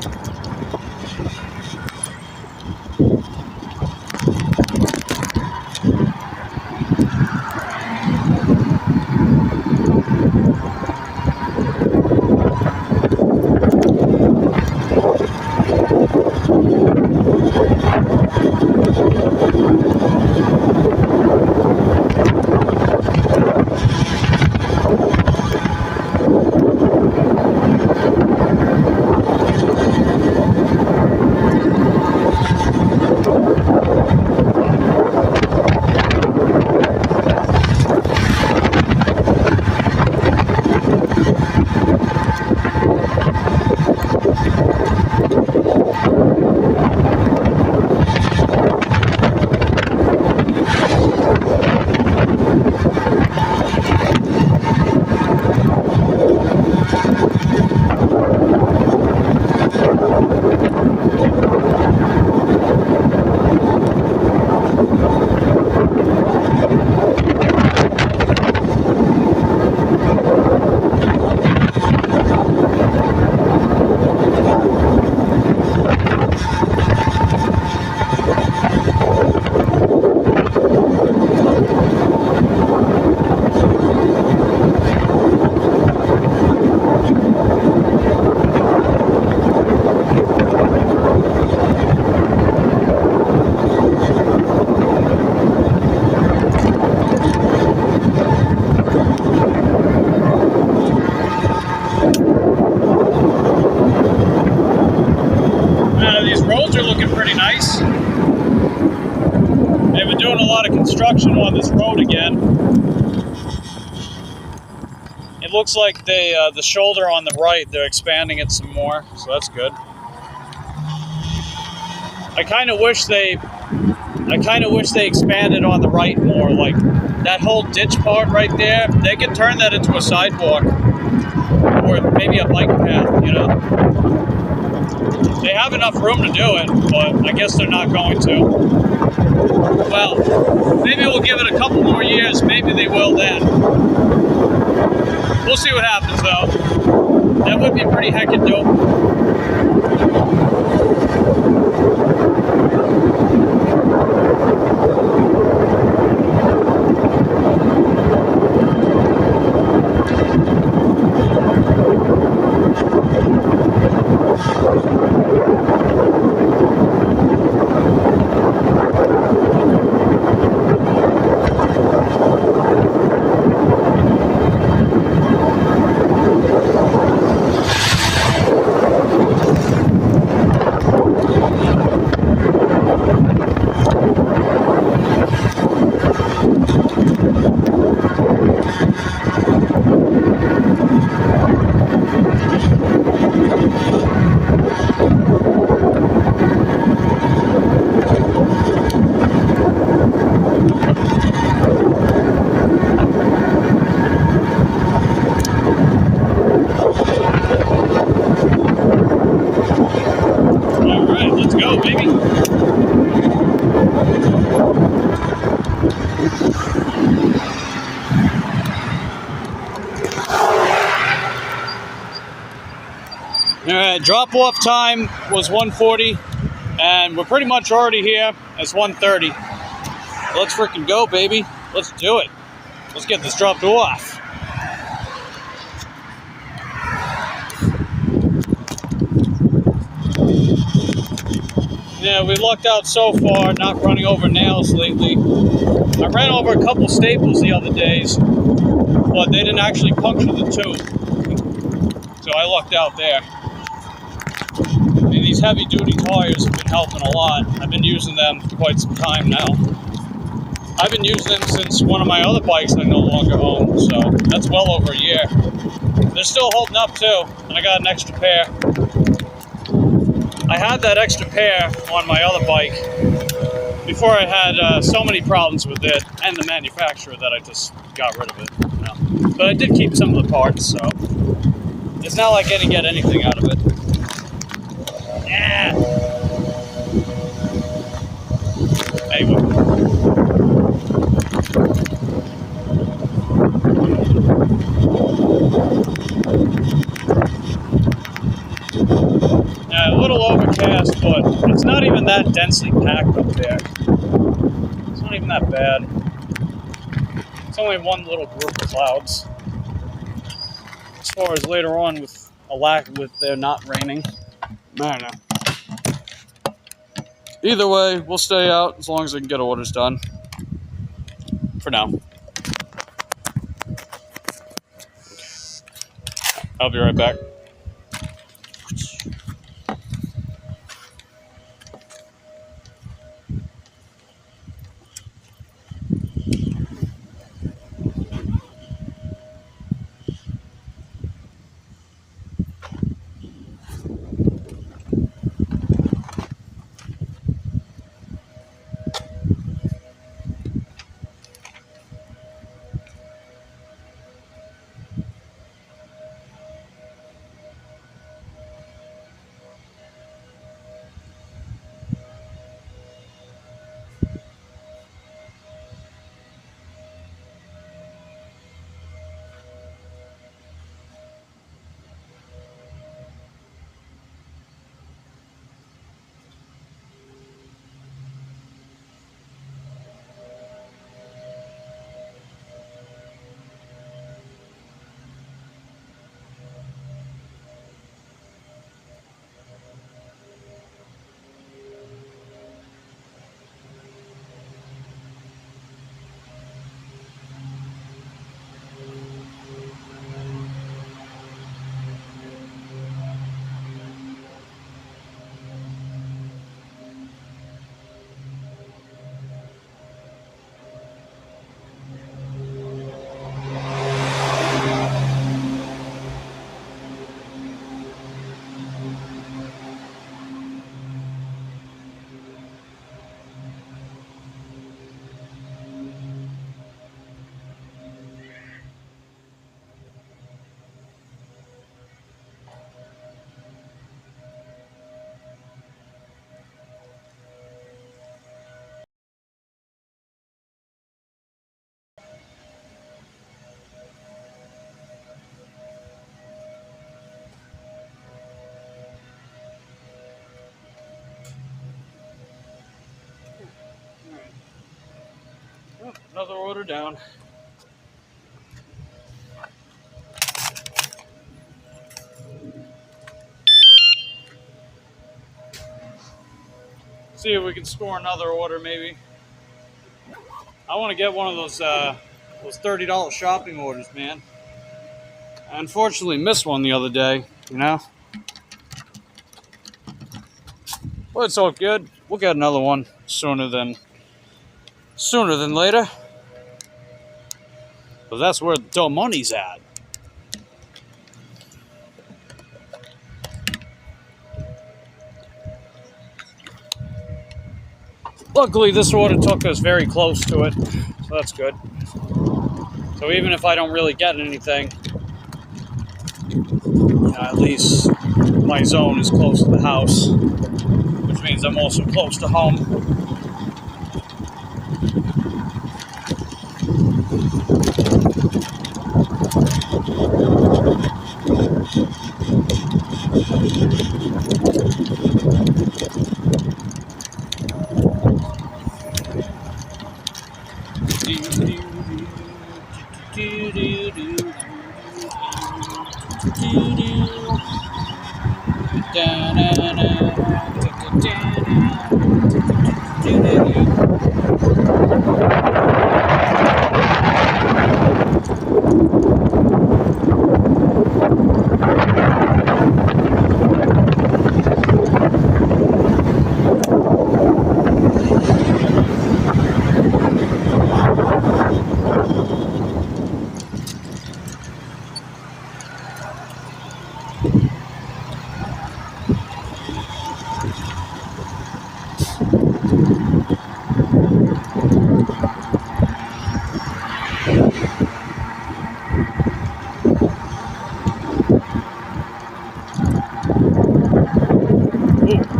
Speaker 1: construction on this road again. It looks like the shoulder on the right, they're expanding it some more, so that's good. I kind of wish they expanded on the right more, like that whole ditch part right there. They could turn that into a sidewalk or maybe a bike path, you know. They have enough room to do it, but I guess they're not going to. Well, maybe we'll give it a couple more years. Maybe they will then. We'll see what happens, though. That would be pretty heckin' dope. Alright, drop-off time was 1:40, and we're pretty much already here. It's 1:30. Let's freaking go, baby. Let's do it. Let's get this dropped off. Yeah, we lucked out so far, not running over nails lately. I ran over a couple staples the other days, but they didn't actually puncture the tube. So I lucked out there. And these heavy-duty tires have been helping a lot. I've been using them for quite some time now. I've been using them since one of my other bikes I no longer own, so that's well over a year. They're still holding up too, and I got an extra pair. I had that extra pair on my other bike before I had so many problems with it and the manufacturer that I just got rid of it. You know? But I did keep some of the parts, so it's not like I didn't get anything out of it. Yeah. Anyway. A little overcast, but it's not even that densely packed up there. It's not even that bad. It's only one little group of clouds. As far as later on with there not raining, I don't know. Either way, we'll stay out as long as I can get orders done. For now. I'll be right back. Oh, another order down. See if we can score another order, maybe. I want to get one of those $30 shopping orders, man. I unfortunately missed one the other day, you know? But it's all good. We'll get another one sooner than later. But that's where the money's at. Luckily, this order took us very close to it, so that's good. So even if I don't really get anything, at least my zone is close to the house, which means I'm also close to home.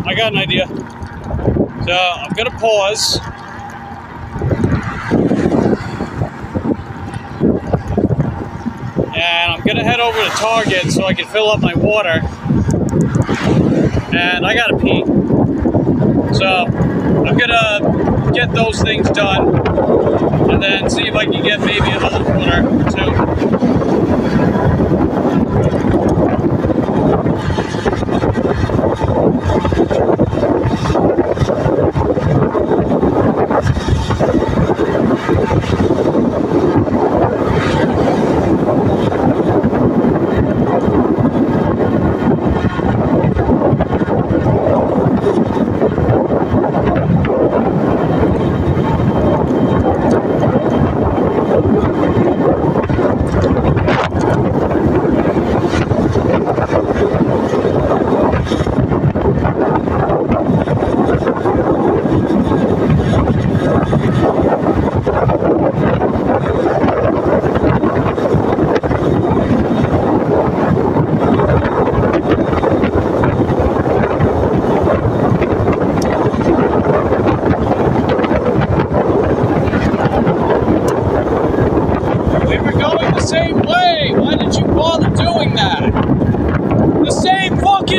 Speaker 1: I got an idea. So I'm gonna pause. And I'm gonna head over to Target so I can fill up my water. And I gotta pee. So I'm gonna get those things done and then see if I can get maybe another order or two.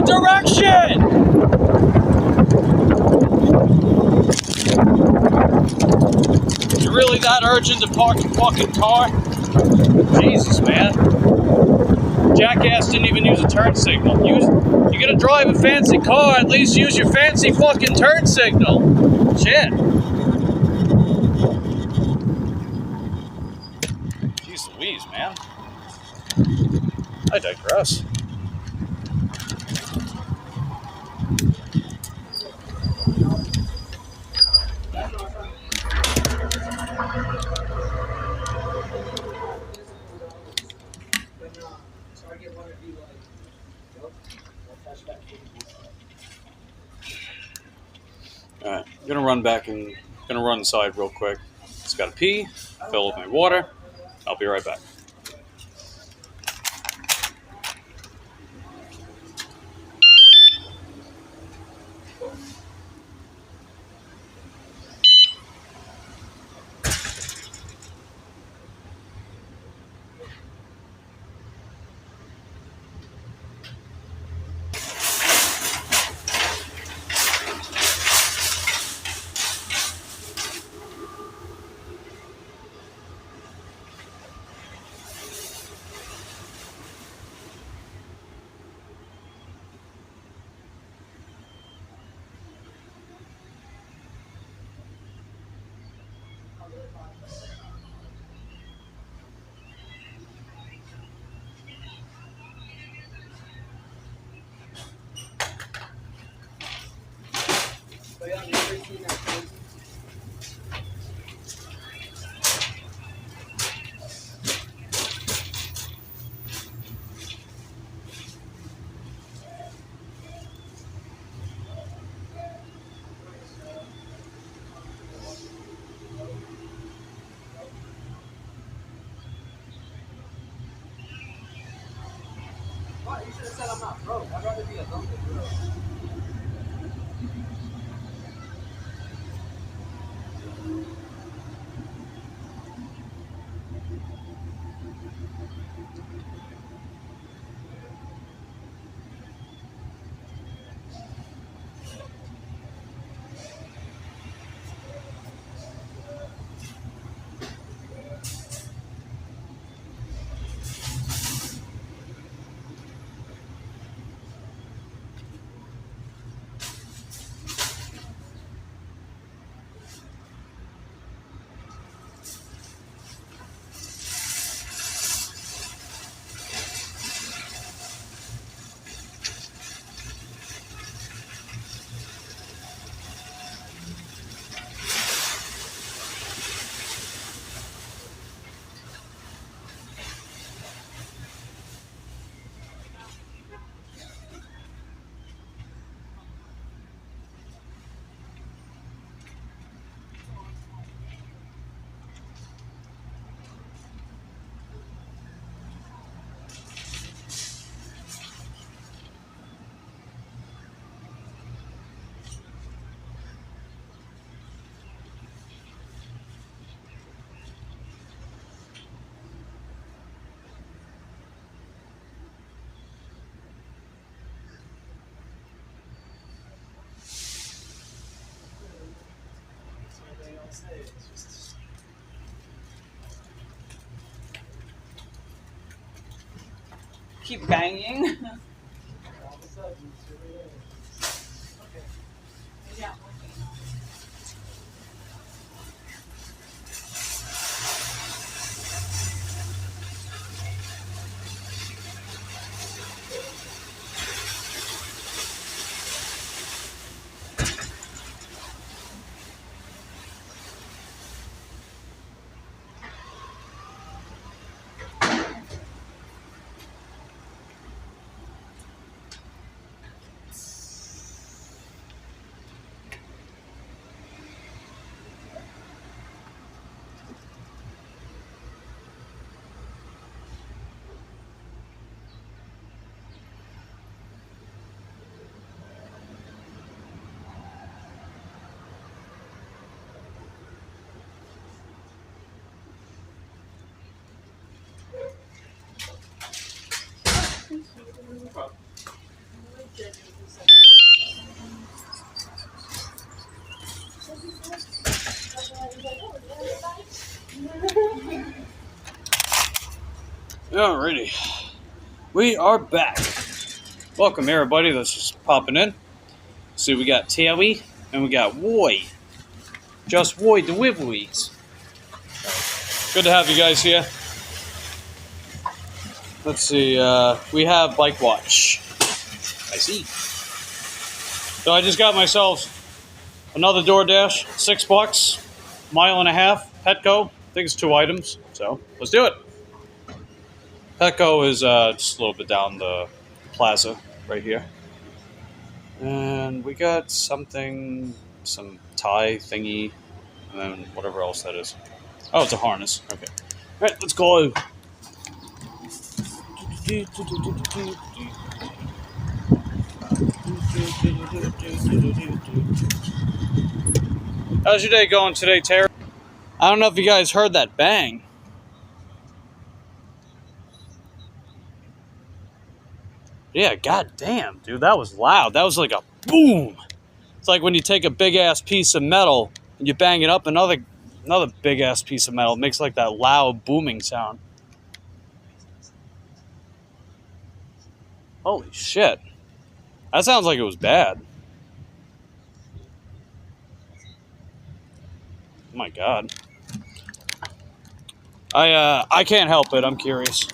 Speaker 1: Direction! You really that urgent to park your fucking car? Jesus, man. Jackass didn't even use a turn signal. You're gonna drive a fancy car, at least use your fancy fucking turn signal. Shit. Jeez Louise, man. I digress. Alright, I'm gonna run back and gonna run inside real quick. Just gotta pee, fill up my water. I'll be right back.
Speaker 2: You should have said I'm not broke. I'd rather be a dumb than broke.
Speaker 5: Keep banging. Yeah.
Speaker 1: Alrighty, we are back. Welcome everybody that's just popping in. See, we got Terry and we got Roy. Just Roy the Wibbleys. Good to have you guys here. Let's see, we have Bike Watch. I see. So I just got myself another DoorDash, $6, mile and a half, Petco. I think it's 2 items, so let's do it. Petco is just a little bit down the plaza right here. And we got something, some tie thingy, and then whatever else that is. Oh, it's a harness. Okay. All right, let's go. How's your day going today, Terry? I don't know if you guys heard that bang. Yeah, goddamn, dude, that was loud. That was like a boom. It's like when you take a big ass piece of metal and you bang it up another big ass piece of metal. It makes like that loud booming sound. Holy shit. That sounds like it was bad. Oh my god. I can't help it. I'm curious.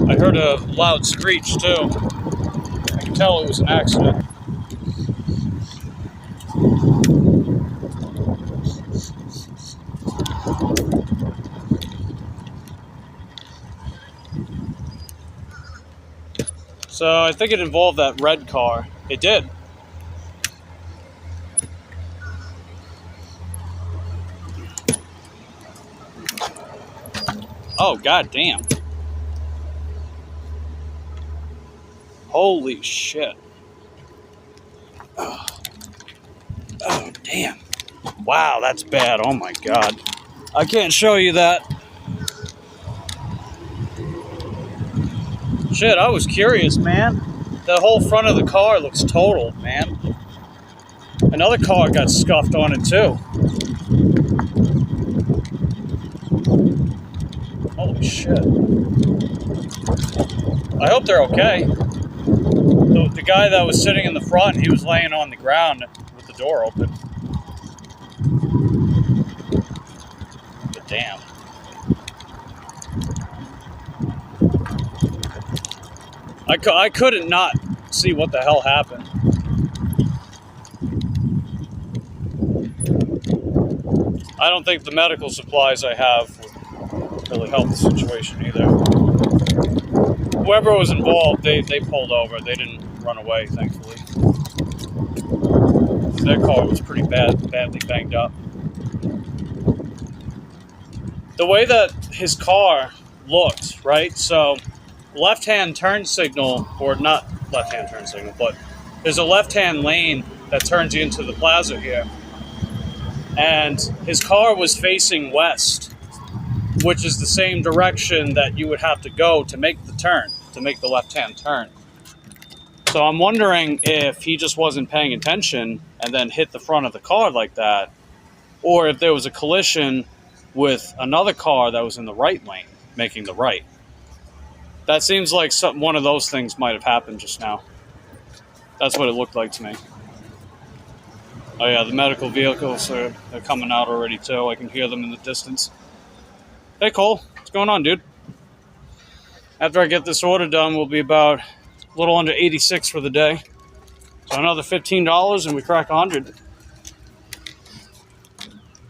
Speaker 1: I heard heard a loud screech too. I can tell it was an accident. So I think it involved that red car. It did. Oh, god damn. Holy shit. Oh, damn. Wow, that's bad. Oh my god. I can't show you that. Shit, I was curious, man. The whole front of the car looks totaled, man. Another car got scuffed on it too. Holy shit. I hope they're okay. The guy that was sitting in the front, he was laying on the ground with the door open. But damn. I couldn't not see what the hell happened. I don't think the medical supplies I have would really help the situation either. Whoever was involved, they pulled over. They didn't run away, thankfully. Their car was pretty badly banged up. The way that his car looked, right? So, left-hand turn signal, or not left-hand turn signal, but there's a left-hand lane that turns you into the plaza here. And his car was facing west, which is the same direction that you would have to go to make the turn, to make the left-hand turn. So I'm wondering if he just wasn't paying attention and then hit the front of the car like that, or if there was a collision with another car that was in the right lane, making the right. That seems like one of those things might have happened just now. That's what it looked like to me. Oh yeah, the medical vehicles they're coming out already too. I can hear them in the distance. Hey Cole, what's going on, dude? After I get this order done, we'll be about a little under 86 for the day. So another $15 and we crack 100.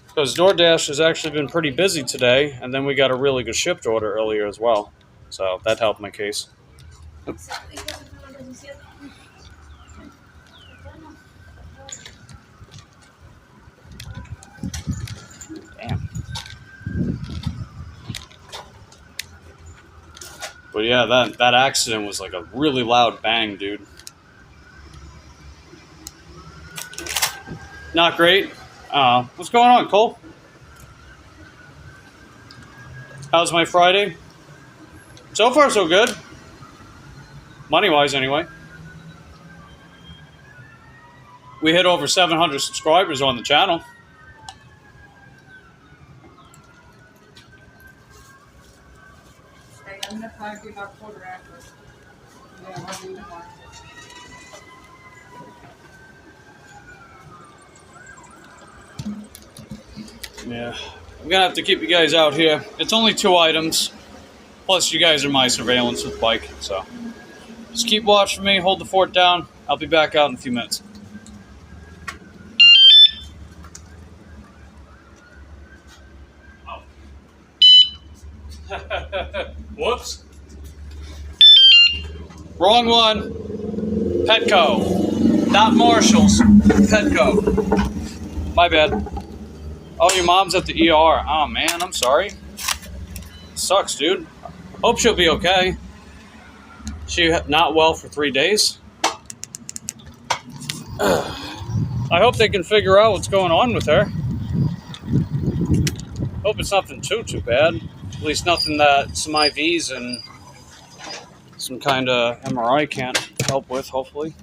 Speaker 1: Because DoorDash has actually been pretty busy today, and then we got a really good shipped order earlier as well. So that helped my case. Damn. But yeah, that accident was like a really loud bang, dude. Not great. What's going on, Cole? How's my Friday? So far, so good. Money-wise, anyway. We hit over 700 subscribers on the channel.
Speaker 3: Hey, I'm gonna try to get my quarter after. Yeah, I'll do tomorrow.
Speaker 1: Yeah, I'm gonna have to keep you guys out here. It's only 2 items. Plus, you guys are my surveillance with the bike, so just keep watching me. Hold the fort down. I'll be back out in a few minutes. Oh. Whoops. Wrong one. Petco, not Marshalls. Petco. My bad. Oh, your mom's at the ER. Oh, man, I'm sorry. Sucks, dude. Hope she'll be okay. She not well for 3 days. I hope they can figure out what's going on with her. Hope it's nothing too bad. At least nothing that some IVs and some kind of MRI can't help with, hopefully.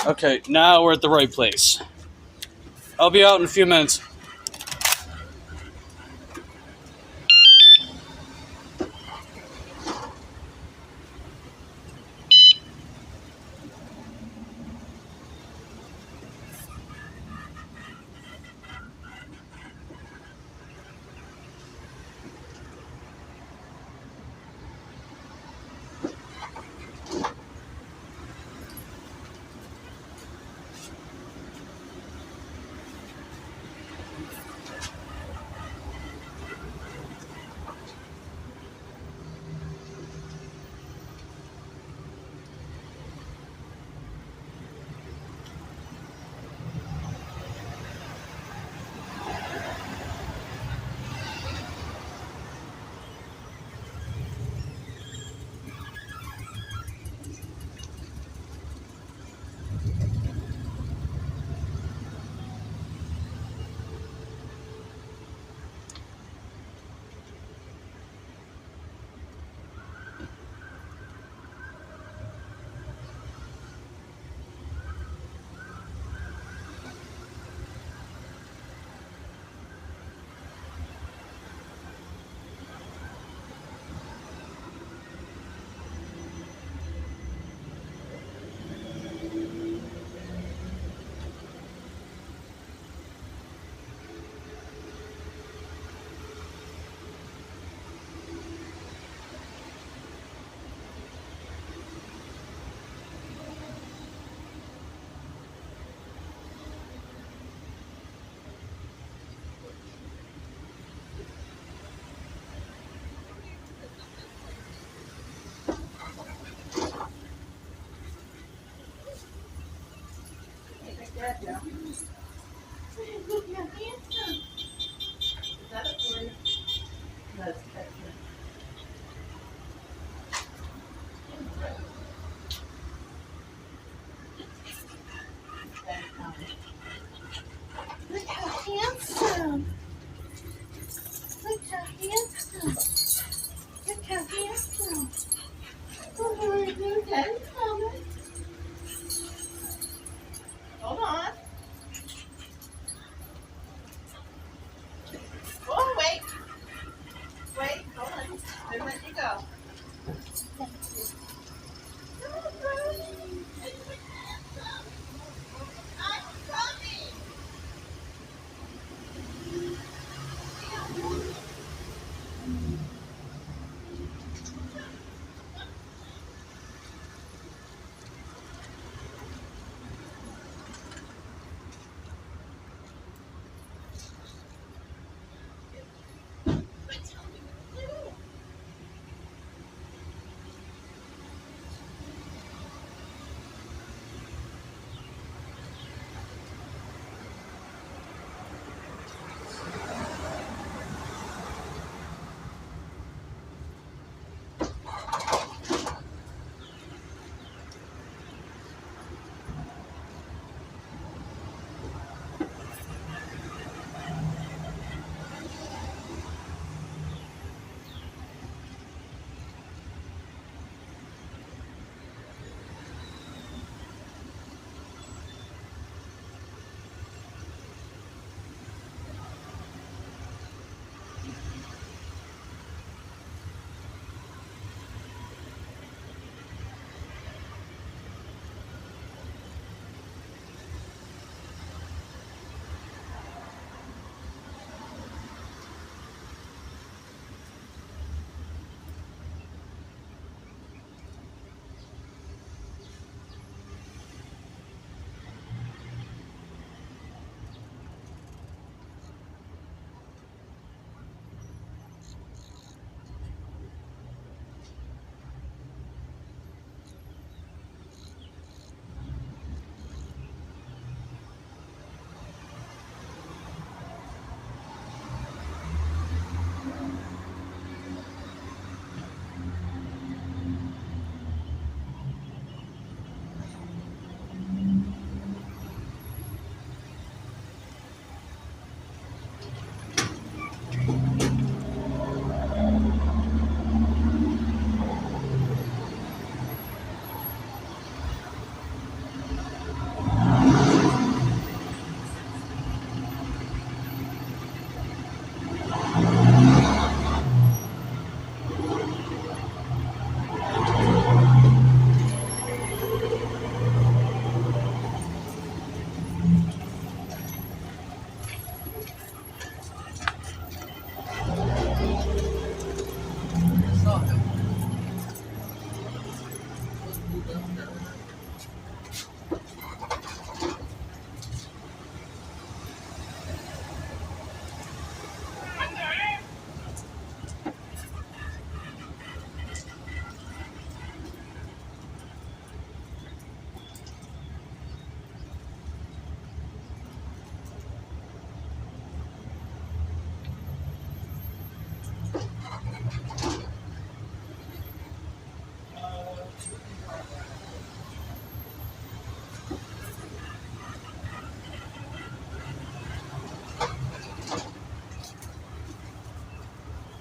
Speaker 1: Okay, now we're at the right place. I'll be out in a few minutes.
Speaker 3: Hold on. Oh, wait. Wait, hold on. They're letting you go. I'm coming.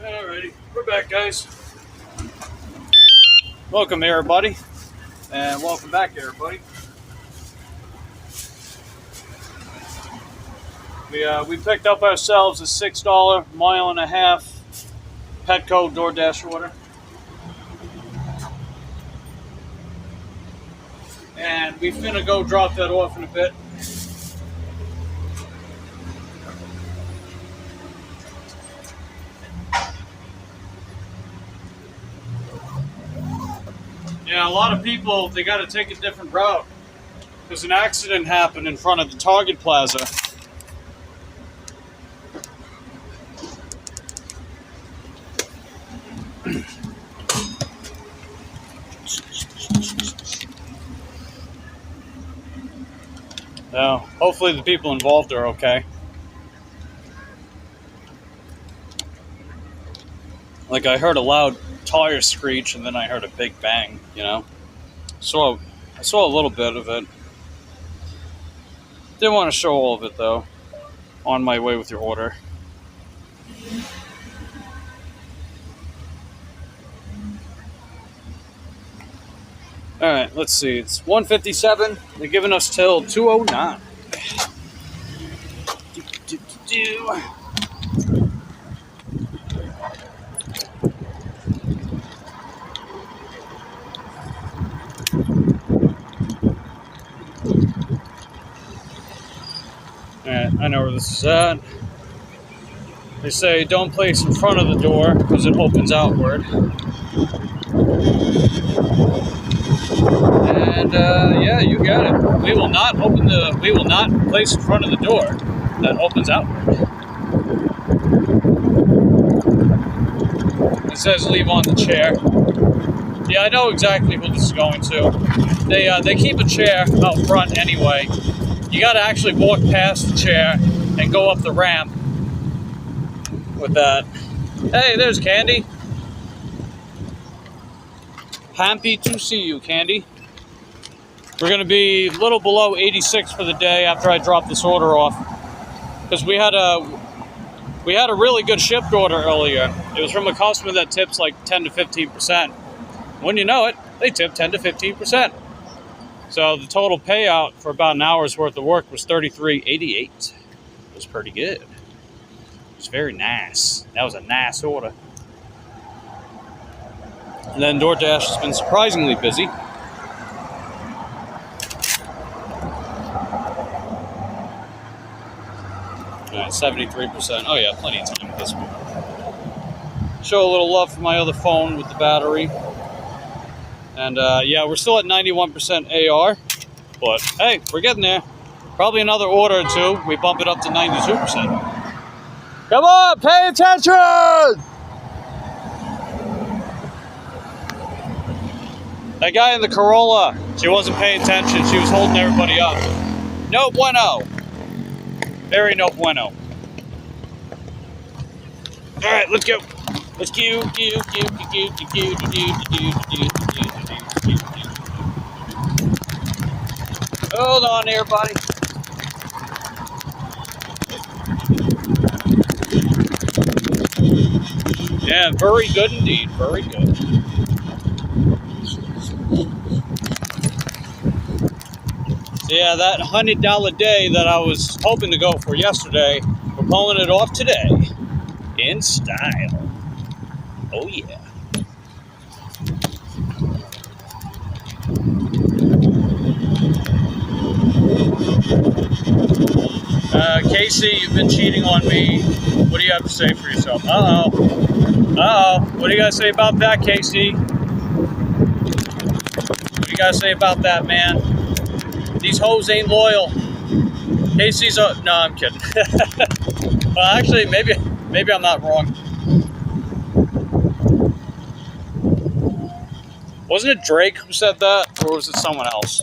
Speaker 1: Alrighty, we're back, guys. Welcome, everybody, and welcome back, everybody. We picked up ourselves a $6 1.5 Petco DoorDash order, and we finna go drop that off in a bit. Yeah, a lot of people, they got to take a different route because an accident happened in front of the Target Plaza. Now, hopefully the people involved are okay. Like, I heard a loud tire screech and then I heard a big bang, you know? So I saw a little bit of it. Didn't want to show all of it, though. On my way with your order. All right, let's see. It's 1:57. They're giving us till 2:09. Alright, I know where this is at. They say don't place in front of the door because it opens outward. And yeah, you got it. We will not place in front of the door that opens outward. It says leave on the chair. Yeah, I know exactly who this is going to. They keep a chair out front anyway. You got to actually walk past the chair and go up the ramp with that. Hey, there's Candy. Happy to see you, Candy. We're going to be a little below 86 for the day after I drop this order off. Because we had a really good shipped order earlier. It was from a customer that tips like 10 to 15%. When you know it, they tip 10 to 15%. So the total payout for about an hour's worth of work was $33.88. It was pretty good. It was very nice. That was a nice order. And then DoorDash has been surprisingly busy. All right, 73%. Oh yeah, plenty of time with this one. Show a little love for my other phone with the battery. And yeah, we're still at 91% AR, but hey, we're getting there. Probably another order or two, we bump it up to 92%. Come on, pay attention! That guy in the Corolla, she wasn't paying attention. She was holding everybody up. No bueno. Very no bueno. All right, let's go. Let's go. Hold on, everybody. Yeah, very good indeed. Very good. Yeah, that $100 day that I was hoping to go for yesterday, we're pulling it off today. In style. Oh, yeah. Casey, you've been cheating on me. What do you have to say for yourself? Uh-oh. Uh-oh. What do you got to say about that, Casey? What do you got to say about that, man? These hoes ain't loyal. Casey's a... No, I'm kidding. Well, actually, maybe I'm not wrong. Wasn't it Drake who said that? Or was it someone else?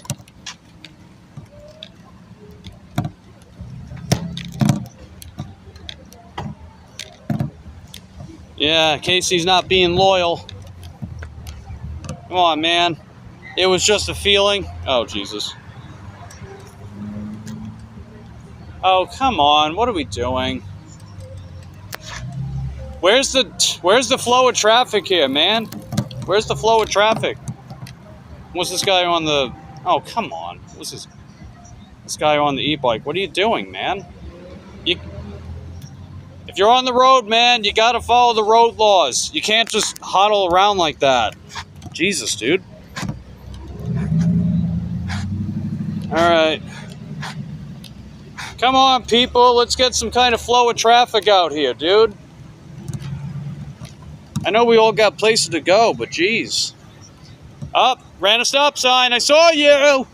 Speaker 1: Yeah, Casey's not being loyal. Come on, man. It was just a feeling. Oh, Jesus. Oh, come on. What are we doing? Where's the flow of traffic here, man? Where's the flow of traffic? What's this guy on the... Oh, come on. What's this guy on the e-bike? What are you doing, man? If you're on the road, man, you gotta follow the road laws. You can't just huddle around like that. Jesus, dude. Alright. Come on, people. Let's get some kind of flow of traffic out here, dude. I know we all got places to go, but geez. Up, ran a stop sign. I saw you.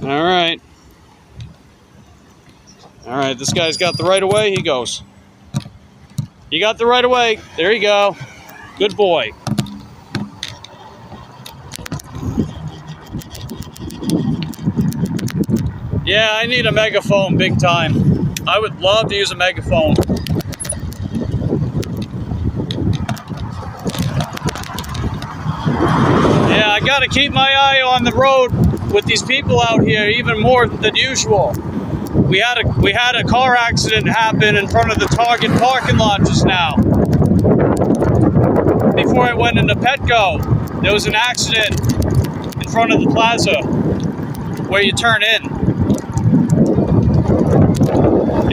Speaker 1: Alright. Alright, this guy's got the right of way. He goes. You got the right of way. There you go. Good boy. Yeah, I need a megaphone big time. I would love to use a megaphone. Yeah, I gotta keep my eye on the road with these people out here even more than usual. We had a car accident happen in front of the Target parking lot just now. Before before I went into Petco, there was an accident in front of the plaza where you turn in.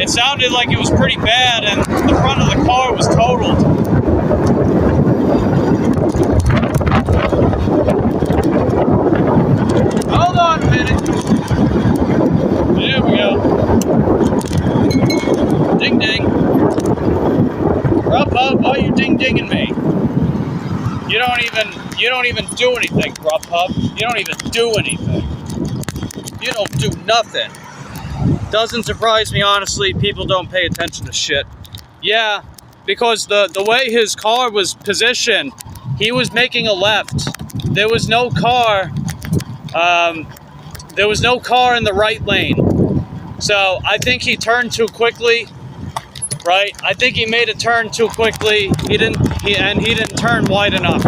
Speaker 1: It sounded like it was pretty bad, and the front of the car was totaled. Hold on a minute. There we go. Ding ding. Grubhub, why are you ding dinging me? You don't even do anything, Grubhub. You don't even do anything. You don't do nothing. Doesn't surprise me, honestly. People don't pay attention to shit. Yeah, because the way his car was positioned, he was making a left. There was no car. There was no car in the right lane. So I think he turned too quickly. Right? I think he made a turn too quickly. He didn't turn wide enough.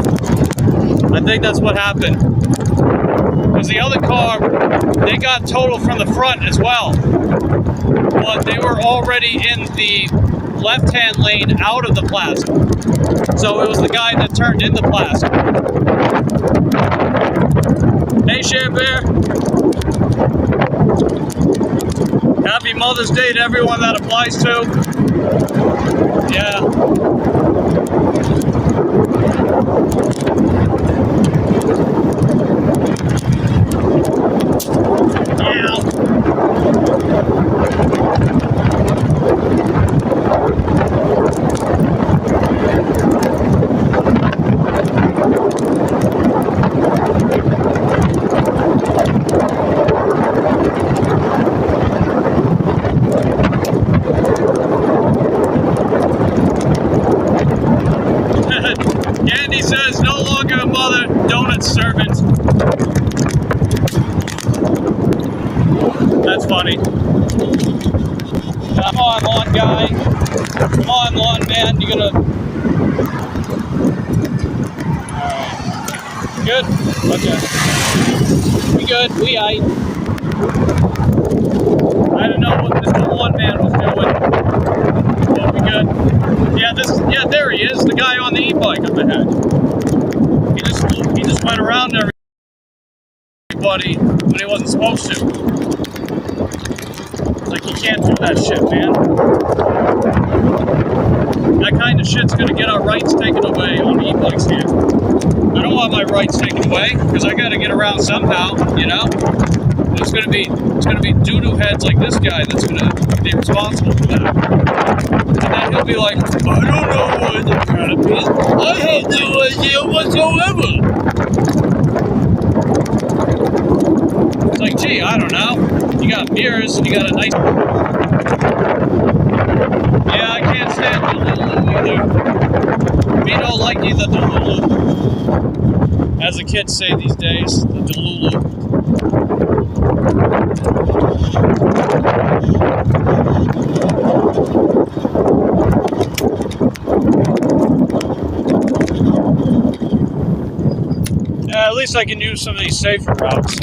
Speaker 1: I think that's what happened. Because the other car, they got totaled from the front as well. But they were already in the left-hand lane out of the plaza. So it was the guy that turned in the plaza. Hey, Share Bear. Happy Mother's Day to everyone that applies to. Yeah. Andy says, no longer a mother, donut servant. That's funny. Come on, lawn guy. Come on, lawn man. You're gonna... Good? Okay. We good? We aight. I don't know what this lawn man was doing. But we good. Yeah, there he is, the guy on the e-bike up ahead. He just went around everybody when he wasn't supposed to. Like, you can't do that shit, man. That kind of shit's gonna get our rights taken away on e-bikes here. I don't want my rights taken away, because I gotta get around somehow, you know? It's gonna be doo-doo heads like this guy that's gonna be responsible for that. And then he'll be like, I don't know what the crap is. I have no idea whatsoever. It's like, gee, I don't know. You got mirrors and you got a nice... Yeah, I can't stand the Lulu either. Me don't like either the Lulu. As the kids say these days, the Delulu. At least I can use some of these safer routes.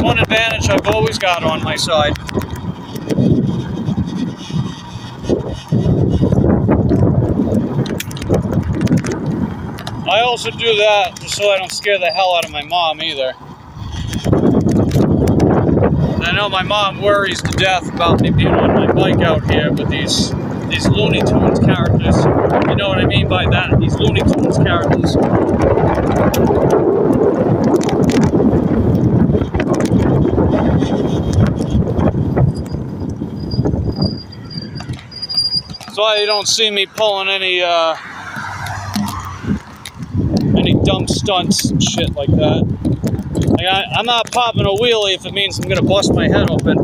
Speaker 1: One advantage I've always got on my side. I also do that just so I don't scare the hell out of my mom either. I know my mom worries to death about me being on my bike out here with these Looney Tunes characters. You know what I mean by that? These Looney Tunes characters. That's why you don't see me pulling any dumb stunts and shit like that. Like I'm not popping a wheelie if it means I'm gonna bust my head open.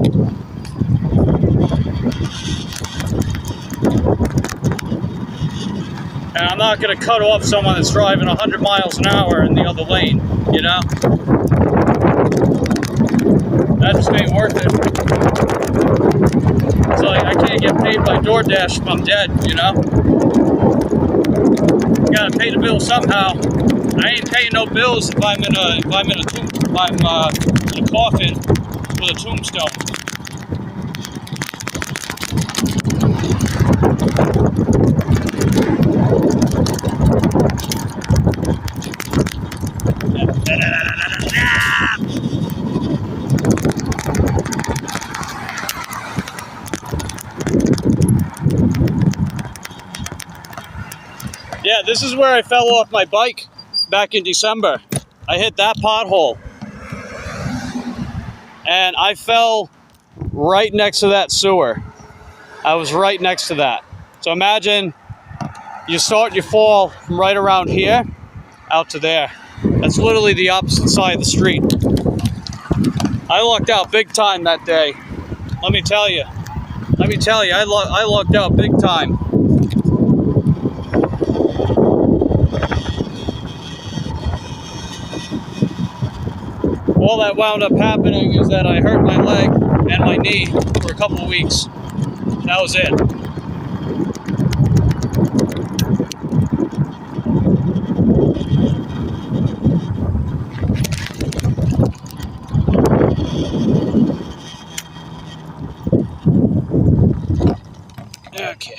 Speaker 1: And I'm not gonna cut off someone that's driving 100 miles an hour in the other lane, you know? That just ain't worth it. It's like I can't get paid by DoorDash if I'm dead, you know? Gotta pay the bill somehow. I ain't paying no bills if I'm in a coffin with a tombstone. Yeah, this is where I fell off my bike back in December. I hit that pothole. And I fell right next to that sewer. I was right next to that. So imagine you start your fall from right around here out to there. That's literally the opposite side of the street. I lucked out big time that day. Let me tell you, I lucked out big time. All that wound up happening is that I hurt my leg and my knee for a couple of weeks. That was it. Okay.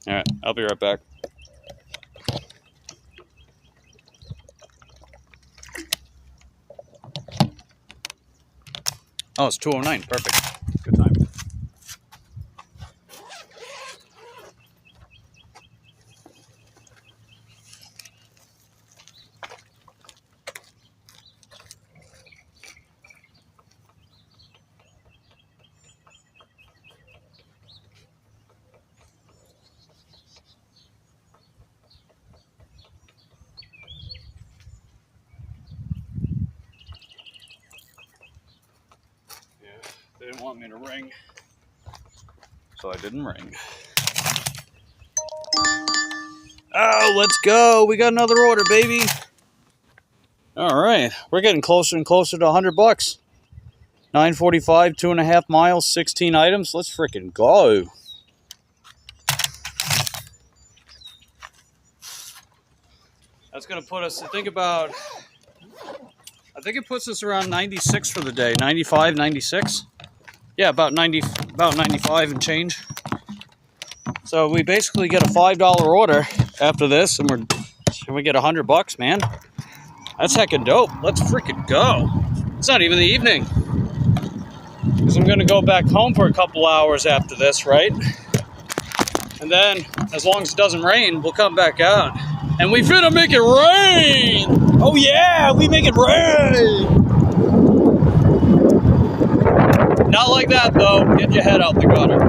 Speaker 1: All right, I'll be right back. Oh, it's 2:09. Perfect. Good time. They didn't want me to ring, so I didn't ring. Oh, let's go. We got another order, baby. All right. We're getting closer and closer to $100. 9:45, 2.5 miles, 16 items. Let's freaking go. That's going to put us, I think it puts us around 96 for the day. 95, 96. Yeah, about 95 and change. So we basically get a $5 order after this, and we get $100, man. That's heckin' dope. Let's freaking go. It's not even the evening, because I'm gonna go back home for a couple hours after this, right? And then, as long as it doesn't rain, we'll come back out, and we finna make it rain. Oh yeah, we make it rain. Not like that, though. Get your head out the gutter.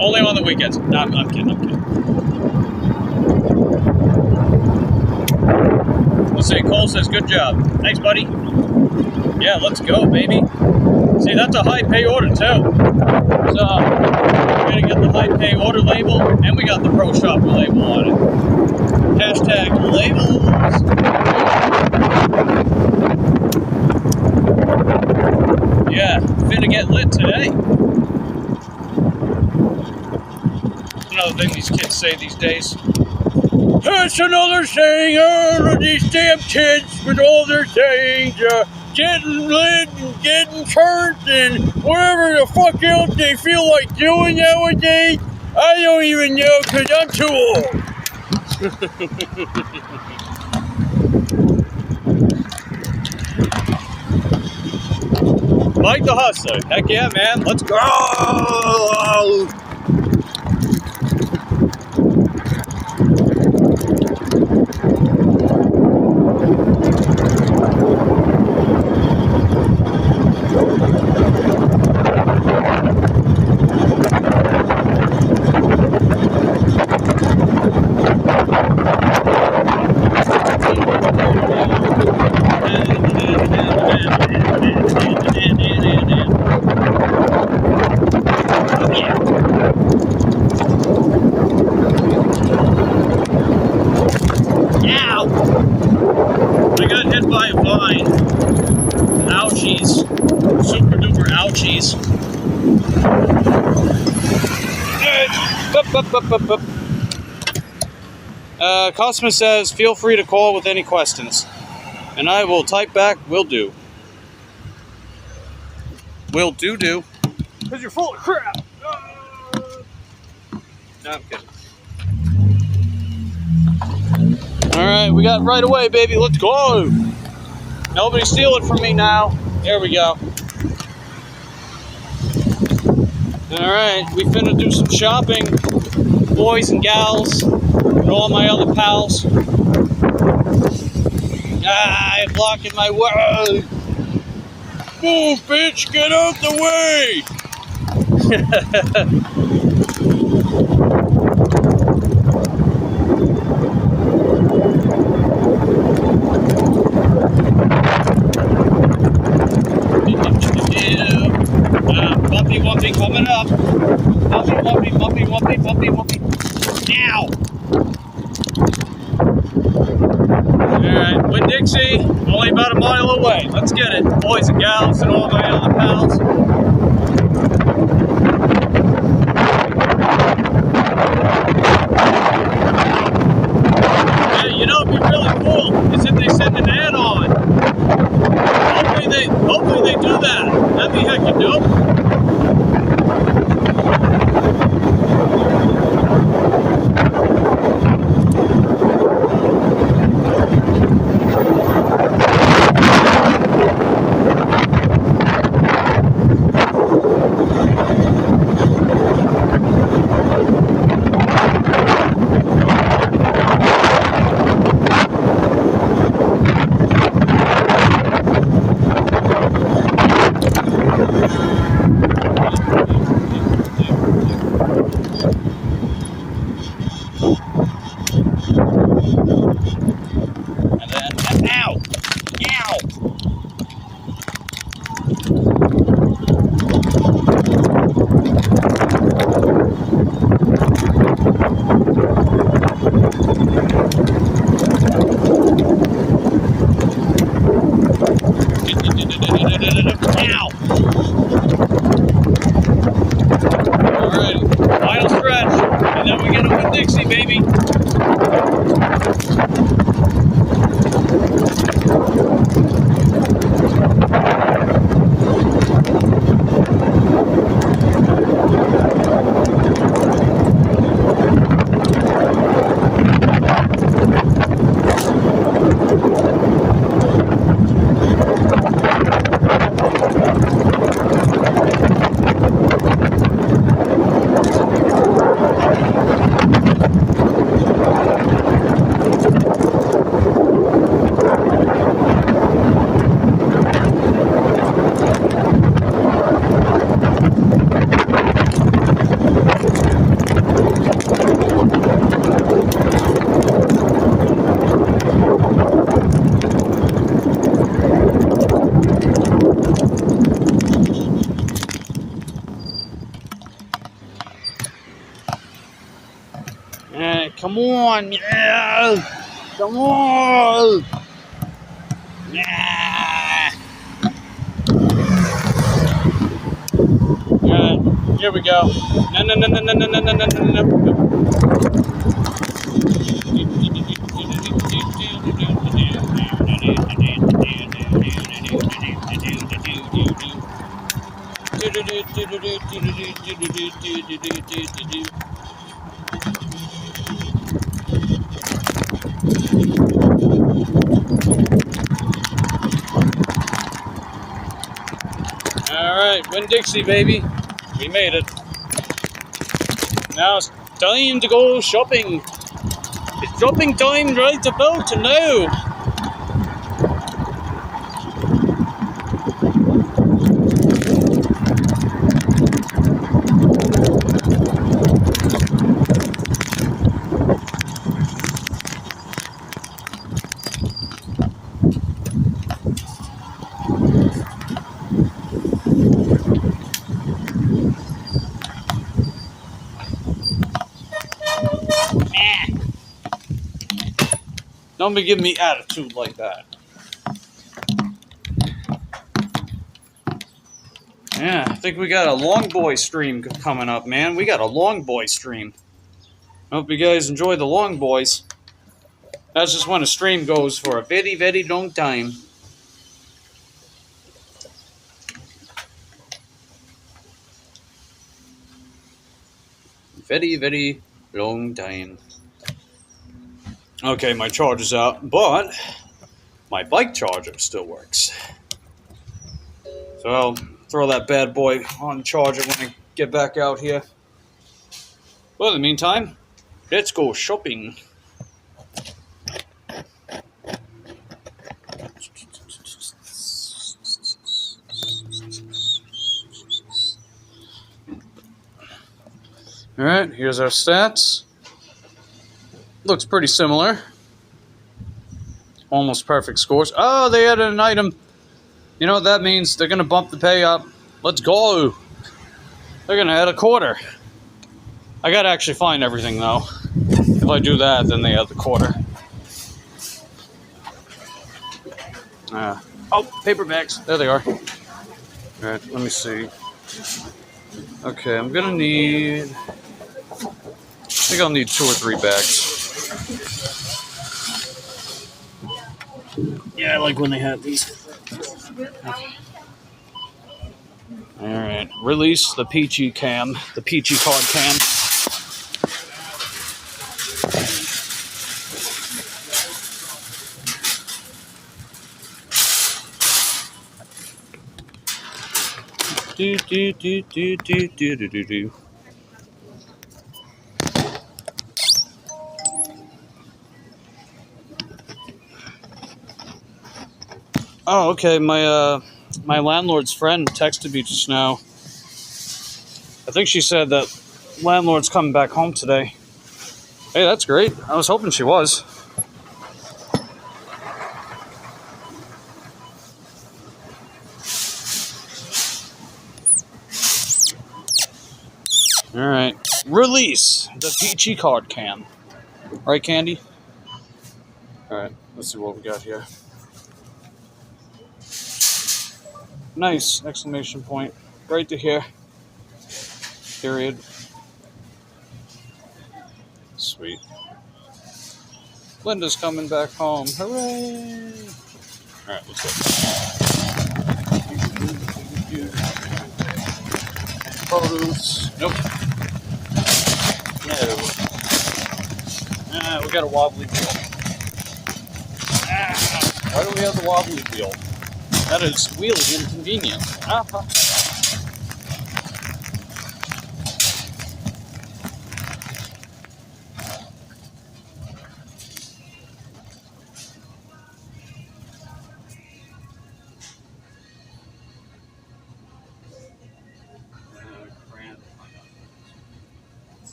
Speaker 1: Only on the weekends. No, I'm kidding. Let's see, Cole says, good job. Thanks, buddy. Yeah, let's go, baby. See, that's a high pay order, too. So, we're going to get the high pay order label, and we got the Pro Shopper label on it. Hashtag labels. Yeah, finna get lit today. Another thing these kids say these days. It's another saying, all of these damn kids with all their sayings, getting lit and getting turned and whatever the fuck else they feel like doing nowadays. I don't even know, because I'm too old. Mike the Hustler. Heck yeah, man. Let's go. Ouchies. Super duper ouchies. Customer says, feel free to call with any questions. And I will type back, will do. Will do. Because you're full of crap. No, I'm kidding. Alright, we got right away, baby. Let's go. Nobody steal it from me now. There we go. Alright, we finna do some shopping, boys and gals, and all my other pals. I'm blocking my way. Move, bitch, get out the way! Bumpy wumpy coming up. Bumpy wumpy, bumpy wumpy, bumpy wumpy. Now! Alright, Winn-Dixie, only about a mile away. Let's get it, boys and gals and all my other pals. Yeah, you know, it'd be really cool is if they send an ad on. Hopefully they do that. That'd be heckin' dope. And then, ow! Ow! Ow! Alrighty, final stretch, and then we get a Winn-Dixie, baby. Come on, yeah! Come on! Yeah! Alright, here we go. No, no, no, no, no, no, no, no, no, no, no. Alright, Winn-Dixie, baby. We made it. Now it's time to go shopping. It's shopping time right about now. Don't be giving me attitude like that. Yeah, I think we got a long boy stream coming up, man. We got a long boy stream. Hope you guys enjoy the long boys. That's just when a stream goes for a very, very long time. Very, very long time. Okay, my charge is out, but my bike charger still works. So I'll throw that bad boy on charger when I get back out here. Well, in the meantime, let's go shopping. Alright, here's our stats. Looks pretty similar. Almost perfect scores. Oh, they added an item. You know what that means? They're going to bump the pay up. Let's go. They're going to add a quarter. I got to actually find everything, though. If I do that, then they add the quarter. Oh, paper bags. There they are. Alright, let me see. Okay, I'm going to need... I think I'll need 2 or 3 bags. Yeah, I like when they have these. Alright, release the peachy cam, the peachy card cam. Do. Oh, okay. My landlord's friend texted me just now. I think she said that landlord's coming back home today. Hey, that's great. I was hoping she was. All right, release the peachy card cam. Right, Candy? All right, let's see what we got here. Nice! Exclamation point. Right to here. Period. Sweet. Linda's coming back home. Hooray! Alright, let's go. Photos. Nope. No. We got a wobbly wheel. Why do we have the wobbly wheel? That is really inconvenient.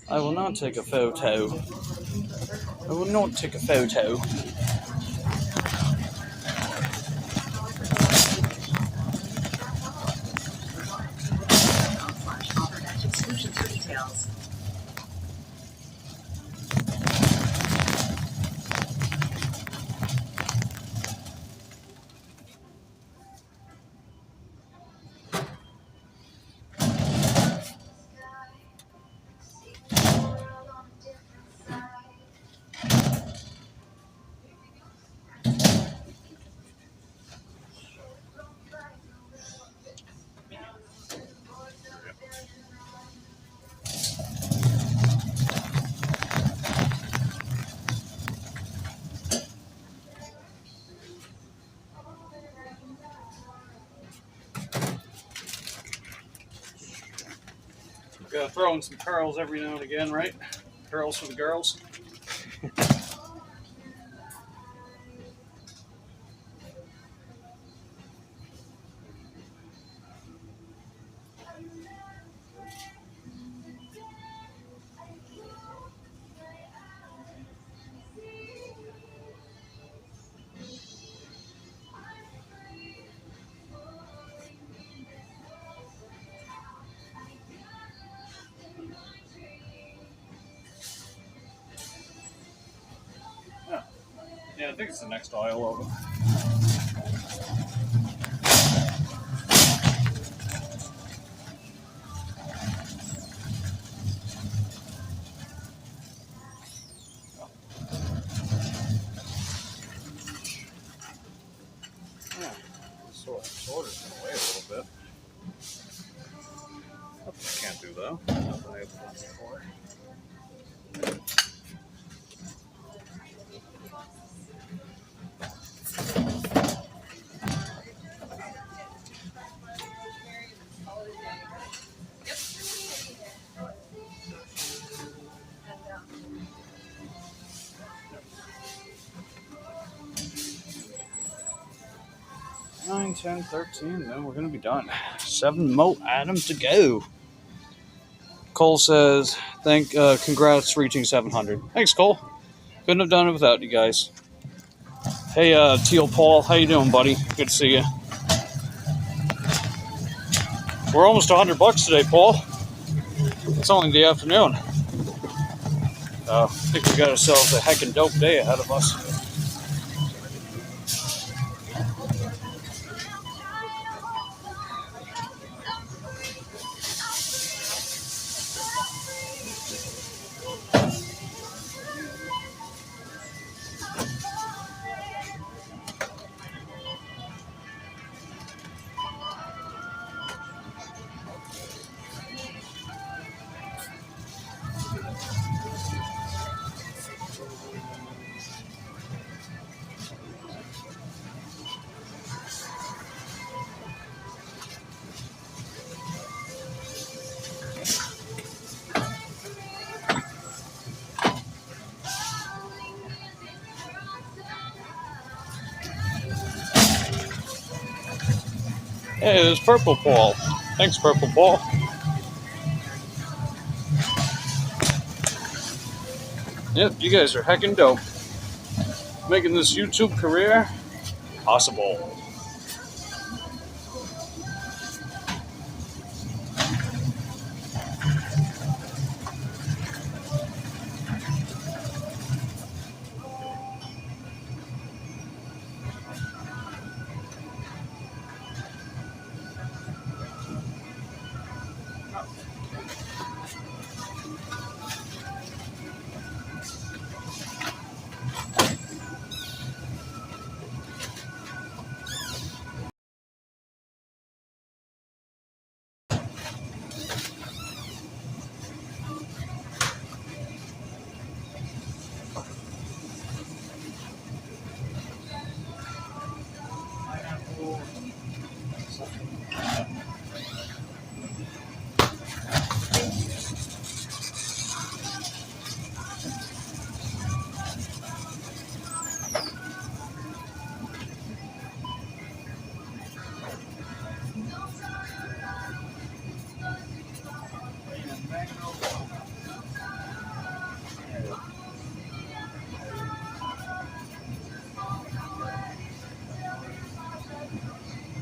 Speaker 1: I will not take a photo. I will not take a photo. Gotta throw in some curls every now and again, right? Curls for the girls. Yeah, I think it's the next aisle over. Sorter's gonna weigh a little bit. I can't do that. I have that before. Nine, 10, 13, then we're gonna be done. 7 more items to go. Cole says, congrats reaching 700. Thanks, Cole. Couldn't have done it without you guys. Hey, Teal Paul, how you doing, buddy? Good to see you. We're almost $100 today, Paul. It's only the afternoon. I think we got ourselves a heckin' dope day ahead of us. Hey, there's Purple Paul. Thanks, Purple Paul. Yep, you guys are heckin' dope. Making this YouTube career possible.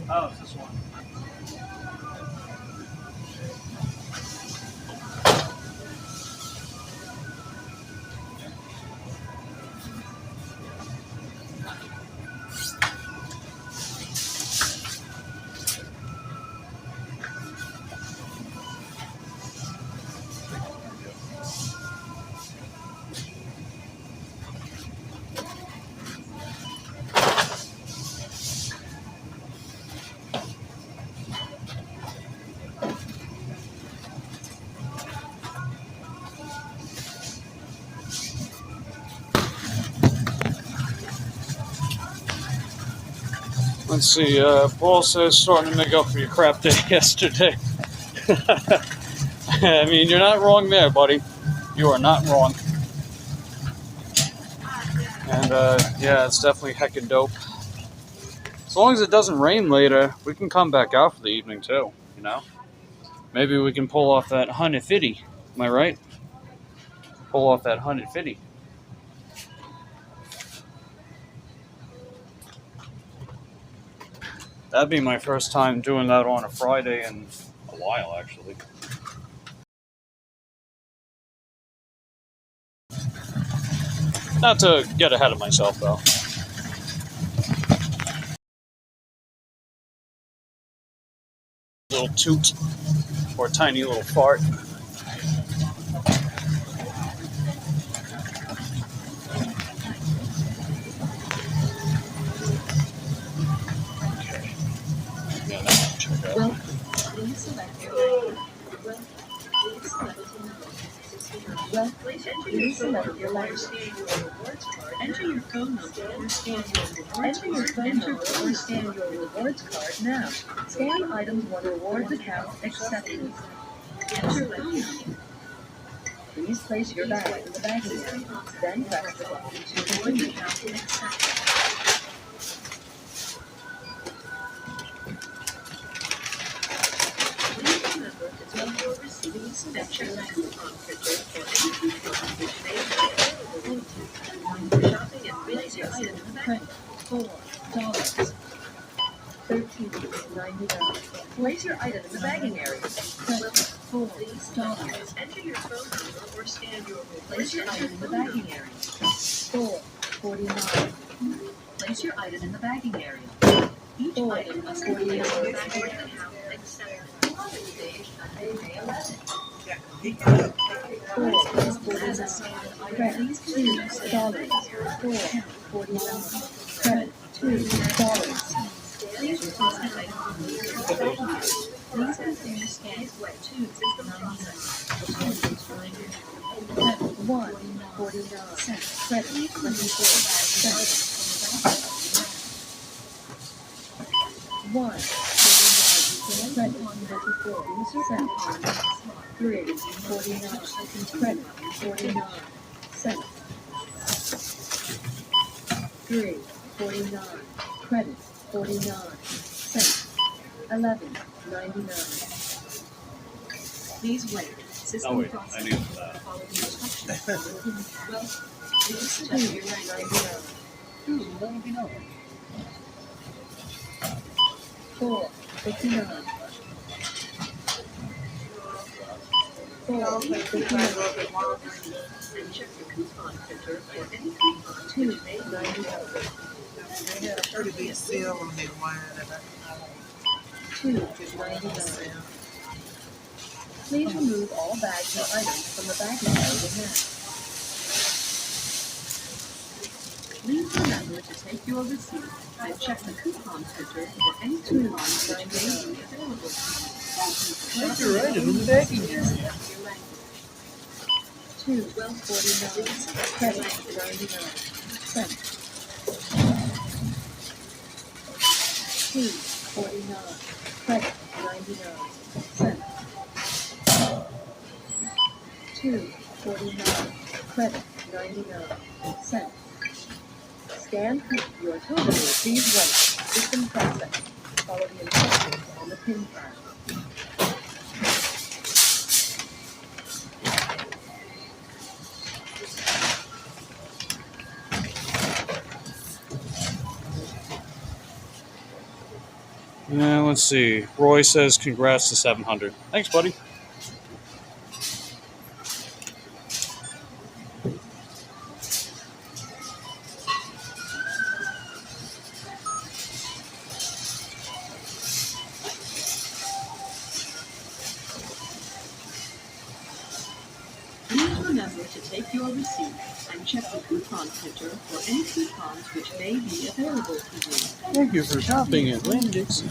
Speaker 1: Oh, it's this one. Let's see, Paul says starting to make up for your crap day yesterday. I mean, you're not wrong there, buddy. You are not wrong. And, yeah, it's definitely heckin' dope. As long as it doesn't rain later, we can come back out for the evening, too, you know? Maybe we can pull off that 150. Am I right? Pull off that 150. That'd be my first time doing that on a Friday in a while, actually. Not to get ahead of myself, though. Little toot or a tiny little fart.
Speaker 6: Welcome. Please select your language. Please select Well, please select your language. Enter your phone number or scan your rewards card now. Scan items 1 rewards account accepted. Enter phone number. Please place your bag in the bagging area. Then press the button to continue. Account accepted. Please remember to tell your receiving select your coupon printer for any coupons which may be available to you. Shopping and place your item in the bag. $4. $13.99. Place your item in the bagging area. $4. Enter your phone number or scan your place your item in the bagging area. $4.49. Place your item in the bagging area. Each item must be placed in the bagging account accepted. Stage Monday, May 11th. $4.49. Credit $2. Please replace the item on the Please continue to scan $1.49. Credit 24 credit 49 cents. 3.49 credit 49 cents. 11.99. Please wait. System
Speaker 1: Oh wait, I
Speaker 6: processing.
Speaker 1: knew that.
Speaker 6: Follow the instructions. Well, please check your right.
Speaker 1: Let me know.
Speaker 6: 4.59. 4.59. And check the coupon printer for any coupons which may be available.
Speaker 3: They had a pretty big sale on that wine.
Speaker 6: $2.99. Please remove all bags and items from the bagging area now. Please remember to take your receipt and check the coupon printer for any coupons which may be available to you.
Speaker 3: Place your item in the bagging area.
Speaker 6: $2.49. Credit 99 cents. $2.49. Credit 99 cents. $2.49. Credit 99 cents. Scan your total. Please wait. System process. Follow the instructions on the pin pad.
Speaker 1: Let's see. Roy says congrats to 700. Thanks, buddy.
Speaker 6: Please remember to take your receipt and check the coupon printer for any coupons which may be available to you.
Speaker 1: Thank you for shopping at Winn-Dixie.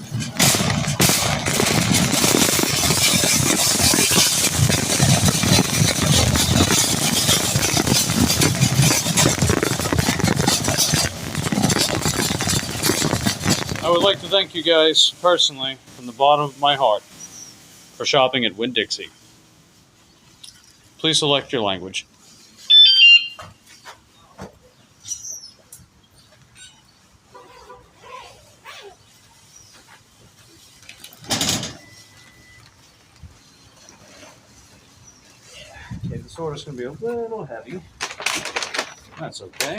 Speaker 1: I would like to thank you guys personally from the bottom of my heart for shopping at Winn-Dixie. Please select your language. Okay, this order's going to be a little heavy. That's okay.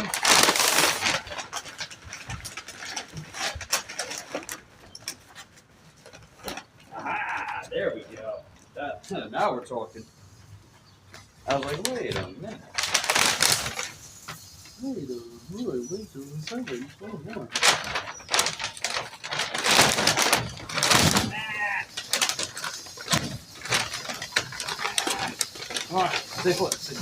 Speaker 1: Ah, there we go. Now we're talking. I was like, wait a minute. Wait till the survey. Oh, more. All right, stay put. Stay.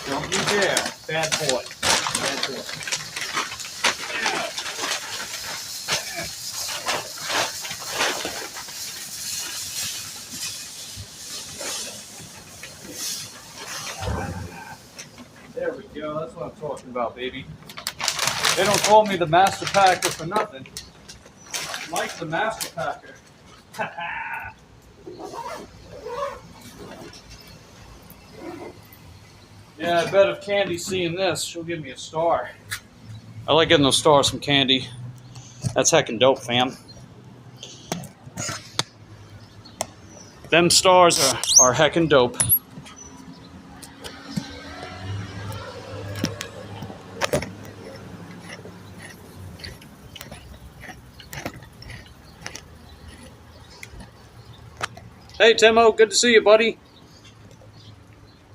Speaker 1: Don't you dare. Bad boy. Bad boy. about, baby. They don't call me the Master Packer for nothing. Mike's the Master Packer. Yeah, I bet if Candy's seeing this, she'll give me a star. I like getting those stars from Candy. That's heckin' dope, fam. Them stars are heckin' dope. Hey, Timo, good to see you, buddy.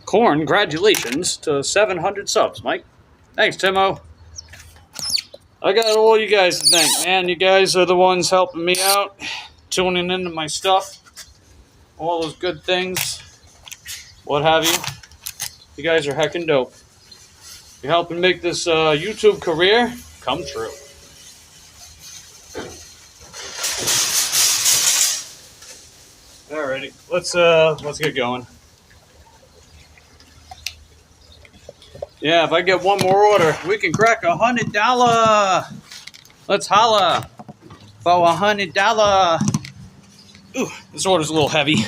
Speaker 1: Congratulations to 700 subs, Mike. Thanks, Timo. I got all you guys to thank, man. You guys are the ones helping me out, tuning into my stuff, all those good things, what have you. You guys are heckin' dope. You're helping make this YouTube career come true. Alrighty, let's get going. Yeah, if I get one more order, we can crack $100. Let's holla for $100. Ooh, this order's a little heavy.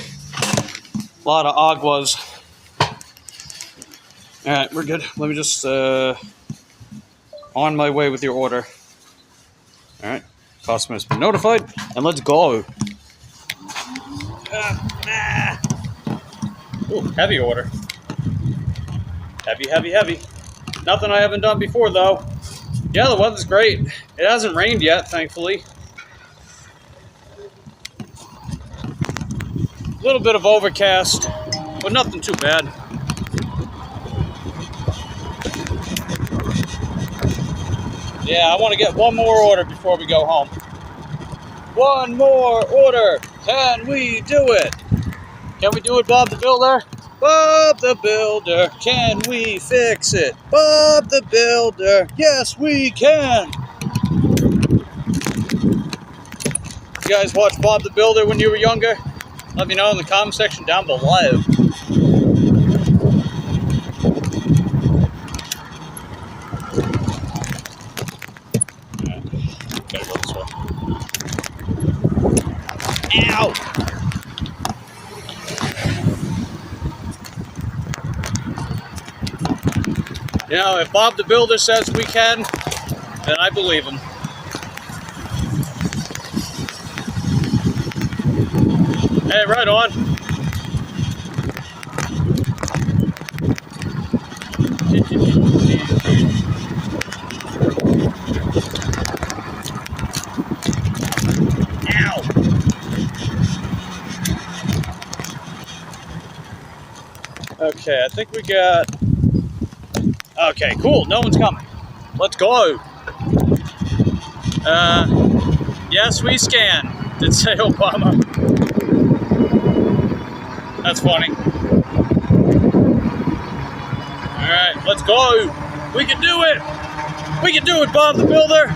Speaker 1: A lot of aguas. All right, we're good. Let me just on my way with your order. All right, customer's been notified, and let's go. Ooh, heavy order. Heavy. Nothing I haven't done before, though. Yeah, the weather's great. It hasn't rained yet, thankfully. A little bit of overcast, but nothing too bad. Yeah, I want to get one more order before we go home. One more order. Can we do it? Can we do it, Bob the Builder? Bob the Builder, can we fix it? Bob the Builder, yes we can. You guys watch Bob the Builder when you were younger? Let me know in the comment section down below. Okay, go this way. Ow! You know, if Bob the Builder says we can, then I believe him. Hey, right on. Ow! Okay, I think we got... Okay, cool. No one's coming. Let's go. Yes, we scan. Did say Obama. That's funny. All right, let's go. We can do it. We can do it, Bob the Builder.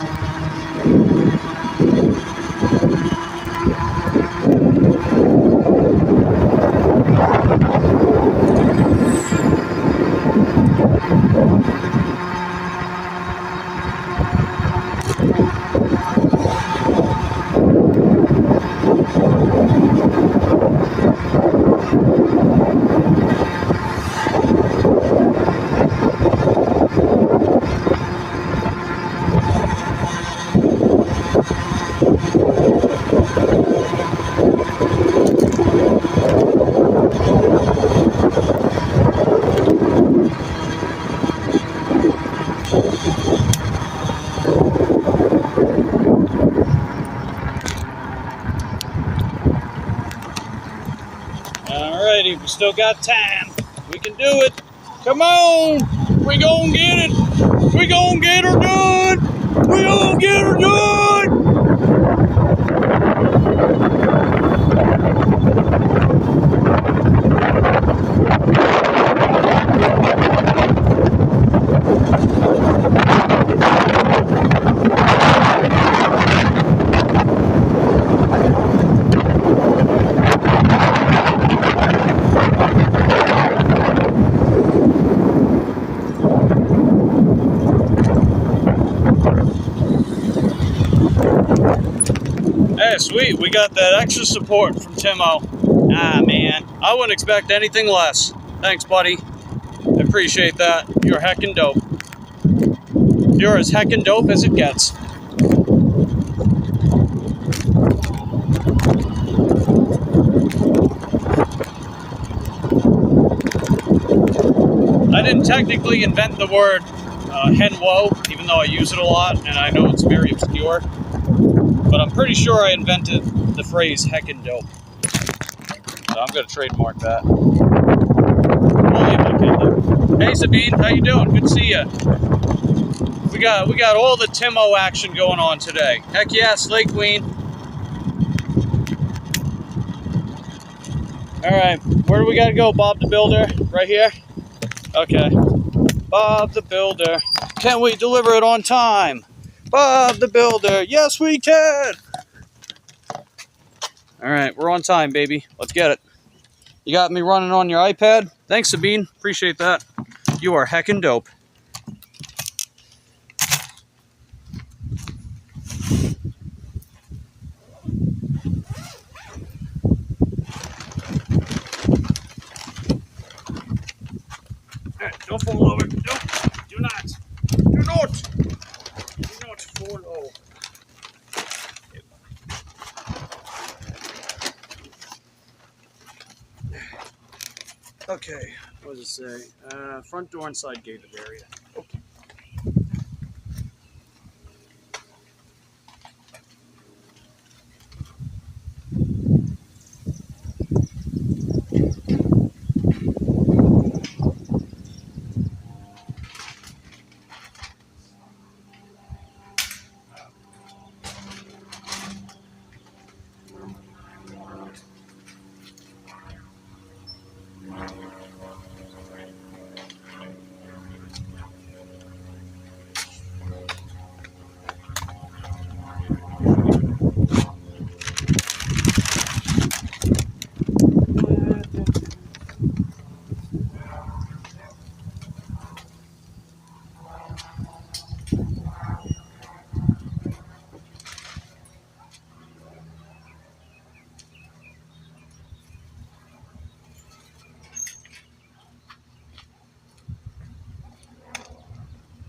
Speaker 1: Alrighty, we still got time. We can do it. Come on. We gonna get it. We gonna get her done. We gonna get her done. right, sweet. We got that extra support from Timo. Ah, man. I wouldn't expect anything less. Thanks, buddy. I appreciate that. You're heckin' dope. You're as heckin' dope as it gets. I didn't technically invent the word hen-wo, even though I use it a lot, and I know it's very obscure. But I'm pretty sure I invented the phrase heckin' dope. So I'm going to trademark that. Only if I can, though. Hey, Sabine, how you doing? Good to see you. We got all the Timo action going on today. Heck yeah, Slay Queen. All right, where do we got to go, Bob the Builder? Right here? Okay. Bob the Builder. Can we deliver it on time? Bob the Builder. Yes, we can. All right, we're on time, baby. Let's get it. You got me running on your iPad? Thanks, Sabine. Appreciate that. You are heckin' dope. All right, don't fall over. No, do not. Do not. Do not fall over. Okay, what does it say? Front door and side gated area. Okay.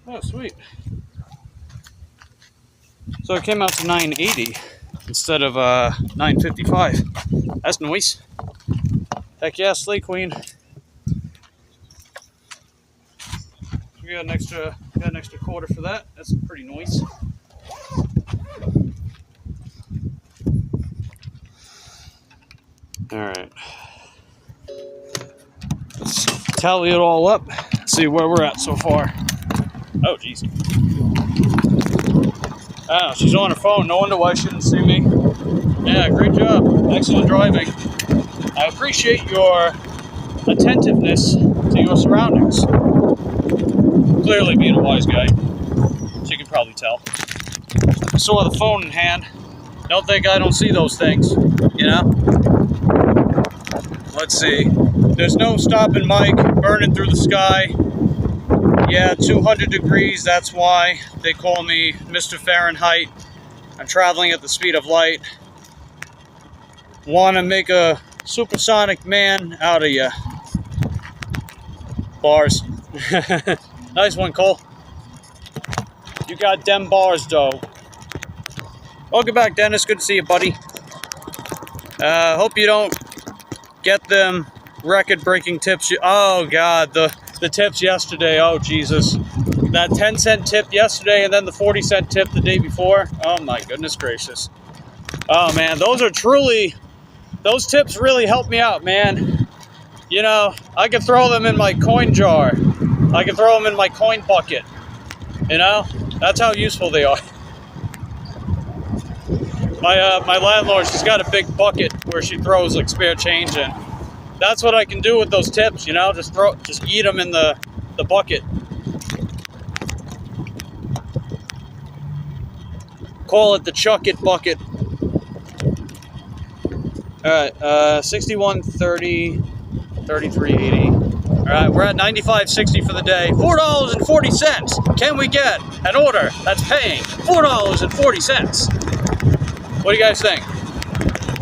Speaker 1: Oh, sweet. So it came out to $9.80 instead of $9.55. That's nice. Heck yeah, Slay Queen. We got an extra quarter for that. That's pretty nice. All right. Let's tally it all up. See where we're at so far. Oh, geez. Oh, she's on her phone. No wonder why she didn't see me. Yeah, great job. Excellent driving. I appreciate your attentiveness to your surroundings. Clearly being a wise guy. She can probably tell. I saw the phone in hand. Don't think I don't see those things, you know? Let's see. There's no stopping Mike burning through the sky. Yeah, 200 degrees, that's why they call me Mr. Fahrenheit. I'm traveling at the speed of light. Want to make a supersonic man out of you. Bars. Nice one, Cole. You got them bars, though. Welcome back, Dennis. Good to see you, buddy. Hope you don't get them record-breaking tips. Oh, God, the tips yesterday. Oh, Jesus. That 10-cent tip yesterday and then the 40-cent tip the day before. Oh, my goodness gracious. Oh, man, those tips really help me out, man. You know, I can throw them in my coin jar. I can throw them in my coin bucket. You know, that's how useful they are. My landlord, she's got a big bucket where she throws like spare change in. That's what I can do with those tips, you know, just eat them in the bucket. Call it the chuck it bucket. All right, 61.30, 33.80. All right, we're at 95.60 for the day. $4.40. Can we get an order that's paying $4.40? What do you guys think?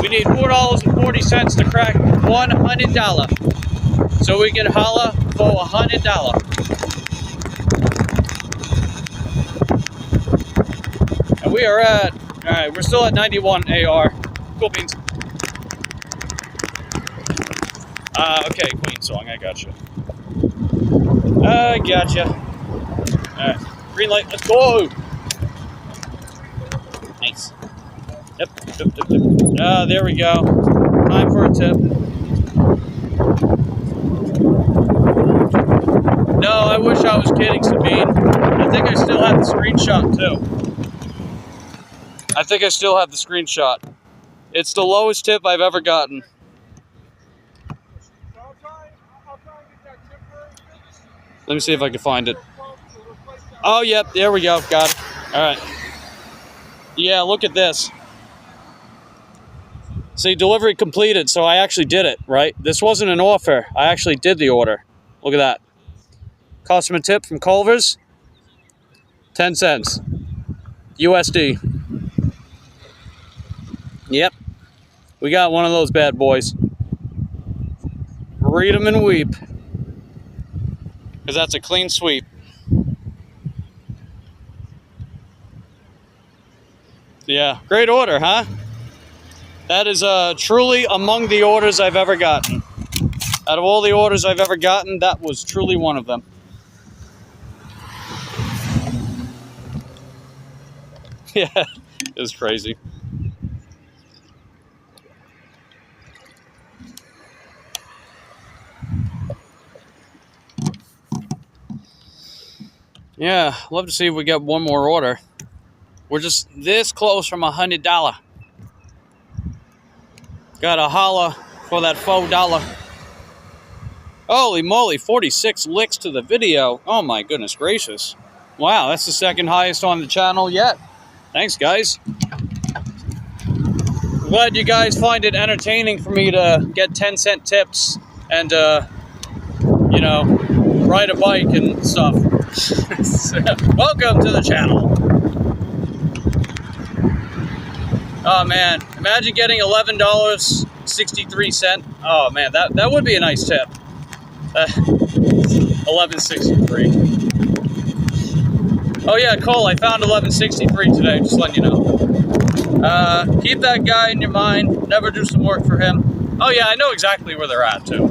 Speaker 1: We need $4.40 to crack $100. So we can holla for $100. And we are at, alright, we're still at 91 AR. Cool beans. Okay, Queen song, I gotcha. I gotcha. Alright, green light, let's go! Nice. Yep. There we go. Time for a tip. No, I wish I was kidding, Sabine. I think I still have the screenshot, too. I think I still have the screenshot. It's the lowest tip I've ever gotten. Let me see if I can find it. Oh, yep, there we go. Got it. All right. Yeah, look at this. See, delivery completed, so I actually did it, right? This wasn't an offer. I actually did the order. Look at that. Customer tip from Culver's, 10 cents. USD. Yep. We got one of those bad boys. Read them and weep. Because that's a clean sweep. Yeah, great order, huh? That is truly among the orders I've ever gotten. Out of all the orders I've ever gotten, that was truly one of them. Yeah, it was crazy. Yeah, love to see if we get one more order. We're just this close from $100. Gotta holla for that $4. Holy moly, 46 licks to the video. Oh my goodness gracious. Wow, that's the second highest on the channel yet. Thanks, guys. Glad you guys find it entertaining for me to get 10-cent tips and, you know, ride a bike and stuff. Welcome to the channel. Oh man, imagine getting $11.63. Oh man, that would be a nice tip. $11.63. Oh yeah, Cole, I found $11.63 today, just letting you know. Keep that guy in your mind, never do some work for him. Oh yeah, I know exactly where they're at too.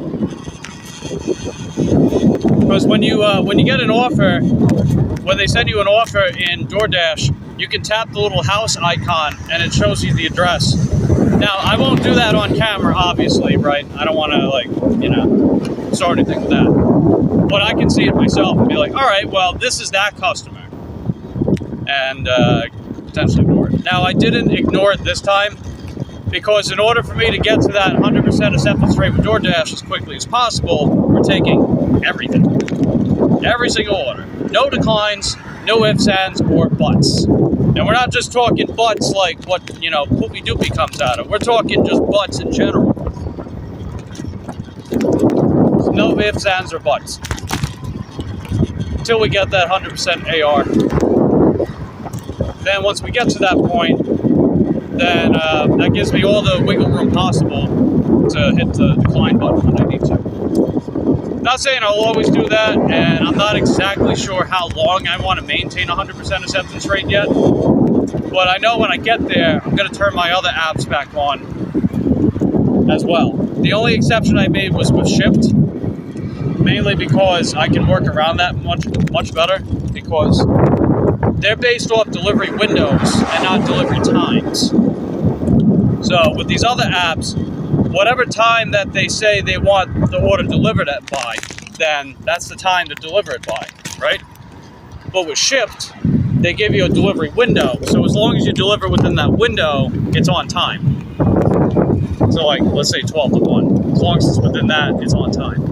Speaker 1: Because when you get an offer, when they send you an offer in DoorDash, you can tap the little house icon and it shows you the address. Now, I won't do that on camera, obviously, right? I don't want to, like, you know, start anything with that. But I can see it myself and be like, all right, well, this is that customer. And potentially ignore it. Now, I didn't ignore it this time because in order for me to get to that 100% acceptance rate with DoorDash as quickly as possible, we're taking everything. Every single order. No declines, no ifs, ands, or buts. And we're not just talking butts like what, you know, poopy doopy comes out of. We're talking just butts in general. So no ifs, ands, or buts. Until we get that 100% AR. Then once we get to that point, then that gives me all the wiggle room possible to hit the decline button when I need to. Not saying I'll always do that, and I'm not exactly sure how long I want to maintain 100% acceptance rate yet. But I know when I get there, I'm going to turn my other apps back on as well. The only exception I made was with Shipt, mainly because I can work around that much better, because they're based off delivery windows and not delivery times. So with these other apps, whatever time that they say they want the order delivered at by, then that's the time to deliver it by, right? But with Shipt, they give you a delivery window. So as long as you deliver within that window, it's on time. So like, let's say 12 to 1. As long as it's within that, it's on time.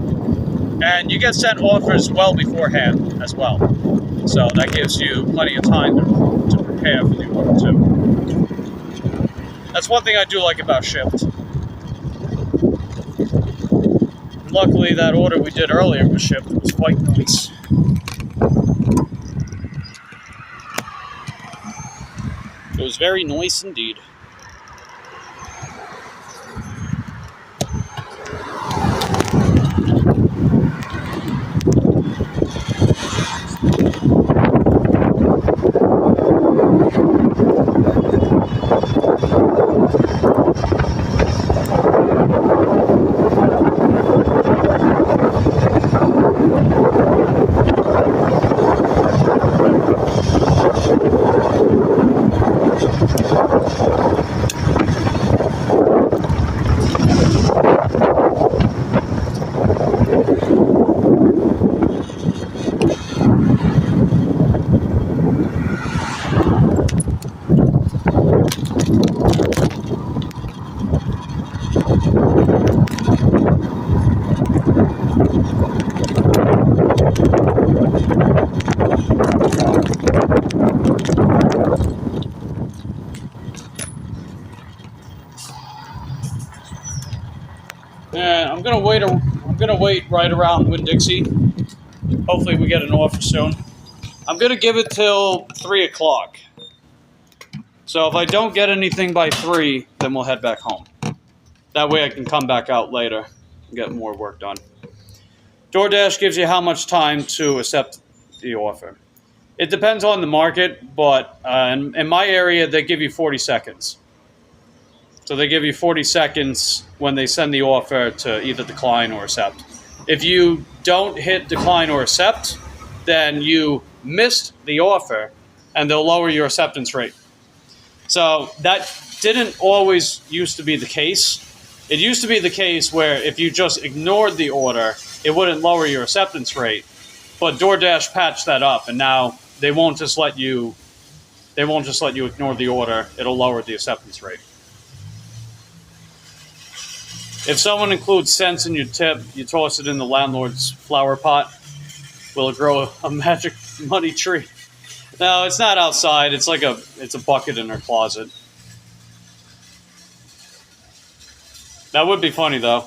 Speaker 1: And you get sent offers well beforehand as well. So that gives you plenty of time to prepare for the order too. That's one thing I do like about Shipt. Luckily, that order we did earlier with Shipt was quite nice. It was very nice indeed. I'm gonna wait right around Winn-Dixie. Hopefully we get an offer soon. I'm gonna give it till 3 o'clock. So if I don't get anything by 3, then we'll head back home. That way I can come back out later and get more work done. DoorDash gives you how much time to accept the offer. It depends on the market, but in my area, they give you 40 seconds. So they give you 40 seconds when they send the offer to either decline or accept. If you don't hit decline or accept, then you missed the offer, and they'll lower your acceptance rate. So that didn't always used to be the case. It used to be the case where if you just ignored the order, it wouldn't lower your acceptance rate. But DoorDash patched that up, and now they won't just let you ignore the order. It'll lower the acceptance rate. If someone includes cents in your tip, you toss it in the landlord's flower pot. Will it grow a magic money tree? No, it's not outside. It's a bucket in her closet. That would be funny though,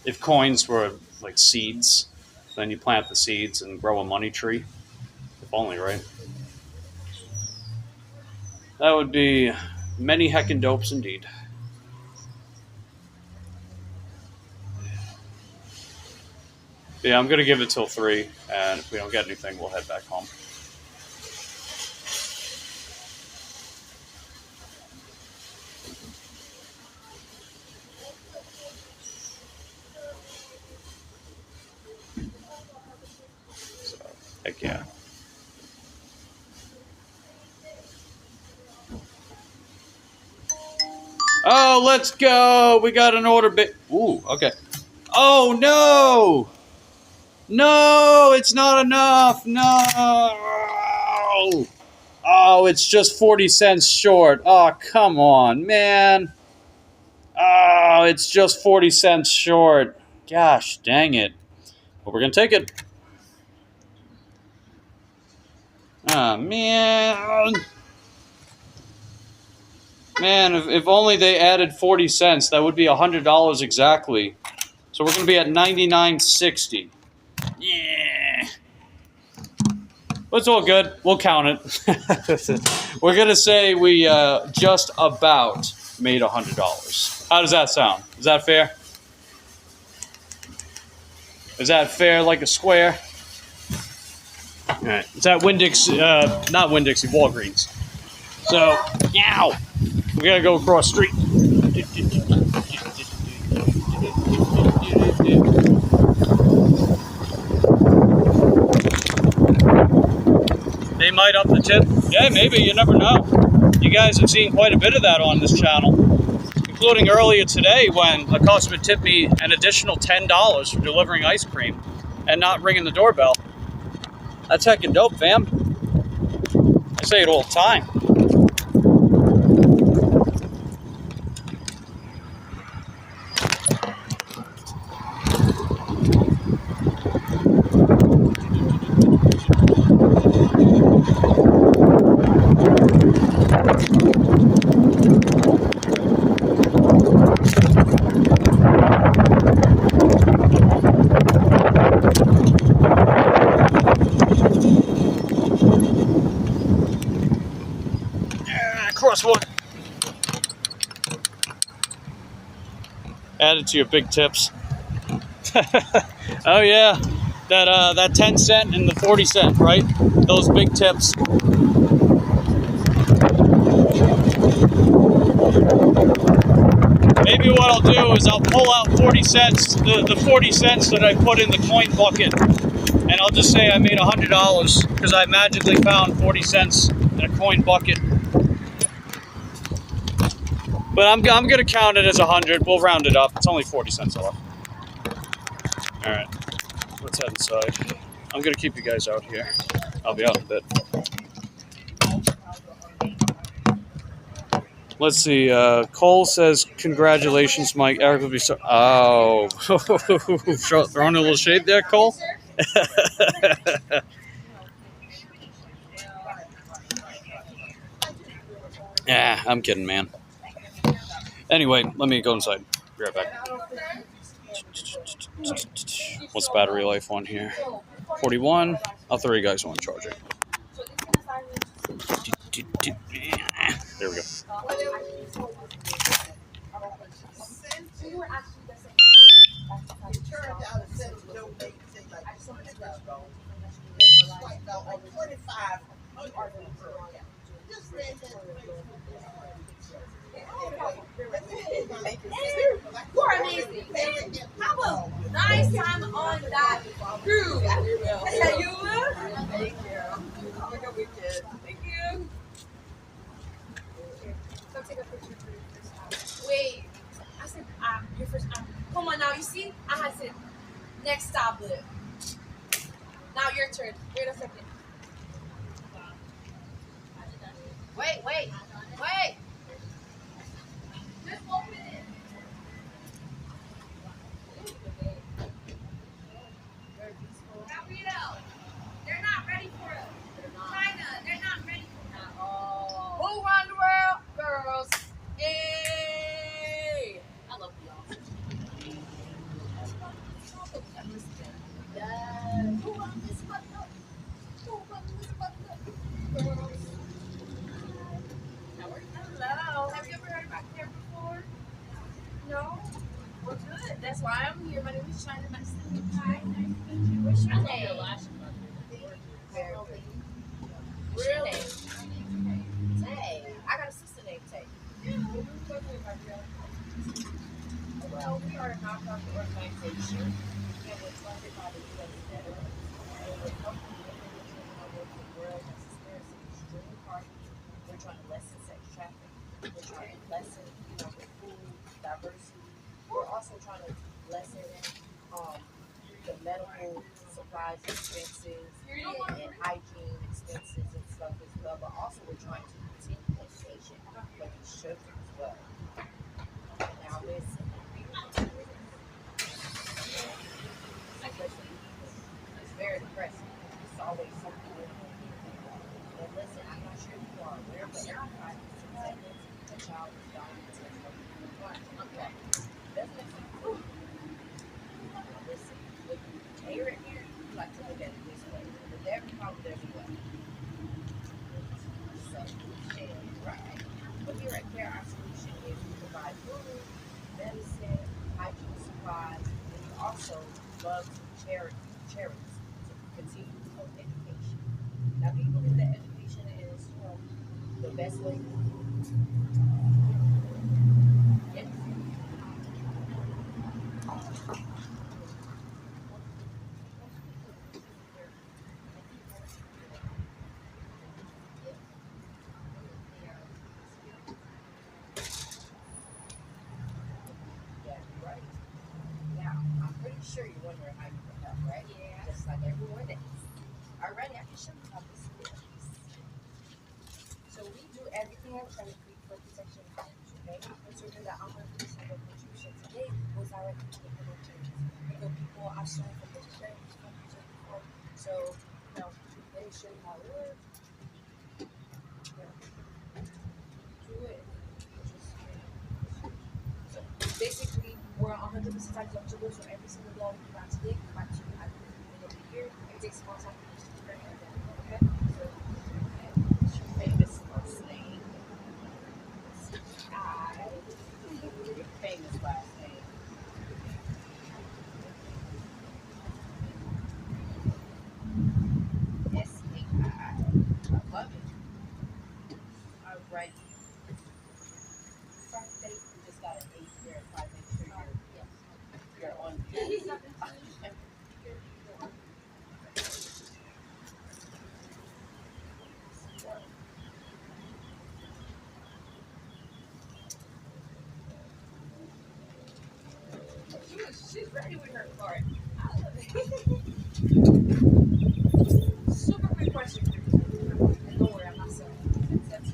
Speaker 1: if coins were like seeds. Then you plant the seeds and grow a money tree. If only, right? That would be many heckin' dopes indeed. Yeah, I'm going to give it till 3, and if we don't get anything, we'll head back home. So, heck yeah. Oh, let's go! We got an order bit. Ooh, okay. Oh, no! No, it's not enough. No. Oh, it's just 40 cents short. Oh, come on, man. Oh, it's just 40 cents short. Gosh, dang it. But we're going to take it. Oh, man. Man, if only they added 40 cents, that would be $100 exactly. So we're going to be at $99.60. Yeah. But it's all good. We'll count it. We're going to say we just about made $100. How does that sound? Is that fair? Is that fair like a square? All right. It's at Winn-Dixie, not Winn-Dixie, Walgreens. So, meow. We got to go across the street. They might up the tip. Yeah, maybe. You never know. You guys have seen quite a bit of that on this channel, including earlier today when a customer tipped me an additional $10 for delivering ice cream and not ringing the doorbell. That's heckin' dope, fam. I say it all the time. Crosswalk. Add it to your big tips. Oh yeah, that 10 cent and the 40 cent, right? Those big tips. I'll do is I'll pull out 40 cents, the 40 cents that I put in the coin bucket, and I'll just say I made $100 because I magically found 40 cents in a coin bucket. But I'm gonna count it as 100. We'll round it up. It's only 40 cents off. All right, let's head inside. I'm gonna keep you guys out here. I'll be out in a bit. Let's see. Cole says, "Congratulations, Mike. Eric will be so." Oh, throwing a little shade there, Cole. Yeah, I'm kidding, man. Anyway, let me go inside. Be right back. What's battery life on here? 41. I'll throw you guys on charger. There we go.
Speaker 7: You are amazing. Have a nice time on that cruise. You will. Thank you. Have a good weekend. Thank you. Come take a picture for your first time. Wait. I said your first time. Come on now. You see? I had said next stop. Now your turn. Wait a second. Wait. Just open it. Gabriel, they're not ready for us. China, they're not ready for us. Oh. Who run the world? Girls. Yay! I love y'all. Yes. Who run this button up? Girls. Hello. Have you ever heard about care before? No? Well, good. That's why I'm here. My name is China. Nice to meet you. Hi. Nice to meet you. What's your name? Really? Tay. I got a sister named Tay. Well, we are a nonprofit organization, and we're funded by the U.S. federal. And we're helping individuals all over the world that's experiencing extreme poverty. We're trying to lessen sex trafficking. We're trying to lessen, the food diversity. We're also trying to lessen the medical supplies expenses and hygiene expenses and stuff as well. But also we're trying to continue education for these children as well. Now listen. It's very depressing. It's always something new. And listen, I'm not sure if you are aware, but every 5 to 6 seconds, a child is dying of okay. Doesn't make sense. Listen, with Tay right here, you like to look at it this way. With every problem, there's a way. So, right. But here at Care, our solution is we provide food, medicine, hygiene supplies, and we also love charities to continue to promote education. Now, do you believe that education is, the best way? Yes. Sure, you're wondering how you can help, right? Yeah. Just like everyone else. Alrighty, I can show you how this works. So we do everything I'm trying to create for protection package, okay? And so that 100% of contribution today was already to the churches. Because people are showing from the church before. So, let me show you how it works. Do it. So basically, we're 100% deductible, so every single law we got today, we got to at the beginning of the year. It takes one time to prepare everything, okay? So, what's your famous first name? Your famous last name. S-A-I. I love it. Alright. Birthday, we just got an 8 verified. She's ready with her card. Super quick question. And don't worry, I'm not selling. That's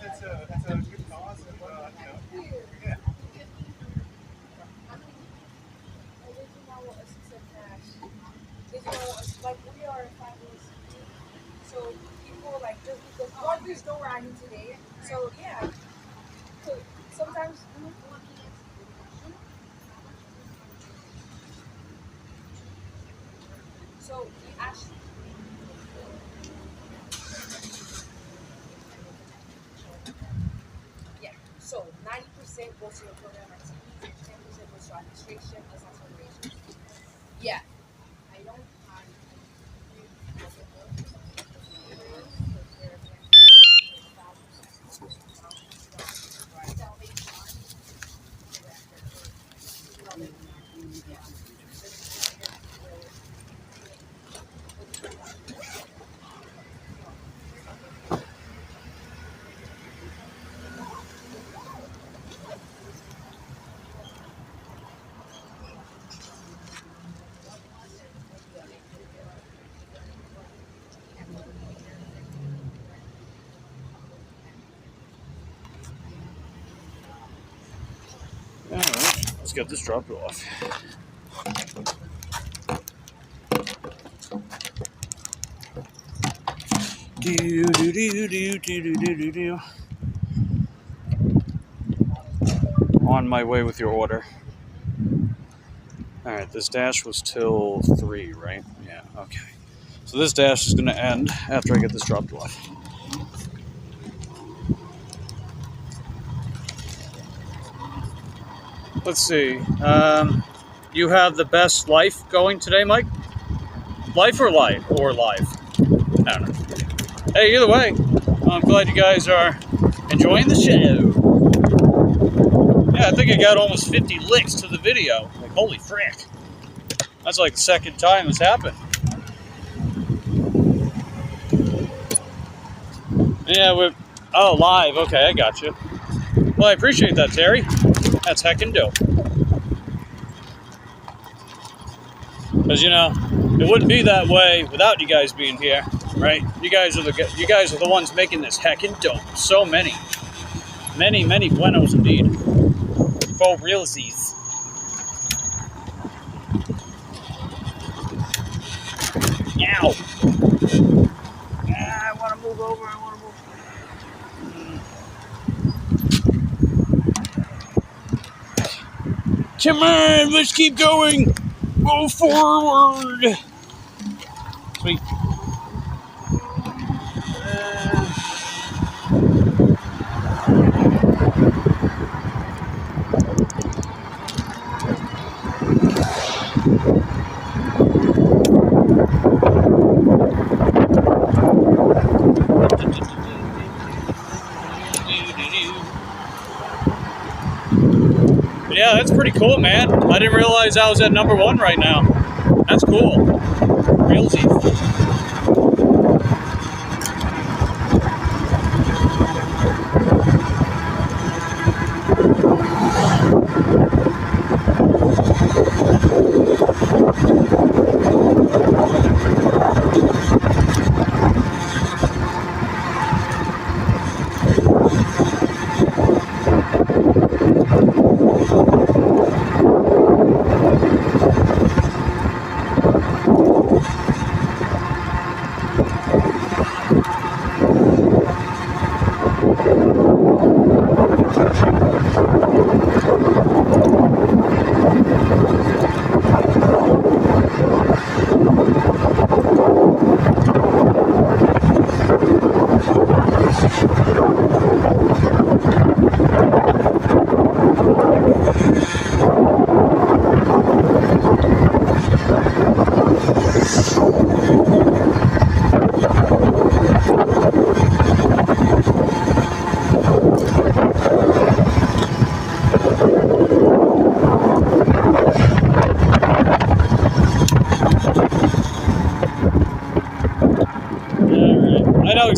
Speaker 4: It's a good cause, and yeah.
Speaker 7: like we are 5 days, so people like just because God please know where I need today. So yeah, so sometimes so we actually yeah. So 90% goes to your program activities, and 10% goes to administration as operations. Yeah. I don't.
Speaker 1: All right, let's get this dropped off. On my way with your order. All right, this dash was till 3, right? Yeah, okay. So this dash is going to end after I get this dropped off. Let's see. You have the best life going today, Mike? Life or life? Or live? I don't know. Hey, either way, I'm glad you guys are enjoying the show. Yeah, I think I got almost 50 licks to the video. Like, holy frick. That's like the second time it's happened. Yeah, we're... Oh, live. Okay, I got you. Well, I appreciate that, Terry. That's heckin' dope. Because, you know, it wouldn't be that way without you guys being here, right? You guys are the ones making this heckin' dope. So many. Many, many buenos indeed. For realsies. Ow! I want to move over. Come on, let's keep going. Go forward. Sweet. Yeah, that's pretty cool, man. I didn't realize I was at #1 right now. That's cool. Realsies.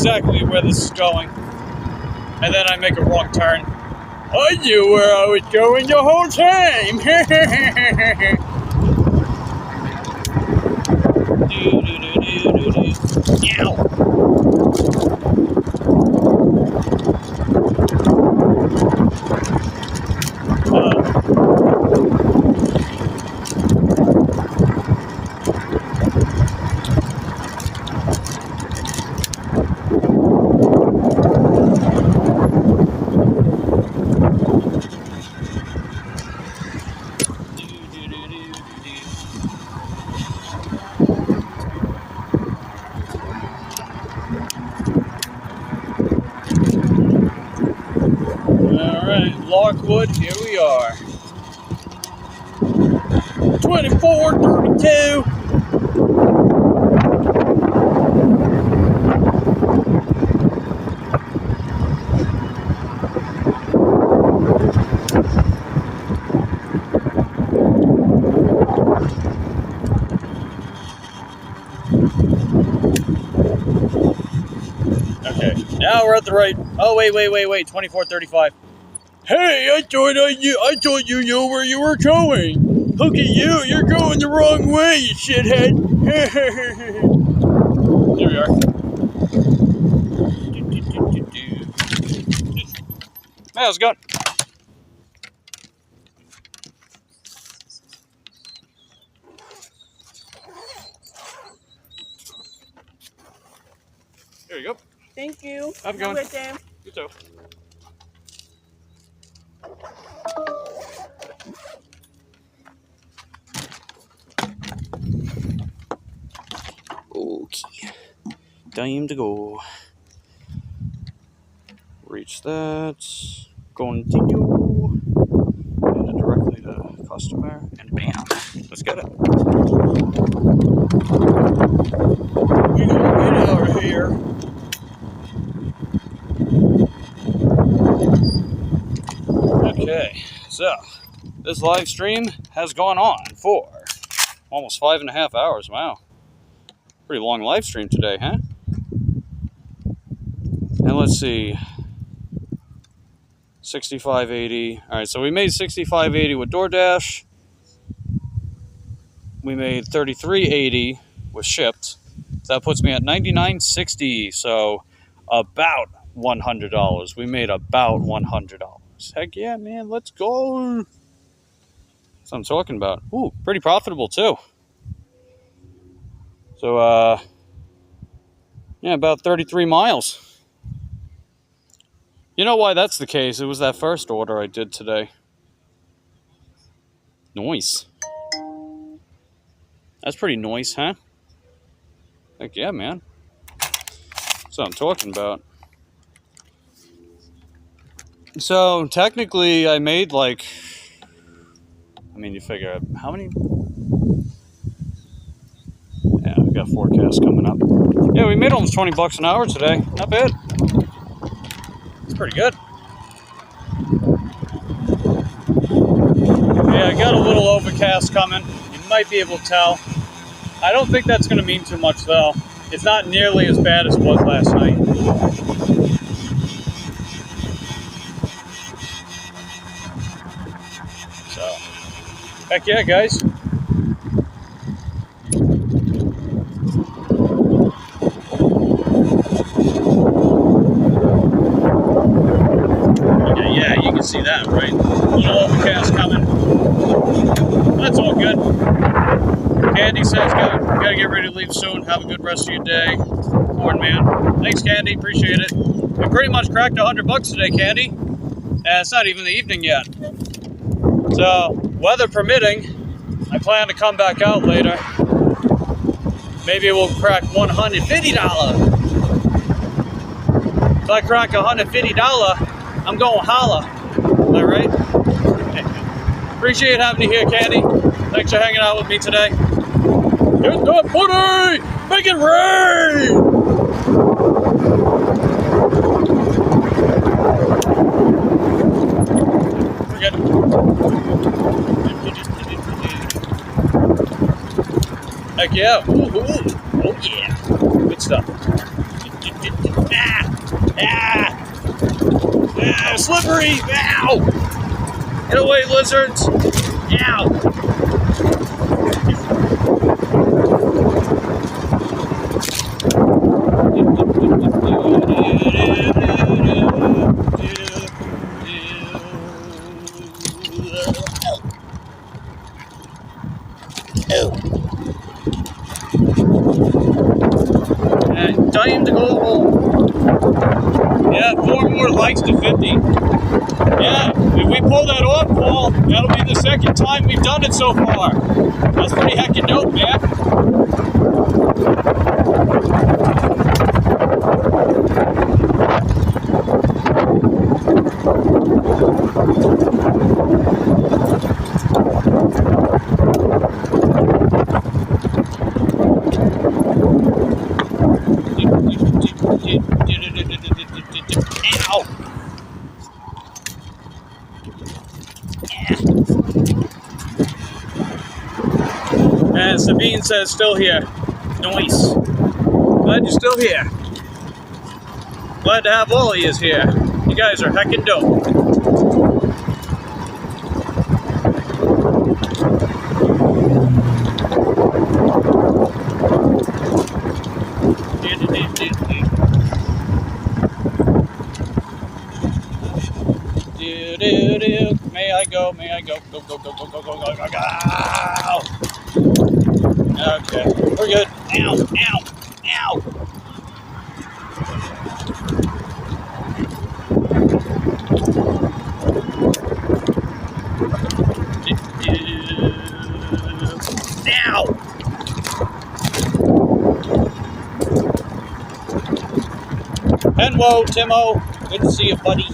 Speaker 1: exactly where this is going. And then I make a wrong turn. I knew where I was going the whole time. Alright, Lockwood, here we are. 24:32. Okay, now we're at the right. Oh, wait, 24:35. Hey, I thought you knew where you were going. Look at you, you're going the wrong way, you shithead. Here we are. Hey, how's it going? There you go.
Speaker 8: Thank you.
Speaker 1: Have a good one.
Speaker 8: Good day.
Speaker 1: You too. Okay. Time to go. Reach that. Continue. And it directly to customer. And bam. Let's get it. We gonna get out of here. Okay, so this live stream has gone on for almost 5.5 hours. Wow. Pretty long live stream today, huh? And let's see. 65.80. Alright, so we made 65.80 with DoorDash. We made 33.80 with Shipped. So that puts me at 99.60. So about $100. We made about $100. Heck yeah, man. Let's go. That's what I'm talking about. Ooh, pretty profitable too. So, yeah, about 33 miles. You know why that's the case? It was that first order I did today. Nice. That's pretty nice, huh? Heck yeah, man. That's what I'm talking about. So, technically, I made like... I mean, you figure, how many... Yeah, we got forecast coming up. Yeah, we made almost 20 bucks an hour today. Not bad. It's pretty good. Yeah, I got a little overcast coming. You might be able to tell. I don't think that's going to mean too much, though. It's not nearly as bad as it was last night. So, heck yeah, guys. Yeah, you can see that, right? A little overcast coming. That's all good. Candy says, gotta get ready to leave soon. Have a good rest of your day. Corn man. Thanks, Candy. Appreciate it. We pretty much cracked $100 today, Candy. And it's not even the evening yet. So, weather permitting, I plan to come back out later. Maybe we'll crack $150. If I crack $150, I'm going holla. Is that right? Appreciate having you here, Candy. Thanks for hanging out with me today. Get that money! Make it rain! Forget it. Heck yeah. Ooh. Oh yeah. Good stuff. Ah! Ah, slippery! Ow! Get away, lizards! Ow! Time to go home. Yeah, 4 more likes to 50. Yeah, if we pull that off, Paul, that'll be the second time we've done it so far. That's pretty heckin' dope, man. Ow! And Sabine says, still here. Nice. Glad you're still here. Glad to have all of you here. You guys are heckin' dope. May I go? May I go? Go, go, go, go, go, go, go, go, go. Okay, we're good. Ow, ow, ow. Ow. Hello, Timo. Good to see you, buddy.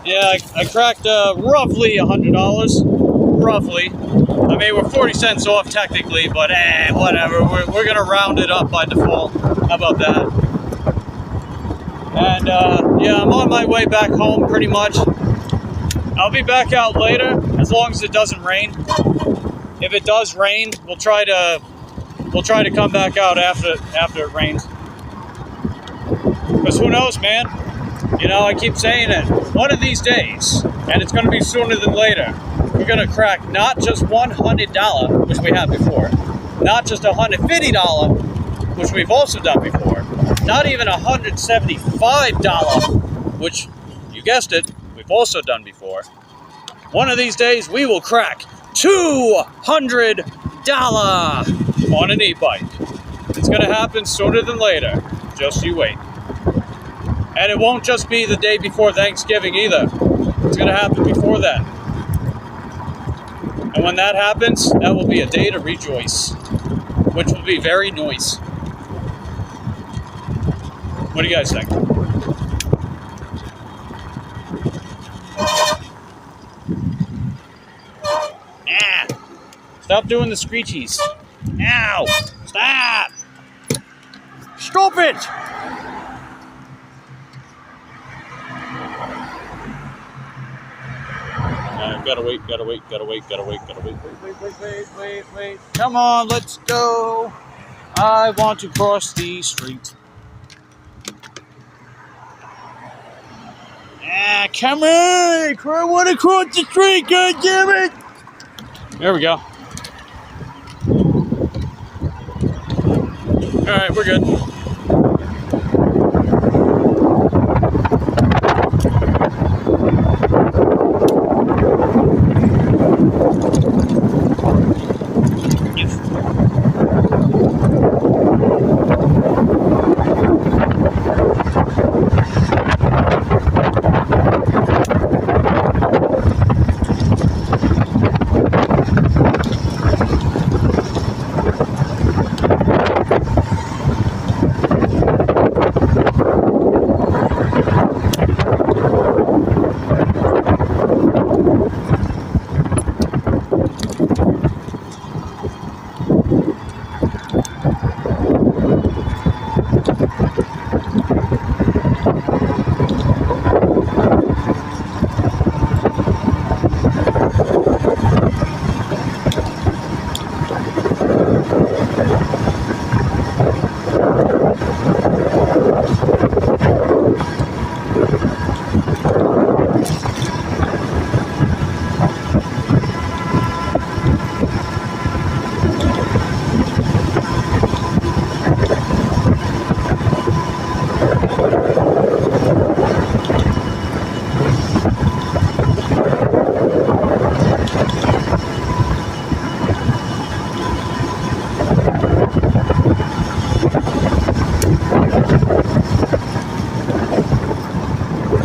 Speaker 1: Yeah, I cracked roughly $100. Roughly. I mean, we're 40 cents off technically, but whatever. We're going to round it up by default. How about that? And yeah, I'm on my way back home pretty much. I'll be back out later as long as it doesn't rain. If it does rain, we'll try to come back out after it rains. Because who knows, man? You know, I keep saying it. One of these days, and it's going to be sooner than later, we're going to crack not just $100, which we have before, not just $150, which we've also done before, not even $175, which, you guessed it, we've also done before. One of these days, we will crack $200 on an e-bike. It's going to happen sooner than later. Just you wait. And it won't just be the day before Thanksgiving either. It's going to happen before that. And when that happens, that will be a day to rejoice, which will be very nice. What do you guys think? Ah! Stop doing the screechies. Ow! Stop! Stop it! Gotta wait. Come on, let's go. I want to cross the street. Ah, come on. I want to cross the street, God damn it. There we go. All right, we're good.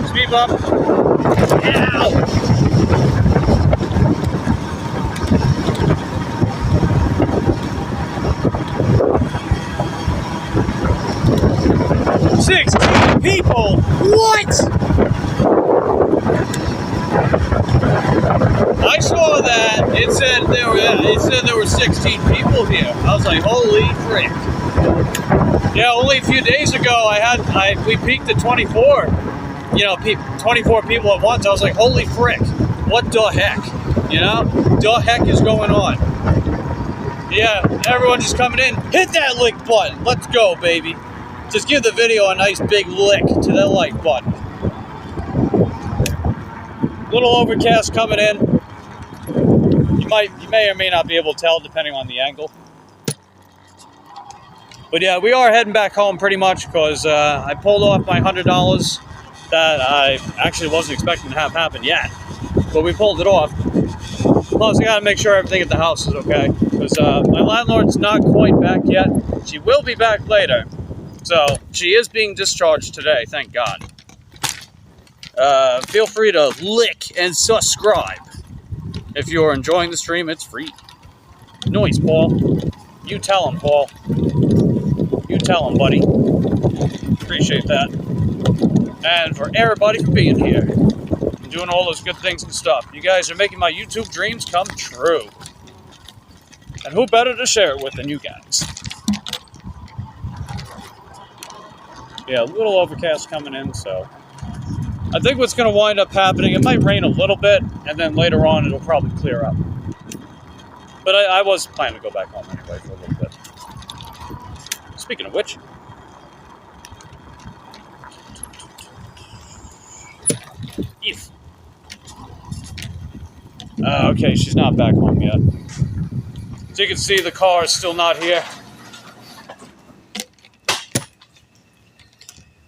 Speaker 1: Speed bump. Ow! 16 people? What? I saw that. It said there were 16 people here. I was like, holy frick. Yeah, only a few days ago we peaked at 24. 24 people at once. I was like, holy frick. What the heck? The heck is going on? Yeah, everyone just coming in. Hit that like button. Let's go, baby. Just give the video a nice big lick to that like button. Little overcast coming in. You may or may not be able to tell depending on the angle. But yeah, we are heading back home pretty much because I pulled off my $100 that I actually wasn't expecting to have happen yet. But we pulled it off. Plus, I gotta make sure everything at the house is okay. Because my landlord's not quite back yet. She will be back later. So, she is being discharged today, thank God. Feel free to lick and subscribe. If you're enjoying the stream, it's free. Noise, Paul. You tell him, Paul. You tell him, buddy. Appreciate that. And for everybody for being here. And doing all those good things and stuff. You guys are making my YouTube dreams come true. And who better to share it with than you guys? Yeah, a little overcast coming in, so I think what's going to wind up happening, it might rain a little bit, and then later on it'll probably clear up. But I was planning to go back home anyway for a little bit. Speaking of which, okay, she's not back home yet. So you can see the car is still not here.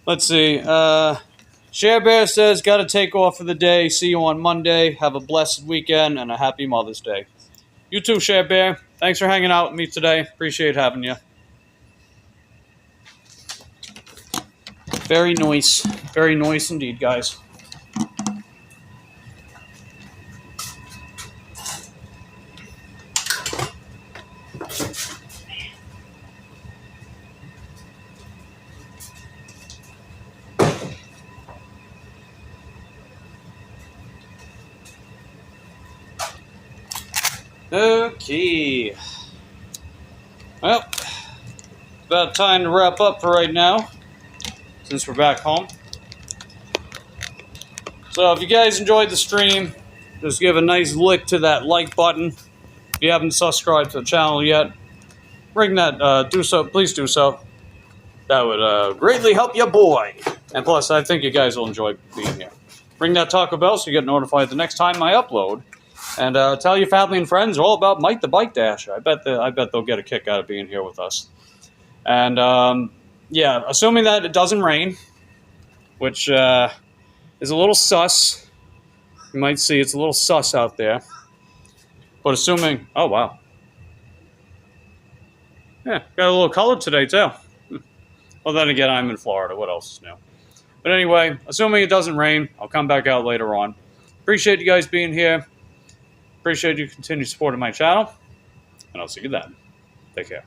Speaker 1: Let's see. Share Bear says, got to take off for the day. See you on Monday. Have a blessed weekend and a happy Mother's Day. You too, Share Bear. Thanks for hanging out with me today. Appreciate having you. Very nice. Very nice indeed, guys. Okay. Well, about time to wrap up for right now, since we're back home. So if you guys enjoyed the stream, just give a nice lick to that like button. If you haven't subscribed to the channel yet, ring that, do so, please do so. That would greatly help your boy. And plus, I think you guys will enjoy being here. Ring that Taco Bell so you get notified the next time I upload. And tell your family and friends all about Mike the Bike Dasher. I bet they'll get a kick out of being here with us. And yeah, assuming that it doesn't rain, which is a little sus. You might see it's a little sus out there. But assuming, oh wow, yeah, got a little color today too. Well, then again, I'm in Florida. What else is new? But anyway, assuming it doesn't rain, I'll come back out later on. Appreciate you guys being here. Appreciate your continued support of my channel, and I'll see you then. Take care.